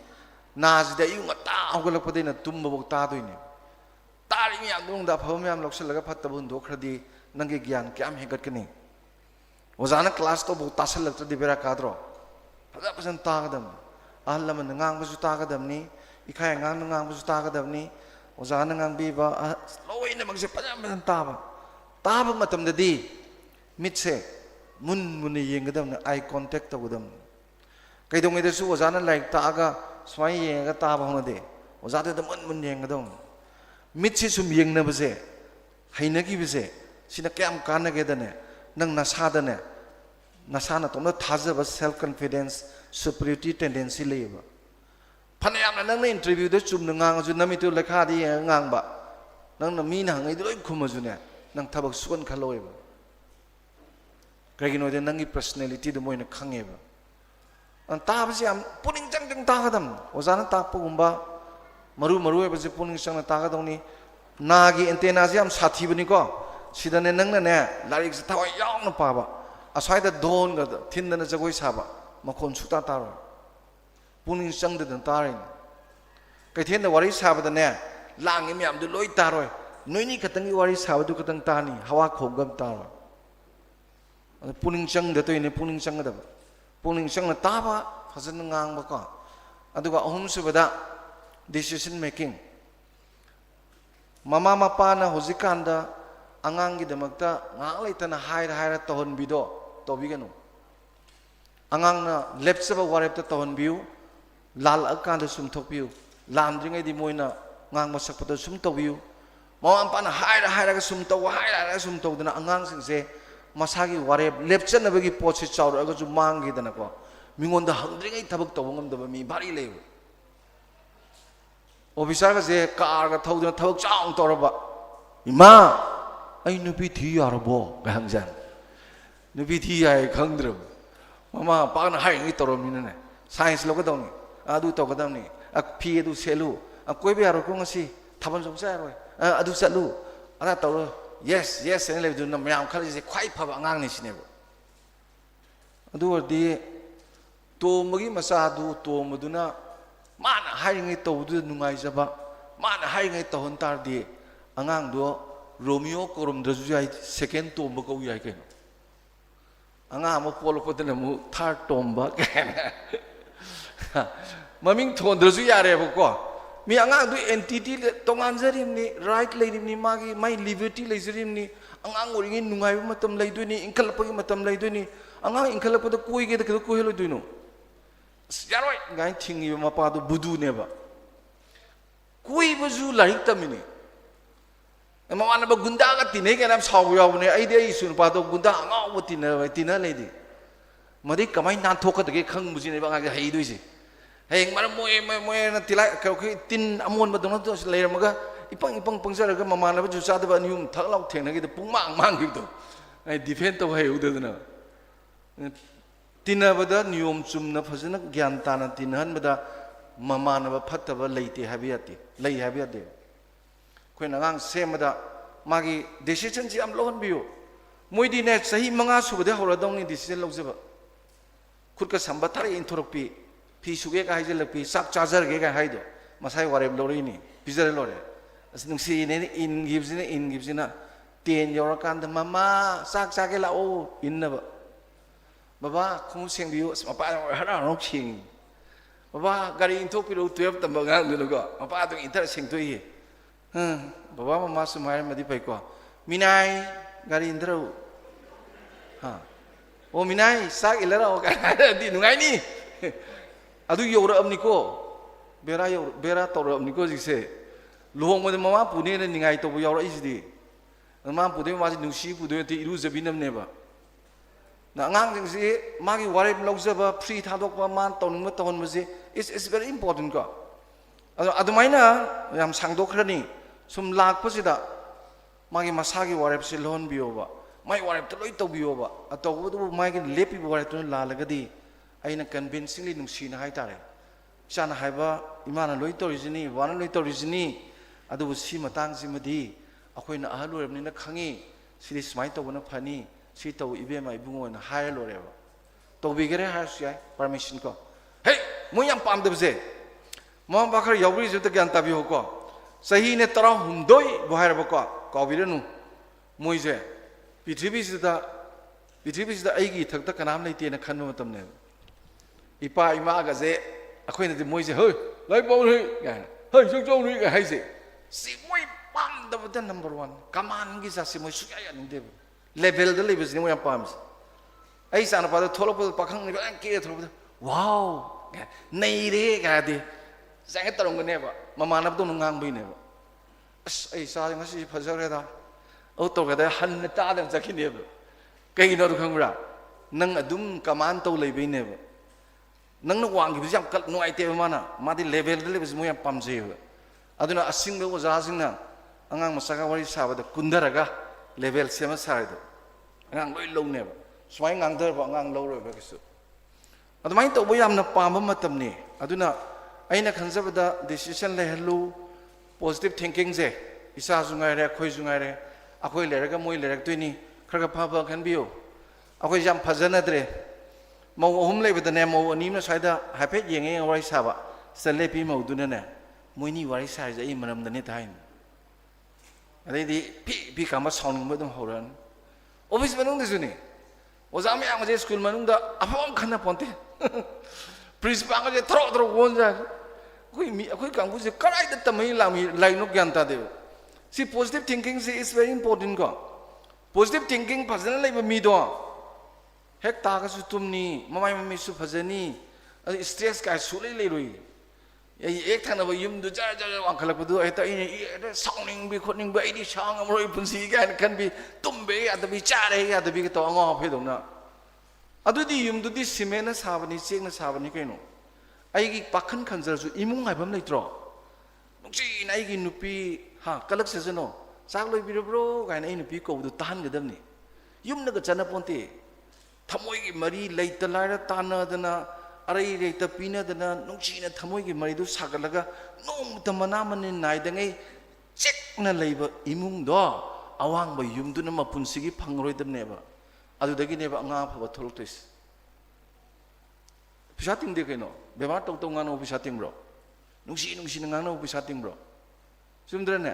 na ji da yu ngata hogolak pade na tum bo ta doi ni tari myam dung da phom myam loksal ga phat tabun do khradi nange gyan kyam hegat kani ozana class to bo tasal lak di bera kadro phada pasan ta ga dam ahlam ngang ba su ta ga dam ni ikhai ngang ba su ta ga dam ni ozana ngang bi ba loi na mag se pajan ta ba matam da di mit se mun yeng ga dam na eye contact to dam kai dong ida su ozana like ta ga swai yeng ga ta ba hona de ozada da mun yeng ga dam mit se sum yeng na ba se haina gi ba se sina kyam kan na ge da ne nang na sa da ne na sa na to na thaja ba self confidence superiority tendency le ba phane yam na nang na interview de chum na ngang ju nami tu lekha di ngang ba nang na mi na ngai doi khum ju ne nang thabak suan khaloi ba kagino de nangi personality de moina khange ba an ta ba siam puning jang ta ga dam ozana ta pu gumba maru e ba je puning sang na ta ga dong ni na gi antenna siam sathi bani ko sida ne nang na ne larik sa thawai yaw na pa ba asai da don ga thin na jagoi sa ba makhon su ta ro puning sang de dan ta rin kai then da wari sa ba da ne lang mi am du loi ta roi noi ni khatang gi wari sa ba du khatang ta ni hawa khom gam ta ro puning chang da toy ne puning chang da puning chang na ta ba phazan ngang ba ko aduga ahum subada decision making mama mapa na hojikan da angang gi damakta ngang leitana haira tohon bido to biganu angang na lepsaba warep ta tohon biu lal akan da sum thok biu lam dringai di moina ngang masak pada sum to biu mama mapa na haira ga sum to haira sum to dana angang sing se masagi warep lepchen na bagi pochi chawra ga ju mangi dana ko mingonda hangdringai thabak to ngam da mi bari le officer ga je car ga thau dana thabak chaung to ba ima ai nupi thi yarabo ga hangjan nupi thi ai khangdram mama pa na hai ngi torom ni ne science lo ga dong ni adu to ga dong ni ak phi adu selu ak koi be yaro ko ngasi thaban jong sa roi adu chalu ana to yes and le du na myam khali je khwai phaba angang ni sine bo adu di to magi masa du to maduna mana hai ngi to du nungai jaba mana hai ngi to hon tar di angang do Romeo korum drazu ai second tomba ko yai ke anga mo polo potena mu third tomba ke maming thon drazu yare bo ko mi anga du entity tongan jarim ni right leirim ni magi mai liberty leirim ni anga ngoringi nungai matam leidui ni inkal pagi matam leidui ni anga inkal pa da koi ge da ko helo duino yaroi ngai thingi ma pa do budu ne ba koi bazu laik tamini mama na ba gunda ga tinai ga nam saw yaw ne ai de sun pa do gunda anga wo tina le di madi kamai nan thok ka de khang mu ji ne ba ga hei dui ji heng mar moe na tilai ka tin amon ba dong to le ram ga ipang pangjar ga mama na ba ju sa da ba nium thak lau theng na gi de pung mang gi do ai defend to hei u de na tina ba da nium chum na phajana gyan ta na tin han ba da mama na ba phat ba leite habiati lei habiati koi nangang semada magi decision ji am lohon biu moi di ne sahi manga subade horadong ni decision lojaba khut ka samba thar in thorok pi phi suge ka haijel pi sak charger ge ka haido masai warem lori ni pizare lore asnung si ne in gives na ten yor kan da mama sak ke la o in na ba baba khum seng biu mapa hara rok sing baba gari in thok pi ro 12 tam ba ngang nu ko mapa tu inter sing tu yi Baba mama sumai madi pai ko minai gari indro ha o minai sak ilara o ka di nungai ni adu yora amni ko bera to amni ko jise luhong mo mama pune na ningai to yora isdi mama pude ma ji nusi pude ti iru zabinam ne ba na ngang jing si magi warip lojaba free thadok ba man to nung to hon ji is very important ko adu maina yam sangdok rani sum lak pasida magi masagi warep si lon bioba mai warep to loi to bioba ato du mai gi lepi warep to la lagadi aina convincingly nungsi na hai tare sana haiba imana loi to rijini wana loi to rijini adu si matang si madi akoina ahlu remni na khangi siri smai to bona phani si to ibe mai bungo na hai lo reba to bigere ha si permission ko hey mo yam pam de je mo bakar yawri ju to gyan tabi ho ko sahi ne tara humdoi bahar ba ko biranu moi je pithribi sida aigi thakta kanam leite na khanma matam ne ipa ima ga je akhoi na de moi je hoi lai bo ri ga hoi jong jong ri ga hai je si moi pam da ba number 1 kaman gi sa si moi su ya ni de level de level ni moi pam ai sa na pa da tholo pa pakhang ni ga ke tholo wow nei re ga de sang tarong ne ba mama na dong ngang bi ne ba as ai sa nga si phajare da o to ga da han na ta da zakhi ne ba kai no khang ra nang adum kaman to lei bi ne ba nang na wang gi jam kal no ai te ma na ma di level de level mo yam pam je ba aduna asing be o za sing na angang masaka wari sa ba da kundara ga level se ma sa do angang loi lo ne ba swai ngang der ba angang lo ro ba kisu adumai to bo yam na pam ba matam ne aduna aina khanjabada decision le hello positive thinking je isa jungai re khoi jungai re akoi le ga moi le rak tuini khraga pha pha khan biyo akoi jam phajana dre mau hum le bada ne mau anim na saida hape yenge wari saba sale pi mau duna ne moi ni wari sa ja i manam da ne thain adai di pi kama sound mo dum horan office banung de juni ओजा ma'am से school मनुंग अफम खना पोंते principal के throw throw one जा कोई कांगू से कराई तमई लाइनो ज्ञान ता देव सी पॉजिटिव थिंकिंग से इज वेरी इंपॉर्टेंट को पॉजिटिव थिंकिंग फजन लेब मीदो हेक तागसु तुमनी ममाई मम्मी सु फजनी स्ट्रेस का सुले ले रोई एक थानब युम दु जार जार वांखलकदु हेता इ साउनिंग बि खोनिंग बि आइदि सांग अमरोई पुंसी गान खन बि तुमबे यादबि चारे यादबि के तो अंगो फेदोना अदुदि युम दुदि सिमेना साबनि चेकना साबनि कैनो आइगी पाखन खंजरसु इमुंग हाइबम लेत्रो नुक्सी नाइगी नुपी हा कलक सेजनो चाक लोइ बिरब्रो गाइन ai नुपी कोदु तान गदमनि युम नग चना पोंते थमोइगी मरी लैत लाइरा तानदना अरई रेत पीनदना नुक्सीना थमोइगी मरीदु सागलगा नोमत मना मनि नाइदंगै चेकना लैब इमुंग दो अवांग युमदुना मपुनसिगी फंगरोइदमनेबा अदुदगिनेबा अंगा फबा थोलक्तोइस पिसा तिंदे कैनो बेमार तौ तौ गानो पिसा तिंब्रो नुसी नुसी गानो पिसा तिंब्रो चुमद्रने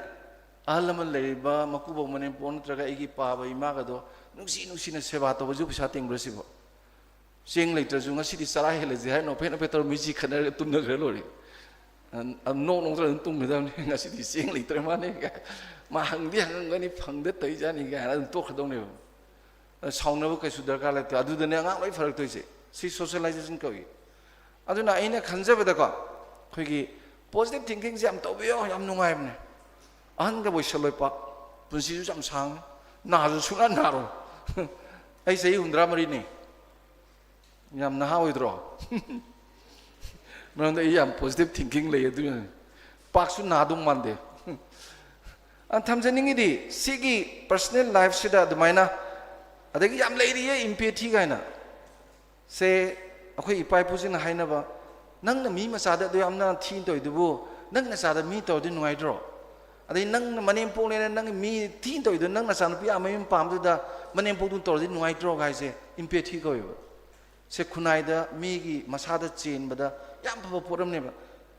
अहल लमन लेबा मकुबो मने पोन नत्रगा एगी पाबा इमागदो नुसी नुसी न सेवा तबजु पिसा तिंब्रो सिबो चेंग लेत्रजु ngasi चरा हेलेजे हाय नो फेन पेटर मिजी खनर तुमन ग्रे लोरी नो नो त्र तुमगदम ngasi di चेंग लेत्र माने मा हंगदि हंगनी फंगदे तै जानि गा तो खदोने साउनबो कैसु दरकार लेते अदुदने अंगा लै फरक तोइसे सी सोशलाइजेशन कवि अदुना आइना खंजबदको खैगी पॉजिटिव थिंकिंग से हम तौबियो हम नुंगाइबने अहन ग बोइसलोइ पा पुंसिजु जाम सांग नाजु सुना नारो ai sei 100 ni yam na haoidro man dai yam positive thinking le du pak su na dung man de an thamjaningi di sigi personal life sida dumaina adagi yam leiri ye empathy gaina se akhoi ipai pujin haina ba nang na mi masada do yam na thin toy dubu nang na sada mi to di nuai dro adai nang na manem pong le nang mi thin toy do nang na san pi amai pam du da manem pong du to di nuai dro gai se empathy ko yo se khunai da mi gi masada chen bada yam pha poram ne ba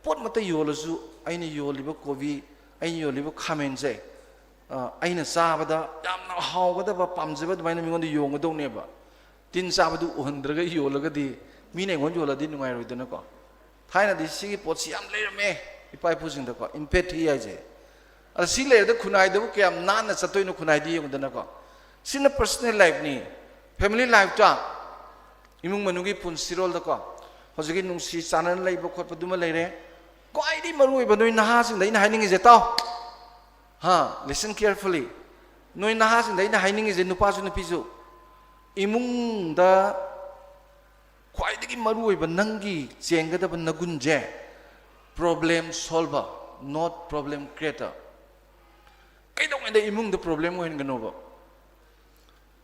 pot mata yolasu aini yoliba kobi aini yoliba khamen se aina sabada yam na hawgada ba pamjeba dumaina mi ngon yong do ne ba tin sabadu uhandraga yolaga di mi ne ngon yola di nungai roi dana ko thaina di sigi pot si yam leirame ipai pujing da ko empathy ai je a si le da khunai da bu kyam nan na satoi no khunai di yong dana ko sina personal life ni family life ta imung manugi pun sirol da ko hojigi nungsi chanan leiba khotpa duma leire ko ai di marui ba noi na ha sing dai na haining je taw ha listen carefully noi na ha sing dai na haining je nupa su nupi su imung da khwai digi marui ba nangi chenga da ba nagun je problem solver not problem creator kai dong da imung da problem wen gano ba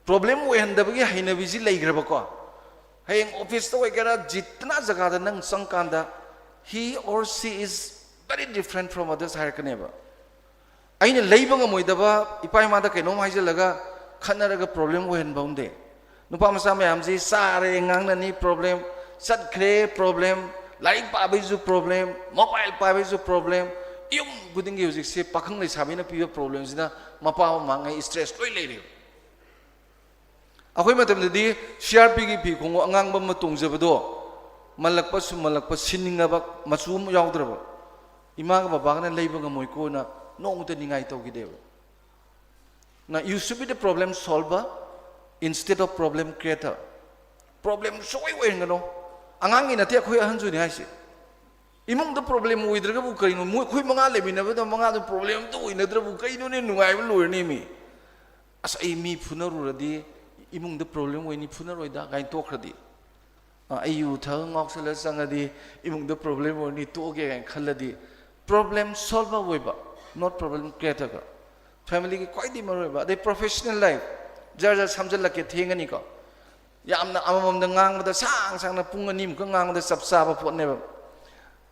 problem wen da bagi haina biji leigra ba ko hayeng office to wegera jitna jaga da nang sangkanda he or she is very different from others har kaneba aina leiba ngamoi da ba ipai ma da kaino mai jalaga khanaraga problem wen baunde nupa masa mayam ji sare ngangna ni problem sat khre problem laik pa bizu problem mobile pa bizu problem yum guding music se pakhang le sabina pi problem jina mapa mangai stress loi leire akhoi matam di CRP gi phi khong angang bam matung jabado malakpa su malakpa sininga ba machum yaudra ima ga baba na leiba ga moi ko na nong ta ningai to gi dewa na you should be the problem solver instead of problem creator problem soi wen ngano angang ina te khoi ahan ju ni hai se imung da problem uidra ga bu kai no moi khoi manga le bina ba da manga da problem to ina dra bu kai no ne nungai ba lur ni mi as ai mi phunaru radi imung da problem weni phunaroi da gain to khradi ayu thang ngok sala sangadi imung da problem weni to ge gain khaladi problem solver weba not problem creator ka family ki koi di maroi ba they professional life jar jar samjal la ke thengani ko yamna amamam da ngang da sang sang na pung ani ko ngang da sap sa ba phot ne ba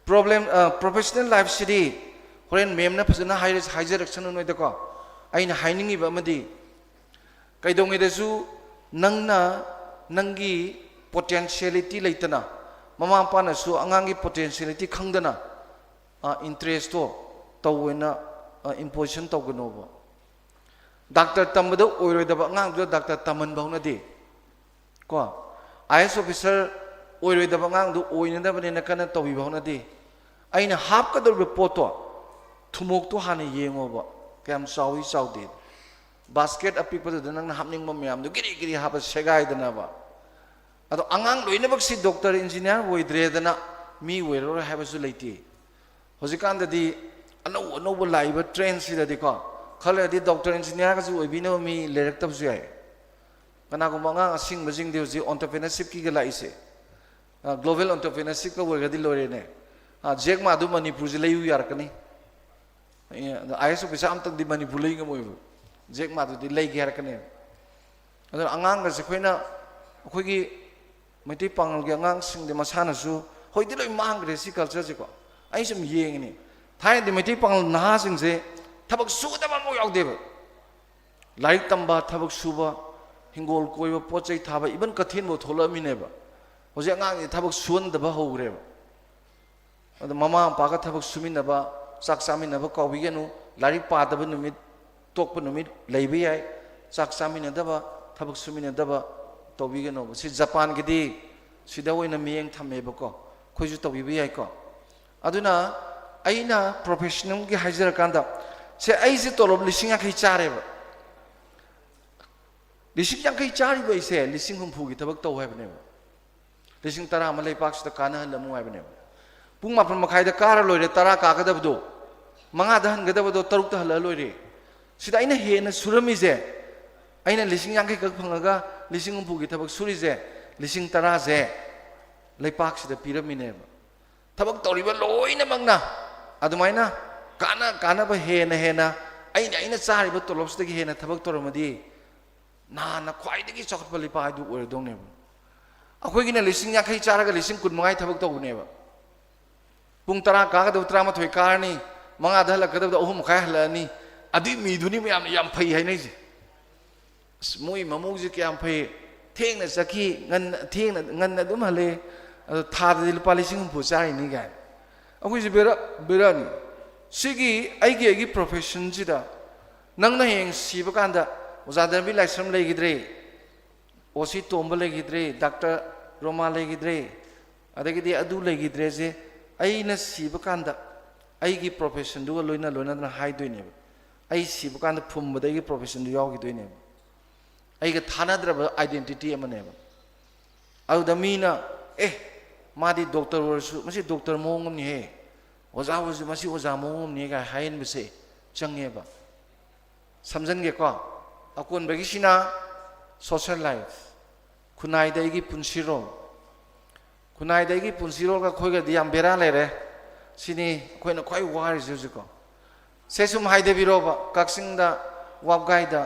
problem professional life sidi horen mem na phajana higher action noi da ko aina hainingi ba madi kaidong ida su nangna nangi potentiality leitana mama pa na su angangi potentiality khangdana interest to tawena imposition tawgano ba doctor tambada oiroi da angang do doctor taman bauna de को IS officer ओइरोइदब अंगांगदु ओइनदबनेना कना तौबिबहनदि अइना हापकदब पोतो थुमोक तो हाने येंगोबा कयम चाउई चाउदे basket अपिपद नंग हापनिंग मयाम दु गिरि गिरि हाप सेगाइदनाबा अदो अंगांग लोइनबक सि doctor engineer ओइद्रेदना मी ओइरो हाबसु लेति होजिकांददि अनौ अनौब लाइब train सिददि को खलदि डॉक्टर इंजीनियर का ओइबिनो मी लेरक्तबसु याय कनागुम अंगांग असिंग बजिंग दि होजि एंटरप्रेन्योरशिप की गलाइसे ग्लोबल एंटरप्रेन्योरशिप का ओइगदि लोरेने जेक मादु मणिपुर जे लेयु यारकनी IS ऑफिसर अमतक दि मणिपुर लेयु गमोइबु जेक मादु दि लेगे यारकने अदो अंगांग गसे खोइना अखोइगी मैति पांगल के अंगांग सिंग दे मसानासु होइदि लोइ मांगरे सि कल्चर जे को आई सम येंगनी थाइ दि मैति पांगल नहा सिंग जे थबक सुदबा मो यावदेबो लाइक तंबा थबक सुबा हिंगोल कोइबा पोचै थाबा इबन कथिन बो थोलमिनेबा होजे अंगांग थबक सुनदबा होग्रेबा अद ममा पाका थबक सुमिनबा चाक चामिनबा कौबिगेनु लाइक पादबा नुमित तोकपा नुमित लेबे याय चाक चामिनदबा थबक सुमिनदबा तौबिगेनु सि जापान गिदि सिदा ओइना मियेंग थमेबको खोइजु तौबिबे याय को अदुना अइना प्रोफेशनल की हाइजर कांदा से अइसे तोलब लिसिंग याखै चारेबा लिसिंग याखै चारिबा इसे लिसिंग हुमफु की थबक तौ हायबनेबा लिसिंग तरा मलै पाक्सदा काना हलमु हायबनेबा पुंग मापन मखाइदा कार लोइरे तरा कागदबदो मंगा दहन गदबदो तरुक हल लोइरे सिदा अइना हेना सुरमिजे अइना लिसिंग याखै कक फंगगा लिसिंग हुमफु की थबक सुरिजे लिसिंग तरा जे लैपाक्सदा पिरमिनेबा थबक तौरिबा लोइना मंगना अदुमाइना काना काना हेना हेना अइना चारिबा तोलबसदगी हेना थबक तोरमदि नाना ख्वाइदगी चौखटपा लिपा हाइदु ओइरदोंनेबा अखोइगिना लिसिंग याखै चारगा लिसिंग कुनमंगाइ थबक तौनेबा पुंग तरा कागदब तरामथोय कारनी मंगा दहलकदब अहुम खाय हलनी अदि मीदुनी मयाम याम फै हाइनैजे मोइ ममुजे क्याम फै थेंगना चखी ngन दुम हले थादि लुपा लिसिंग हुमफु चारिनी गाय अखोइजे बेरानी सिगी आइगी प्रोफेशन जिदा नंगना हेंग सिबा कांदा ओजादरबी लाइसम लेगिद्रे ओसी तोंब लेगिद्रे डॉक्टर रोमा लेगिद्रे अदगिदि अदु लेगिद्रे जे अइना सिबा कांदा आइगी प्रोफेशन दु लोइना लोइना हाइदोइनेबा आई सिबा कांदा फुमबदगी प्रोफेशन दु यावगिदोइनेबा आइगा थानाद्रबा आइडेंटिटी अमनेबा अदुदा मीना मादी डॉक्टर वर्सु मसी डॉक्टर मोंगमनि हे ओजा वर्सु मसी ओजा मोंगमनि गा हाइन बसे चंगेबा समझनगे को अकोन बगिसिना सोशल लाइफ खुनाइदगी पुंसिरो खुनाइदगी पुंसिरो का खोइगा दियाम बेरा लेरे सिनी खोइना खोइ वारि जुजुको सेसुम हाइदे बिरोबा काक्सिंगदा वाबगाइदा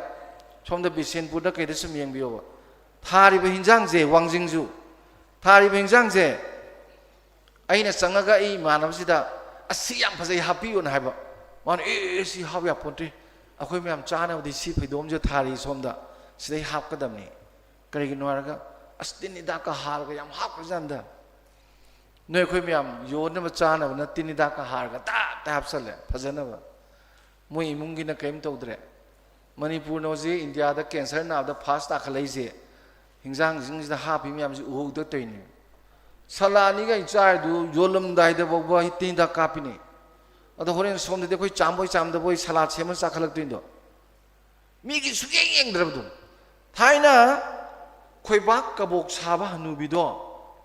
सोमदा बिसेनपुरदा कैदा सुम येंबियोबा थारिबा हिंजांग जे वांजिंगजु थारिबा हिंजांग जे अइना चंगागा इ मानबसिदा असि याम फजै हापियोन हाइबा मान सि हाबिया पोंटे अखोइ मैम चानबदि सि फैदोम जो थारी सोमदा सिदै हापकदमनि करिगिनो हारगा अस्तिनिदा का हारगा याम हापखजंदा नोय खोइ मैम योनब चानबना तिनिदा का हारगा ता हापसले फजनबा मोइ इमुंगिना कैम तौद्रे मणिपुर नोजे इंडिया दा कैंसर नाबदा फास्ट ताखलैजे हिंजांग जिंगदा हापि मैम जि उहुद तैनि सलानी गा चारदु योलम दाइदा बबा तिनिदा कापिनि अदो होरेन सोमदे खोइ चामबोय चामदबोय सलाद सेम चाखलक्तिन्दो मिगी सुगे येंद्रबदु थाइना खोइबाक कबोक साबा हनुबिदो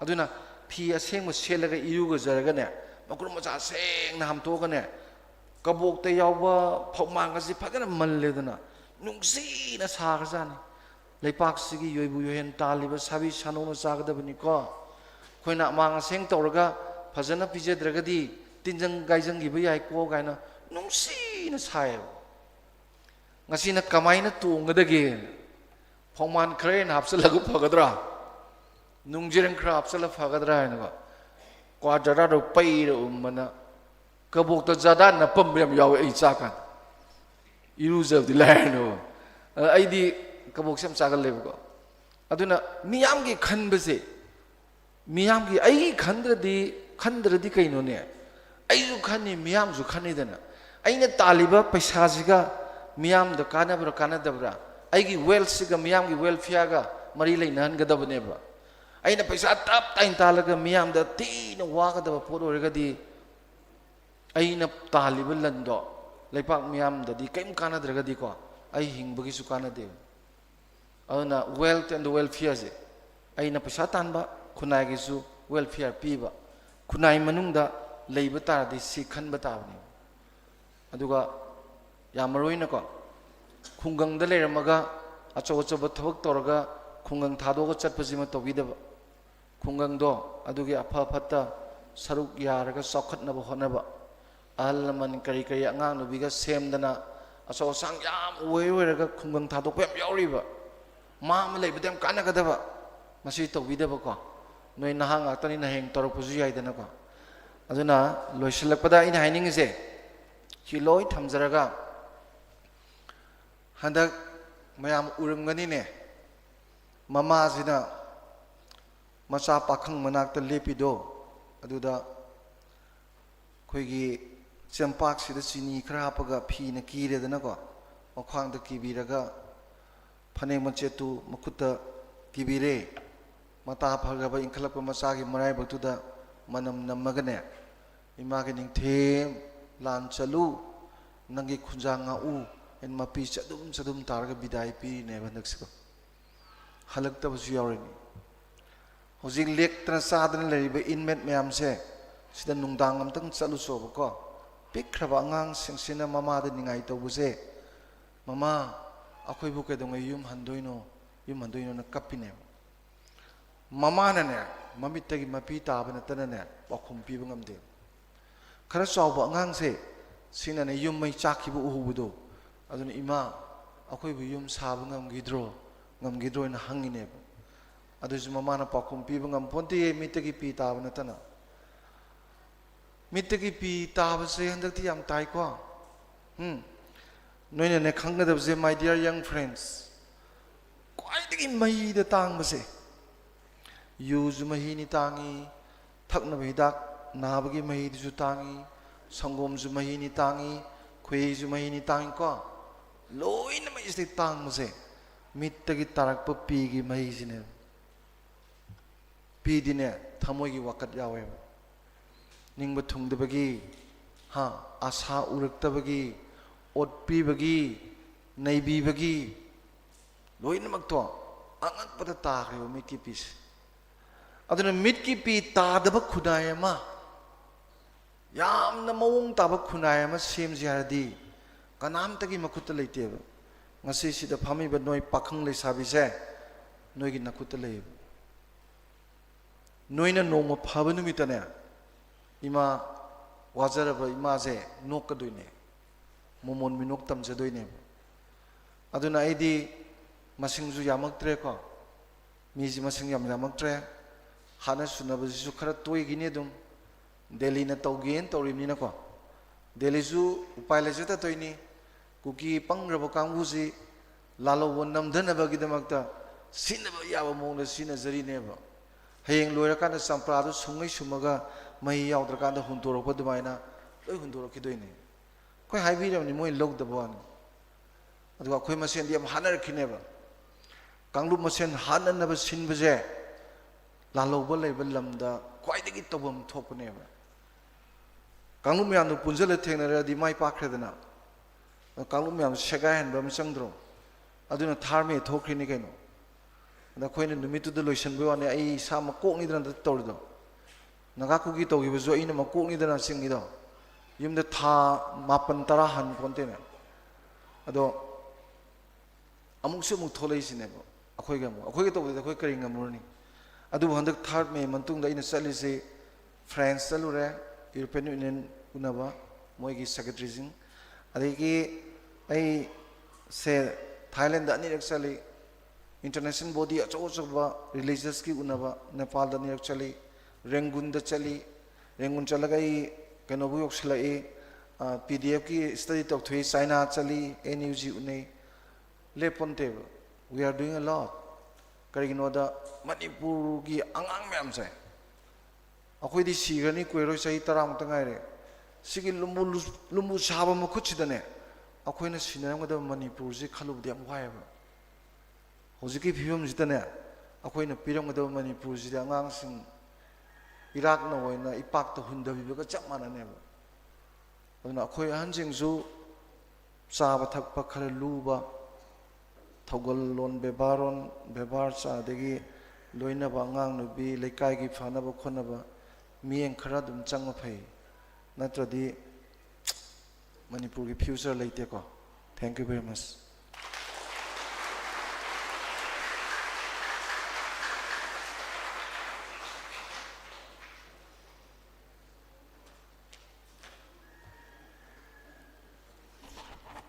अदुना फी असेंग सेलगा इरुगा जरगने मकुर मचा सेंगना हमतोगने कबोकते यावबा फौमांगसि फगना मल्लेदना नुंगसीना सागजानि लेपाकसिगी योइबु योहेन तालिबा साबि सानोनो चागदबनिको खोइना मांग सेंग तौरगा फजना पिजेद्रगदी तिनजंग गाइजंग गिबा याय को गायना नुंगसीना Sai ngасina kamaina tunggadage phongman khrein hapsalagu phagadra nungjireng khra hapsala phagadra hainaga kwadara ro paira ummana kabokta jada na pamyam yaw ai chakan iruzav di laino aidi kabok sem chagal lebo aduna miyam gi khanbase miyam gi ai khandradi kaino ne ai ju khani miyam ju khani dana aina taliba paisa jiga मियाम द कानबरा कानदबरा आइगी wealth सिगा मियाम की welfare गा mari leinan gadabneba aina paisa tap tain talaga miyam da tina wagadaba pot oirgadi aina taliba lando leipak miyam da di kaim kanadragadi ko ai hingbagi su kanade aduna wealth and welfare je aina paisa tanba khunai gi su welfare piba khunai manungda leiba taradi si khanba tabni aduga yamaroina ko khungang da leiramaga acho acho thobak torga khungang thado ga chatpajima tobidaba khungang do adugi apha phatta saruk yaraga sokhatnaba honaba ahal man kari kari angang nubiga semdana aso sang yam oiraga khungang thado pem yauriba ma ma leibadem kana gadaba masi tobidaba ko noi nahang atani na heng torok puju yaidana ko aduna loisilakpada ina haining se hi loi thamjaraga handak mayam urumgani ne mama sina macha pakhang manakta lepido aduda khoigi champak sida chini khara hapaga phi na kire dana ko makhwang da kibiraga phane machetu makuta kibire mata phagaba inkhalapa macha gi marai baktuda manam namagane ima ge ning them lan chalu nangi khunjanga u en mapi chadum targa bidai pi ne bandaksiko halak ta basu yawreni hojik lek tra sadana leriba inmet mayam se sida nungdang amtang chalu so ko pikraba ngang singsina mama da ningai to buse mama akhoi bu ke dongai yum handoino na kapine mama na ne mamit tagi mapi ta bana tanane pakhum pi bangam de khara chawba ngang se sina ne yum mai chakhibu uhubudo aduna ima akhoi bu yum sab ngamgidro na hangine aduju mama na pakhum pi bangam ponti mitagi pi ta bana tana mitagi pi ta ba se handakti yam tai ko noina ne khangadab je my dear young friends kwai digi mai da tang ba se use mahi ni tangi thakna hidak nabagi mahi ju tangi sangom ju mahi ni tangi khoi ju mahi ni tangi ko loina mai ste tang ma se mittagi tarak pa pi gi mahi sine pi dine thamoi gi wakat yawe ningba thungdabagi ha asa uraktabagi otpi bagi naibi bagi loina makto angat pada takhe mi ki pis aduna mitki pi tadaba khunayama yamna mawung taba khunayama semji haradi kanam tagi makutta leiteba ngasi sida phami ba noi pakhang le sabi se noi gi nakutta le noina noma phaba numitane ima wajaraba ima je nokkadoine momon minok tamjadoine aduna aidi masingju yamaktre ko miji masing yamaktre hana sunabasisu khara toigine dum delhi na tawgen tawrimni na ko delhi su upai le jeta toini kuki pangrabo kangbuji lalo wonnam dhanabagi damakta sinaba yaba mongna sina jari neba hayeng loira kana sampradu sungai sumaga mai yaudra kana huntoro ko dumaina loi huntoro kidoine koi haibiram ni moi log dabwan aduga koi masen diam hanar kineba kanglu masen hanan naba sinbaje laloba leiba lamda khwaidagi tobam thopneba kanglu myam nu punjala thengnara di mai pakhredana kanglu myam segai han bam changdro aduna tharme thokrini kaino da khoina numitu da loisan bo ane ai sama kok ni dran da tordo naga ku gi togi bo ina ma kok ni dran singi do yumda tha mapan tara han pontene ado amuk se mu tholei sinebo akhoi ga to da khoi kari ngamurni adu handak third me mantung da ina sali se France salure European Union unaba moi gi secretary jing adigi ai se Thailand da ni actually international body achoba religious ki unaba Nepal da ni actually Rangoon da chali Rangoon chalagai kano bu yokshlai PDF ki study tok thui China chali NUG unai le ponte we are doing a lot karigino da Manipur gi angang myam sai akoi di sigani koiro sai taram tangai re sigi lumbu saba ma khuchidane akoi na sinam da Manipur ji khalu de am wai ba hojiki phibam jitane ꯑꯩꯈꯣꯏꯅ ꯄꯤꯔꯝꯒꯗꯕ ꯃꯅꯤꯄꯨꯔꯁꯤꯗ ꯑꯉꯥꯡꯁꯤꯡ ꯏꯔꯥꯛꯅ ꯑꯣꯏꯅ ꯏꯄꯥꯛꯇ ꯍꯨꯟꯗꯕꯤꯕꯒ ꯆꯞ ꯃꯥꯟꯅꯅꯦꯕ ꯑꯗꯨꯅ ꯑꯩꯈꯣꯏ ꯑꯍꯟꯁꯤꯡꯁꯨ ꯆꯥꯕ ꯊꯛꯄ ꯈꯔ ꯂꯨꯕ ꯊꯧꯒꯜꯂꯣꯟ ꯕꯦꯕꯥꯔ ꯆꯥꯗꯒꯤ ꯂꯣꯏꯅꯕ ꯑꯉꯥꯡ ꯅꯨꯕꯤ ꯂꯩꯀꯥꯏꯒꯤ ꯐꯅꯕ ꯈꯣꯠꯅꯕ ꯃꯤꯠꯌꯦꯡ ꯈꯔ ꯑꯗꯨꯝ ꯆꯪꯕ ꯐꯩ ꯅꯠꯇ꯭ꯔꯗꯤ ꯃꯅꯤꯄꯨꯔꯒꯤ ꯐ꯭ꯌꯨꯆꯔ ꯂꯩꯇꯦꯀꯣ thank you very much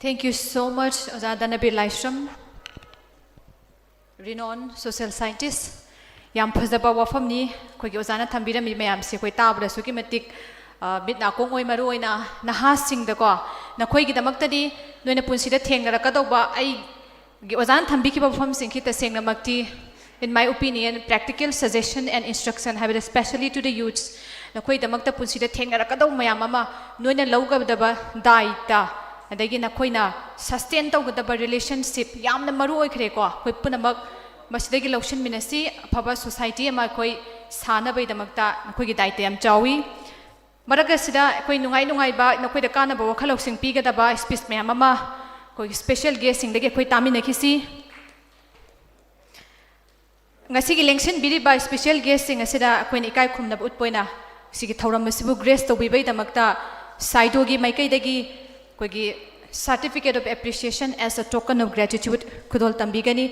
Thank you so much, Oza Danabir Laishram, renowned social scientist. Yam phazaba wafamni khoi gi ozana thambira mi mayam se khoi tabra su ki matik bitna kong oi maru oina naha sing da ko na khoi gi damak tadi noina punsi da thengara ka doba ai gi ozana thambi ki wafam sing ki ta sengna makti in my opinion practical suggestion and instruction have especially to the youths na khoi damak ta punsi da thengara ka do mayam ama noina lauga daba daita adagi na khoi na sustain tawgdaba relationship yamna maru oi khre ko khoi punamak masidagi lawshin minasi phaba society ama khoi sana bai damakta khoi gi daite am chawi maraga sida khoi nungai ba khoi da kana ba wakhal loksing pi ga da ba speech me ama khoi special guest sing dagi khoi tami na khisi ngasi gi election biri ba special guest sing asida khoi ni kai khumna utpoina sigi thoram masibu grace to bai damakta saido gi maikai dagi khoi gi certificate of appreciation as a token of gratitude khudol tambigani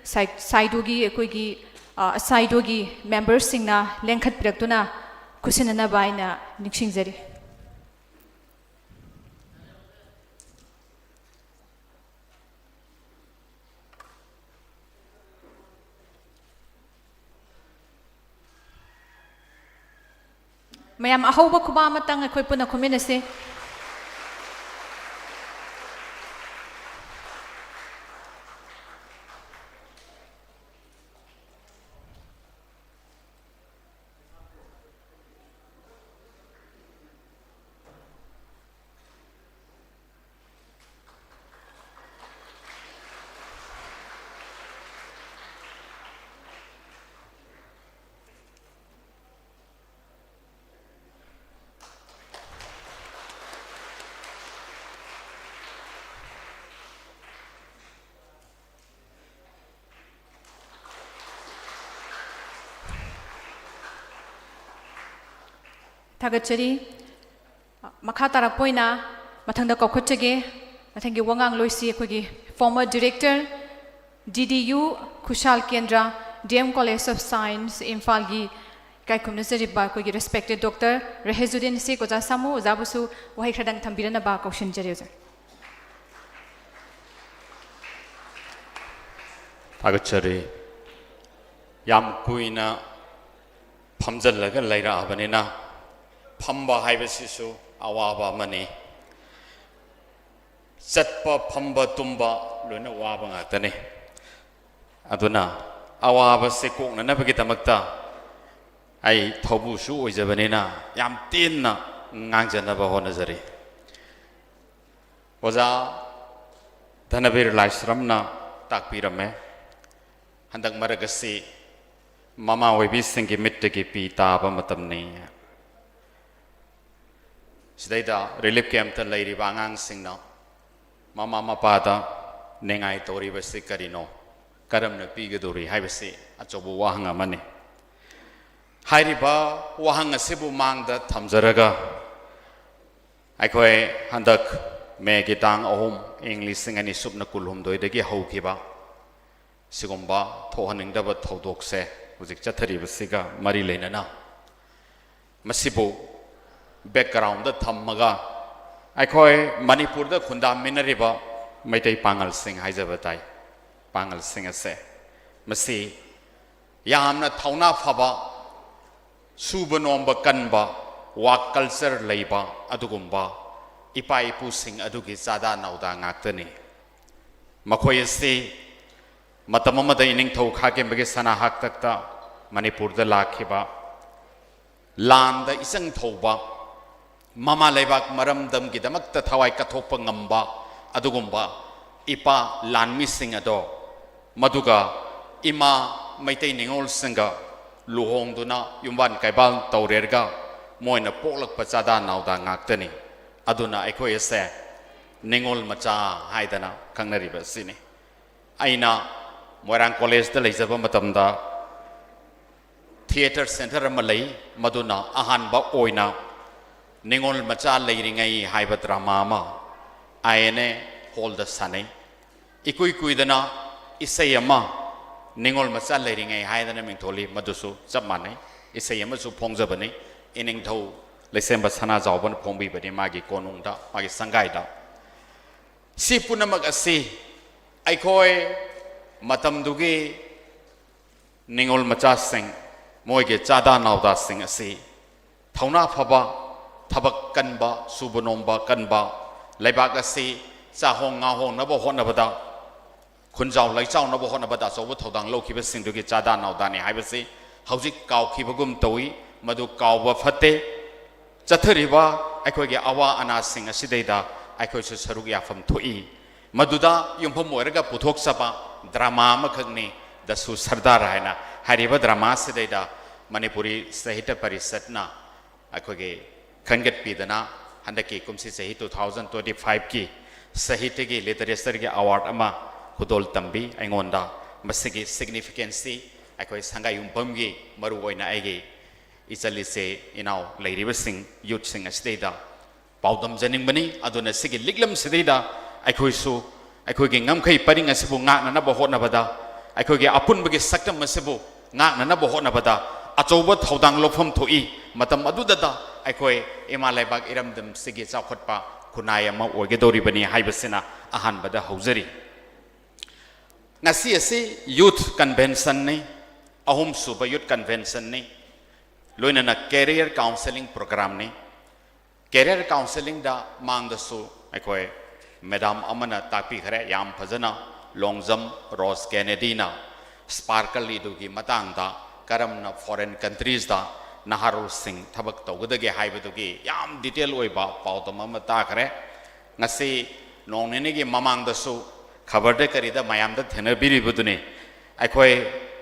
Saidogi Kogi Saidogi members singna Lenkat Praktuna Kusinana Baina Nixing Zeri. Mayam Ahoba Kubama Tang a Koipuna community. Tagachari Makata Poina, Matanga Kokochage, Matangi Wangang Loisi, former director, DDU, Kushal Kendra, DM College of Science, Infalgi, Kaikum Nasariba, respected Dr. Rehezudin Sekoza Samu, Zabusu, Wahikadang Tambirana Bak of Shinjariza. Tagachari Yam Kuina Pamzalaga Laira Abanina. Pamba haibasisu awaba mani satpa pamba tumba luna waba ngatane aduna awaba se kokna nabagi tamakta ai thobu su oijabanina yam tinna ngangjana ba honajari oza Danabir Laishramna takpirame handak maragasi mama oibi singi mittagi pi taba matamni Sidaida relief camp ta lairi bangang singna mama mapada nengai tori basi karino karam na pigadori haibasi achobu wahanga mani hairiba wahanga sibu mangda thamjaraga aikoi handak me gitang ahum english singani subna kulhum doidagi haukiba sigomba thohaningdaba thodokse hujik chathari basiga mari leinana masibu background da thammaga aikoi Manipur da khundam minariba maitai pangal sing haijabatai pangal sing ase masi yamna thauna phaba subanomba kanba wa culture leiba adugumba ipai pu sing adugi sada nauda ngaktani makhoi ase matamama da ining thau khake bage sana hak takta Manipur da lakhiba land da isang thoba Mama Lebak Maram Dam Gidamak the Tawai Katopa Ngamba Adugumba Ipa Lan missing ado Maduga Ima Meitei निंगोल सिंगा लुहोंगदुना युमबान काइबाल तौरेरगा Moina पोलकप चादा नावदा ngaktani aduna akhoi se ningol macha haidana khangnariba sini aina moirang college da leijaba matamda theater center amalai maduna ahanba oina ningol macha leiringai haiba drama ma aine hall da sanai ikui kuidana isayama ningol macha leiringai haidana mingtholi madusu chapmanai isayama su phongjabani ining thau leisemba sana jawban phongbi bani magi konungda magi sangaida si punamak asi aikhoi matam dugi ningol macha sing moige chada nauda sing asi thauna phaba thabak kanba subanomba kanba laibak asi chahong ngahong nabo honabada khunjaw laichaw nabo honabada sobu thodang lokhiba sing dugi chada nauda ni haibasi haujik kaw khibagum towi madu kawba fate chathariba akhoi awa ana sing asidaida akhoi su saruk yafam thoi maduda yumpham oiraga puthok saba drama ma khagni dasu sardar haina hariba drama sidaida manipuri sahitya parisatna akhoi khangat pidana handaki kumsi sahi 2025 ki sahitya gi literature gi award ama hudol tambi aingonda masigi significance akhoi sangai yumpham gi maru oina aigi isalise inau leiriba sing youth sing asdeida paudam janing bani aduna sigi liglam sideida aikhoi su aikhoi gi ngamkhai paring asibu ngakna na bohona bada aikhoi gi apun bagi saktam asibu ngakna na bohona bada achoba thodang lofam thoi matam adudada aikhoi emalai bag iramdam sigi chawkhatpa khunai ama oge dori bani haibasina ahan bada haujari ngasi asi youth convention ni ahum suba youth convention ni loinana career counseling program ni career counseling da mangdasu akhoi madam amana tapi khare yam phajana longjam rose kennedy na sparkle idu gi matang da karamna foreign countries da naharul singh thabak tawgdage haibadu gi yam detail oiba paudam ama ta khare ngasi nongne gi mamang dasu khabar de karida mayam da thena biri budune akhoi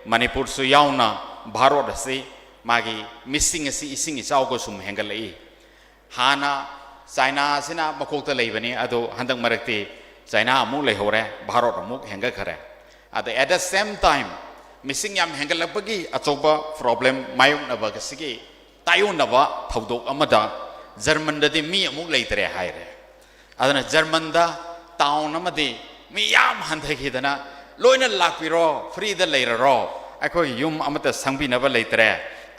manipur su yauna bharot ase magi missing asi ising isau go sum hengalai hana china sina makokta leibani ado handang marakti china amu lehore bharot amu henga khare ado at the same time missing yam hengalapagi achoba problem mayung na bagasigi tayun na ba thodok amada german da mi amu leitre haire adana german da town amadi mi yam handagi dana loina lakpiro free da leiraro akoi yum amata sangbi na ba leitre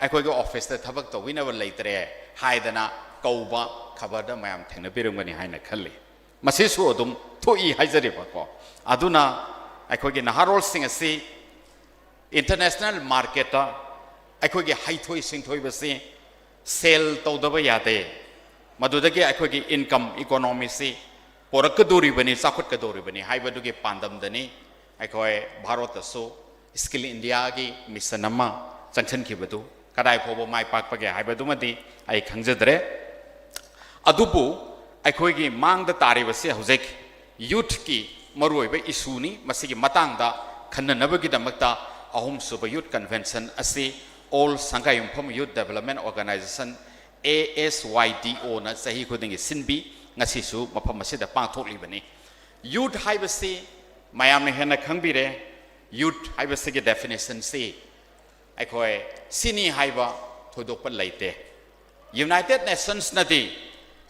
akhoi go office da thabak to winaba leitre haidana kauba khabarda mayam thengna birungani haina khalli masi su odum thoi haijari ba ko aduna akhoi ge naharol sing asi international market ta akhoi ge haithoi sing thoi basi sell to daba yate madudagi akhoi ge income economy si porak dori bani sakhut ka dori bani haibadu ge pandam dani akhoi bharot so skill india gi mission amma changchan khibadu kadai phobo mai pak page haibadumadi ai khangjadre adubu akhoi gi mang da tari basi hojek youth ki maroi ba issue ni masigi matang da khannanaba gi damakta ahum suba youth convention asi all sangayum phom youth development organization ASYDO na sahi khudingi sinbi ngasi su mafam asida pangthokli bani youth haibasi mayam ne hena khangbire youth haibasi gi definition si akhoi sini haiba thodokpa leite united nations nadi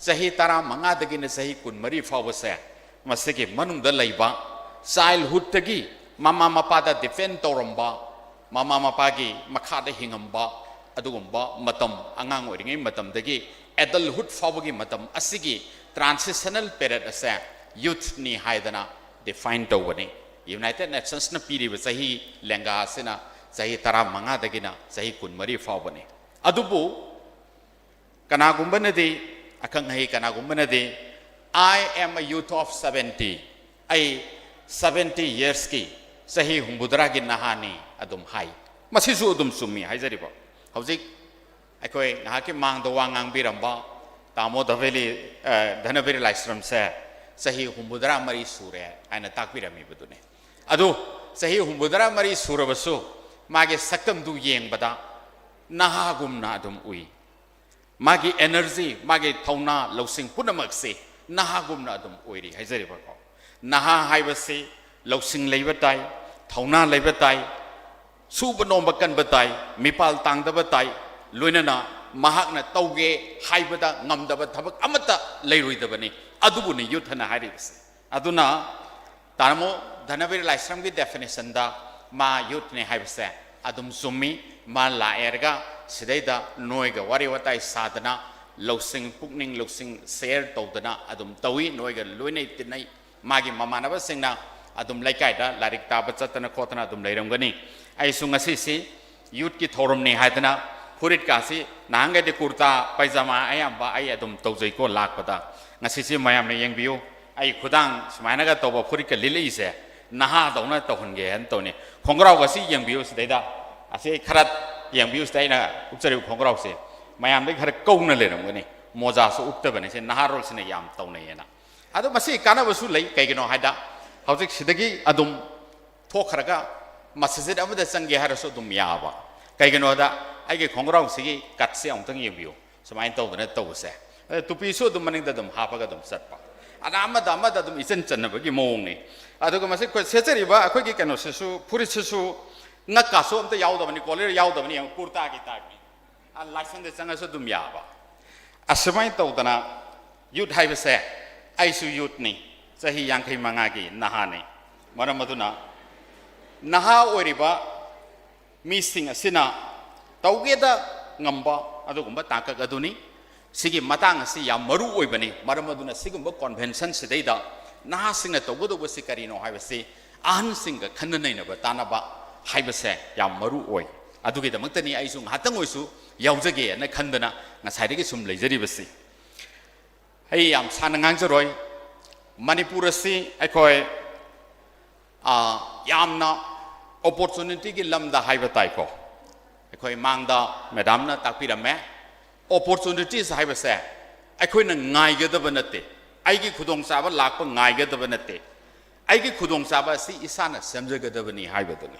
sahi tara manga dagi na sahi kun mari fawase masigi manung da leiba childhood tagi mama mapa da defend toramba mama mapa gi makha da hingamba adugumba matam angang oringai matam dagi adulthood fawagi matam asigi transitional period ase youth ni haidana define tawani united nations na piri sahi lenga asina sahi tara manga dagina sahi kun mari fawani adubu kana gumbana de akang hai kana gumbana de I am a youth of 70 ai 70 years ki sahi humbudra gi nahani adum hai masisu adum sumi hai jari ba hojik akoi nahaki mang do wangang biramba tamo daveli dhanaveri laistram se sahi humbudra mari sure aina takbirami budune adu sahi humbudra mari surabasu मागे सक्तम दु Young बदा नहा गुमना अदुम उई मागे energy मागे थौना लौसिंग पुनमक से नहा गुमना अदुम उइरी हाइजरी बको नहा हाइबसे लौसिंग लेबा ताई थौना लेबा ताई सुब नोम बकन बताई मिपाल तांगदब ताई लोइनना महाकना तौगे हाइबदा ngमदब थबक अमता लेरुइदबनी अदुबुनि युथना हारिबसे अदुना तारमो धनवीर लाइस्रम की डेफिनेशन दा मा युथ ने हाइबसे अदुम सुमी मा लाएरगा सिदैदा नोयगा वारी वताई साधना लौसिंग पुकनिंग लौसिंग शेयर तौदना अदुम तवी नोयगा लोइनै तिनै मागी ममानब सिंगना अदुम लैकाइदा लारिक ताब चतना खोतना अदुम लेरमगनी आइसु ngasi youth की थोरमनी हायदना फुरित कासी नांगेदे कुर्ता पैजामा आयाम्बा आई अदुम तौजै को लाकपदा ngasi मयाम ने यंगबियो आई खुदांग सुमायनागा तौबा फुरित का लिलीसे नहा दौना तौहनगे हन तौने खोंगराव गसी यंगबियो सिदैदा असे खरत यंगबियो सिदैना उचरि खोंगराव से मयाम दे खर कौना लेरमगनी मोजा सु उक्तबने से नहा रोल सिने याम तौनेना अदो मसी कानाबसु लै कैगनो हायदा हौजिक सिदगी अदुम थोखरगा मस्जिद अमदा संगे हरसो दुम याबा कैगनोदा आगे खोंगराव सिगी कटसे अमतंग येबियो समाइन तौदने तौसे तुपीसो दुम मनिंग दम हापगा दुम सटपा अमदा दुम इचन चन्नबगी मोंगने अदुगा मसे को सेचरिबा अखोगी कनो सेसु फुरिससु ngakaso amta yaudabani collar yaudabani kurta gi tagni a license de changaso dum yaba asmai tawdana youth haibase aisu youth ni sahi yankai manga gi nahane maramaduna naha oriba missing asina tawgeda ngamba adugumba takak aduni sigi matang asi yam maru oibani maramaduna sigumba convention sidaida naha singna tawgodo basi karino haibase ahan singa khannaina ba tanaba haibase yam maru oi adugi da maktani aisu hatang oisu yaujage na khandana ngasaidagi sum leijari basi ai yam sanangang jaroi manipur asi aikoi yamna opportunity ki lamda haiba tai ko aikoi mangda madam na takpirame opportunities haiba se aikoi na ngai ga da banate ai gi khudong saba lakpa ngai ga da banate ai gi khudong saba si isana samja ga da bani haiba dani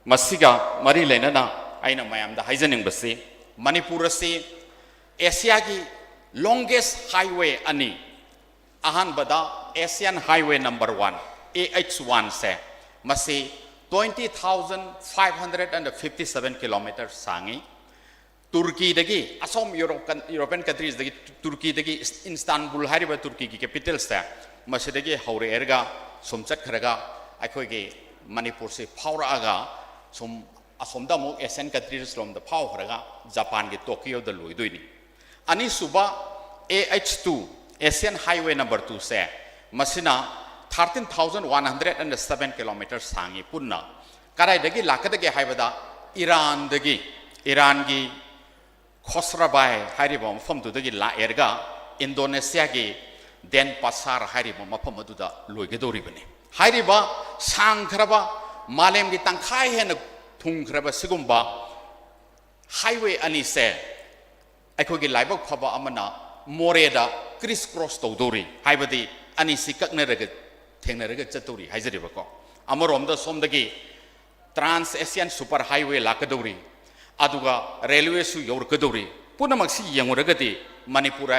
masiga mari lena na aina mayam da haijaning basi manipur asi asia ki longest highway ani ahan bada asian highway number 1 AH1 se masi 20,557 kilometers sangi Turkey dagi asom European countries dagi Turkey dagi Istanbul hariba Turkey ki capital se masi dagi haure erga somchat kharaga akhoi ge Manipur se phaura aga som asomda mo Asian countries from the phau kharaga Japan ge Tokyo da loidoini ani suba AH2 Asian highway number 2 se masina 13,107 kilometers sangi punna karai dagi lakadagi haibada Iran gi Khosrabai hariba mafam du dagi la erga Indonesia gi Denpasar hariba mafam aduda loigedori bane hariba sangkhraba malem gi tangkhai hen thungkhraba sigumba highway ani se aikhogi laibak phaba amana moreda criss cross tawdori haibadi ani sikaknaraga thengnaraga chatori haijariba ko amoromda somdagi trans asian super highway lakadori aduga railway su yorkadori punamak si yanguragati manipur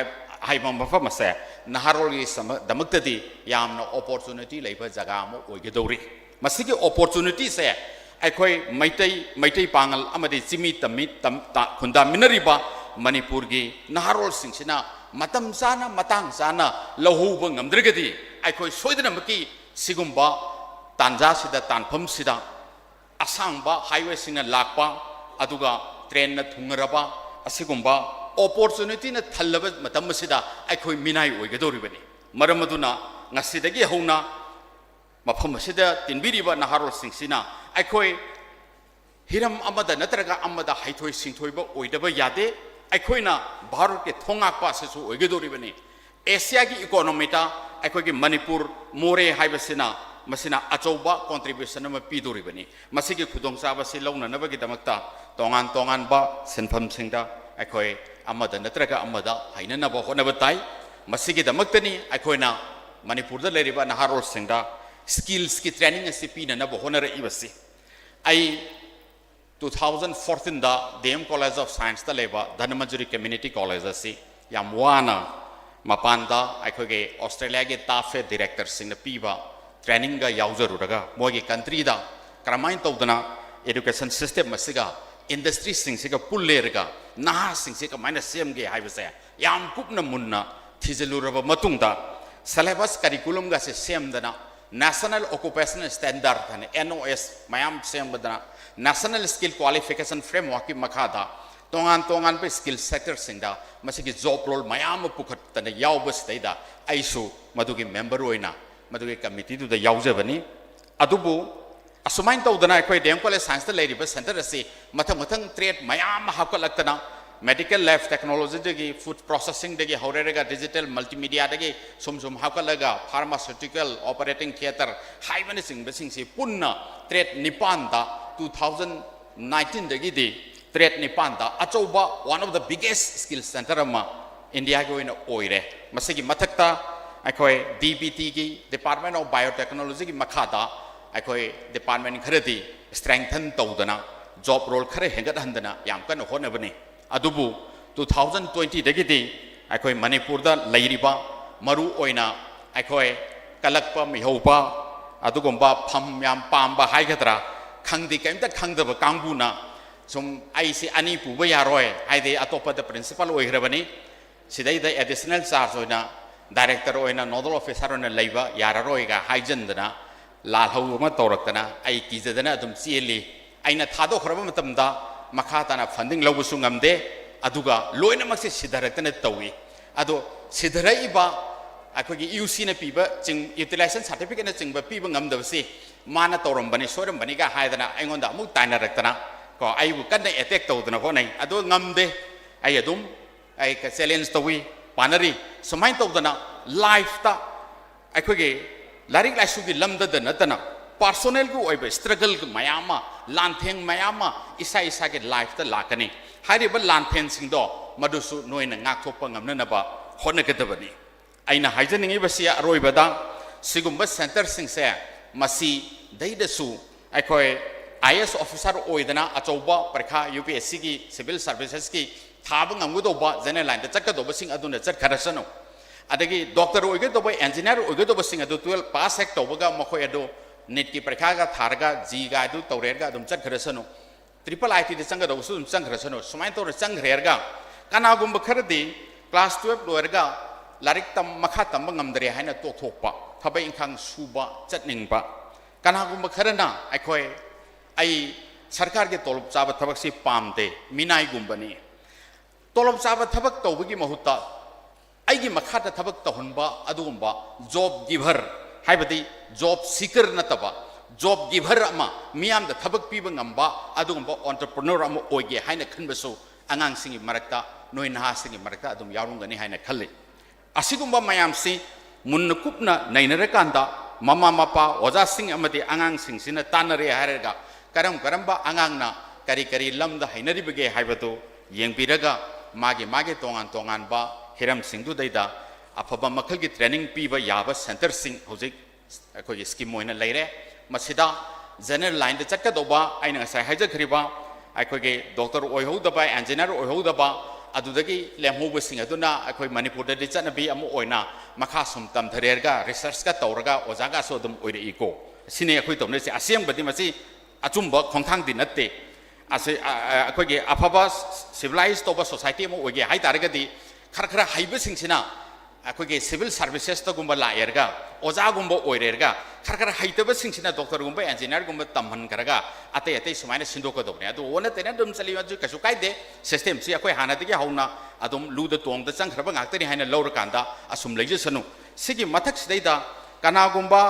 haiba mafam ase naharol gi damuktadi yamna opportunity leiba jaga mo oigedori masigi opportunity se aikoi maitai pangal amadi chimi tamit khunda minariba manipur gi naharol singsina matam sana matang sana lahuba ngamdrigadi aikoi soidana maki sigumba tanja sida tanpham sida asangba highway sina lakpa aduga train na thungraba asigumba opportunity na thallaba matam sida aikoi minai oigedori bani maramaduna ngasidagi hauna mafam sida tinbiriba naharol singsina aikoi hiram amada natraga amada haithoi singthoiba oidaba yade aikoina bharat ke thongak pa sesu oigedori bani asia ki economy ta aikogi manipur more haibasina masina achouba contribution ma pidori bani masigi khudong saba si launa nabagi damakta tongan ba senpham singda aikoi amada natraga amada haina na ba hona batai masigi damaktani aikoina manipur da leriba naharol singda skills ki training asi pina na ba hona ra ibasi ai 2014 da DM College of Science da leba Dhanamajuri Community College asi yamwana mapanda aikoge Australia ge tafe director sing na piba training ga yauzaruraga mogi country da karamain tawdana education system masiga industry sing siga pullerga naha sing siga minus same ge haibase yam kupna munna thijeluraba matungda syllabus curriculum ga se same dana National Occupational Standard and NOS mayam same badana National Skill Qualification Framework ki makhada tongan pe skill sector singda masigi job role mayam pukhat tane yaubas daida aisu madugi member oina madugi committee du da yaujabani adubu asumain tawdana ekoi DM College Science da leiriba center ase mathang trade mayam hakalaktana medical lab technology degi food processing degi horerega digital multimedia degi sum hakalaga pharmaceutical operating theater haibani sing si punna trade nipanda 2019 degi di trade nipanda achoba one of the biggest skill center ama India go in oire masigi mathakta akoi DBT gi Department of Biotechnology gi makhada akoi department kharadi strengthen tawdana job role khare hengat handana yam kan honabani adubu 2020 dagidi akoi Manipur da lairiba maru oina akoi kalakpa mihaupa adugomba pham yam pamba haigatra khangdi kaimta khangdaba kanguna sum aisi ani puba yaroi haide atopa da principal oigrabani sidai da additional charge oina director oina nodal officer oina leiba yararoiga haijandana lalhau ma toraktana ai kijadana adum chieli aina thado khraba matamda makhatana funding lawusu ngamde aduga loina makse sidaratana tawi ado sidaraiba akogi UC na piba ching utilization certificate na chingba piba ngamdabsi mana torambani sorambani ga haidana aingonda mu taina raktana ko ai bu kan attack tawdana ko nai ado ngamde ai adum ai ka challenge tawi panari sumain tawdana life ta akogi larik laisu gi lamda da natana personal gu oiba struggle gu mayama lantheng mayama isa ge life ta lakani hariba lantheng singdo madusu noina ngak thopa ngamna na ba hona gadabani aina haijaningi basia roibada sigumba center singse masi daidasu aikoi IS officer oidana achauba parkha UPSC gi civil services gi thaba ngamgudoba general line ta chakkadoba sing aduna chat kharasano adagi doctor oigedoba engineer oigedoba sing adu 12 pass act tobaga makhoi adu NET की परीक्षा का थारगा जी का दु तौरेरगा दुम चंग खरसनो triple IT दे चंग दवसु दुम चंग खरसनो सुमाइन तौर चंग खरेरगा काना गुम बखरदी क्लास 12 लोरगा लारिक तम मखा तम ngамदरे हाइना तोथोपा थबै इंखांग सुबा चटनिंगबा काना गुम बखरना अखोय आई सरकार के तोलब चाब थबक सि पामदे मिनाई गुमबनी तोलब चाब थबक तौबगी महुता आइगी मखा ता थबक तहनबा अदुगुमबा जॉब गिवर हाइबदी job seeker nataba job giver ama miyam da thabak piba ngamba adugumba entrepreneur ama oige haina khanbasu angang singi marakta noi naha singi marakta adum yarungani haina khalle asigumba mayam si munnakupna nainarakanda mama mapa oja sing amati angang sing sina tanare harega karamba angang na kari lamda hainari bege haibatu yengbiraga mage tongan ba hiram singdu daida afaba makhal gi training piba yaba center sing hojik अखोई scheme मोइना लेरे मसिदा general line the चक्का दोबा आइना साइ हाइजा खरिबा अखोई doctor ओइहोदबा engineer ओइहोदबा अदुदगी लेमहोबा सिंग अदुना अखोई Manipur the चनबी अमु ओइना मखा सुम तम थरेरगा रिसर्च का तौरगा ओजागा सो दम ओइरे इको सिने अखोई तोमने से असेंग बदि मसि अचुम्बा खोंथांग दि नत्ते असे अखोई अफबा सिविलाइज तोबा सोसाइटी अमु ओइगे हाइ तारगदि खरखरा हाइबा सिंगसिना अखोई सिविल सर्विसेस तो गुम्बा लायरगा ओजा गुम्बा ओइरेरगा खरखर हाइतबा सिंगसिना डॉक्टर गुम्बा इंजीनियर गुम्बा तमहन करगा अते सुमाइना सिंदोकदोबने अदु ओना तेना दम चलिवा जु कसु काइदे सिस्टम सि अखोई हानादगी हौना अदुम लुद तोंगदा चंखरबा गाक्तनि हाइना लौरकांदा असुम लैजसनु सिगी मथक सिदैदा कना गुम्बा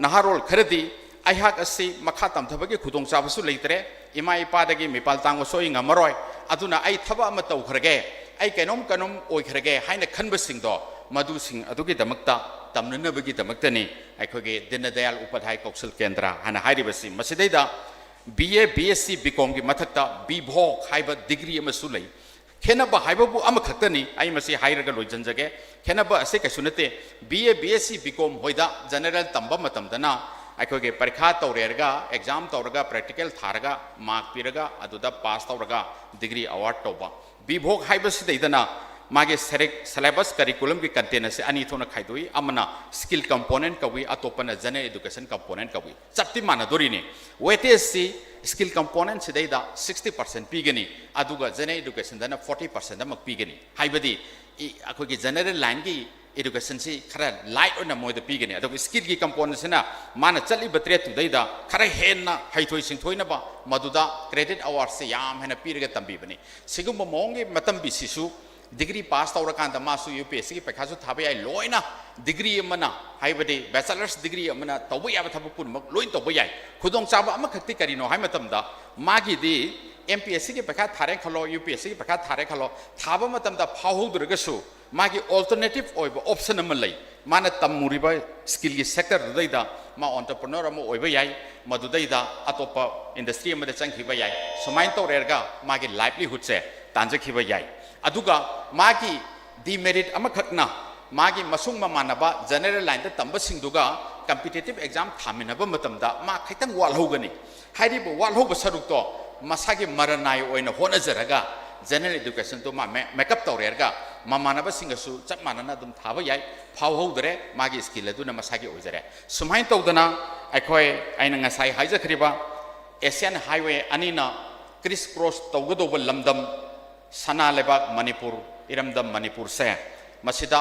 नहारोल खरदी आइहाक असि मखा तमथबगी खुदोंग चाबसु लैतरे इमा इपादगी मिपाल तांगो सोइ ngamaroy aduna ai thaba ama tawkhrage ai kenom oikrage haina khanbasingdo madusing adugi damakta tamnanabagi damaktani aikhoge Dinadayal Upadhyay Kaushal Kendra hana hairibasi masidaida BA BSc BCom gi mathakta BVoc haiba degree ama sulai khenaba haiba bu ama khaktani ai masi hairaga loijanjage khenaba ase kaisunate BA BSc BCom hoida general tamba matamdana अखोगे परीक्षा तौरेरगा exam तौरगा practical थारगा mark पीरगा अदुदा पास तौरगा degree award तौबा विभोग हाइबसिदैदना मागे syllabus curriculum की content से अनी थोना खाइदोई अमना skill component कवी अतोपना general education component कवी चप्ति मानदोरिने weightage सी skill component सिदैदा 60% पीगनी अदुगा general education दना 40% अमक पीगनी हाइबदी अखोगे general line की एजुकेशन से खरा लाइट और मोद पीगनी अदुगा स्किल की कंपोनेंट से ना माना चली बत्रे तुदैदा खरा हेन्ना हाइथोई सिंथोइनबा मदुदा क्रेडिट अवार्ड से याम हेना पीरगा तंबीबनी सिगुम मोंगे मतम बिसिसु डिग्री पास तौरकान मासु यूपीएससी की पैखासु थाबे आई लोइना डिग्री अमना हाइबदे बैचलर्स डिग्री अमना तौबे याब थाबु पुनमक लोइन तौबे याय खुदोंग चाबा अमखक्ति करिनो हाइ मतमदा मागिदी एमपीएससी की पैखा थारे खलो यूपीएससी की पैखा थारे खलो थाबा मतमदा फाहुद्रगसु मागी अल्टरनेटिव ओइबा ऑप्शन अम लई माना तमुरिबा स्किल की सेक्टर दुदैदा मा एंटरप्रेन्योर अम ओइबा याय मदुदैदा अतोपा इंडस्ट्री अमदे चंखिबा याय सुमाइन तौरेरगा मागी लाइवलीहुड से तांजखिबा याय अदुगा मागी डिमेरिट अमखकना मागी मसुंग ममानबा जनरल लाइन तंबसिंगदुगा कॉम्पिटिटिव एग्जाम थामिनबा मतमदा मा खैतंग वालहौगनी हाइरिबो वालहौब सरुक्तो मसागी मरनाय ओइना होनजरगा जनरल एजुकेशन तो मा मेकअप तौरेरगा ममानबा सिंगसु चप मानना दुम थाबा याय फावहौदरे मागी स्किल अदुना मसागी ओजरे सुमाइन तौदना अखोय आइना ngasai हाइजखरिबा एशियन हाईवे अनिना क्रिस क्रॉस तौगदोब लमदम सना लेबाक मणिपुर इरमदम मणिपुर से मसिदा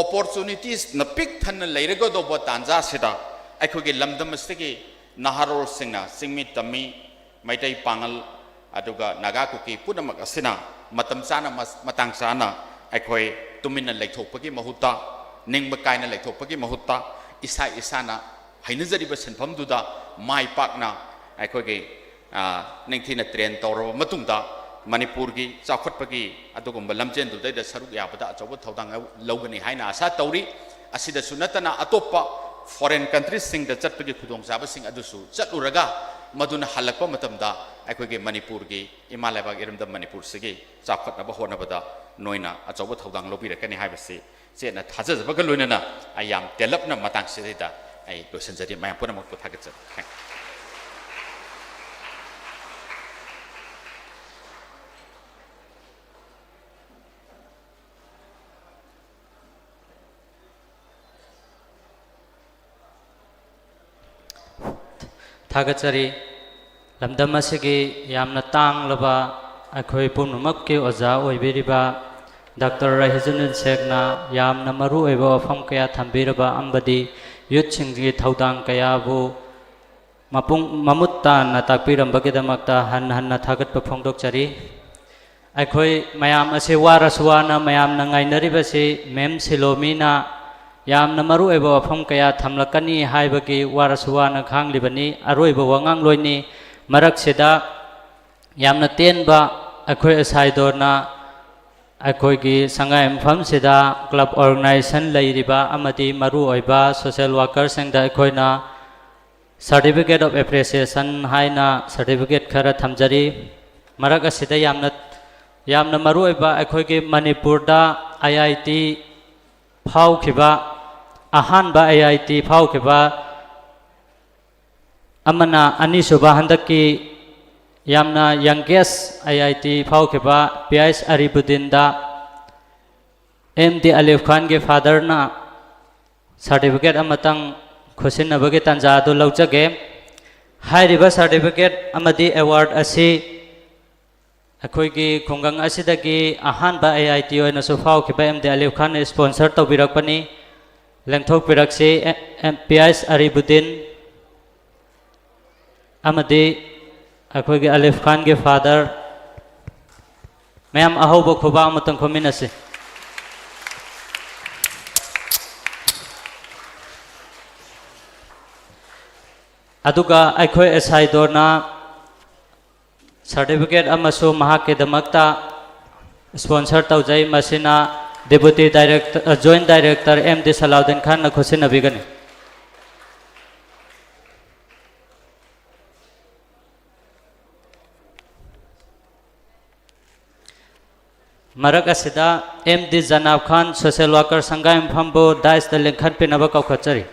अपॉर्चुनिटीज न पिक थन लेरगदोब तांजा सिदा अखोगे लमदम से नहारोल सिंगना सिंगमी तमी मैतै पांगल अदुगा नागा कुकी पुनमक असिना मतम चाना मतंग चाना अखोय तुमिन लेथोपगी महुता निंगब कायना लेथोपगी महुता इसा इसाना हैनजरिब सिनफमदुदा माय पाकना अखोगे निंगथिना ट्रेन तौरब मतुंगदा मणिपुर की चाखटपगी अदुगुंब लमजेंदुदैद सरुक याबदा अचौब थौदांग लौगनी हाइना आशा तौरी असिदसु नतना अतोप्पा फॉरेन कंट्रीज सिंग द चटपगी खुदोंचाब सिंग अदुसु चलुरगा मदुना हलकप मतमदा अखोगे मणिपुर की इमालेबाग इरमदम मणिपुर सिगी चाखटनब होनबदा नोइना अचौब थौदांग लौबिरकनी हाइबसे चेना थाजजबग लोइनना आयाम तेलपना मतांग सिदैदा आई लोसनजरी मायाम पुनमक थागत थागचरी लमदम असिगी यामना तांगलबा अखोय पुनमक के ओजा ओइबेरिबा डॉक्टर रहिजुन शेखना यामना मरु ओइबा वफम कया थंबिरबा अंबदी युथ सिंगी थौदांग कयाबु मपुंग ममुत्ता न ताकपिरंबगेदमक्ता हन हन थागत फोंदोकचरी अखोय मयाम असे वारसवाना मयाम नंगाइनरिबसे मेम सिलोमीना यामना मरु ओइबा वफम कया थमलकनी हाइबगी वारसवाना खांगलिबनी अरोइबा वंगांग लोइनी मरकसिदा यामना तेनबा अखोय असाइदोरना अखोय की संगाय मफम सिदा क्लब ऑर्गेनाइजेशन लैरिबा अमदी मरु ओइबा सोशल वर्कर सिंगदा अखोयना सर्टिफिकेट ऑफ एप्रिसिएशन हाइना सर्टिफिकेट खरा थमजरी मरक असिदा यामना मरु ओइबा अखोय की मणिपुरदा आईआईटी फाउखिबा अहानबा आईआईटी फाउखिबा अमना अनिसुबा हंदकी यामना यंगेस्ट आईआईटी फाउखिबा पीआईएस अरिबुद्दीनदा एमडी अलीफ खान के फादरना सर्टिफिकेट अमतंग खुसिनबगे तंजादु लौजगे हाइरिबा सर्टिफिकेट अमदी अवार्ड असी अखोयगी खुंगंग असिदगी अहानबा आईआईटी ओइनसु फाउखिबा एमडी अलीफ खान स्पॉन्सर तौबिरकपनी लेंथोकपिरकसे पीआईएस अरिबुद्दीन अमदी अखोयगी अलीफ खान के फादर मैम अहोब खुबा मतंग खुमिनसे अदुगा अखोय एसाइदोरना सर्टिफिकेट अमसु महाके दमक्ता स्पॉन्सर तौजै मसिना deputy director joint director MD Salauddin Khan न खुसिनबिगनी मरक असिदा एमडी जनाब खान सोशल वर्कर संगायम फंबो दाइस द लिंखन पिनब कौखचरी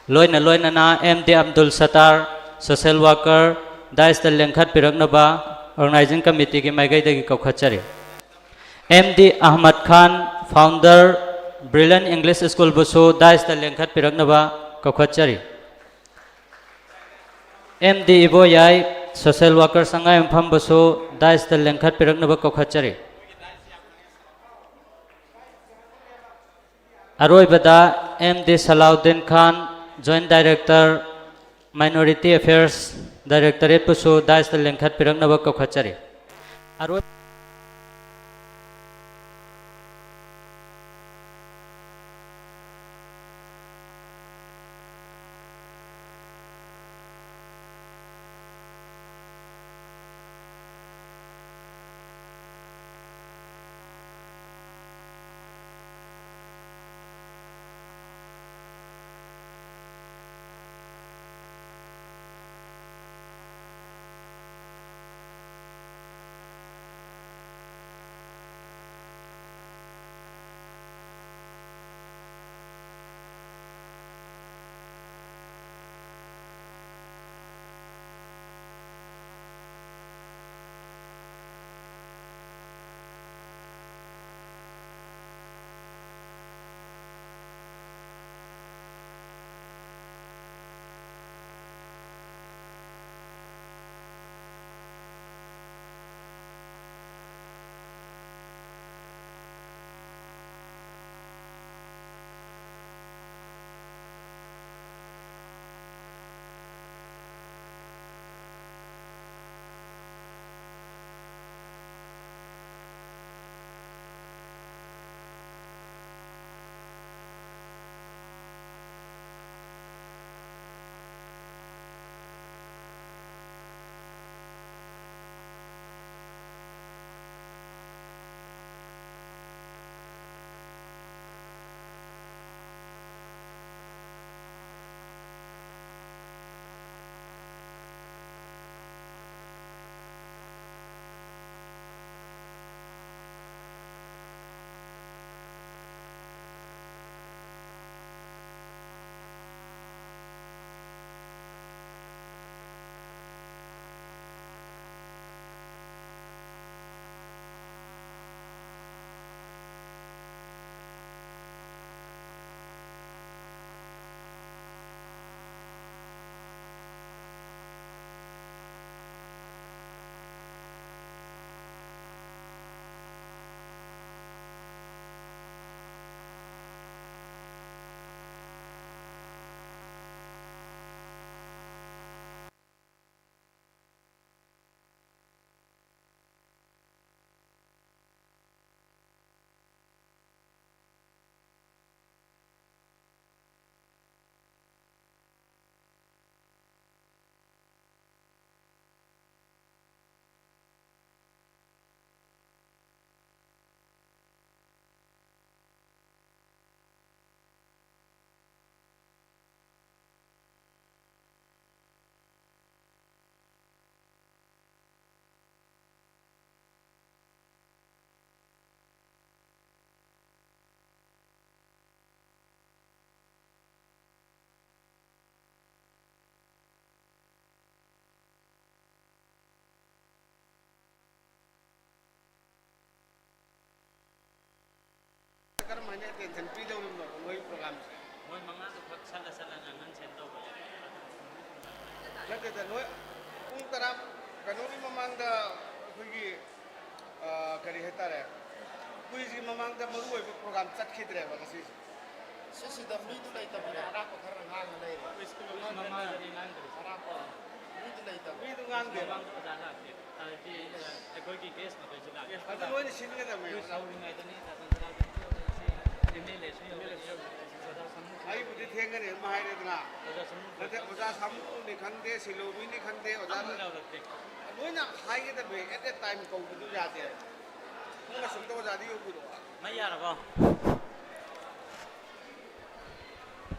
loina loina na MD Abdul Sattar social worker dais da lengkhat piraknaba organizing committee ki maigai da ki kokhatchari MD Ahmad Khan founder Brilliant English School busu dais da lengkhat piraknaba kokhatchari MD Iboyai social worker sangai umpham busu dais da lengkhat piraknaba kokhatchari aroi bada MD Salahuddin Khan Joint Director Minority Affairs Directorate busu dais da lengkhat piraknaba kokhatchari aroi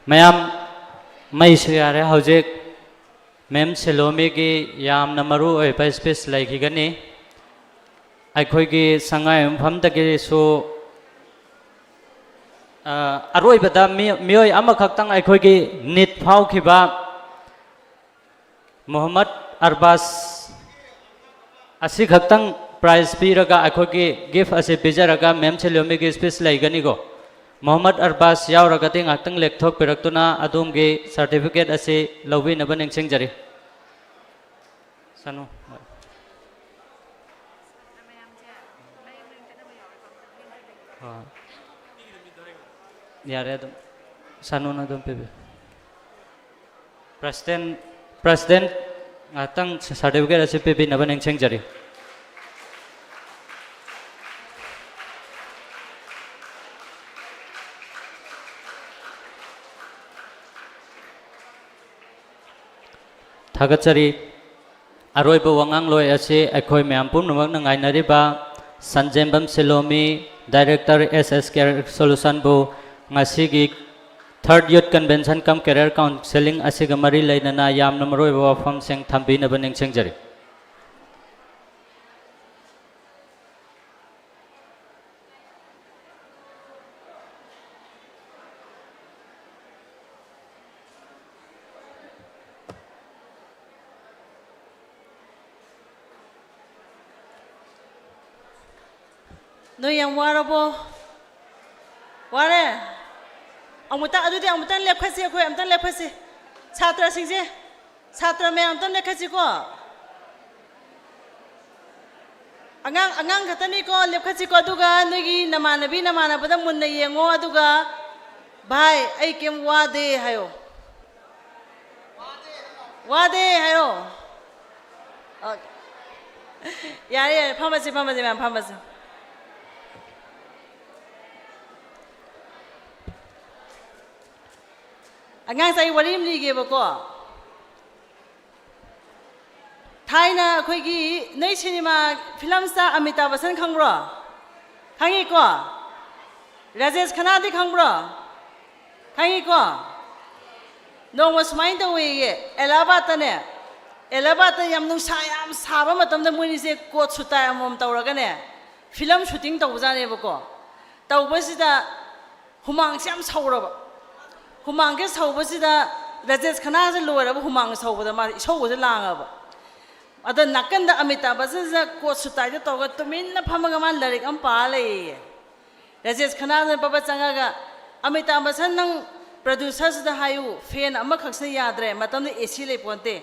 mayam mai siyare hojek mem selomi gi yam namaru oi pa space lai gi gani ai khoi gi sangai umpham da gi su aroi bada mioi ama khaktang akhoi gi nit phau khiba Muhammad Arbas asi khaktang prize piraga akhoi gi gift ase pijaraga mem chelomi gi speech laigani go Muhammad Arbas yauraga te ngaktang lekthok piraktuna adum gi certificate ase lobi na baneng chengjari sanu yare adum sanu na dum pebe president ngatang certificate ase pebe na baneng chengjari Thagachari aroiba wangang loi ase akhoi myam pumnamak na ngainariba Sanjembam Selomi Director SS Care Solution bu ngasigi Third Youth Convention kam Career Counseling asiga mari lainana yamna maroiba wafam seng thambina baning chengjari No yang warabo ware amuta adudi amutan lekhasi ko amutan lekhasi chhatra singje chhatra me amutan lekhasi ko angang khatani ko lekhasi ko aduga nogi namanabi namanabada munna yengo aduga bhai ai kem wade hayo yare phamasi man phamasi angang sai warim ni ge bako thaina khoi gi nei cinema film star Amitabh Bachchan khangbro khangi ko Rajesh Khanna di khangbro khangi ko no was mind the way elabata yam nung sayam saba matam da muni se ko chuta amom tawraga ne film shooting tawjane bako tawbasida humang syam sauraba humang ke saubasida Rajesh Khanna se loiraba humang saubada ma saubase langaba ada nakanda Amitabh Bachchan se ko sutai da tawga tuminna phamaga man larik am pa le Rajesh Khanna ne baba changaga Amitabh Bachchan nang producers da hayu fan ama khaksna yadre matam ne AC le ponte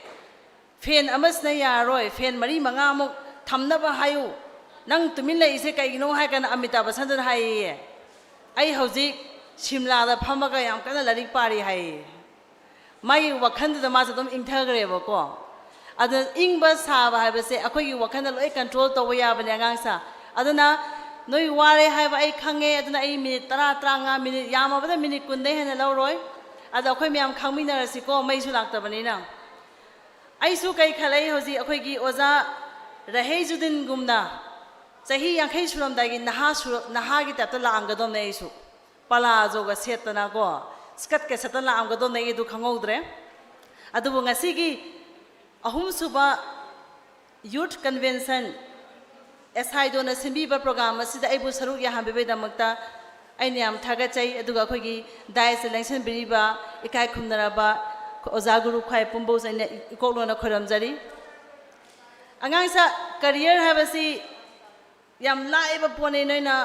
fan amas na yaroi fan mari manga mo thamna ba hayu nang tumin le ise kai gino ha kana Amitabh Bachchan da hai ai hauji Shimla da phamaga yam kana larik pari hai mai wakhan da ma sadum intagre ba ko ada ingba saba ha ba se akoi gi wakhan da loi control to ya ba ne ngang sa aduna noi ware hai ba ai khange aduna ai minute 30 minute yama ba da minute kun dei hena lo roi ada akoi myam khangmi na si ko mai su lak ta bani na ai su kai khalai hoji akoi gi oza rahei judin gumna sahi yankhai suram da gi naha gi ta ta la ang ga dom nei su Palazzo ga setana go skat ke setana am ga do nei du khangodre adubu ngasi gi ahum suba youth convention SI do na simbi ba program asida aibu saruk ya hambe be damakta aini am thaga chai aduga khoi gi dai selection biriba ikai khumnara ba ozaguru khai pumbo saina ikoklo na khoram jari angang sa career habasi yam laiba pone noina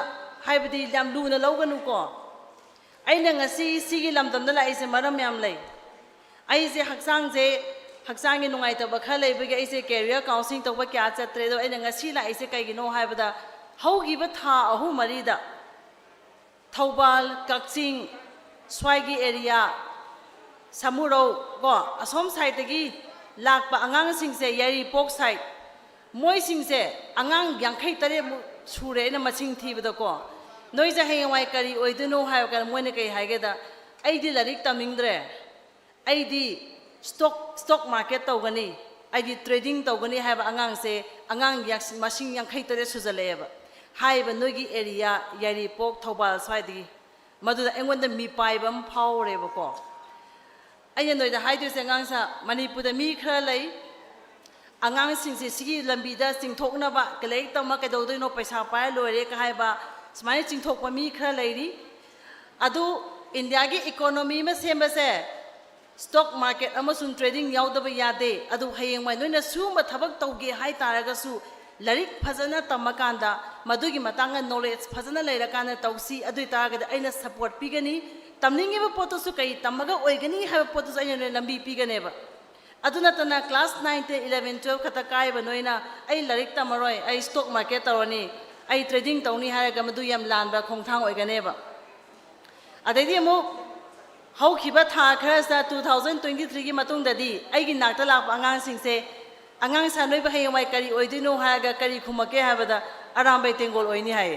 haibadi yam lu na loganu ko aina ngasi sigi lamdamda la ise maram yam lei ai se haksang gi nungai ta ba khalai ba ai se career counseling to ba kya chatre do aina ngasi la ise kai gi no haibada haugi ba tha ahu mari da Thobal Kakching Swagi area Samuro go asom side gi lak pa angang sing se yari pok side moi sing se angang yankhai tare sure na maching thi ba ko noi ja hei wai kari oiduno ha ka moine kai haige da aidi larik tamingdre aidi stock market to gani aidi trading to gani ha ba angang se angang yak machine yankhai tare sujale ba hai ba noi gi area yari pok Thobal side madu da engon da mi pai bam phau re ba ko ai noi da hai du se angang sa Manipur da mi khra lai angang sing se sigi lambi da sing thok na ba kalei to ma ka do no paisa pa loi re ka hai ba smai ching thok pa mi khra lai ri adu India gi economy ma semba se stock market amasung trading yaudaba yade adu hayeng mai noina suma thabak tauge hai taraga su larik phajana tamakanda madugi matanga knowledge phajana leirakana tausi adu taraga aina support pigani tamningi ba poto su kai tamaga oigani ha poto su aina lambi pigane ba aduna tana class 9 te 11 12 khata kai ba noina ai larik tamaroi ai stock market taroni ai trading tawni haraga madu yam lanba khongthang oigane ba adai mo how kiba tha khara sa 2023 gi matung dadi ai gi nakta lak angang sing se angang sa noi ba hay mai kari oidino haraga kari khumake ha bada aram bai tengol oini hai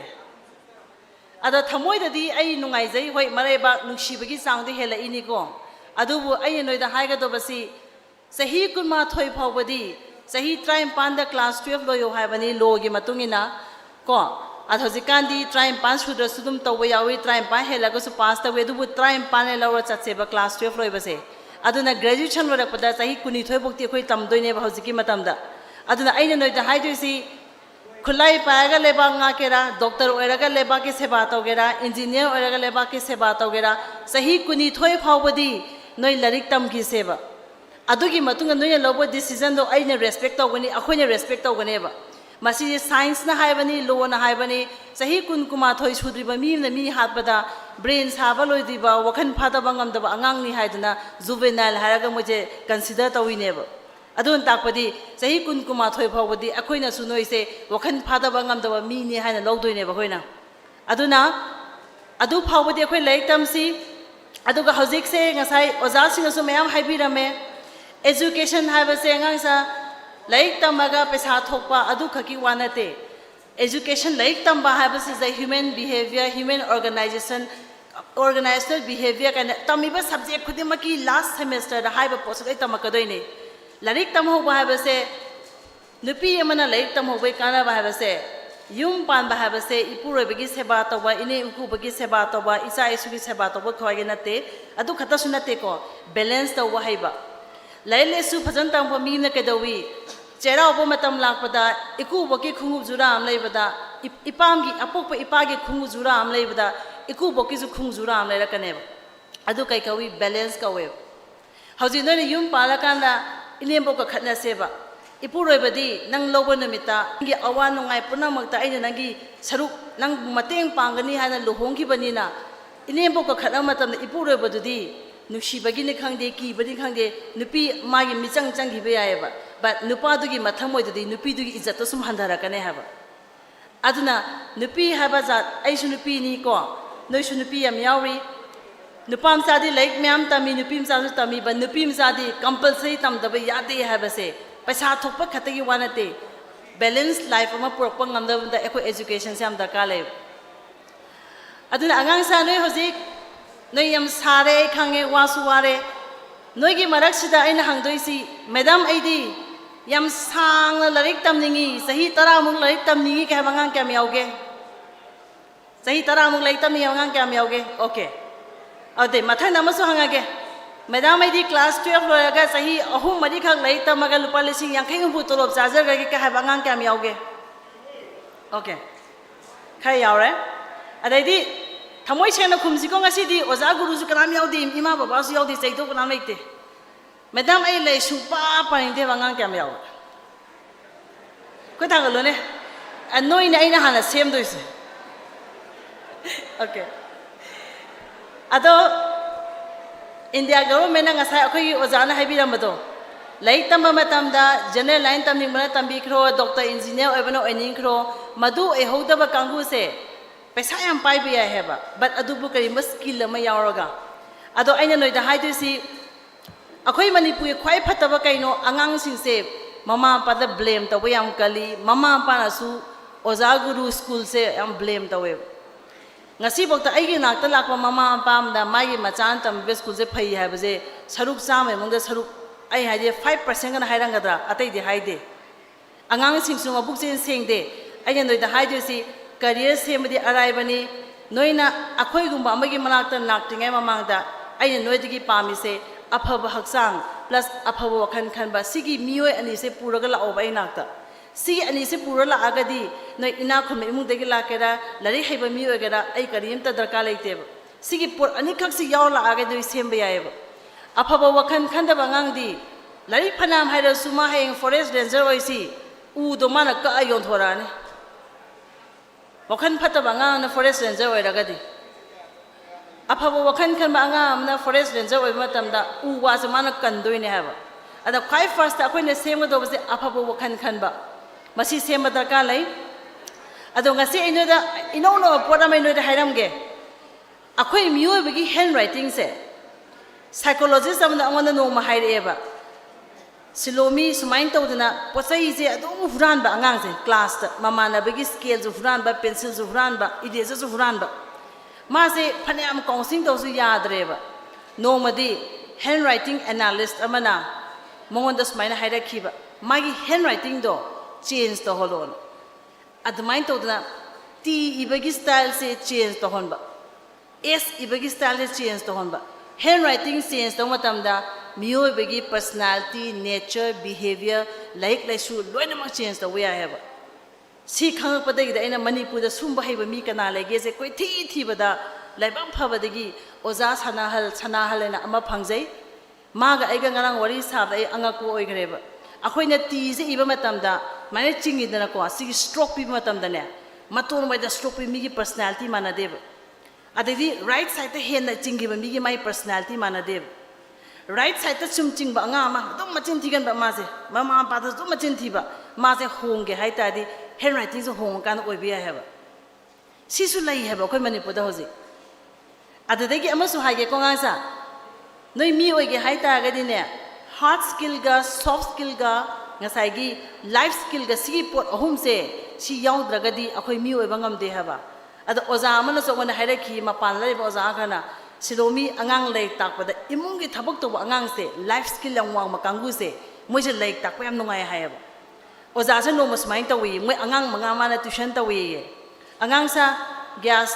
ada thamoi dadi ai nungai jai hoi marai ba nungshi bagi sang de hela ini ko adubu ai noi da hai ga do basi sahi kunma thoi phau badi sahi traim panda class 12 lo yo hai bani lo gi matungina ko adhojikandi traim pan sudra sudum tawba yawi traim pan hela go su pass tawe du traim pan le lawa chatse ba class 12 roi base aduna graduation wara pada sahi kuni thoi bokti khoi tam doine ba hojiki matam da aduna aina noi da haidoi si khulai paaga leba nga kera doctor oiraga leba ke seba tawgera engineer oiraga leba ke seba tawgera sahi kuni thoi phawbadi noi larik tam ki seba adugi matunga noi lobo decision do aina respect tawgani akhoina respect tawgane ba masi science na haibani law na haibani sahi kun kuma thoi sudriba mi na mi hatbada brain saba loidiba wakhan phada bangam da angang ni haiduna juvenile haraga moje consider tawine ba adun takpadi sahi kun kuma thoi phawbadi akhoina su noi se wakhan phada bangam da mi ni haina logdoine ba hoina aduna adu phawbadi akhoi laik tamsi aduga hojik se ngasai oja sing su mayam haibirame education haiba se ngang sa laik tamaga pesa thokpa adu khaki wanate education laik tamba habas is a human behavior human organizational behavior kan tamiba subject khudimaki last semester da haiba posai tamakadoi ne laik tam ho ba habase nupi amana laik tam ho bai kana ba habase yum pan ba habase ipuro begi seba toba ine uku begi seba toba isa isu gi seba toba khwage nate adu khata sunate ko balance to wa haiba laile su phajan tam ba mi na kedawi chera obo matam lakpada iku boki khungu jura am leibada ipam gi apokpa ipage khungu jura am leibada iku boki su khungu jura am leira kane adu kai kawi balance kawe hauji no yum pala kanda inembo ka khatna seba ipuroi badi nang lobo namita ngi awan ngai punamakta aina nangi saruk nang mateng pangani hana lohongki banina inembo ka khatna matam ipuroi badudi nushi bagi ne khangde ki badi khangde nupi magi michang chang gi be ayeba but nupa dugi mathamoi dudi nupi dugi izzat to sum handara kane haba aduna nupi haba zat ai su nupi ni ko noi su nupi am yawi nupam sadi like myam tami nupim sa tami ba nupim sadi compulsory tam da ba yade haba se paisa thokpa khatagi wanate balanced life ama purokpa ngamda da eko education se am da ka le aduna angang sa noi hojik noi yam sare khange wasu ware noi gi marak sida aina hangdoi si madam aidi yam sang la larik tamningi sahi tara mung larik tamningi ka bangang kya miauge sahi tara mung larik tamningi bangang kya miauge okay ade mathai namasu hangage madam aidi class 12 loraga sahi ahum mari khak larik tamaga lupa lising yang khaing bu tolop charger ga ka bangang kya miauge okay khai yaure adaidi thamoi chena khumsi ko ngasi di oja guru su kanam yaudi ima baba su yaudi sei to kanam leite madam ai le su pa paring de bangang kyam yaw ko thang lo ne anoi ne aina hana sem doise okay ado India government na ngasai akhoi oja na haibiram bado laik tamba matam da general line tamning mana tambi khro doctor engineer oibano oining khro madu e hoda ba kangu se paisa yam pai bi ya heba but adubu kari skill ma yauraga ado aina noi da haidu si akhoi manipur khwai phataba kaino angang sing se mama pa da blame to yam kali mama pa na su oja guru school se yam blame to we ngasi bokta aigi nakta lakpa mama pa da magi machan tam be school se phai ha baje saruk samai mongda saruk ai haide 5% kana hairangadra atai de haide angang sing sunga bukchen seng de aina noi da haidu si career semadi arrivani noina akhoi gumba amagi manakta naktingai mamangda aina noidigi pamise aphaba haksang plus aphaba wakhan khanba sigi mioi ani se puraga la obai nakta sigi ani se pura la agadi noi ina khome imung degi la kera lari haiba mioi gera ai kariyam ta darka leite सिगी पोट अनि खक सि याव लागे दुई same याएब अफब वखन खंदब अंगांगदी लारी फनाम higher सुमा हेंग forest ranger ओइसी उ दो माना का योन थोराने वखन फतब अंगांग फॉरेस्ट रेंजर ओइरगदी अफब वखन खन अंगांग ना फॉरेस्ट रेंजर ओइ मतमदा उ वास माना कंदोइने हाबा अदा खाइ फर्स्ट अखोइने सेमगदोबसे अफब वखन खनबा मसी सेम दरकार लै अदो ngasi inoda inono pora mai noida hairamge akhoi miyoibagi handwriting se psychologist amna amana no ma haireba silomi sumain tawdana posai je adum huran ba angang se class ta mamana bagi scale ju huran ba pencil ju huran ba eraser ju huran ba ma se phaniam counseling tawsu yadreba no madi handwriting analyst amana mongonda sumaina hairakhiba magi handwriting do change to holon admain tawdana t ibagi style se change to honba s ibagi style se change to honba handwriting change to matamda miyoibagi personality nature behavior like laisu loinamak change to we have si khangpadagi da ina manipur da sumba haiba mi kana lege se koi thi bada laibam phabadagi oza sanahal na ama phangjai maga aiga ngarang wari sabda ai angaku oigreba akhoi na ti se iba matamda mane chingi dana ko asigi stroke pi matamda ne maton mai da stroke pi mi gi personality mana deb adedi right side ta hen na chingi ba mi gi mai personality mana deb right side ta chum ching ba nga ma dum machin thigan ba ma se mama pa da dum machin thi ba ma se hong ge hai ta di handwriting so hong kan oi bi ha ba si su lai ha ba khoi manipur da hoji adedi gi amasu ha ge ko nga sa noi mi oi ge hai ta ga di ne hard skill ga soft skill ga ngasai gi life skill ga si pot ahum se si yaw dragadi akhoi mi oi bangam de ha ba ada oza amana so ngona haira ki ma pan lai ba oza khana silomi angang lai tak pada imung gi thabak to angang se life skill yang wang ma kangu se moi se lai tak pa yam nungai ha ba oza se no mas mai tawi moi angang manga ma na tuition tawi angang sa gas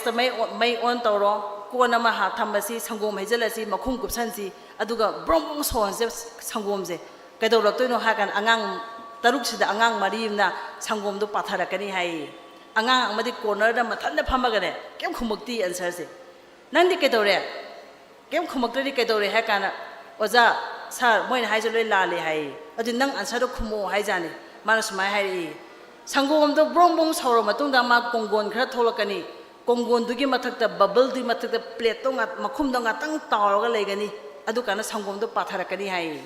ta mai on tawro ko na ma ha thambasi sangom haijalasi makhum kupsansi aduga brong son se sangom je kaidor toino ha kan angang taruk sida angang marimna sangom do patharakani hai angang amadi corner da mathan da phamagane kem khumukti answer se nandi kaidore kem khumuktri kaidore ha kana oja sir moina hai jole la le hai adu nang answer do khumo hai jani manus mai hai sangom do brong sawro matung da ma konggon khara tholakani konggon dugi mathakta bubble di mathakta plate to ngat makhum do ngatang tawra legani adu kana sangom do patharakani hai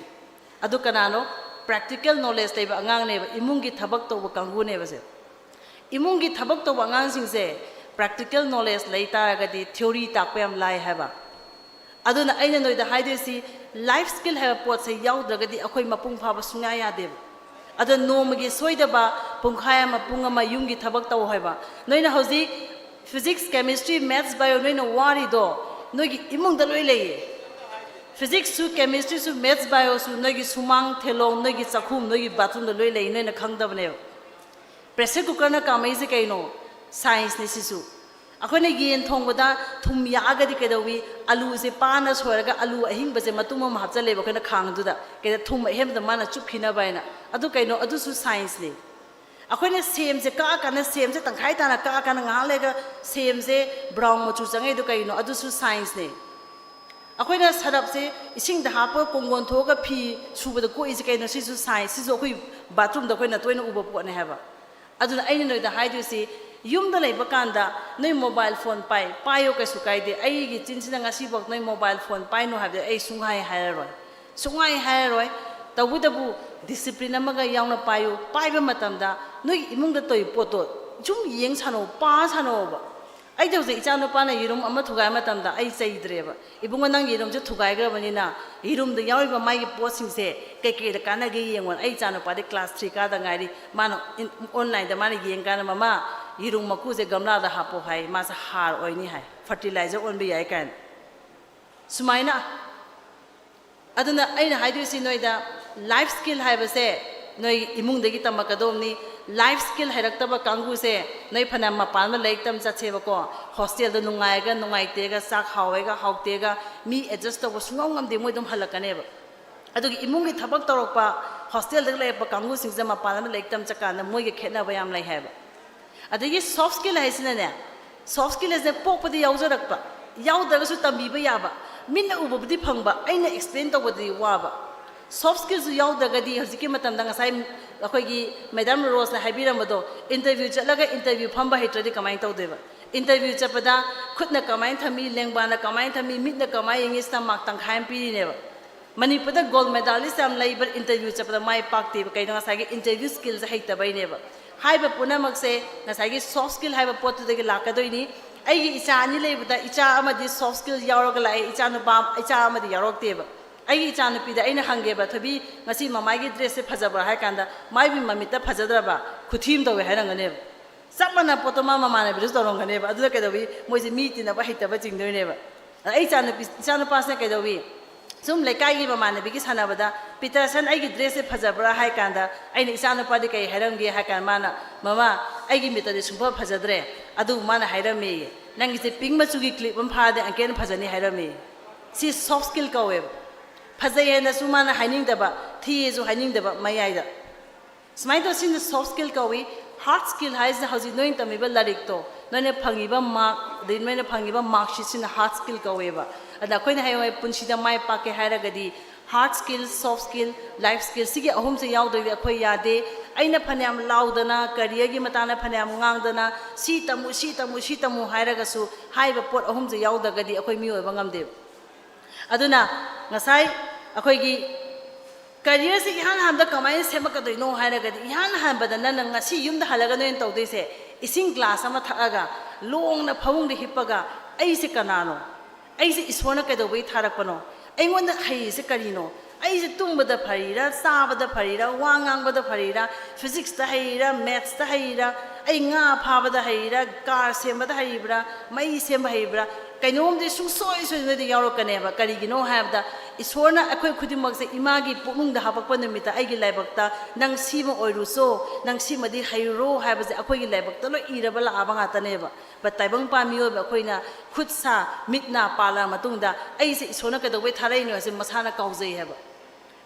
adu kana no practical knowledge leiba angang ne imungi thabak to kangu ne base imungi thabak to angang sing se practical knowledge leita ga di theory takpam lai haba aduna aina noida haide si life skill have pot se yaw daga di akhoi mapung phaba sunga ya de adu nomagi soida ba pungkhaya mapung ma yungi thabak to hoiba noina hoji physics chemistry maths bio noina wari do nogi imung da loi lei physics su chemistry su maths bio su nogi sumang thelong nogi chakhum nogi bathroom da loi lei noina khangdab ne pressure cooker na kamai se kaino science ni sisu akhone yen thongboda thum ya agadi kedawi alu se pana soraga alu ahing base matuma ma hapchale ba kana khang du da ke thum hem da mana chup khina baina adu kaino adu su science ni akhone same se ka kana same se tangkhai ta na ka kana nga lega same se brown mo chu changai du kaino adu su science ni akhone sarap se ising da hapo konggon thoga phi subada ko is kaino sisu science sisu khoi bathroom da koina toina uba po ne haba aduna aina noi da haidu si yum da leiba kanda noi mobile phone payo ka sukai de ai gi chinsina ngasi bok noi mobile phone pai no habe ai sungai hairoi tabu dabu discipline amaga yauna payo paiba matamda noi imung da toi poto jum yeng sano pa sano ba ai dau je ichanu pa na yirum ama thugai matamda ai chaidreba ibunga nang yirum je thugai gra bani na yirum da yawi ba mai gi posting se ke da kana ge yengon ai chanu pa de class 3 ka da ngai mano online da mani yeng kana mama yirum maku je gamla da hapo hai ma sa har oi ni hai fertilizer on bi ai kan sumaina aduna aina haidu si noi da life skill hai ba se noi imung da gi tamakadom ni life skill hairakta ba kangu se noi phana ma pan ma leik tam cha che ba ko hostel da nungai ga nungai te ga sak hawe ga haukte ga mi adjust to sungong ngam de moi dum halakane ba adu gi imung gi thabak torok pa hostel da le pa kangu sing ma pan ma leik tam cha ka na moi ge khena ba yam lai hai ba adu gi soft skill hai sina ne soft skill is a pop the Yauzarapa, Yaudagasu Tambiba Yaba, Mina Ubudi Pangba, I explain to what the Waba. Soft skills Yaudagadi, Hazikimatandangasai, Akogi, Madame Rose, Habiramado, interview Jalaga, interview Pamba Hitradi Kamaito Deva. Interview Chapada, Kutna Kamaintami, Lengbana Kamaintami, Midna Kamai Ingista Martang Hampi never. Manipuda gold medalist am labor interview Chapada my party, Kainasagi interview skills hate the by never. Hyper Punamak say, Nasagi soft skill have a pot to the Lakadoini. I Ichani labor that Ichama this soft skills Yarogala, Ichanabam, Ichama the Yarok table. I Ichanapi the Ina Hangeba to be Masima Magi dress Pazabra Hakanda, my Mamita Pazadraba, Kutim the Haranganev. Samana Potoma Mana, but just don't never look at the way, was a meeting of a hit of a thing never. Ichanapas Nakadowi. Some like I give a man because Hanavada, Peterson, I get dress Pazabra Haikanda, I need Sanapadika, Harangi Hakamana, Mama, I give me the super Pazadre, Adu Mana Hirame. Nang is a ping Matsugi clip on Pada and Ken Pazani Hirame. See soft skill go. Pazay and the Sumana Haning deba, T is Haning deba, Mayada. Smite in the soft skill go. Hard skill has the house knowing to me, but Laricto, none a Pangiba mark, the men of Pangiba mark, she's in the hard skill go. And the Queen Highway Punchida my Pake Haragadi, hard skill, soft skill, life skill, Sigi home to Yauda, Koyade, Aina Panam Laudana, Kariagi Matana Panam Ngandana, Sitamu Haragasu, High Port home to Yauda Gadi, Akoimu Bangamde. Aduna, Nasai, Akoigi. Careers Ihan have the comments Hemaka no Hanagat, Ihan Hamba the Nana, see Yum the Halagano and Tau they say, Ising glass Amataga, long the Pong the Hippaga, Aise Canano. Aise is one of the way Tarapano. I want the Haise Carino. Aise Tumba the Parida, Saba the Parida, Wangamba the Parida, Physics the Haira, Maths the Haira, Ainga Pava the Haira, Gar Semba the Haibra, Mai Semba Haibra. Kainom de su so is the Yarokaneva, Karigino have the Iswana Akudimax, Imagi, Pung the Hapapanamita, Agi Labakta, Nang Sima Oiruso, Nang Sima de Hairo have the Aqui Labakta, Irabala Abangata neva, but Taibang Pamio, Baquina, Kutsa, Mitna, Pala, Matunda, Ace Isonaka the way Tarano as in Masana Kauze have.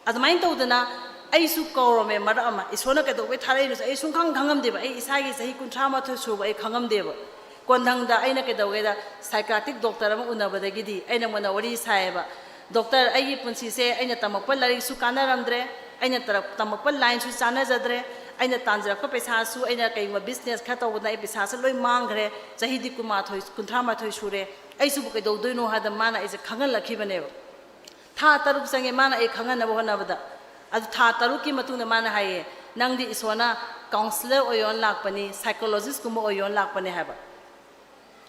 At mine told the na, Aisu Korome, Madama, Isonaka the way Taranos, Aisunkang Kangam deva, Isagi, he could trauma to show a Kangam deva. Kondangda aina ke daweda psychiatric doctor am unabada gidi aina mona wari saiba doctor ai punsi se aina tamakpa lari su kanaramdre aina tamakpa line su chana jadre aina tanjra ko pesa su aina kai ma business khata wona ai pesa sa loi mangre chahidi kuma thoi kunthra ma thoi sure ai su ke do doino hada mana is khangal lakhi bane tha taruk sange mana ai khangan na bona bada adu tha taruk ki matuna mana haye nangdi iswana counselor oyon lakpani psychologist kuma oyon lakpani haba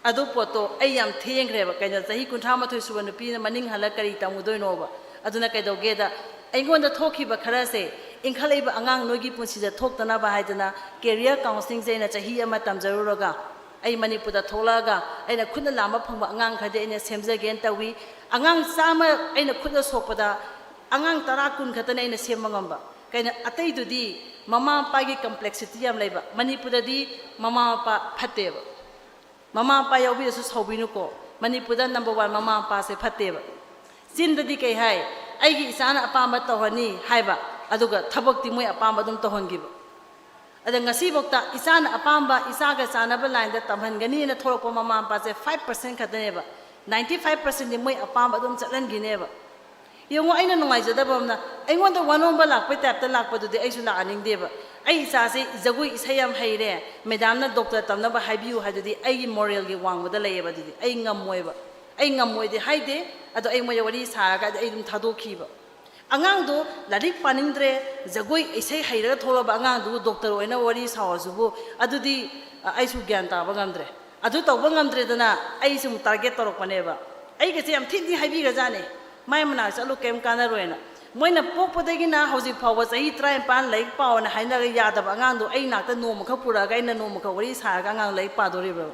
Adu poto ayam theng reba kaina sahi kunthama thoi suban pi maning hala kari tamudoi nova aduna kai dogeda aingon da thoki ba khara se ingkhalai ba angang nogi punsi da thoktana ba haidana career counseling jaina chahi ama tamjaruroga ai manipuda tholaga aina khuna lama phangba angang khade aina semja gen tawi angang sama aina khuna sokpada angang tara kun khatana aina semangamba kaina atai dudi mama pa gi complexity am laiba manipuda di mama pa phateba Mama pa yawi su saubinu ko Manipuda number 1 mama pa se phateba Sindadi kai hai aigi isana apamba tohani haiba aduga thabak ti moi apamba dum tohongiba ada ngasi bokta isana apamba isaga sanaba line da tamhangani na thorok mama pa se 5% khadaneba 95% ni moi apamba dum chatlan gineba yongo aina nungai jadabamna aingonda wanomba lakpa tapta lakpa du de aisu la aning deba ai sa se jagui isayam haire madam na doctor tamna ba haibiu hadudi ai moral gi wangba leyeba dudi ai ngamoi de haide ado ai moya wari sa ga ai dum thadokhiba angang do ladik panindre jagui isai haira tholoba angang du doctor oina wari sa subu adudi ai su gyan ta ba ngamdre adu to ba ngamdre dana ai sum target torok paneba ai ge am thindi haibi ga jane mai mana chalu kem kana roena moina pokpodagi na hoji phawa sahi try pan laik paw na haina ga yada ba ngang do ai nakta no mukha pura ga ina no mukha wari sa ga ngang laik pa do re ba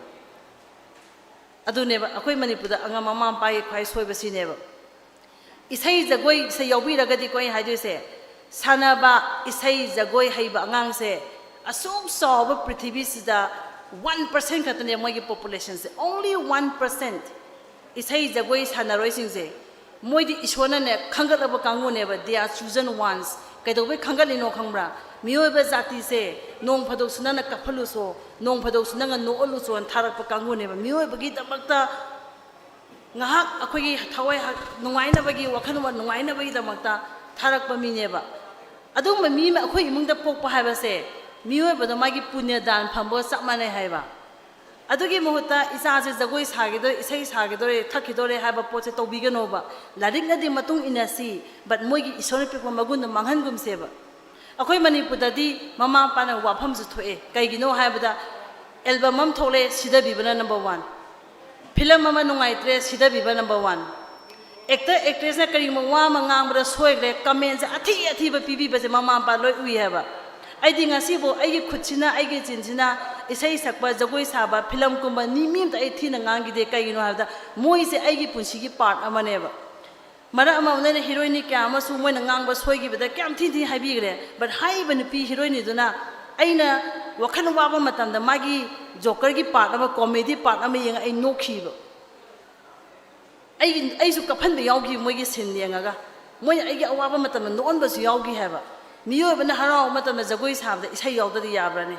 adune ba akoi manipuda anga mama pa ye khai soi ba sine ba isai jagoi se yobi ra ga di koi hai se sana ba isai jagoi hai ba ngang se asum so ba prithvi sida 1% katane moi gi population se only 1% isai jagoi sana roi sing se moi di iswana ne khangal ba kangu ne ba they are chosen ones kai do be khangal no khangbra मियोबा जाति से नोंग फदोक सुनना कफलुसो नोंग फदोक सुनना नोलुसो थारक कांगुनेबा मियोबगी दमक्ता ngahak akhoi thawai nungaina bagi wakhan wa nungaina bagi damakta tharak pa mineba adum mi ma akhoi imung da pokpa haiba se mioi ba magi punya dan phambo sakmane haiba adugi muhuta isa se jagoi sage do isai sage do thakhi do haiba poche to bigano ba ladik na di matung inasi but moigi isone pe magun manghan gum seba akhoi manipur da di mama pa na wa pham su thoe kai gino haiba da album am thole sida bibana number 1 film ama nungai sida biba number 1 actor actress na kari mwa mangang bra soigre comment athi ba pibi ba se mama pa loi ui haba ai di ngasi bo ai gi khuchina ai gi jinjina isai sakba jagoi saba film kumba ni mim ta ai thina ngang gi de kai gi no haba moi se ai gi punsi gi part ama ne ba mara ama ne heroine kya ama su moi na ngang ba soi gi ba da kyam thi habi gre but hai ban pi heroine duna aina wakhan wa ba matam da magi joker gi part ama comedy part ama yeng ai nokhi ba ai su kaphan be yaugi moi gi sin yengaga moi ai gi awa ba matam non ba su yaugi ha ba miyo ba na harao matam na jagoi sab da isai yaud da yabra ne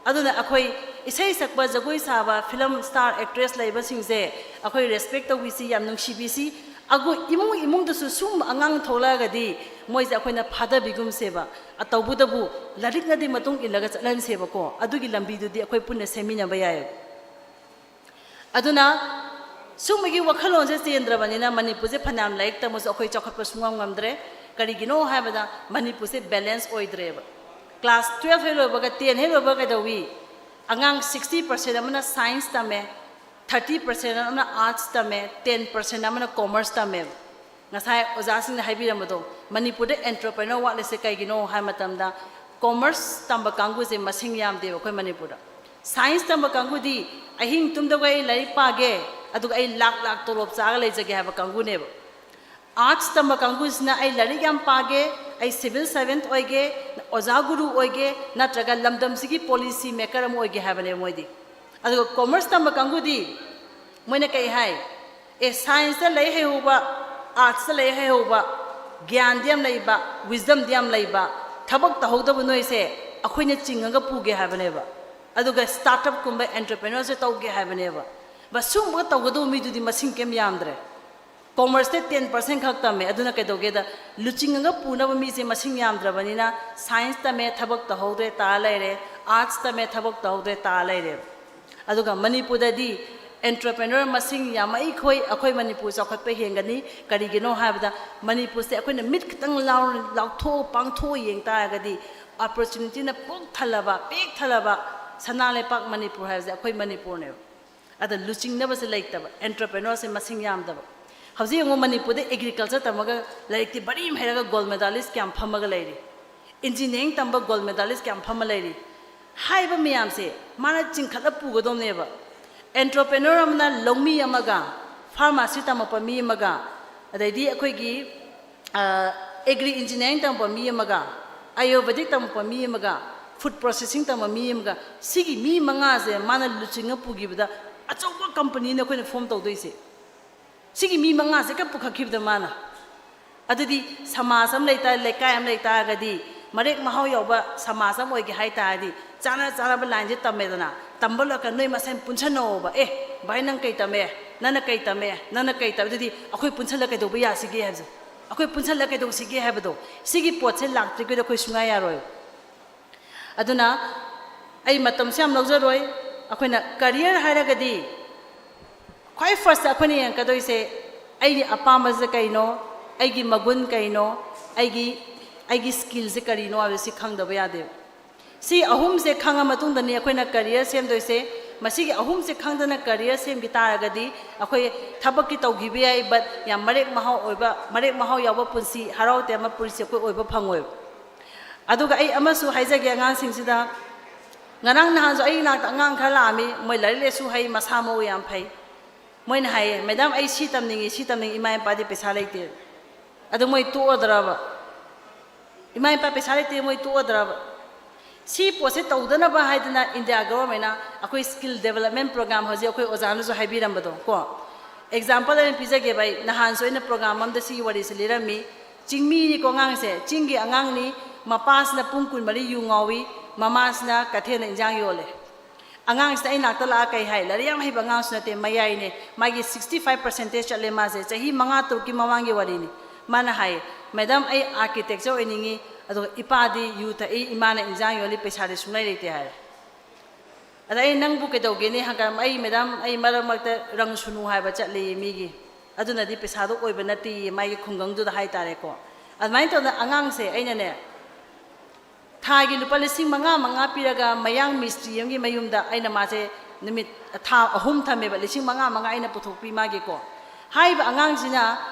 aduna akhoi isai sakba jagoi saba film star actress laiba sing se akhoi respect to bisi yam nung cbc agu imung da su sum angang thola ga di moi ja akhoi na phada bigum seba atawbu da bu ladik na di matung ilaga chalan seba ko adugi lambi du di akhoi punna semina ba yae aduna sumagi wakhalon se chendra banina manipur se phanam laik ta mos akhoi chakhat pa sungam ngamdre kari gino ha bada manipur se balance oidre ba class 12 helo ba 10 helo ba ga dawi angang 60% amana science ta me 30% amana arts ta me 10% amana commerce ta me ngasai oja sing na haibi ramado manipur de entrepreneur wa le se kai gino ha matam da commerce tamba kangu se masing yam de khoi manipur da science tamba kangu di ahing tum da gai lai pa ge adu ai lak tolop chaga le jage ha ba kangu ne ba arts tamba kangu sna ai lari yam pa ge ai civil servant oige oja guru oige natraga lamdam sigi policy maker am oige ha bane moi di adu commerce tamba kangu di moina kai hai e science da lai he huba arts da lai he huba gyan diam lai ba wisdom diam lai ba thabak ta hoda bu noi se akhoina chinga pu ge ha bane ba adu ga startup kumba entrepreneur se tau ge ha bane ba basum ba tau godo mi du di masing kem yamdre commerce te 10% khak ta me aduna kai doge da luchinga puna ba mi se masing yamdra banina science ta me thabak ta hode ta lai re arts ta me thabak ta hode ta lai re aduga manipur da di entrepreneur masing yamai khoi akhoi manipur chakhat pe hengani kari gino habda manipur se akhoi na mit khitang law tho pang tho yeng ta ga di opportunity na pok thalaba sanale pak manipur ha ja akhoi manipur ne ada luching na ba se like ta entrepreneur se masing yam da hauji ngo manipur de agriculture tamaga like ti bari mhera gold medalist kyam phamaga lairi engineering tamba gold medalist kyam phama lairi haiba miyam se mana chingkhala pu godom ne ba entrepreneur amna longmi amaga pharmacy tamapa mi amaga adai akhoi gi agri engineering tamapa mi amaga ayurvedic tamapa mi amaga food processing tamapa mi amaga sigi mi manga se mana luchinga pu gi bada achauba company na khoi form taw doi se sigi mi manga se ka pukha khib da mana adudi samasam leita lekai am leita gadi marek mahau yoba samasam oi gi hai ta di chana ba line je tamedana tambalo ka noi masen punchano ba bai nang kai tame nana kai tame nana kai ta dudi akhoi punchal ka do ba ya sige ha akhoi punchal ka do sige ha ba do sigi pot se lak tri ko khoi sunga ya roi aduna ai matam sam lawja roi akhoi na career haira gadi khoi first akhoi ni ka doi se ai ni apama je kai no ai gi magun kai no ai gi skill se kari no ave si khang da ba ya de si ahum se khanga matung da ni akhoi na career sem doi se masi gi ahum se khang da na career sem gi ta ga di akhoi thabak ki tau gi bi ai but ya marek mahau ya ba punsi harau te ma punsi ko oi ba phangoi adu ga ai amasu haija gi angang sing sida ngarang na jo ai na angang khala ami moi lai le su hai masa mo yam phai moi na hai madam ai si tamning imai pa di pesa lai te adu moi tu odra ba imai pa pesa lai te moi tu odra ba si pose tawdana ba haidana india government na akoi skill development program hoji akoi ozanu jo haibiram bado ko example en pizza ge bai nahan so in program am da si wari se lirami chingmi ni ko ngang se chingi angang ni ꯃꯄꯥꯁꯤꯅ ꯄꯨꯡ 20 U ꯉꯥꯎꯏ ꯃꯃꯥꯁꯤꯅ ꯀꯩꯊꯦꯜꯗ ꯏꯟꯖꯥꯡ ꯌꯣꯜꯂꯦ ꯑꯉꯥꯡꯁꯤꯗ ꯑꯩ ꯅꯥꯛꯇ ꯂꯥꯛꯑ ꯀꯩ ꯍꯥꯏ ꯂꯥꯏꯔꯤꯛ ꯌꯥꯝ ꯍꯩꯕ ꯑꯉꯥꯡꯁꯨ ꯅꯠꯇꯦ ꯃꯌꯥꯏꯅꯦ ꯃꯥꯒꯤ 65% ꯆꯠꯂꯦ ꯃꯥꯁꯦ ꯆꯍꯤ 5-6ꯀꯤ ꯃꯃꯥꯡꯒꯤ ꯋꯥꯔꯤꯅꯤ ꯃꯥꯅ ꯍꯥꯏ ꯃꯦꯗꯥꯝ ꯑꯩ ꯑꯥꯔꯀꯤꯇꯦꯛꯆꯔ ꯑꯣꯏꯅꯤꯡꯉꯤ ꯑꯗꯨꯒ ꯏꯄꯥꯗꯤ ꯌꯨ ꯊꯛꯏ ꯏꯃꯥꯅ ꯏꯟꯖꯥꯡ ꯌꯣꯜꯂꯤ ꯄꯩꯁꯥꯗꯤ ꯁꯨꯡꯂꯩ ꯂꯩꯇꯦ ꯍꯥꯏꯔꯦ ꯑꯗ ꯑꯩ ꯅꯪꯕꯨ ꯀꯩꯗꯧꯒꯦꯅꯦ ꯍꯪꯒꯥꯝ ꯑꯩ ꯃꯦꯗꯥꯝ ꯑꯩ ꯃꯔꯛ ꯃꯔꯛꯇ ꯔꯪ ꯁꯨꯅꯨ ꯍꯥꯏꯕ ꯆꯠꯂꯤ ꯃꯤꯒꯤ ꯑꯗꯨꯅꯗꯤ ꯄꯩꯁꯥꯗꯣ ꯑꯣꯏꯕ ꯅꯠꯇꯦ ꯃꯥꯒꯤ ꯈꯨꯡꯒꯪꯗꯨꯗ ꯍꯥꯏꯇꯥꯔꯦꯀꯣ ꯑꯗꯨꯃꯥꯏꯅ ꯇꯧꯗꯅ ꯑꯉꯥꯡꯁꯦ ꯑꯩꯅꯅꯦ ꯊꯥꯒꯤ ꯂꯨꯄꯥ 5,000 ꯄꯤꯔꯒ ꯃꯌꯥꯡ ꯃꯤꯁꯇ꯭ꯔꯤ ꯑꯃꯒꯤ ꯃꯌꯨꯝꯗ ꯑꯩꯅ ꯃꯥꯁꯦ ꯅꯨꯃꯤꯠ ꯊꯥ 3 ꯊꯝꯃꯦꯕ 5,000 ꯑꯩꯅ ꯄꯨꯊꯣꯛꯄꯤ ꯃꯥꯒꯤꯀꯣ ꯍꯥꯏꯔꯤꯕ ꯑꯉꯥꯡꯁꯤꯅ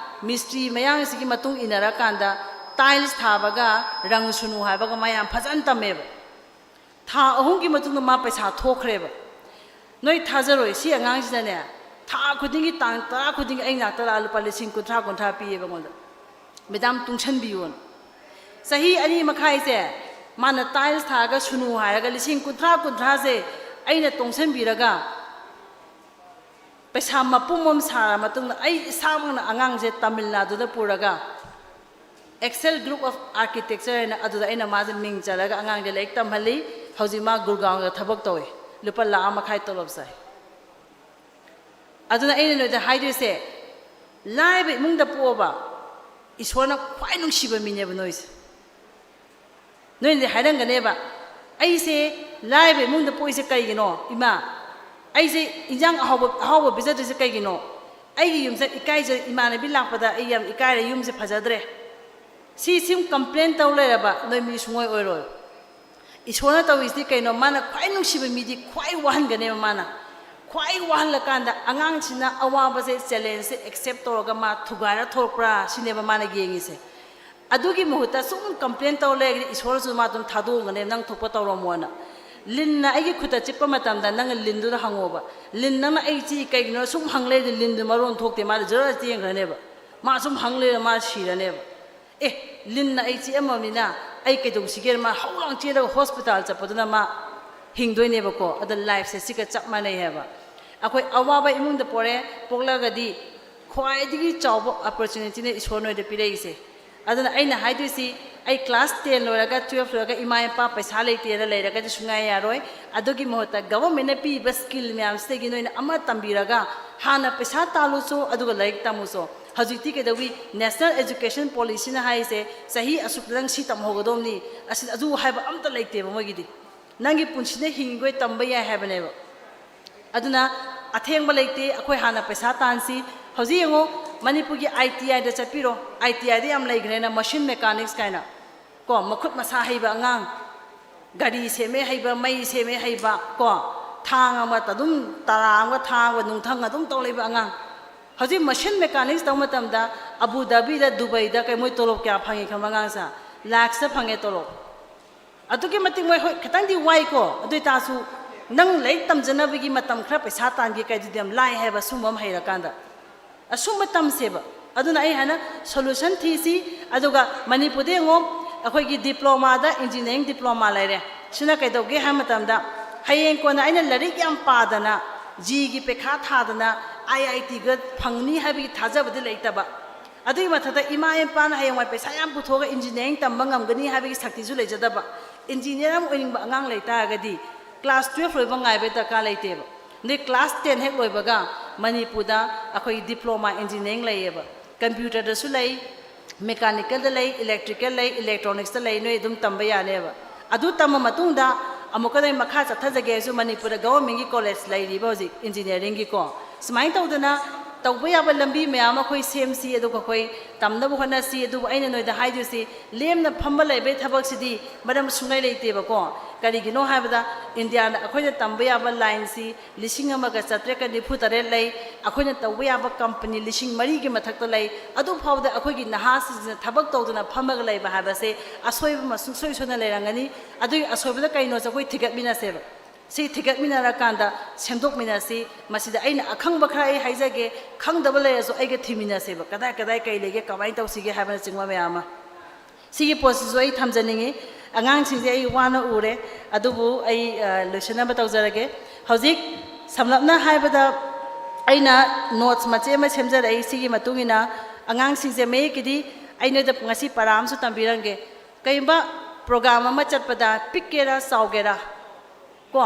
ꯃꯤꯁꯇ꯭ꯔꯤ ꯃꯌꯥꯡꯁꯤꯒꯤ ꯃꯇꯨꯡ ꯏꯟꯅꯔꯀꯥꯟꯗ ꯇꯥꯏꯜꯁ ꯊꯥꯕꯒ ꯔꯪ ꯁꯨꯅꯨ ꯍꯥꯏꯕꯒ ꯃꯌꯥꯝ ꯐꯖꯅ ꯇꯝꯃꯦꯕ ꯊꯥ 3ꯒꯤ ꯃꯇꯨꯡꯗ ꯃꯥ ꯄꯩꯁꯥ ꯊꯣꯛꯈ꯭ꯔꯦꯕ ꯅꯣꯏ ꯊꯥꯖꯔꯣꯏ ꯁꯤ ꯑꯉꯥꯡꯁꯤꯅꯅꯦ ꯊꯥ ꯈꯨꯗꯤꯡꯒꯤ ꯇꯥꯡ 10 ꯈꯨꯗꯤꯡꯒꯤ ꯑꯩ ꯅꯥꯛꯇ ꯂꯥꯛꯑ ꯂꯨꯄꯥ 50,000 ꯄꯤꯌꯦꯕ ꯑꯩꯉꯣꯟꯗ ꯃꯦꯗꯥꯝ ꯇꯨꯡꯁꯟꯕꯤꯌꯣꯅ ꯆꯍꯤ 2 ꯃꯈꯥꯏꯁꯦ ꯃꯥꯅ ꯇꯥꯏꯜꯁ ꯊꯥꯔꯒ ꯁꯨꯅꯨ ꯍꯥꯏꯔꯒ 50,000-50,000ꯁꯦ ꯑꯩꯅ ꯇꯣꯡꯁꯟꯕꯤꯔꯒ ꯄꯩꯁꯥ ꯃꯄꯨꯝ ꯑꯃ ꯁꯥꯔ ꯃꯇꯨꯡꯗ ꯑꯩ ꯏꯁꯥꯃꯛꯅ ꯑꯉꯥꯡꯁꯦ ꯇꯥꯃꯤꯜ ꯅꯥꯗꯨꯗ ꯄꯨꯔꯒ ꯑꯦꯛꯁꯦꯜ ꯒ꯭ꯔꯨꯞ ꯑꯣꯐ ꯑꯥꯔꯀꯤꯇꯦꯛꯆꯔ ꯍꯥꯏꯅ ꯑꯗꯨꯗ ꯑꯩꯅ ꯃꯥꯁꯦ ꯃꯤꯡ ꯆꯜꯂꯒ ꯑꯉꯥꯡꯁꯦ ꯂꯥꯏꯔꯤꯛ ꯇꯝꯍꯜꯂꯤ ꯍꯧꯖꯤꯛ ꯃꯥ ꯒꯨꯔꯒꯥꯎꯟꯗ ꯊꯕꯛ ꯇꯧꯋꯤ ꯂꯨꯄꯥ 1.5 ꯇꯣꯂꯣꯞ ꯆꯥꯏ ꯑꯗꯨꯅ ꯑꯩꯅ ꯅꯣꯏꯗ ꯍꯥꯏꯗꯣꯏꯁꯦ ꯂꯥꯏꯔꯕ ꯏꯃꯨꯡꯗ ꯄꯣꯛꯑꯕ ꯏꯁꯣꯔꯅ ꯈ꯭ꯋꯥꯏ ꯅꯨꯡꯁꯤꯕ ꯃꯤꯅꯦꯕ ꯅꯣꯏꯁꯦ ꯅꯣꯏꯅꯗꯤ ꯍꯥꯏꯔꯝꯒꯅꯦꯕ ꯑꯩꯁꯦ ꯂꯥꯏꯔꯕ ꯏꯃꯨꯡꯗ ꯄꯣꯛꯏꯁꯦ ꯀꯩꯒꯤꯅꯣ ꯏꯃꯥ ꯑꯩꯁꯦ ꯏꯟꯖꯥꯡ ꯑꯍꯥꯎꯕ ꯄꯤꯖꯗ꯭ꯔꯤꯁꯦ ꯀꯩꯒꯤꯅꯣ ꯑꯩꯒꯤ ꯌꯨꯝꯁꯦ ꯏꯀꯥꯏꯖ ꯏꯃꯥꯟꯅꯕꯤ ꯂꯥꯛꯄꯗ ꯑꯩ ꯌꯥꯝ ꯏꯀꯥꯏꯔꯦ ꯌꯨꯝꯁꯦ ꯐꯖꯗ꯭ꯔꯦ ꯁꯤꯝ ꯀꯝꯄ꯭ꯂꯦꯟ ꯇꯧ ꯂꯩꯔꯕ ꯅꯣꯏ ꯃꯤ ꯁꯨꯡꯑꯣꯏ ꯑꯣꯏꯔꯣꯏ ꯏꯁꯣꯔꯅ ꯇꯧꯔꯤꯁꯤꯗꯤ ꯀꯩꯅꯣ ꯃꯥꯅ ꯈ꯭ꯋꯥꯏ ꯅꯨꯡꯁꯤꯕ ꯃꯤꯗꯤ ꯈ꯭ꯋꯥꯏ ꯋꯥꯍꯟꯒꯅꯦꯕ ꯃꯥꯅ ꯈ꯭ꯋꯥꯏ ꯋꯥꯍꯜꯂꯀꯥꯟꯗ ꯑꯉꯥꯡꯁꯤꯅ ꯑꯋꯥꯕꯁꯦ ꯆꯦꯂꯦꯟꯖꯁꯦ ꯑꯦꯛꯁꯦꯞ ꯇꯧꯔꯒ ꯃꯥ ꯊꯨꯒꯥꯏꯔ ꯊꯣꯛꯄ꯭ꯔꯥ ꯁꯤꯅꯦꯕ ꯃꯥꯅ ꯌꯦꯡꯉꯤꯁꯦ ꯑꯗꯨꯒꯤ ꯃꯍꯨꯠꯇ ꯁꯨꯝ ꯀꯝꯄ꯭ꯂꯦꯟ ꯇꯧ ꯂꯩꯔꯒꯗꯤ ꯏꯁꯣꯔꯁꯨ ꯃꯥ ꯑꯗꯨꯝ ꯊꯥꯗꯣꯛꯑꯒꯅꯦ ꯅꯪ ꯊꯣꯛꯄ ꯇꯧꯔꯝꯃꯣꯅ ꯂꯤꯟꯅ ꯑꯩꯒꯤ ꯈꯨꯠꯇ ꯆꯤꯛꯄ ꯃꯇꯝꯗ ꯅꯪꯅ ꯂꯤꯟꯗꯨꯗ ꯍꯪꯉꯣꯕ ꯂꯤꯟ ꯅꯪꯅ ꯑꯩ ꯆꯤ ꯀꯩꯒꯤꯅꯣ ꯁꯨꯝ ꯍꯪ ꯂꯩꯔꯗꯤ ꯂꯤꯟꯗꯨ ꯃꯔꯣꯟ ꯊꯣꯛꯇꯦ ꯃꯥꯗꯤ ꯖꯔ ꯆꯦꯟꯈ꯭ꯔꯅꯦꯕ ꯃꯥ ꯁꯨꯝ ꯍꯪ ꯂꯩꯔ ꯃꯥ ꯁꯤꯔꯅꯦꯕ ꯂꯤꯟꯅ ꯑꯩ ꯆꯤꯛꯑꯝꯃꯕꯅꯤꯅ ꯑꯩ ꯀꯩꯗꯧꯁꯤꯒꯦ ꯃꯥ ꯍꯧꯂꯥꯡ ꯆꯦꯜꯂꯒ ꯍꯣꯁꯄꯤꯇꯥꯜ ꯆꯠꯄꯗꯨꯅ ꯃꯥ ꯍꯤꯡꯗꯣꯏꯅꯦꯕꯀꯣ ꯑꯗ ꯂꯥꯏꯐꯁꯦ ꯁꯤꯒ ꯆꯞ ꯃꯥꯟꯅꯩ ꯍꯥꯏꯕ ꯑꯩꯈꯣꯏ ꯑꯋꯥꯕ ꯏꯃꯨꯡꯗ ꯄꯣꯛꯂꯒꯗꯤ ꯈ꯭ꯋꯥꯏꯗꯒꯤ ꯆꯥꯎꯕ ꯑꯣꯄꯣꯔꯆꯨꯅꯤꯇꯤꯅ ꯏꯁꯣꯔ ꯅꯣꯏꯗ ꯄꯤꯔꯛꯏꯁꯦ ꯑꯗꯨꯅ ꯑꯩꯅ ꯍꯥꯏꯗꯣꯏꯁꯤ ꯑꯩ ꯀ꯭ꯂꯥꯁ 10 ꯂꯣꯏꯔꯒ 12 ꯂꯣꯏꯔꯒ ꯏꯃꯥ ꯏꯄꯥ ꯄꯩꯁꯥ ꯂꯩꯇꯦꯅ ꯂꯩꯔꯒꯗꯤ ꯁꯨꯡꯉꯥꯏ ꯌꯥꯔꯣꯏ ꯑꯗꯨꯒꯤ ꯃꯍꯨꯠꯇ ꯒꯚꯔꯟꯃꯦꯟꯠꯅ ꯄꯤꯔꯤꯕ ꯁ꯭ꯀꯤꯜ ꯃꯌꯥꯝꯁꯤꯗꯒꯤ ꯅꯣꯏꯅ ꯑꯃ ꯇꯝꯕꯤꯔꯒ ꯍꯥꯟꯅ ꯄꯩꯁꯥ ꯇꯥꯜꯂꯨꯁꯨ ꯑꯗꯨꯒ ꯂꯥꯏꯔꯤꯛ ꯇꯝꯃꯨꯁꯨ ꯍꯧꯖꯤꯛꯇꯤ ꯀꯩꯗꯧꯋꯤ ꯅꯦꯁꯅꯦꯜ ꯑꯦꯖꯨꯀꯦꯁꯟ ꯄꯣꯂꯤꯁꯤꯅ ꯍꯥꯏꯔꯤꯁꯦ ꯆꯍꯤ ꯑꯁꯨꯛꯇꯪ ꯁꯤ ꯇꯝꯍꯧꯒꯗꯧꯅꯤ ꯑꯗꯨ ꯍꯥꯏꯕ ꯑꯝꯇ ꯂꯩꯇꯦꯕ ꯃꯣꯏꯒꯤꯗꯤ ꯅꯪꯒꯤ ꯄꯨꯟꯁꯤꯅ ꯍꯤꯡꯉꯤꯈꯣꯏ ꯇꯝꯕ ꯌꯥꯏ ꯍꯥꯏꯕꯅꯦꯕ ꯑꯗꯨꯅ ꯑꯊꯦꯡꯕ ꯂꯩꯇꯦ ꯑꯩꯈꯣꯏ ꯍꯥꯟꯅ ꯄꯩꯁా ꯇꯥꯟꯁꯤ ꯍꯧꯖꯤꯛ ꯌꯦꯡꯉꯣ ꯃꯅꯤꯄꯨꯔꯒꯤ ITIꯗ ꯆꯠꯄꯤꯔꯣ ITIꯗ ꯌꯥꯝ ꯂꯩꯈ꯭ꯔꯦꯅ ꯃꯁꯤꯟ ꯃꯦꯀꯥꯅꯤꯛꯁ ꯀꯥꯏꯅ ꯀꯣ ꯃꯈꯨꯠ ꯃꯁꯥ ꯍꯩꯕ ꯑꯉꯥꯡ ꯒꯥꯔꯤ ꯁꯦꯝꯃꯦ ꯍꯩꯕ ꯃꯩ ꯁꯦꯝꯃꯦ ꯍꯩꯕ ꯀꯣ ꯊꯥꯡ ꯑꯃꯇ ꯑꯗꯨꯝ ꯇꯔꯥ ꯑꯃꯒ ꯊꯥꯡꯒ ꯅꯨꯡꯊꯪ ꯑꯗꯨꯝ ꯇꯧ ꯂꯩꯕ ꯑꯉꯥꯡ ꯍꯧꯖꯤꯛ ꯃꯁꯤꯟ ꯃꯦꯀꯥꯅꯤꯛꯁ ꯇꯧꯕ ꯃꯇꯝꯗ ꯑꯕꯨ ꯙꯥꯕꯤꯗ ꯗꯨꯕꯩꯗ ꯀꯩ ꯃꯣꯏ ꯇꯣꯂꯣꯞ ꯀꯌꯥ ꯐꯪꯉꯤ ꯈꯪꯕ ꯑꯉꯥꯡꯁꯦ ꯂꯥꯛꯁꯇ ꯐꯪꯉꯦ ꯇꯣꯂꯣꯞ ꯑꯗꯨꯛꯀꯤ ꯃꯇꯤꯛ ꯃꯣꯏ ꯍꯣꯏ ꯈꯤꯇꯪꯗꯤ ꯋꯥꯏꯀꯣ ꯑꯗꯨ ꯑꯣꯏꯇꯥꯔꯁꯨ ꯅꯪ ꯂꯥꯏꯔꯤꯛ ꯇꯝꯖꯅꯕꯒꯤ ꯃꯇꯝ ꯈꯔ ꯄꯩꯁꯥ ꯇꯥꯟꯒꯦ ꯀꯩꯗꯨꯗꯤ ꯌꯥꯝ ꯂꯥꯏ ꯍꯥꯏꯕ ꯁꯨꯝꯕ ꯑꯃ ꯍꯩꯔꯀꯥꯟꯗ ꯑꯁꯨꯝꯕ ꯇꯝꯁꯦꯕ ꯑꯗꯨꯅ ꯑꯩ ꯍꯥꯏꯅ ꯁꯣꯂꯨꯁꯟ ꯊꯤꯁꯤ ꯑꯗꯨꯒ ꯃꯅꯤꯄꯨꯔꯗ ꯌꯦꯡꯉꯣ ꯑꯩꯈꯣꯏꯒꯤ ꯗꯤꯄ꯭ꯂꯣꯃꯥꯗ ꯏꯟꯖꯤꯅꯤꯌꯥꯔꯤꯡ ꯗꯤꯄ꯭ꯂꯣꯃꯥ ꯂꯩꯔꯦ ꯁꯤꯅ ꯀꯩꯗꯧꯒꯦ ꯍꯥꯏꯕ ꯃꯇꯝꯗ ꯍꯌꯦꯡ ꯀꯣꯟꯅ ꯑꯩꯅ ꯂꯥꯏꯔꯤꯛ ꯌꯥꯝ ꯄꯥꯗꯅ ꯖꯤꯒꯤ ꯄꯩꯈꯥ ꯊꯥꯗꯅ IITꯒ ꯐꯪꯅꯤ ꯍꯥꯏꯕꯒꯤ ꯊꯥꯖꯕꯗꯤ ꯂꯩꯇꯕ ꯑꯗꯨꯒꯤ ꯃꯊꯛꯇ ꯏꯃꯥ ꯏꯄꯥꯅ ꯍꯌꯦꯡꯋꯥꯏ ꯄꯩꯁꯥ ꯌꯥꯝ ꯄꯨꯊꯣꯛꯑꯒ ꯏꯟꯖꯤꯅꯤꯌꯥꯔꯤꯡ ꯇꯝꯕ ꯉꯝꯒꯅꯤ ꯍꯥꯏꯕꯒꯤ ꯁꯛꯇꯤꯁꯨ ꯂꯩꯖꯗꯕ ꯏꯟꯖꯤꯅꯤꯌꯥꯔ ꯑꯃ ꯑꯣꯏꯅꯤꯡꯕ ꯑꯉꯥꯡ ꯂꯩꯇꯥꯔꯒꯗꯤ ꯀ꯭ꯂꯥꯁ 12 ꯂꯣꯏꯕ ꯉꯥꯏꯕꯩ ꯗꯔꯀꯥꯔ ꯂꯩꯇꯦꯕ ꯑꯗꯩ ꯀ꯭ꯂꯥꯁ 10 ꯍꯦꯛ ꯂꯣꯏꯕꯒ ꯃꯅꯤꯄꯨꯔꯗ ꯑꯩꯈꯣꯏ ꯗꯤꯄ꯭ꯂꯣꯃꯥ ꯏꯟꯖꯤꯅꯤꯌꯥꯔꯤꯡ ꯂꯩꯌꯦꯕ ꯀꯝꯄ꯭ꯌꯨꯇꯔꯗꯁꯨ ꯂꯩ ꯃꯦꯀꯥꯅꯤꯀꯦꯜꯗ ꯂꯩ ꯏꯂꯦꯛꯇ꯭ꯔꯤꯀꯦꯜ ꯂꯩ ꯏꯂꯦꯛꯇ꯭ꯔꯣꯅꯤꯛꯁꯇ ꯂꯩ ꯅꯣꯏ ꯑꯗꯨꯝ ꯇꯝꯕ ꯌꯥꯅꯦꯕ ꯑꯗꯨ ꯇꯝꯕ ꯃꯇꯨꯡꯗ ꯑꯃꯨꯛꯀ ꯅꯣꯏ ꯃꯈꯥ ꯆꯠꯊꯖꯒꯦ ꯍꯥꯏꯁꯨ ꯃꯅꯤꯄꯨꯔꯗ ꯒꯚꯔꯟꯃꯦꯟꯠꯒꯤ ꯀꯣꯂꯦꯖ ꯂꯩꯔꯤꯕ ꯍꯧꯖꯤꯛ ꯏꯟꯖꯤꯅꯤꯌꯥꯔꯤꯡꯒꯤꯀꯣ ꯁꯨꯃꯥꯏꯅ ꯇꯧꯗꯅ ꯇꯧꯕ ꯌꯥꯕ ꯂꯝꯕꯤ ꯃꯌꯥꯝ ꯑꯩꯈꯣꯏ ꯁꯦꯝꯁꯤ ꯑꯗꯨꯒ ꯑꯩꯈꯣꯏ ꯇꯝꯅꯕ ꯍꯣꯠꯅꯁꯤ ꯑꯗꯨꯕꯨ ꯑꯩꯅ ꯅꯣꯏꯗ ꯍꯥꯏꯗꯣꯏꯁꯤ ꯂꯦꯝꯅ ꯐꯝꯕ ꯂꯩꯕꯒꯤ ꯊꯕꯛꯁꯤꯗꯤ ꯃꯔꯝ ꯁꯨꯡꯂꯩ ꯂꯩꯇꯦꯕꯀꯣ ꯀꯔꯤꯒꯤꯅꯣ ꯍꯥꯏꯕꯗ ꯏꯟꯗꯤꯌꯥꯗ ꯑꯩꯈꯣꯏꯅ ꯇꯝꯕ ꯌꯥꯕ ꯂꯥꯏꯟꯁꯤ 1,794 ꯂꯩ ꯑꯩꯈꯣꯏꯅ ꯇꯧꯕ ꯌꯥꯕ ꯀꯝꯄꯅꯤ 3,000ꯒꯤ ꯃꯊꯛꯇ ꯂꯩ ꯑꯗꯨ ꯐꯥꯎꯕꯗ ꯑꯩꯈꯣꯏꯒꯤ ꯅꯍꯥꯁꯤꯡꯁꯤꯅ ꯊꯕꯛ ꯇꯧꯗꯨꯅ ꯐꯝꯃꯒ ꯂꯩꯕ ꯍꯥꯏꯕꯁꯦ ꯑꯁꯣꯏꯕ ꯑꯃ ꯁꯨꯡꯁꯣꯏ ꯁꯣꯏꯗꯅ ꯂꯩꯔꯝꯒꯅꯤ ꯑꯗꯨꯒꯤ ꯑꯁꯣꯏꯕꯗ ꯀꯩꯅꯣꯁꯦ ꯑꯩꯈꯣꯏ ꯊꯤꯒꯠꯃꯤꯟꯅꯁꯦꯕ ꯁꯤ ꯊꯤꯒꯠꯃꯤꯟꯅꯔꯀꯥꯟꯗ ꯁꯦꯝꯗꯣꯛꯃꯤꯟꯅꯁꯤ ꯃꯁꯤꯗ ꯑꯩꯅ ꯑꯈꯪꯕ ꯈꯔ ꯑꯩ ꯍꯥꯏꯖꯒꯦ ꯈꯪꯗꯕ ꯂꯩꯔꯁꯨ ꯑꯩꯒ ꯊꯤꯃꯤꯟꯅꯁꯦꯕ ꯀꯗꯥꯏ ꯀꯗꯥꯏ ꯀꯩ ꯂꯩꯒꯦ ꯀꯃꯥꯏꯅ ꯇꯧꯁꯤꯒꯦ ꯍꯥꯏꯕꯅꯆꯤꯡꯕ ꯃꯌꯥꯝ ꯑꯃ ꯁꯤꯒꯤ ꯄꯣꯠꯁꯤꯁꯨ ꯑꯩ ꯊꯝꯖꯅꯤꯡꯉꯤ ꯑꯉꯥꯡꯁꯤꯡꯁꯦ ꯑꯩ ꯋꯥꯅ ꯎꯔꯦ ꯑꯗꯨꯕꯨ ꯑꯩ ꯂꯣꯏꯁꯤꯟꯅꯕ ꯇꯧꯖꯔꯒꯦ ꯍꯧꯖꯤꯛ ꯁꯝꯂꯞꯅ ꯍꯥꯏꯕꯗ ꯑꯩꯅ ꯅꯣꯠꯁ ꯃꯆꯦꯠ ꯑꯃ ꯁꯦꯝꯖꯔꯛꯏ ꯁꯤꯒꯤ ꯃꯇꯨꯡ ꯏꯟꯅ ꯑꯉꯥꯡꯁꯤꯡꯁꯦ ꯃꯌꯦꯛꯀꯤꯗꯤ ꯑꯩ ꯅꯣꯏꯗ ꯉꯁꯤ ꯄꯔꯥ ꯑꯃꯁꯨ ꯇꯝꯕꯤꯔꯝꯒꯦ ꯀꯩꯒꯨꯝꯕ program ama chatpada pikkera saugera ko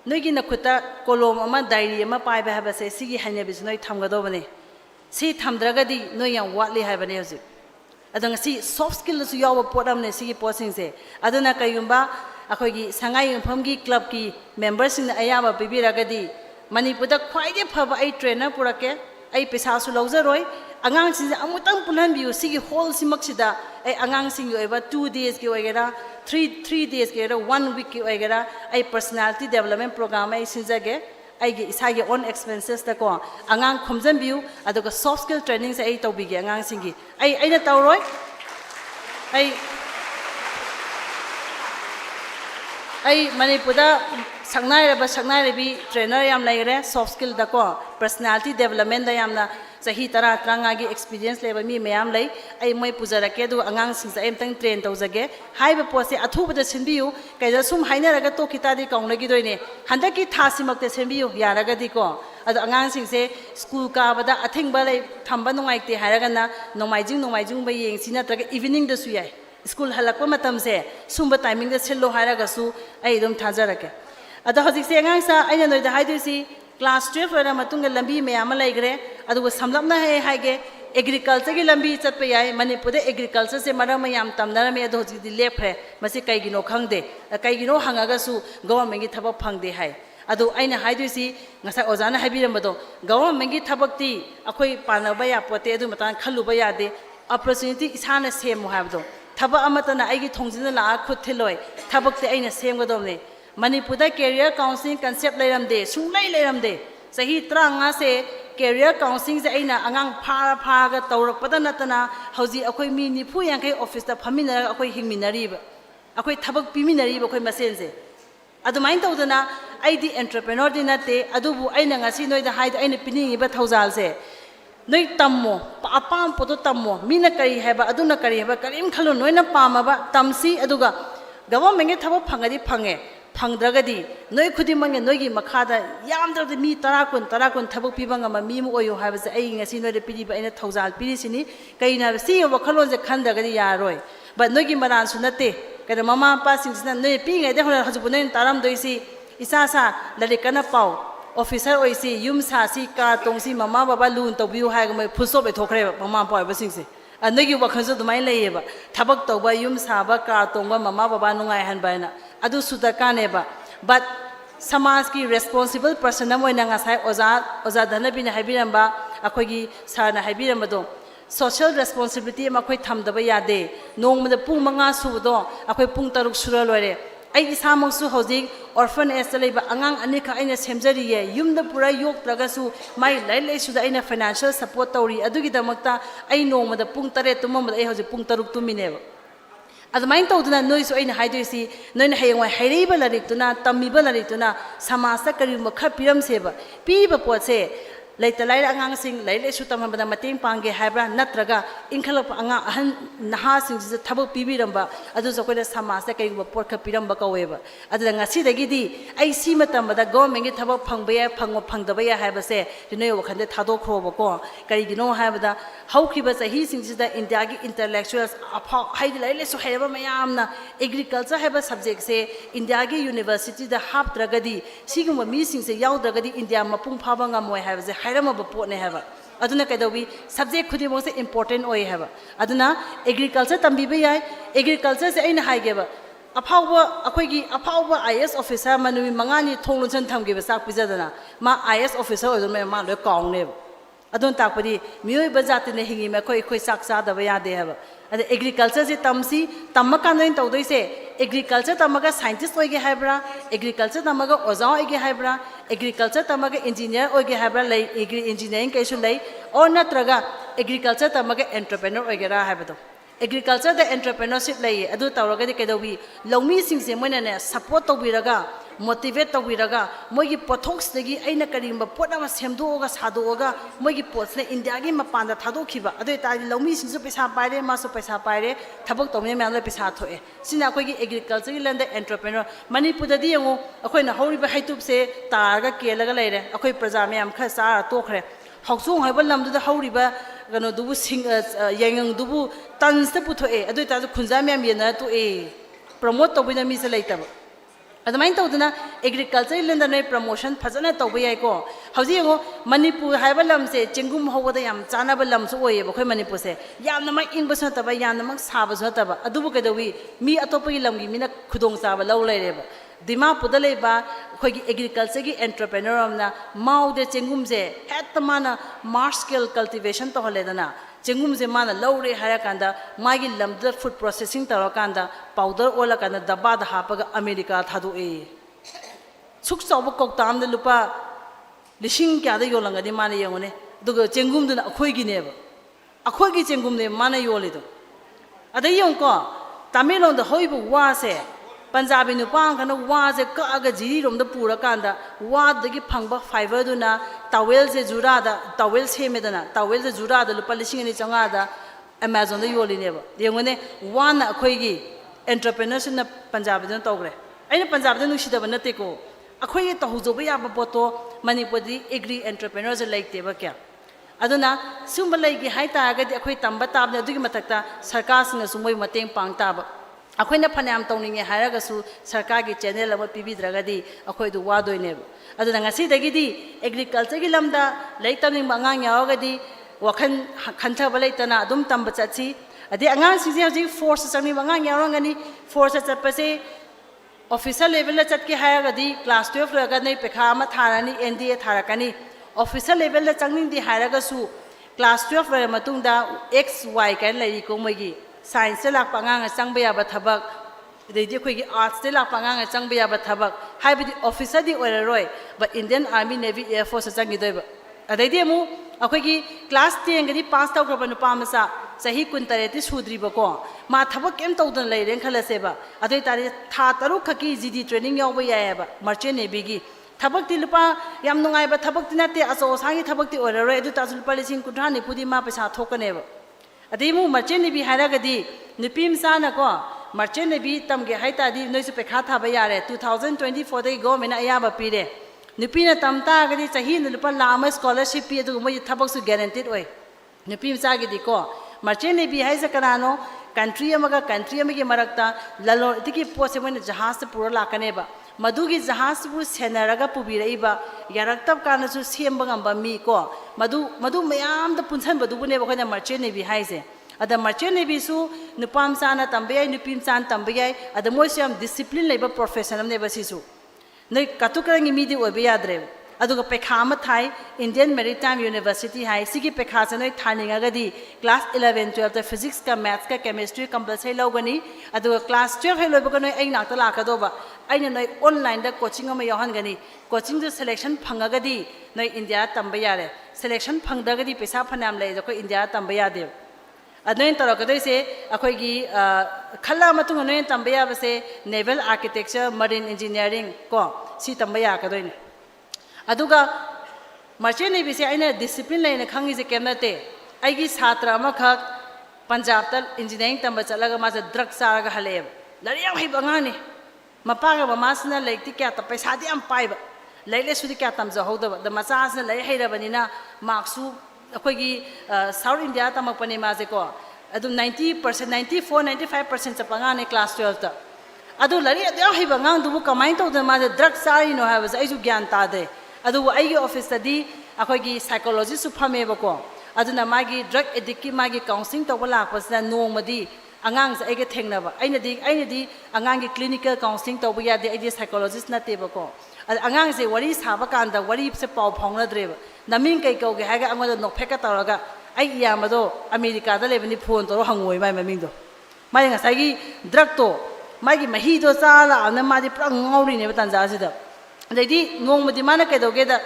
noigi nakhuta kolom ama diary ama paiba habase sigi hanebis noi thamgadobane si thamdragadi noi yang watli habane hoji adang si soft skill su yaw podam ne sigi posing se aduna kayumba akhogi sangai yumpham club ki members in ayaba bibiragadi manipurda khwaide phaba ai trainer purake ai pesa su lawzaroi angang sin amutang pulan biu sigi hall simaksida ai angang sing yo eba 2 days ki oigera 3 days ki era 1 week ki oigera ai personality development program ai sinjage ai gi isagi on expenses ta ko angang khomjam biu aduga soft skill training se ai tawbigi angang singi ai na tawroi ai manipurda sangnai rabi trainer yam laire soft skill da ko personality development da yamna sahi tara tranga gi experience level mi mayam lai ai moi pujara ke du angang sing sa em tang train tau jage haiba pose athu bada sinbiu kaida sum haina raga to kita di kaung lagi doine handa ki thasi makte sinbiu yaraga di ko adu angang sing se school ka bada athing ba lai thamba nungai te haraga na nomaijing ba yeng sina traga evening da su yai school halakpa matam se sumba timing da sello haraga su ai dum thajarake adu hojik se angang sa aina noi da haidu si class 12 era matunga lambi me ama laigre adu samlamna hai haige agriculture gi lambi chatpa yai manipur agriculture se maram yam tamnara me adu hojik di lepre masi kaigino khangde kaigino hangaga su government gi thabak phangde hai adu aina haidu si ngasa ojana habiramado government gi thabak ti akhoi panaba ya pote adu matan khaluba ya de opportunity isana semu habdo thaba amatana aigi thongjina la khut thiloi thabak te aina semgadomne manipur career counseling concept leiramde sunglai leiramde sahi 35 se career counseling se aina angang phara ga tawrakpada natana hauji akoi mi nifu yankai office ta phamina akoi hingminari ba akoi thabak piminari ba akoi masen se adumain tawdana aidi entrepreneur dinate adubu aina ngasi noi da haid aina piningi ba thaujal se noi tammo apam poto tammo mina kari heba aduna kari heba karim khalo noina pamaba tamsi aduga government ge thabak phangadi phange phangdragadi noi khudi mange noi gi makhada yamdra mi tara kun thabak pibanga ma mi mu oyo habase ai ngasi noi de pidi ba ina thaujal piri sini kaina si wa khalon je khandagadi yaroi ba noi gi maran sunate kada mama pa sing sina noi pi ngai de hona hajubu nei taram doisi isa sa ladikana pau officer oisi yum sa si ka tongsi mama baba lun tobiu ha ga mai phuso be thokre mama pa ba sing se anagi wa khanso dumai leiba thabak toba yum sa ba ka tongba mama baba nungai han baina adu sudakane ba but samaj ki responsible person na moina nga sai oza dhanabina habiramba akhogi sarna habiramba do social responsibility ma khoi thamdaba yade nongmada pung manga sudo akhoi pung taruk sura lore ai isamang su hojik orphan age leiba angang ani kha aina semjari ye yumda pura yok traga su mai lai su da aina financial support tawri adugi damakta ai nongmada pung tare tumamada ai hojik pung taruk tumineba adamain tawduna noi su aina haidoisi noina hayengwai haireiba larikutuna tammiba larikutuna samasta kari makha piram seba piba potse laita laira angang sing laile su tamhabada mateng pangge haibra natraga inkhalap anga ahan naha sing se thabak pibiramba adu jokoina samasta kai ba porkha piramba kaweba adu ngasi dagidi ai si matambada government gi thabak phangba phangdaba ya haibase dinoi wakhande thadok khroba ko kari gino haibada haukiba sahi sing sida india gi intellectuals apha haidi laile su haibra mayamna agriculture haiba subject se india gi university da hap tragadi siguma mi sing se yaw tragadi india mapung phaba ngamoi haibase hairama bapot ne haba aduna kaidobi subject khudi mo se important oi haba aduna agriculture tambi be yai agriculture se aina haigeba afawba akhoi afawba IS officer manui mangani thonglun chan thamge ba sak pijadana ma IS officer oi ma lo kaung ne adun takpadi mioi bajat ne hingi ma khoi sak sa da ba ya de haba ade agriculture se tamsi tamaka nain tawdoi se agriculture tamaga scientist oige haibra agriculture tamaga oja oige haibra agriculture tamaga engineer oige haibra lai agri engineering kaisu lai or natraga agriculture tamaga entrepreneur oige ra haibado agriculture the entrepreneurship lai adu tawraga de kedobi lawmi sing se moina ne support tawbiraga motivate tawbiraga moigi pothoks degi aina karimba potama semdoga sadoga moigi pots ne india gi mapanda thadokhiba adu ta lawmi sing su pesa paire ma su pesa paire thabak tawme me amla pesa thoe sina akoi gi agriculture gi land entrepreneur manipur da di yango akoi na horiba haitup se targa kelaga leire akoi praja me am kha sa tokhre hoksung haiba lamdu da horiba gano dubu sing yangang dubu tans te putho e adu ta khunja me am yena to e promote tawbina mi se leitaba adamain tawduna agriculture lenda nei promotion phajana tawba yai ko hauji ngo manipur haiba lam se chengum howada yam chana ba lam su oye ba khoi manipur se yamna ma in ba sa taba yamna ma sa ba sa taba adubu kedawi mi atopa gi lam gi mina khudong sa ba law lai re ba Dimapur da leba khoi gi agriculture gi entrepreneur amna mau de chengum se het mana large scale cultivation to hole dana chengum se mana lawre hara kanda magi lamda food processing taro kanda powder ola kanda daba da hapaga America thadu e suk chaw kok tam de lupa lishing kya da yolanga di mana yongone duga chengum duna akhoi gi ne ba akhoi gi chengum ne mana yoli do adai yong ko Tamilong da hoibu wa se Punjabi nupang kana wa je ka aga jiri rom da pura kanda wa da gi phangba fiber du na towel se jura da towel se me da na towel se jura da lupa lising ni changa da Amazon da yoli ne ba yengone wa na akhoi gi entrepreneurship na Punjabi da tawgre aina Punjab da nushi da ba nate ko akhoi gi tahu jo ba ya ba poto Manipur di agri entrepreneurs like te ba kya aduna sumba lai gi hai ta ga di akhoi tamba tab ne du gi matakta sarkar sing na sumoi mateng pang ta ba अखोइना फनाम तौनिंगे हारगसु सरकार की channel अमा पिबिद्रगदी अखोइदु वादोइने अदुना ngasiदगिदी agriculture की lambda लेतनिंग अंगांग यावगदी वखन खंथबा लेतना अदुम तंब चछि अदि अंगांग सिजे हजि force चंगनि अंगांग यावंगनी force चटपसे officer level चटके हारगदी class 12 लगने पेखा अमा थारानी NDA थारकनी officer level चंगनिंग हारगसु class 12 रे मतुंगदा x Y कान लेरि को मगी Science se lak pangang changba ya ba thabak deji khoi gi arts se lak pangang changba ya ba thabak haibidi officer di oreroi but Indian Army Navy Air Force changi doi ba adai de mu akhoi gi class 10 gi pass taw kra ba nu pa ma sa sahi kun tare ti sudri ba ko ma thabak kem taw dan lai ren khala se ba adai tare tha taru khaki GD training yaw ba ya ba merchant navy gi thabak ti lupa yam nungai ba thabak ti na te aso sangi thabak ti oreroi edu ta sul palising kudra ni pudi ma paisa thokane ba Adimu merchant navy haragadi nupim sana ko merchant navy tamge haita di noisu pekha tha ba yare 2024 de government ayaba pire nupina tamta gadi chahi nupa lama scholarship pi du moi thabak su guaranteed oi nupim sa gidi ko merchant navy haisa kanano country amaga marakta lalo tiki pose mon jahaz se pura lakane ba madugi jahaz bu senaraga pubirei ba yaraktab kana su semba ngamba mi ko madu mayam da punsan badu bune ba kana merchant navy haise ada merchant navy su nupam sana tambe nupim san tambe ada moi siam discipline labor professional ne ba sisu nei katukrangi mi di obe yadre aduga pekha ma thai Indian Maritime University hai sigi pekha sa noi thaninga gadi class 11 12 the physics ka maths ka chemistry compulsory logani aduga class 12 hai loiba noi ai nakta la ka do ba aina noi online da coaching ma yahan gani coaching the selection phanga gadi noi India tamba yare selection phangda gadi pesa phanam lai ko India tamba ya de adnoin taro ka doi se akhoi gi khalla matung noi tamba ya ba se naval architecture marine engineering ko si tamba ya ka doi ne aduga merchant navy se aina discipline laina khangi je kemnate aigi chhatra ma khak Punjab ta engineering tamba chalaga ma drug saraga hale lariam hai bangani mapa ga mama sna lekti kya ta paisa di am pai ba leile sudi kya tam ja hoda ba da macha sna lai haira banina marksu akoi gi South India ta mapani ma je ko adu 90% 94 95% chapanga ne class 12 ta adu lari da hai bangang du kamai to da ma drug sari no ha ba ai ju gyan ta de adu ai office study akoi gi psychologist su phame ba ko aduna magi drug addict ki magi counseling to bala pasna nongmadi angang sa ai ge thengna ba aina di angang gi clinical counseling to ya de ai psychologist na te ba ko angang se wari saba kan da wari se pau phong na dre ba namin kai ko ge ha ga angwa nok phek ka taraga ai ya ma do America da le bani phone to hangoi mai maming do mai nga sai gi drug to magi mahi do sala na ma di pra ngauri ne ba tan ja si da dai ngongmadi mana kai do ge da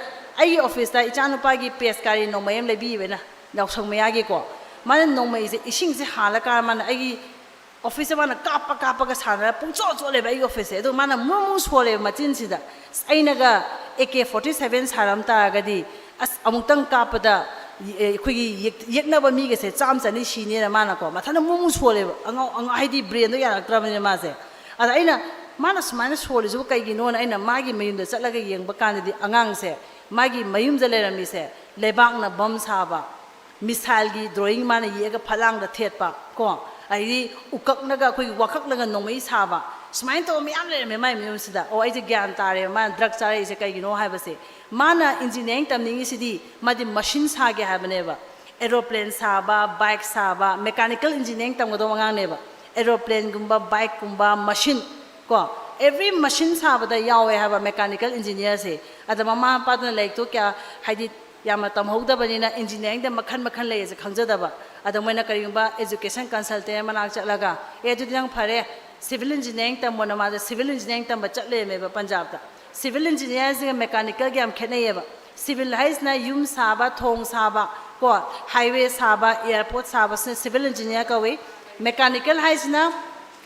ai office ta ichanu pa gi pes kari no mayem le bi be na daw sang maya gi ko mana no mai se ising se hala ka mana ai office mana kapa ka sana pung cho le ba ai office do mana mumu so le ma chin si da aina ga AK47 saram ta ga di as amutang kapa da khoi gi yekna ba mi ge se cham chani si ne na mana ko ma thana mumu so le anga ai di brain do ya tra ba ma se ada aina mana smana so le ju kai gi no na aina magi mayum da chalaga yeng ba kan di angang se magi mayum je le rami se lebak na bom sa ba misal gi drawing mana ye ga phalang da thet pa ko ai ukak na ga khoi wakak na ga no mai sa ba सुमाइन तो मैं आम ले मैं my म्यूम सिदा ओ आई जे ज्ञान तारे मान drug चारे इसे कई गिनो है बसे माना इंजीनियरिंग तमनिंग सिदी मादी मशीन सागे है बनेबा एरोप्लेन साबा बाइक साबा मैकेनिकल इंजीनियरिंग तमगदो मंगांग नेबा एरोप्लेन गुम्बा बाइक गुम्बा मशीन को every machine साबदा यावे है मैकेनिकल इंजीनियर से अद ममा पादन लाइक तो क्या हाइदी यामा तमहौदबनिना इंजीनियरिंग द मखन मखन ले जे खंगजदबा अद मोइना करिबा एजुकेशन कंसल्टेंट मनाक चलगा ए जुदिंग फरे सिविल इंजीनियरिंग तमोना मा सिविल इंजीनियरिंग तम चले मेबा पंजाब दा सिविल इंजीनियर से मैकेनिकल गेम खेनेयबा सिविल हाइसना यूम साबा थोंग साबा को हाईवे साबा एयरपोर्ट साबा से सिविल इंजीनियर कवे मैकेनिकल हाइसना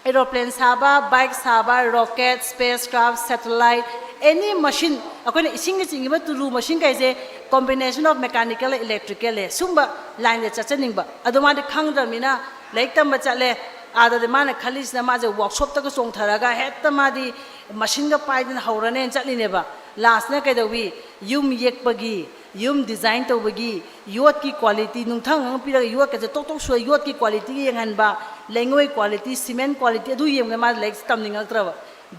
एरोप्लेन साबा बाइक साबा रॉकेट स्पेसक्राफ्ट सैटेलाइट एनी मशीन अखोने इसिंग चिंगिबा तुरु मशीन काइसे कॉम्बिनेशन ऑफ मैकेनिकल इलेक्ट्रिकल है सुंबा लाइन दे चचनिंगबा अदुमादे खंगदमिना लाइक तम चले आदे माने खलिसना माजे वर्कशॉप तक सोंथरागा हेत मादी मशीन का पाइदन हौरने चलिनेबा लास्टना कैदवी यूम येकपगी यूम डिजाइन तौबगी योट की क्वालिटी नुंथंग पिरा योट के टोक टोक सो योट की क्वालिटी येंगनबा लेंगवे क्वालिटी सीमेंट क्वालिटी अदु येंग मा लाइक तमनिंगत्रब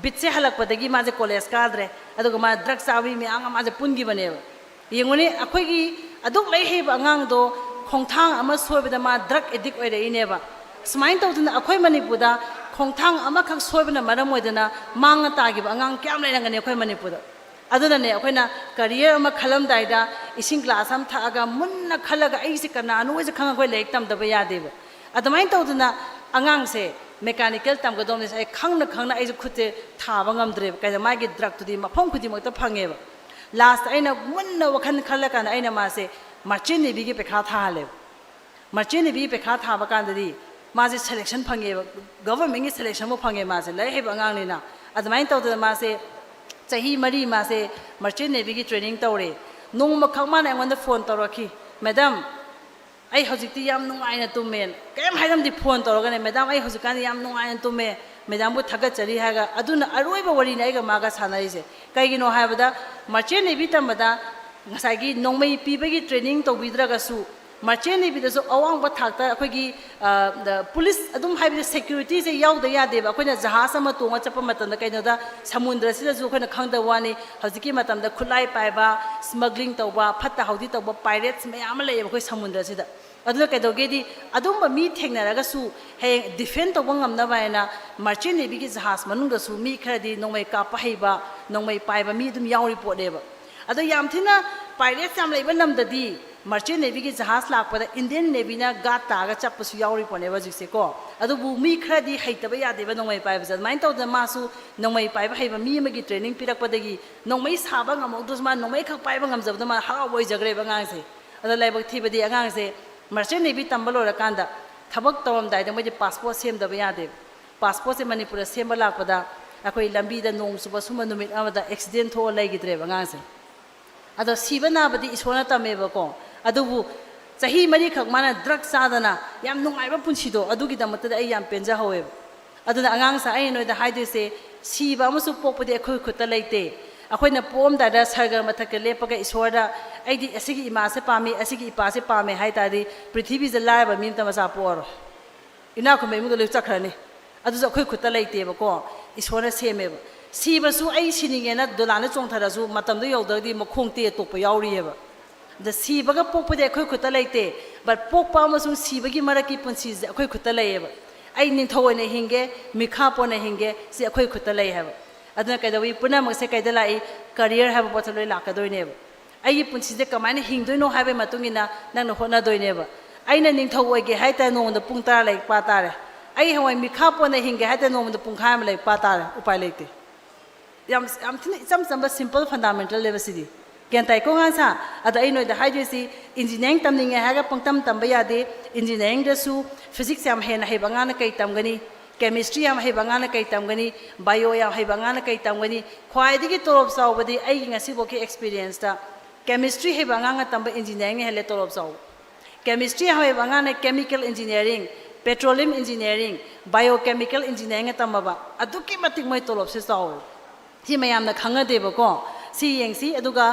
बिटसे हलकपदगी माजे कॉलेज काद्रे अदुग मा ड्रग चाबी मे आंग माजे पुनगी बनेबा येंगोनी अखोगी अदुक लै हेब अंगांग दो खोंथांग अमा सोयबदा मा ड्रग एडिक्ट ओइरेइनेबा स्माइन तौदना अखोय मणिपुरदा खोंथांग अमा खक सोयबना मरम ओइदना मांग तागिबा अंगांग क्याम लेरंगने अखोय मणिपुरदा अदुनने अखोयना करियर अमा खलमदाइदा इसिंग क्लास अम थागा मुन्ना खलगा एसे कनानो एसे खंग अखोय लेक तमदबा यादेबा अदमाइन तौदना अंगांग से मैकेनिकल तमगदोमने से खंगना खंगना एसे खुते थाबा ngamdreba कायदा मागी ड्रग तुदी मफम खुदी मक्ता फंगेबा लास्ट अइना मुन्ना वखन खलकाना अइना मासे मर्चेंट नेवी की पेखा थाले मर्चेंट नेवी पेखा थाबा कांददी मासे सिलेक्शन फंगेबा गवर्नमेंट की सिलेक्शन मो फंगे मासे लै हेब अंगांगनिना अदमाइन तौदना मासे चाही मरी मासे मर्चेंट नेवी की ट्रेनिंग तौरे नोंमा खमाना एंगोंदा फोन तौरखी मैडम आई हजिकती याम नुंगाइना तुमेन केम हाइरमदी फोन तौरगने मैडम आई हजिकान याम नुंगाइना तुमे मैडम बु थगचरी हागा अदुना अरोइबा वरिना आइगा मागा सानाइसे काइगिनो हायबदा मर्चेंट नेवी तमबदा ngसाइगी नोंमै पीबगी ट्रेनिंग तौबिद्रगसु मर्चेंट नेवीदसु अवांगबा थाक्ता अखोगी पुलिस अदुम हाइबदि सिक्युरिटी से यावदा यादेबा अखोइना जहाज अमा तोंगा चप्पा मतंदा कैनोदा समुद्रसिदसु अखोइना खंगदा वानी हजिकी मतंदा खुलाई पाइबा स्मगलिंग तौबा फत्ता हाउदी तौबा पाइरेट्स मयाम लैब अखोइ समुद्रसिदा अदुना कैदोगेदी अदुम्बा मी थेंगनारगसु हे डिफेंड तौबा ngamnaba मर्चेंट नेवी की जहाज मनुंगदसु मी खरदी नोंमै कापा हैबा नोंमै पाइबा मी दुम यावरि पोडेबा अदो यामथिना पाइरेट्स याम लैबा नमददी मर्चेंट नेवी की जहाज लापदा इंडियन नेवी ना गा तागा चप्पसु यावरि पोनेबा जिसे को अदुबु मी खरदी हैतबा यादेबा नोंमै पाइबा जमाइन तौदा मासु नोंमै पाइबा हैबा मी अमगी ट्रेनिंग पिरकपदगी नोंमै साबा ngamौदुसमा नोंमै खक पाइबा ngamजबदा मा हावoi जगरेबा ngang अदा लाइबक थीबदी अंगांग से मर्चेंट नेवी तंबलोर कांदा थबक तवमदाइदा मोजे पासपोर्ट सेमदबा यादे पासपोर्ट से मणिपुर सेमबा लापदा अखोई लंबीदा नोंग सुबा सुमा नुमित अमदा एक्सीडेंट थो लैगिद्रेबा ngang से अदो सीबा नाबदी इसोना तमेबको अदुबु चाही मरी खक माना ड्रग चादना याम नुंगाइबा पुंसिदो अदुगी दमतदा आई याम पेंजा होवे अदुना अंगांग सा आई नोइदा हाइदिसे सीबा अमसु पोपदे अखोइ खुता लैते अखोइना पोम दादा सरगर मथक लेपगा इसोरदा आइदी असिगी इमा से पामी असिगी इपा से पामे हाइतादी पृथ्वी ज लायबा मिन तमसा पोरो इना खमे मुदो ले चखरने अदुज अखोइ खुता लैतेबको इसोरना सेमेबा सीबसु आई सिनिगेना दोलाना चोंथरासु मतमदो यौदरदी मखोंते तोप यावरियेबा द सीबगा पोपदे अखोइ खुता लैते बट पोपा अमसु सीबगी मरकी पुंसी अखोइ खुता लैयेबा आई निंथौने हिंगे मिखा पोने हिंगे सि अखोइ खुता लैय हैबा अदना कैदवी पुनमक से कैदा लाई करियर हैबा पोथलोय लाकदोइनेबा आई पुंसीजे कमाइना हिंगदोइनो हैबे मतुंगिना नंगना होनादोइनेबा आइना निंथौ ओइगे हाइता नोंदा पुंग 10 लाइक पा तारे आई हवै मिखा पोने हिंगे हाइता नोंदा पुंग खाम लाइक पा तारे उपाय लेते याम थिन इचम चंबा सिंपल फंडामेंटल लेबसिदी केंताई को गांसा अद आई नोइदा हाइजेसी इंजीनियरिंग तमनिंगे हागा पंगतम तंबा यादे इंजीनियरिंग दसु फिजिक्स याम हेना हेबंगाना कै तमगनी केमिस्ट्री याम हेबंगाना कै तमगनी बायो याम हेबंगाना कै तमगनी ख्वाइदिगी तोरोब सावबदी आई ngasi बोके एक्सपीरियंस ता केमिस्ट्री हेबंगाना तंबा इंजीनियरिंग हेले तोरोब साव केमिस्ट्री हेबंगाना chemical engineering petroleum engineering biochemical engineering तमबा अदुकी मतिक मै तोरोब से साव सी मयामना खंगदेबको सी येंसी अदुगा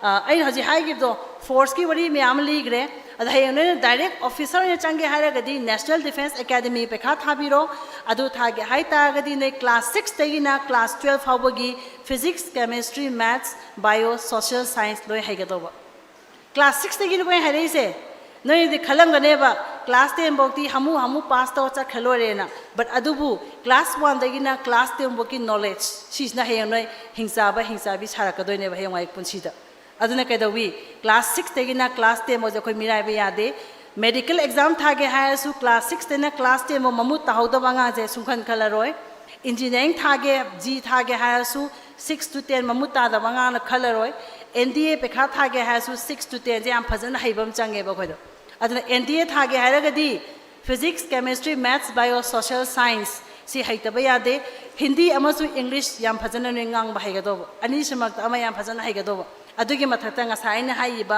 आई हजि हाइगिबदो फोर्स की वरी मयाम लीग्रे अद हयंग नोय डायरेक्ट ऑफिसर ने चंगे हायरगदी नेशनल डिफेंस एकेडमी पेखा थाबिरो अदु थागे हाय तागदी ने क्लास 6 तगिना क्लास 12 फावबगी physics chemistry maths bio social science लोय हायगदोबा क्लास 6 तगिन कोय हायरेसे नोय दि खलंगनेबा क्लास 10 बोक्ति हमु पास तो चा खलोरेना बट अदुबु क्लास 1 दगिना क्लास 10 बोकी नॉलेज सिजना हयंग नोय हिंसाबी सारकदोयनेबा हयंग वाइ पुंसीदा अदुना कैदवी क्लास 6 तगिना क्लास 10 मो जखोय मिरायबे यादे मेडिकल एग्जाम थागे हायसु क्लास 6 तेना क्लास 10 मो momo ताहौदबा nga je sungkhan khalaroy engineering thage g thage hayasu 6 to 10 momo तादबा nga na khalaroy NDA Pekha थागे हायसु 6 to 10 जे याम फजन हाइबम चंगे बा खोयदो अदुना NDA थागे हायरगदी physics chemistry maths bio social science सी हाइतबा यादे हिंदी अमसु इंग्लिश याम फजन ने ngang ba haigado ani समक्त अमा याम फजन हाइगदो अदुगी मथक्ता ngसाइना हाइबा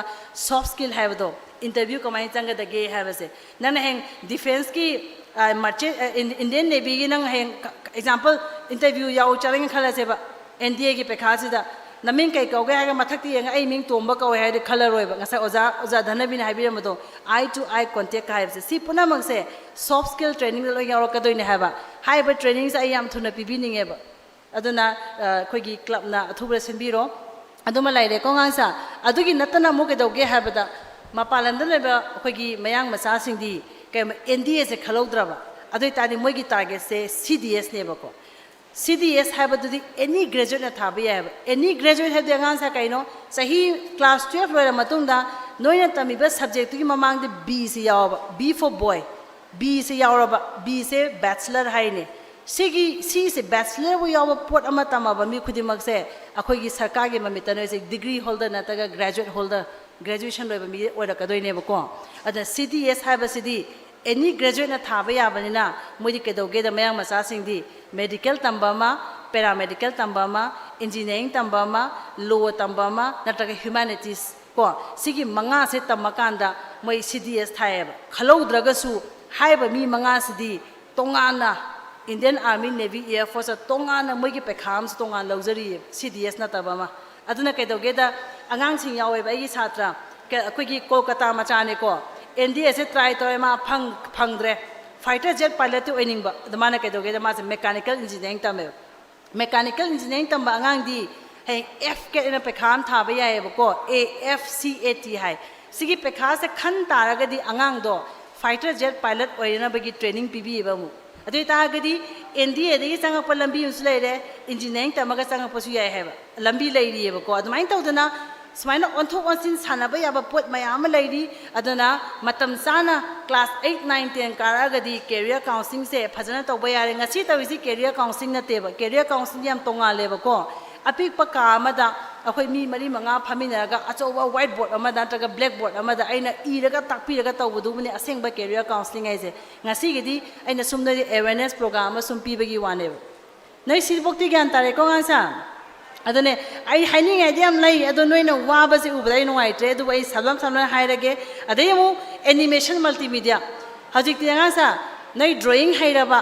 सॉफ्ट स्किल हाइबदो इंटरव्यू कमाइ चंगदगे हाबसे नन हेंग डिफेंस की मर्चेंट इंडियन नेवी की नंग हेंग एग्जांपल इंटरव्यू याउ चलेंग खलासेबा NDA की पेखासिदा नमिंग कई कौगे हागा मथक्ति यंग आई मिंग तोंबा कौगे हायदे खलरोयबा ngasa ओजा धनबिन हाइबिरमदो आई टू आई कांटेक्ट हाइबसे सी पुनमंगसे सॉफ्ट स्किल ट्रेनिंग लो यावरकदोइने हाबा हाइबा ट्रेनिंग से याम थुना पिबिनिंगेबा अदुना खोगी क्लब ना अथुबा सिनबिरो अदुमा लाइरे कोंगांसा अदुगी नतना मु केदोगे हाबदा मपालंद लेबा खोगी मयांग मचासिंगदी के NDA से खलौद्रबा अदुई तादि मोगी टारगेट से CDS नेबको CDS हाबदुदी एनी ग्रेजुएट ना थाबा याब एनी ग्रेजुएट हेदे अंगांसा कइनो सही क्लास 12 लोरा मतुंगदा नोइना तमिबा सब्जेक्ट की ममांग दे B से याव B फॉर बॉय B से यावरबा B से बैचलर हाइने सी से बैचलर वो याव पोट अमा तमाबा मी खुदिमक से अखोगी सरकार के ममितनो से डिग्री होल्डर नतगा ग्रेजुएट होल्डर ग्रेजुएशन लोइबा मी ओरकदोइनेबको अदा CDS हाबसिदी एनी ग्रेजुएट ना थाबा याबनिना मोदि केदोगे द मयांग मसासिंगदी मेडिकल तंबामा पैरामेडिकल तंबामा इंजीनियरिंग तंबामा लॉ तंबामा नतगा ह्यूमैनिटीज को सिगी मंगा से तमकांदा मोय CDS थायबा खलौद्रगसु हायबा मी मंगा सिदी तोंगाना Indian army navy air force तोंगाना मोयगी पेखाम तोंगान लौजरी CDS नतबामा अदुना केदोगेदा अंगांग सिंग यावेबा एगी छात्रा अखोगी कोलकाता मचाने को NDA से ट्राई तोयमा फंगद्रे फाइटर जेट पायलट तो ओइनिंगबा दमाना केदोगे दमा से मैकेनिकल इंजीनियरिंग तमे मैकेनिकल इंजीनियरिंग तंबा अंगांगदी हे F के इन पेखाम थाबा यायबको AFCAT हाय सिगी पेखा से खन तारगदी अंगांग दो फाइटर जेट पायलट ओइनबगी ट्रेनिंग पीबीबमु अदुई तागदी NDA दगी संगप लंबी उस लेरे इंजीनियरिंग तमगा संगपसु याय हेबा लंबी लेरियबको अदमाइन तौदना स्माइना ऑन्थो ऑन्सिन सानबा याबा पोट मयाम लैरी अदना मतम साना क्लास 8 9 10 कारागदी कैरियर काउंसलिंग से फजना तौबा यारे ngasi तविसी कैरियर काउंसलिंग नतेबा कैरियर काउंसलिंग याम तोंगा लेबको अपिक पका अमदा अखोय मी मरी मंगा फमिनरगा अचौबा व्हाइट बोर्ड अमदा तगा ब्लैक बोर्ड अमदा आइना इरगा ताकपिरगा तौबदुबने असेंगबा कैरियर काउंसलिंग आइसे ngasi गिदी आइना सुमदि अवेयरनेस प्रोग्राम सुम पीबगी वानेब नै सिबोक्ति ज्ञान तारे को गांसा अदने आई हाइनिंग आइडिया लई अदो नोइना वाबसे उबदाई नुवाइत्रे अदु आई सबलम हाइरगे अदेमु एनिमेशन मल्टीमीडिया हजिक तियांगासा नै ड्राइंग हाइरबा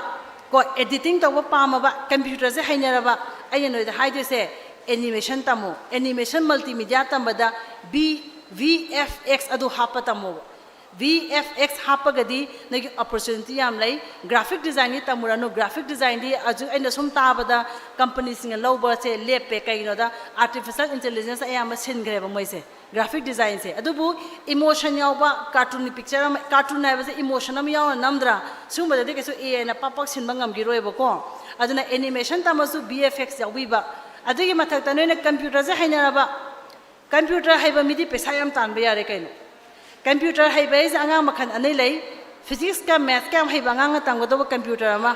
को एडिटिंग तब पामबा कंप्यूटर से हाइनरबा आई नोइदा हाइदेसे एनिमेशन तमो एनिमेशन मल्टीमीडिया तमबदा VFX अदु हापा तमो VFX हापगदी नगी अपॉर्चुनिटी याम लई ग्राफिक डिजाइन तमुरानो ग्राफिक डिजाइन दी अजु and sum ताबदा company Singh rubber से लेपे कइनोदा आर्टिफिशियल इंटेलिजेंस आयाम सिनग्रेब मोइसे ग्राफिक डिजाइन से अदुबु इमोशन यावबा कार्टून पिक्चर कार्टून नाइबसे इमोशन अम याव नमद्रा सुमबदे केसु ए ना पापक सिनबा ngamgiroibako aduna animation tamasu VFX yawiba adugi mathakta noina computer se hainaraba computer haiba midi pesa yam tanba yare kaino computer haiba is anga makhan anei lei physics ka math ka haiba anga tangodo computer ama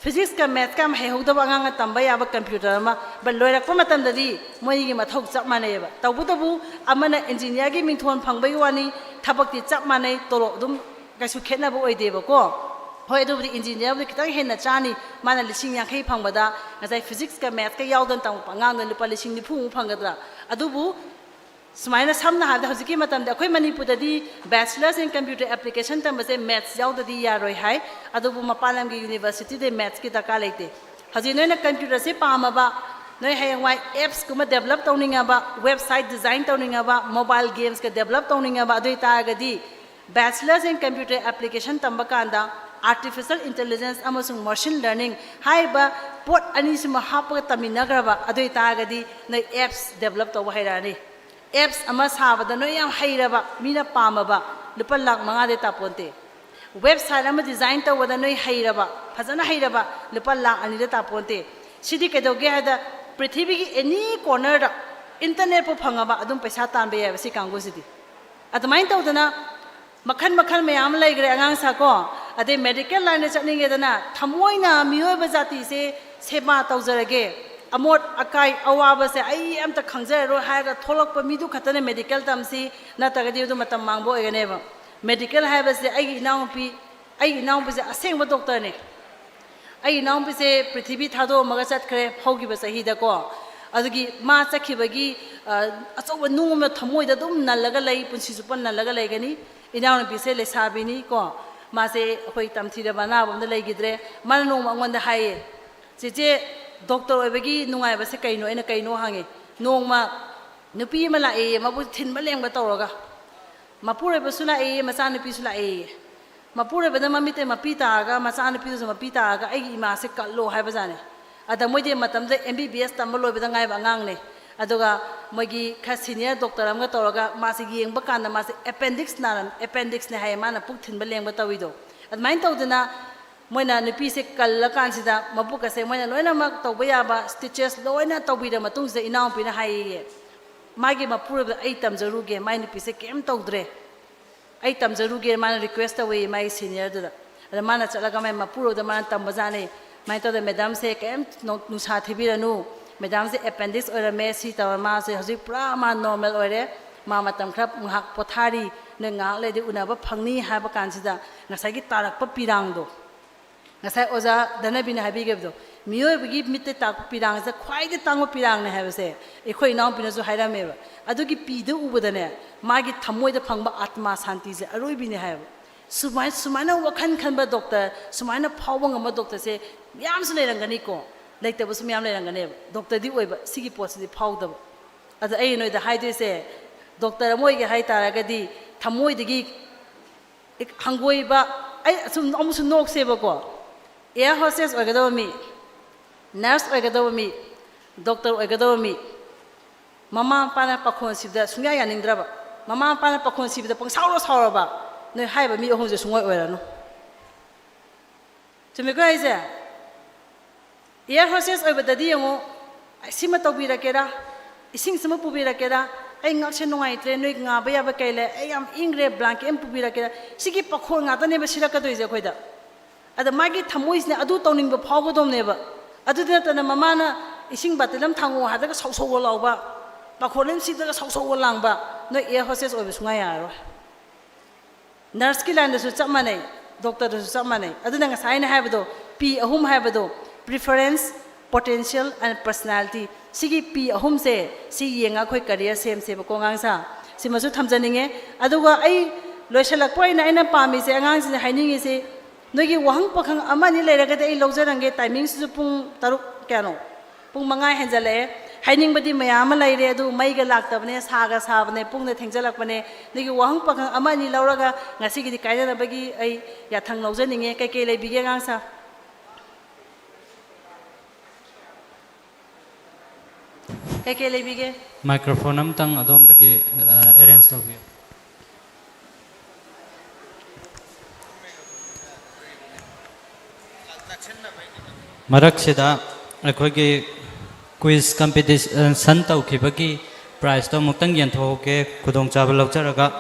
physics ka math ka haihodo anga tamba yaba computer ama ba loirakpa matam dadi moi gi mathok chap maneba tawbudabu amana engineer gi mingthon phangbai wani thabakti chap manai tolo dum kaisu khetna bo oideba ko hoi adubdi engineer bi kitang henna chani mana lising yankhai phangbada ngai physics ka math ka yawdan tang pangang dan lupa lising ni phu phangadra adubu sumaina samna hada hojiki matam da khoi manipur dadi bachelors in computer application tam se maths yawdadi yaroi hai adubu mapalam gi university de maths ki taka leite haji noi na computer se pamaba noi hayangwai apps kuma develop tawninga ba website design tawninga ba mobile games ka develop tawninga ba adoi ta gadi Bachelor's in Computer Application tambakanda Artificial Intelligence amasung Machine Learning haiba pot anisima hapga taminagraba adoi tagadi na apps develop to hairani apps ama sabada no yam hairaba mina pamaba lupa lak manga de taponte website ama design to wada no hairaba phajana hairaba lupa lak ani de taponte sidi kedoge hada prithvi ki any corner da internet po phangaba adum paisa tanbe ya si kango sidi admain tawdana makhan makhan mayam laigre angang sa ko ade medical line chatninge dana thamoina miyoy bajati se sema tawjarage amot akai awaba se ai am ta khangjar ro ha ga tholok pa midu khatane medical tamsi na tagadi du matam mangbo egane ba medical ha ba se ai naung pi se aseng ba doctor ne ai naung pi se prithvi thado maga chat khre hogi ba sahi da ko adugi ma chakhibagi achoba nungma thamoi da dum nalaga lei punsi supan nalaga lei gani inaun pi se le sabini ko ma se hoi tamthi da bana bam da lei gidre man nong mangon da haye je doctor obegi nungai ba se kaino ena kaino hange nong ma nupi ma la e ma bu thin ba leng ba tawraga ma pure ba sula e ma sa nupi sula e ma pure ba da ma mite ma pita ga ma sa nupi so ma pita ga ai ma se kallo hai ba jane ada moi de matam de MBBS tambal loi ba da ngai ba ngang ne aduga mogi kha senior doctor am ga tawraga ma se yeng ba kan ma se appendix ne hai ma na puk thin ba leng ba tawido admain tawdana moina nupi se kal kan sida mabu ka se moina loina mak tawba ya ba stitches loina tawbi da matung se inaw pina hai magi ma pura ai tam jaruge mai nupi se kem tawdre ai tam jaruge man request away mai senior da ada mana chalaga mai ma pura da man tam bajane mai to da madam se kem nu sa thibiranu madam se appendix or messi taw ma se hoji pura ma normal ore ma matam khrap ngak pothari ne ngak le de unaba phangni ha ba kan sida ngasai gi tarak pa pirang do ngasai oza dana bina habi gebdo miyo bigi mitte tak pirang se khwai de tango pirang ne have se e khoi naw pina zo haira me ba adu gi pi de ubada ne ma gi thamoi de phangba atma shanti se aroi bi ne have sumaina wakhan khan ba doctor sumaina phawang ma doctor se yam se le rangani ko like the yam le rangane doctor di oi ba sigi pot se phaw da adu ai noi da haide se doctor moi ge hai tara ga di thamoi de gi hangoi ba ai sum amusu nok se ba ko air hostess oigado mi nurse oigado mi doctor oigado mi mama pana pakhon sibda sungya yaningdra ba mama pana pakhon sibda pang sauro ba noi hai ba mi ohon je sungoi oirano chumi ko ai se air hostess oibada di yango sima tobira kera ising sama pubira kera ai ngak se nungai tre noi nga ba ya ba kaile ai am ingre blank em pubira kera sigi pakhon nga ta ne ba sira ka doi je khoida ada magi thamois ne adu tawning ba phawgo dom ne ba adu de ta na mama na ising batilam thango ha da sau sau law ba pakhonem si da sau sau lang ba no air hostess oi sunga ya ro nurse ki line su chamane doctor su chamane adu na ngasai na ha ba do p ahum ha ba do preference potential and personality sigi p ahum se si yenga khoi career sem se ba ko ngang sa sima su thamjaninge aduga ai loisalak poi na ina pami se angang se hainingi se nogi wahang pakhang amani leiraga dei lawjarange timing su pung taruk kyano pung mangai henjale haining badi mayam laire adu maiga laktabne saga sabne pung ne thengjalakbane nogi wahang pakhang amani lawraga ngasi gi kaida bagi ai ya thang lawjaninge kai kai leibige ngangsa kai kai leibige microphone am tang adom dagi arrange to be Maraksida akhoi quiz competition tawkhibagi prize to muktang yanthoke khudong chaba lawcharaga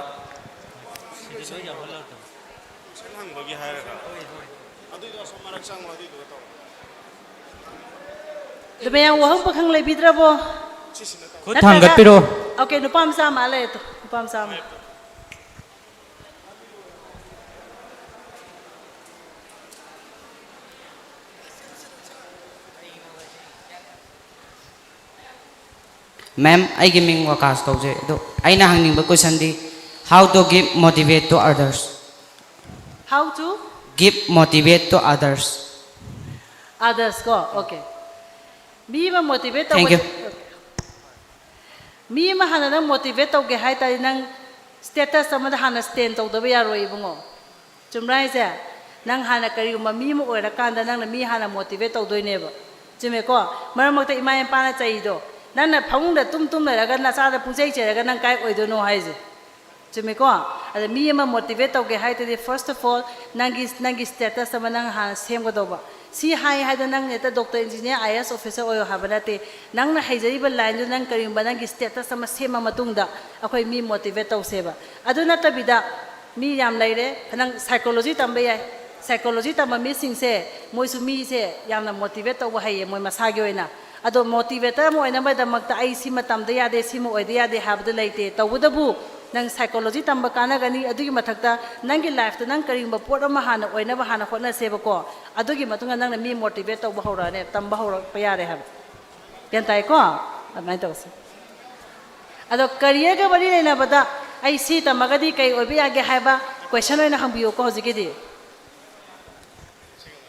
Debayang wahang pakhang leibidrabo khud thangatpiro okay nupam sama le to nupam sama Ma'am, I give me wakas toje. Do I na hanging ba question di how to give motivate to others. How to Give motivate to others. Others ko okay. Mi ma motivate Thank you. Mi ma hana nang motivate to ge hai ta nang status amada hana stand tawdaba yaroi bungo chumrai se nang hana kariguma mi mo oira kanda nang na mi hana motivate tawdoineba chume ko maramakta ima pa na chaido nang na phangda tum laraga na sa da pujai cheraga nang kai oidono haise chume ko ada mi ma motivate tawge haitade first of all nangi status ama nang hana semgodoba si hai da nang neta doctor engineer IS officer oyo habanate nang na haijari ba line nang karimba nang status sama sema matungda akoi mi motivate tawseba aduna tabida mi yam laire nang psychology tambe yai psychology tamba mi singse moi su mi se yamna motivate taw haye moi masagi oina ado motivator mo oina ba damakta ai si matam da yade si mo oida yade habda laite tawudabu nang psychology tamba kana gani adugi mathakta nangi life ta nang karimba pot ama hana oina ba hana khona seba ko adugi matunga nang na mi motivate taw bahora ne tamba hora payare hab kentai ko amai tawse ado career ga bari leina bada ai si tamagadi kai obi age haiba question oina hambiyo ko hojigedi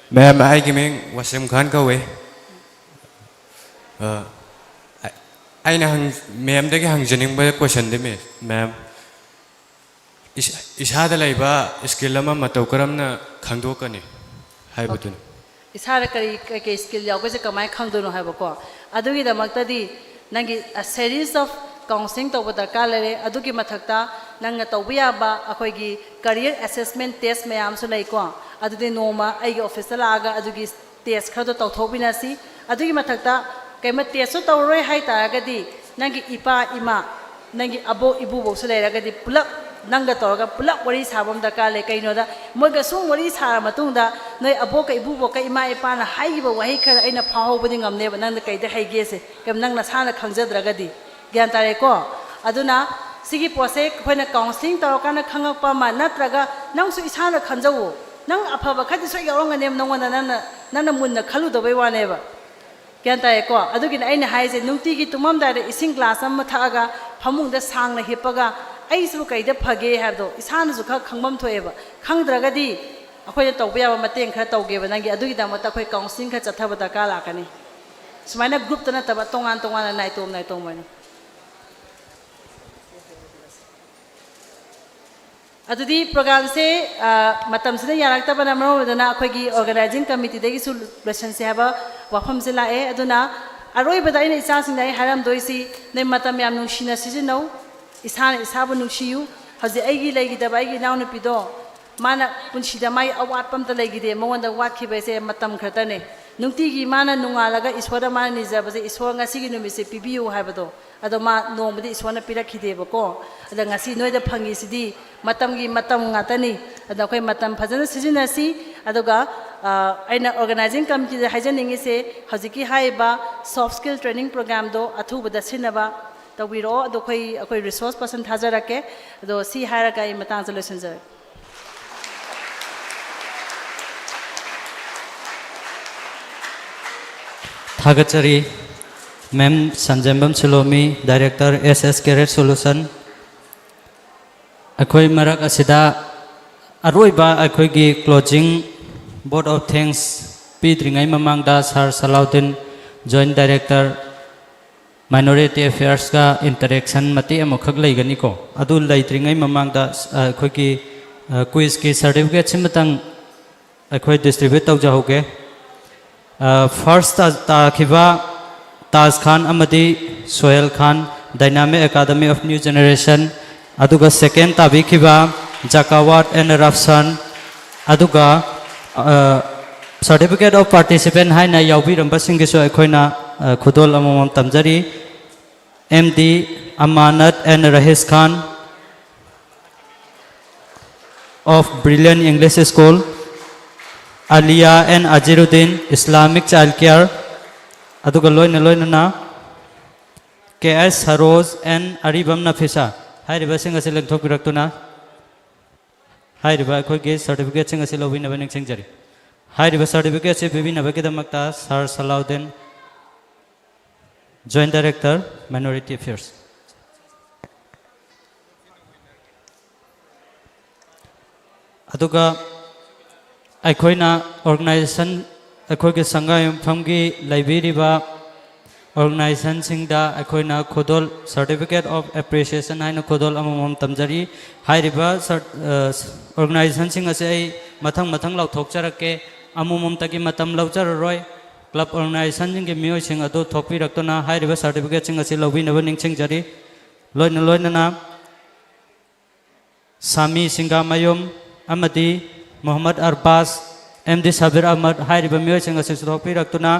Ma'am, I giving Wasim Khan ka way. I na hang ma'am dagi hang janing ba question de me ma'am. Ishada lai ba skill lama matau karam na khangdo ka ni. Hai butun. Ishara kari ke skill yaw ko se kamai khangdo no haiba ko. Adugi da maktadi nangi a series of counseling to bada kalare adugi mathakta nang tawbiya ba akoi gi career assessment test mayam su lai ko. Adudi noma ai office laga adugi test khado tawthobina si adugi mathakta kaima test so tawroi hai ta gadi nangi ipa ima nangi abo ibu bo su lai gadi pulak nanga tawga pulak wari sabam da kale kaino da moga sung wari sara matung da noi abo ka ibu bo ka ima ipa na hai ba wahi khara aina phaho budi ngamne ba nang kai da hai ge se kam nang na sana khangjadra gadi gyan tare ko aduna sigi pose khoina counseling taw kana khangak pa ma natraga nang su isana khanjawo nang afaba khati so yawnga nem nongona nana munna khalu do bai wane ba kyan tae ko adugin aina haise nungti gi tumam da ising glass am thaga phamung da sangna hipaga ai su kai da phage habdo isana su kha khangmam thoeba khangdraga di akhoi tawba ya mateng kha tawge ba nangi adugi da mata khoi counseling kha chathaba da kala kani sumaina group tana taba tongan nai tom mai adudi program se matam se yarakta bana maro dana akhoi gi organizing committee degi su lesson se haba wafam se lae aduna aroi bada ina isa sing dai haram doisi nei matam yam nu shina sijino isana isabu nu shiu haji aigi legi da bai gi naunu pido mana punshi da mai awat pam ta legi de mawon da wat khibe se matam khata ne nungti gi mana nunga laga iswara mana ni jaba se iswa ngasi gi numi se pibiu habado ado ma nomdi iswana pirakhi ba ko ada ngasi noi da phangi sidi matam ngata ni ada koi matam phajana sijina si adoga aina organizing committee da hajaningi se hajiki haiba soft skill training program do athu bada sinaba tawiro ado koi resource person thajarake ado si haira kai matang solution jar Thagachari Ma'am Sanjambam Sulomi Director SS Career Solution Akhoi marak asida aroiba akhoi gi closing board of thanks pidringai mamangda Sir Salaudin Joint Director Minority Affairs ka interaction mati amokhak leigani ko adu leitringai mamangda akhoi gi quiz ki certificate simatang akhoi distribute tawjahoge first ta khiba Taj Khan amadi Sohail Khan Dynamic Academy of New Generation aduga second tabi khiba Jakawat and Rafsan aduga certificate of participant haina yaubi ramba singiso ekhoina khudol amamam tamjari MD Amanat and Rahesh Khan of Brilliant English School Alia and Ajiruddin Islamic Child Care aduga loina na KS Haroz and Aribam Nafisa hai riba singa se lengthok biraktuna hai riba khoi ge certificate singa se lobina baning singjari hai riba certificate se bibina bagida makta Sir Salaudin Joint Director Minority Affairs aduga aikhoina organization akhoi ge sangayam famgi library ba organization-singda akoina khodol certificate of appreciation haina khodol amamam tamjari hairiba organization-sing ase ai mathang lauthokcharake amamam tagi matam lauchararoi club organization-sing ge miyoi sing adu thokpiraktona hairiba certificate sing ase lobinaba ningchingjari loina na Sami Singamayum amadi Muhammad Arbas MD Sabir Ahmad hairiba miyoi sing ase thokpiraktona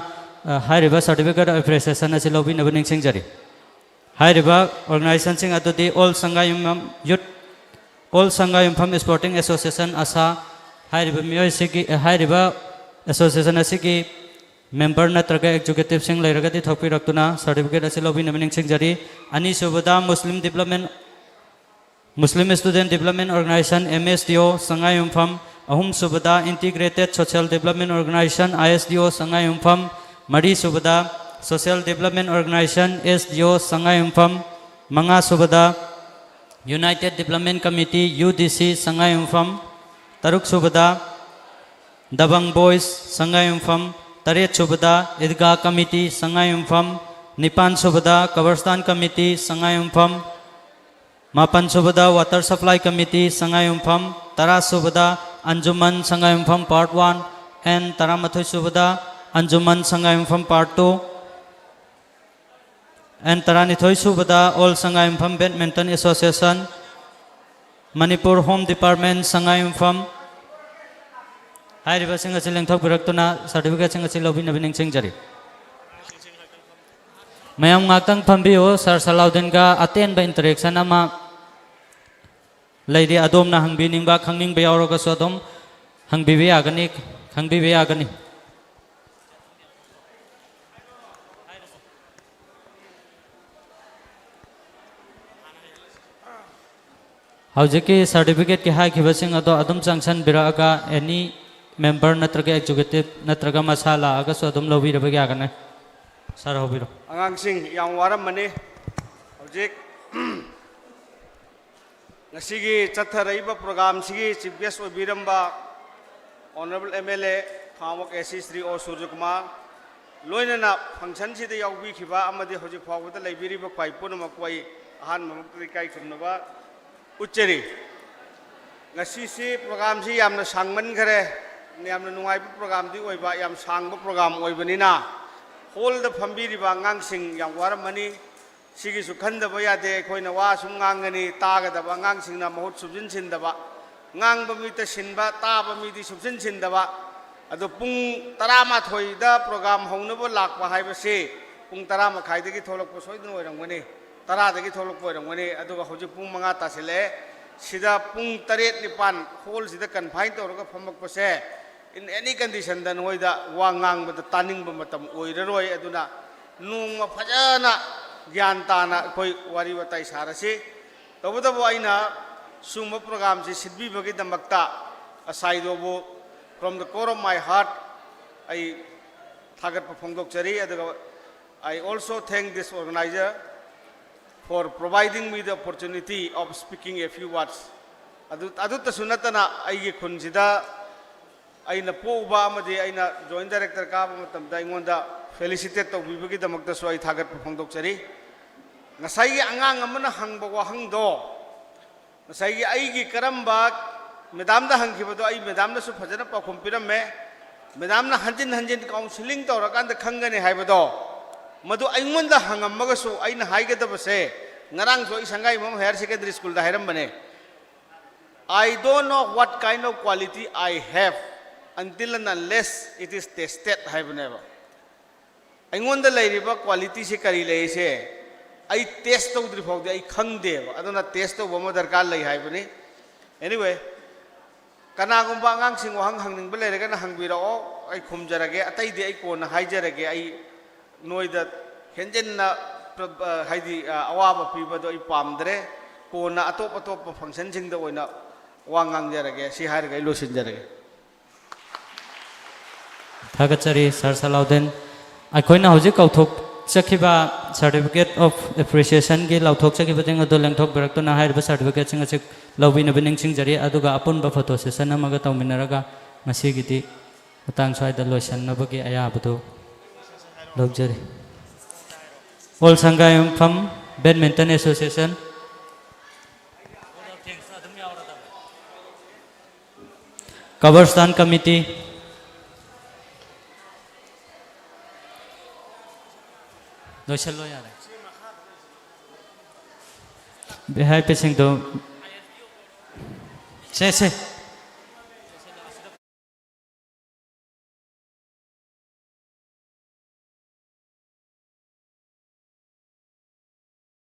hairiba certificate of appreciation ase lobinaba ningchingjari hairiba organization sing adudi all Sangayum youth all Sangayum Pham Sporting Association asa hairiba miyoi sigi hairiba association asigi member natraga executive sing lairagati thokpiraktuna certificate ase lobinaba ningchingjari ani subada Muslim Student Development Organization MSDO Sangayum Pham ahum subada Integrated Social Development Organization ISDO Sangayum Pham Mari subada Social Development Organization SDO Sangayum Pham Manga subada United Development Committee UDC Sangayum Pham Taruk subada Dabang Boys Sangayum Pham Taret subada Idga Committee Sangayum Pham Nipan subada Kabarstan Committee Sangayum Pham Mapan subada Water Supply Committee Sangayum Pham Tara subada Anjuman Sangayum Pham Part 1 and Taramathoy subada Anjuman Sangayum Pham Part 2 and Taranithoy subada All Sangayum Pham Badminton Association Manipur Home Department Sangayum Pham hairiba sing ase lengthokpiraktuna certificate sing ase lobinaba ningchingjari mayam ngaktang phambiyo Sir Salaudin ga atenba interaction ama leidi adomna hangbiningba khangningba yauraga so adom hangbibe yagani Haujiki certificate ki hai khibasing ado adum sanction biraga any member natraga executive natraga masala aga so adum lobiraba yagane sir hobiro angangsing yang waramani hojik ngasigi chatharaiba program sigi chief guest obiramba honorable MLA Thamok AC Sri O Suryakumar loinana function sida yaubi khiba amadi hojik phawda leibiriba kwai punama kwai ahan mamukri kai kumnaba ucheri ngasi si program si yamna sangman khare yamna nungai program di oiba yam sangba program oibanina hol da phambiriba ngangsing yang waramani sigi su khandaba yade khoina wa sum ngangani tagadaba ngangsingna mahut subjin sindaba ngang bami ta sinba ta bami di subjin sindaba adu pung 13 da program hongnabo lakpa haibase pung 13 khai dagi tholokpo soidun oirangani 10 dagi tholokpo oirangani aduga hoji pung 5 tasile sida pung 7 nipan hol sida confine tawraga phamakpase in any condition dan hoida wangang bata taning ba matam oiraroi aduna nungma phajana gyan tana koi wari watai sarase tawdabo aina sumba program si sidbi bagi damakta asaidobo from the core of my heart I thagat phongdok chari aduga I also thank this organizer for providing me the opportunity of speaking a few words adu tasunatana ai khunjida aina poba amadi aina joint director ka matamda ingonda felicitate to bibagi damakta so ai thagat phongdok chari ngasai gi angang amana hangba wa hangdo ngasai gi ai gi karamba madam da hangkhibado ai madam na su phajana pakhum piramme madam na hanjin counseling to ra kan da khangani haibado madu aingonda hangammaga so aina haigadabase ngarang so isangai mom higher secondary school da hairam bane I don't know what kind of quality I have until and unless it is tested haibnever aingonda lairiba quality se kari leise ai test to dri phawde ai khangde adona test to boma darkar lai haibani anyway kana gumba ngang sing wahang hangning bele rega na hangbira o ai khumjarage atai de ai ko na haijarage ai noida henjen na haidi awaba pibado i pamdre ko na atop function sing da oina wangang jarage si harga i losin jarage thagachari Sir Salaudin akoina hoji kauthok chakhiba certificate of appreciation gi lauthok chakhiba jeng ado lengthok biraktuna hairiba certificate sing achik lobina bening singjari aduga apunba photo session amaga tawminaraga masigiti matang swaida loisan nabagi ayabadu lobjari All Sangayum from Badminton Association. Kabarstan Committee. Behai Pesing do. Se.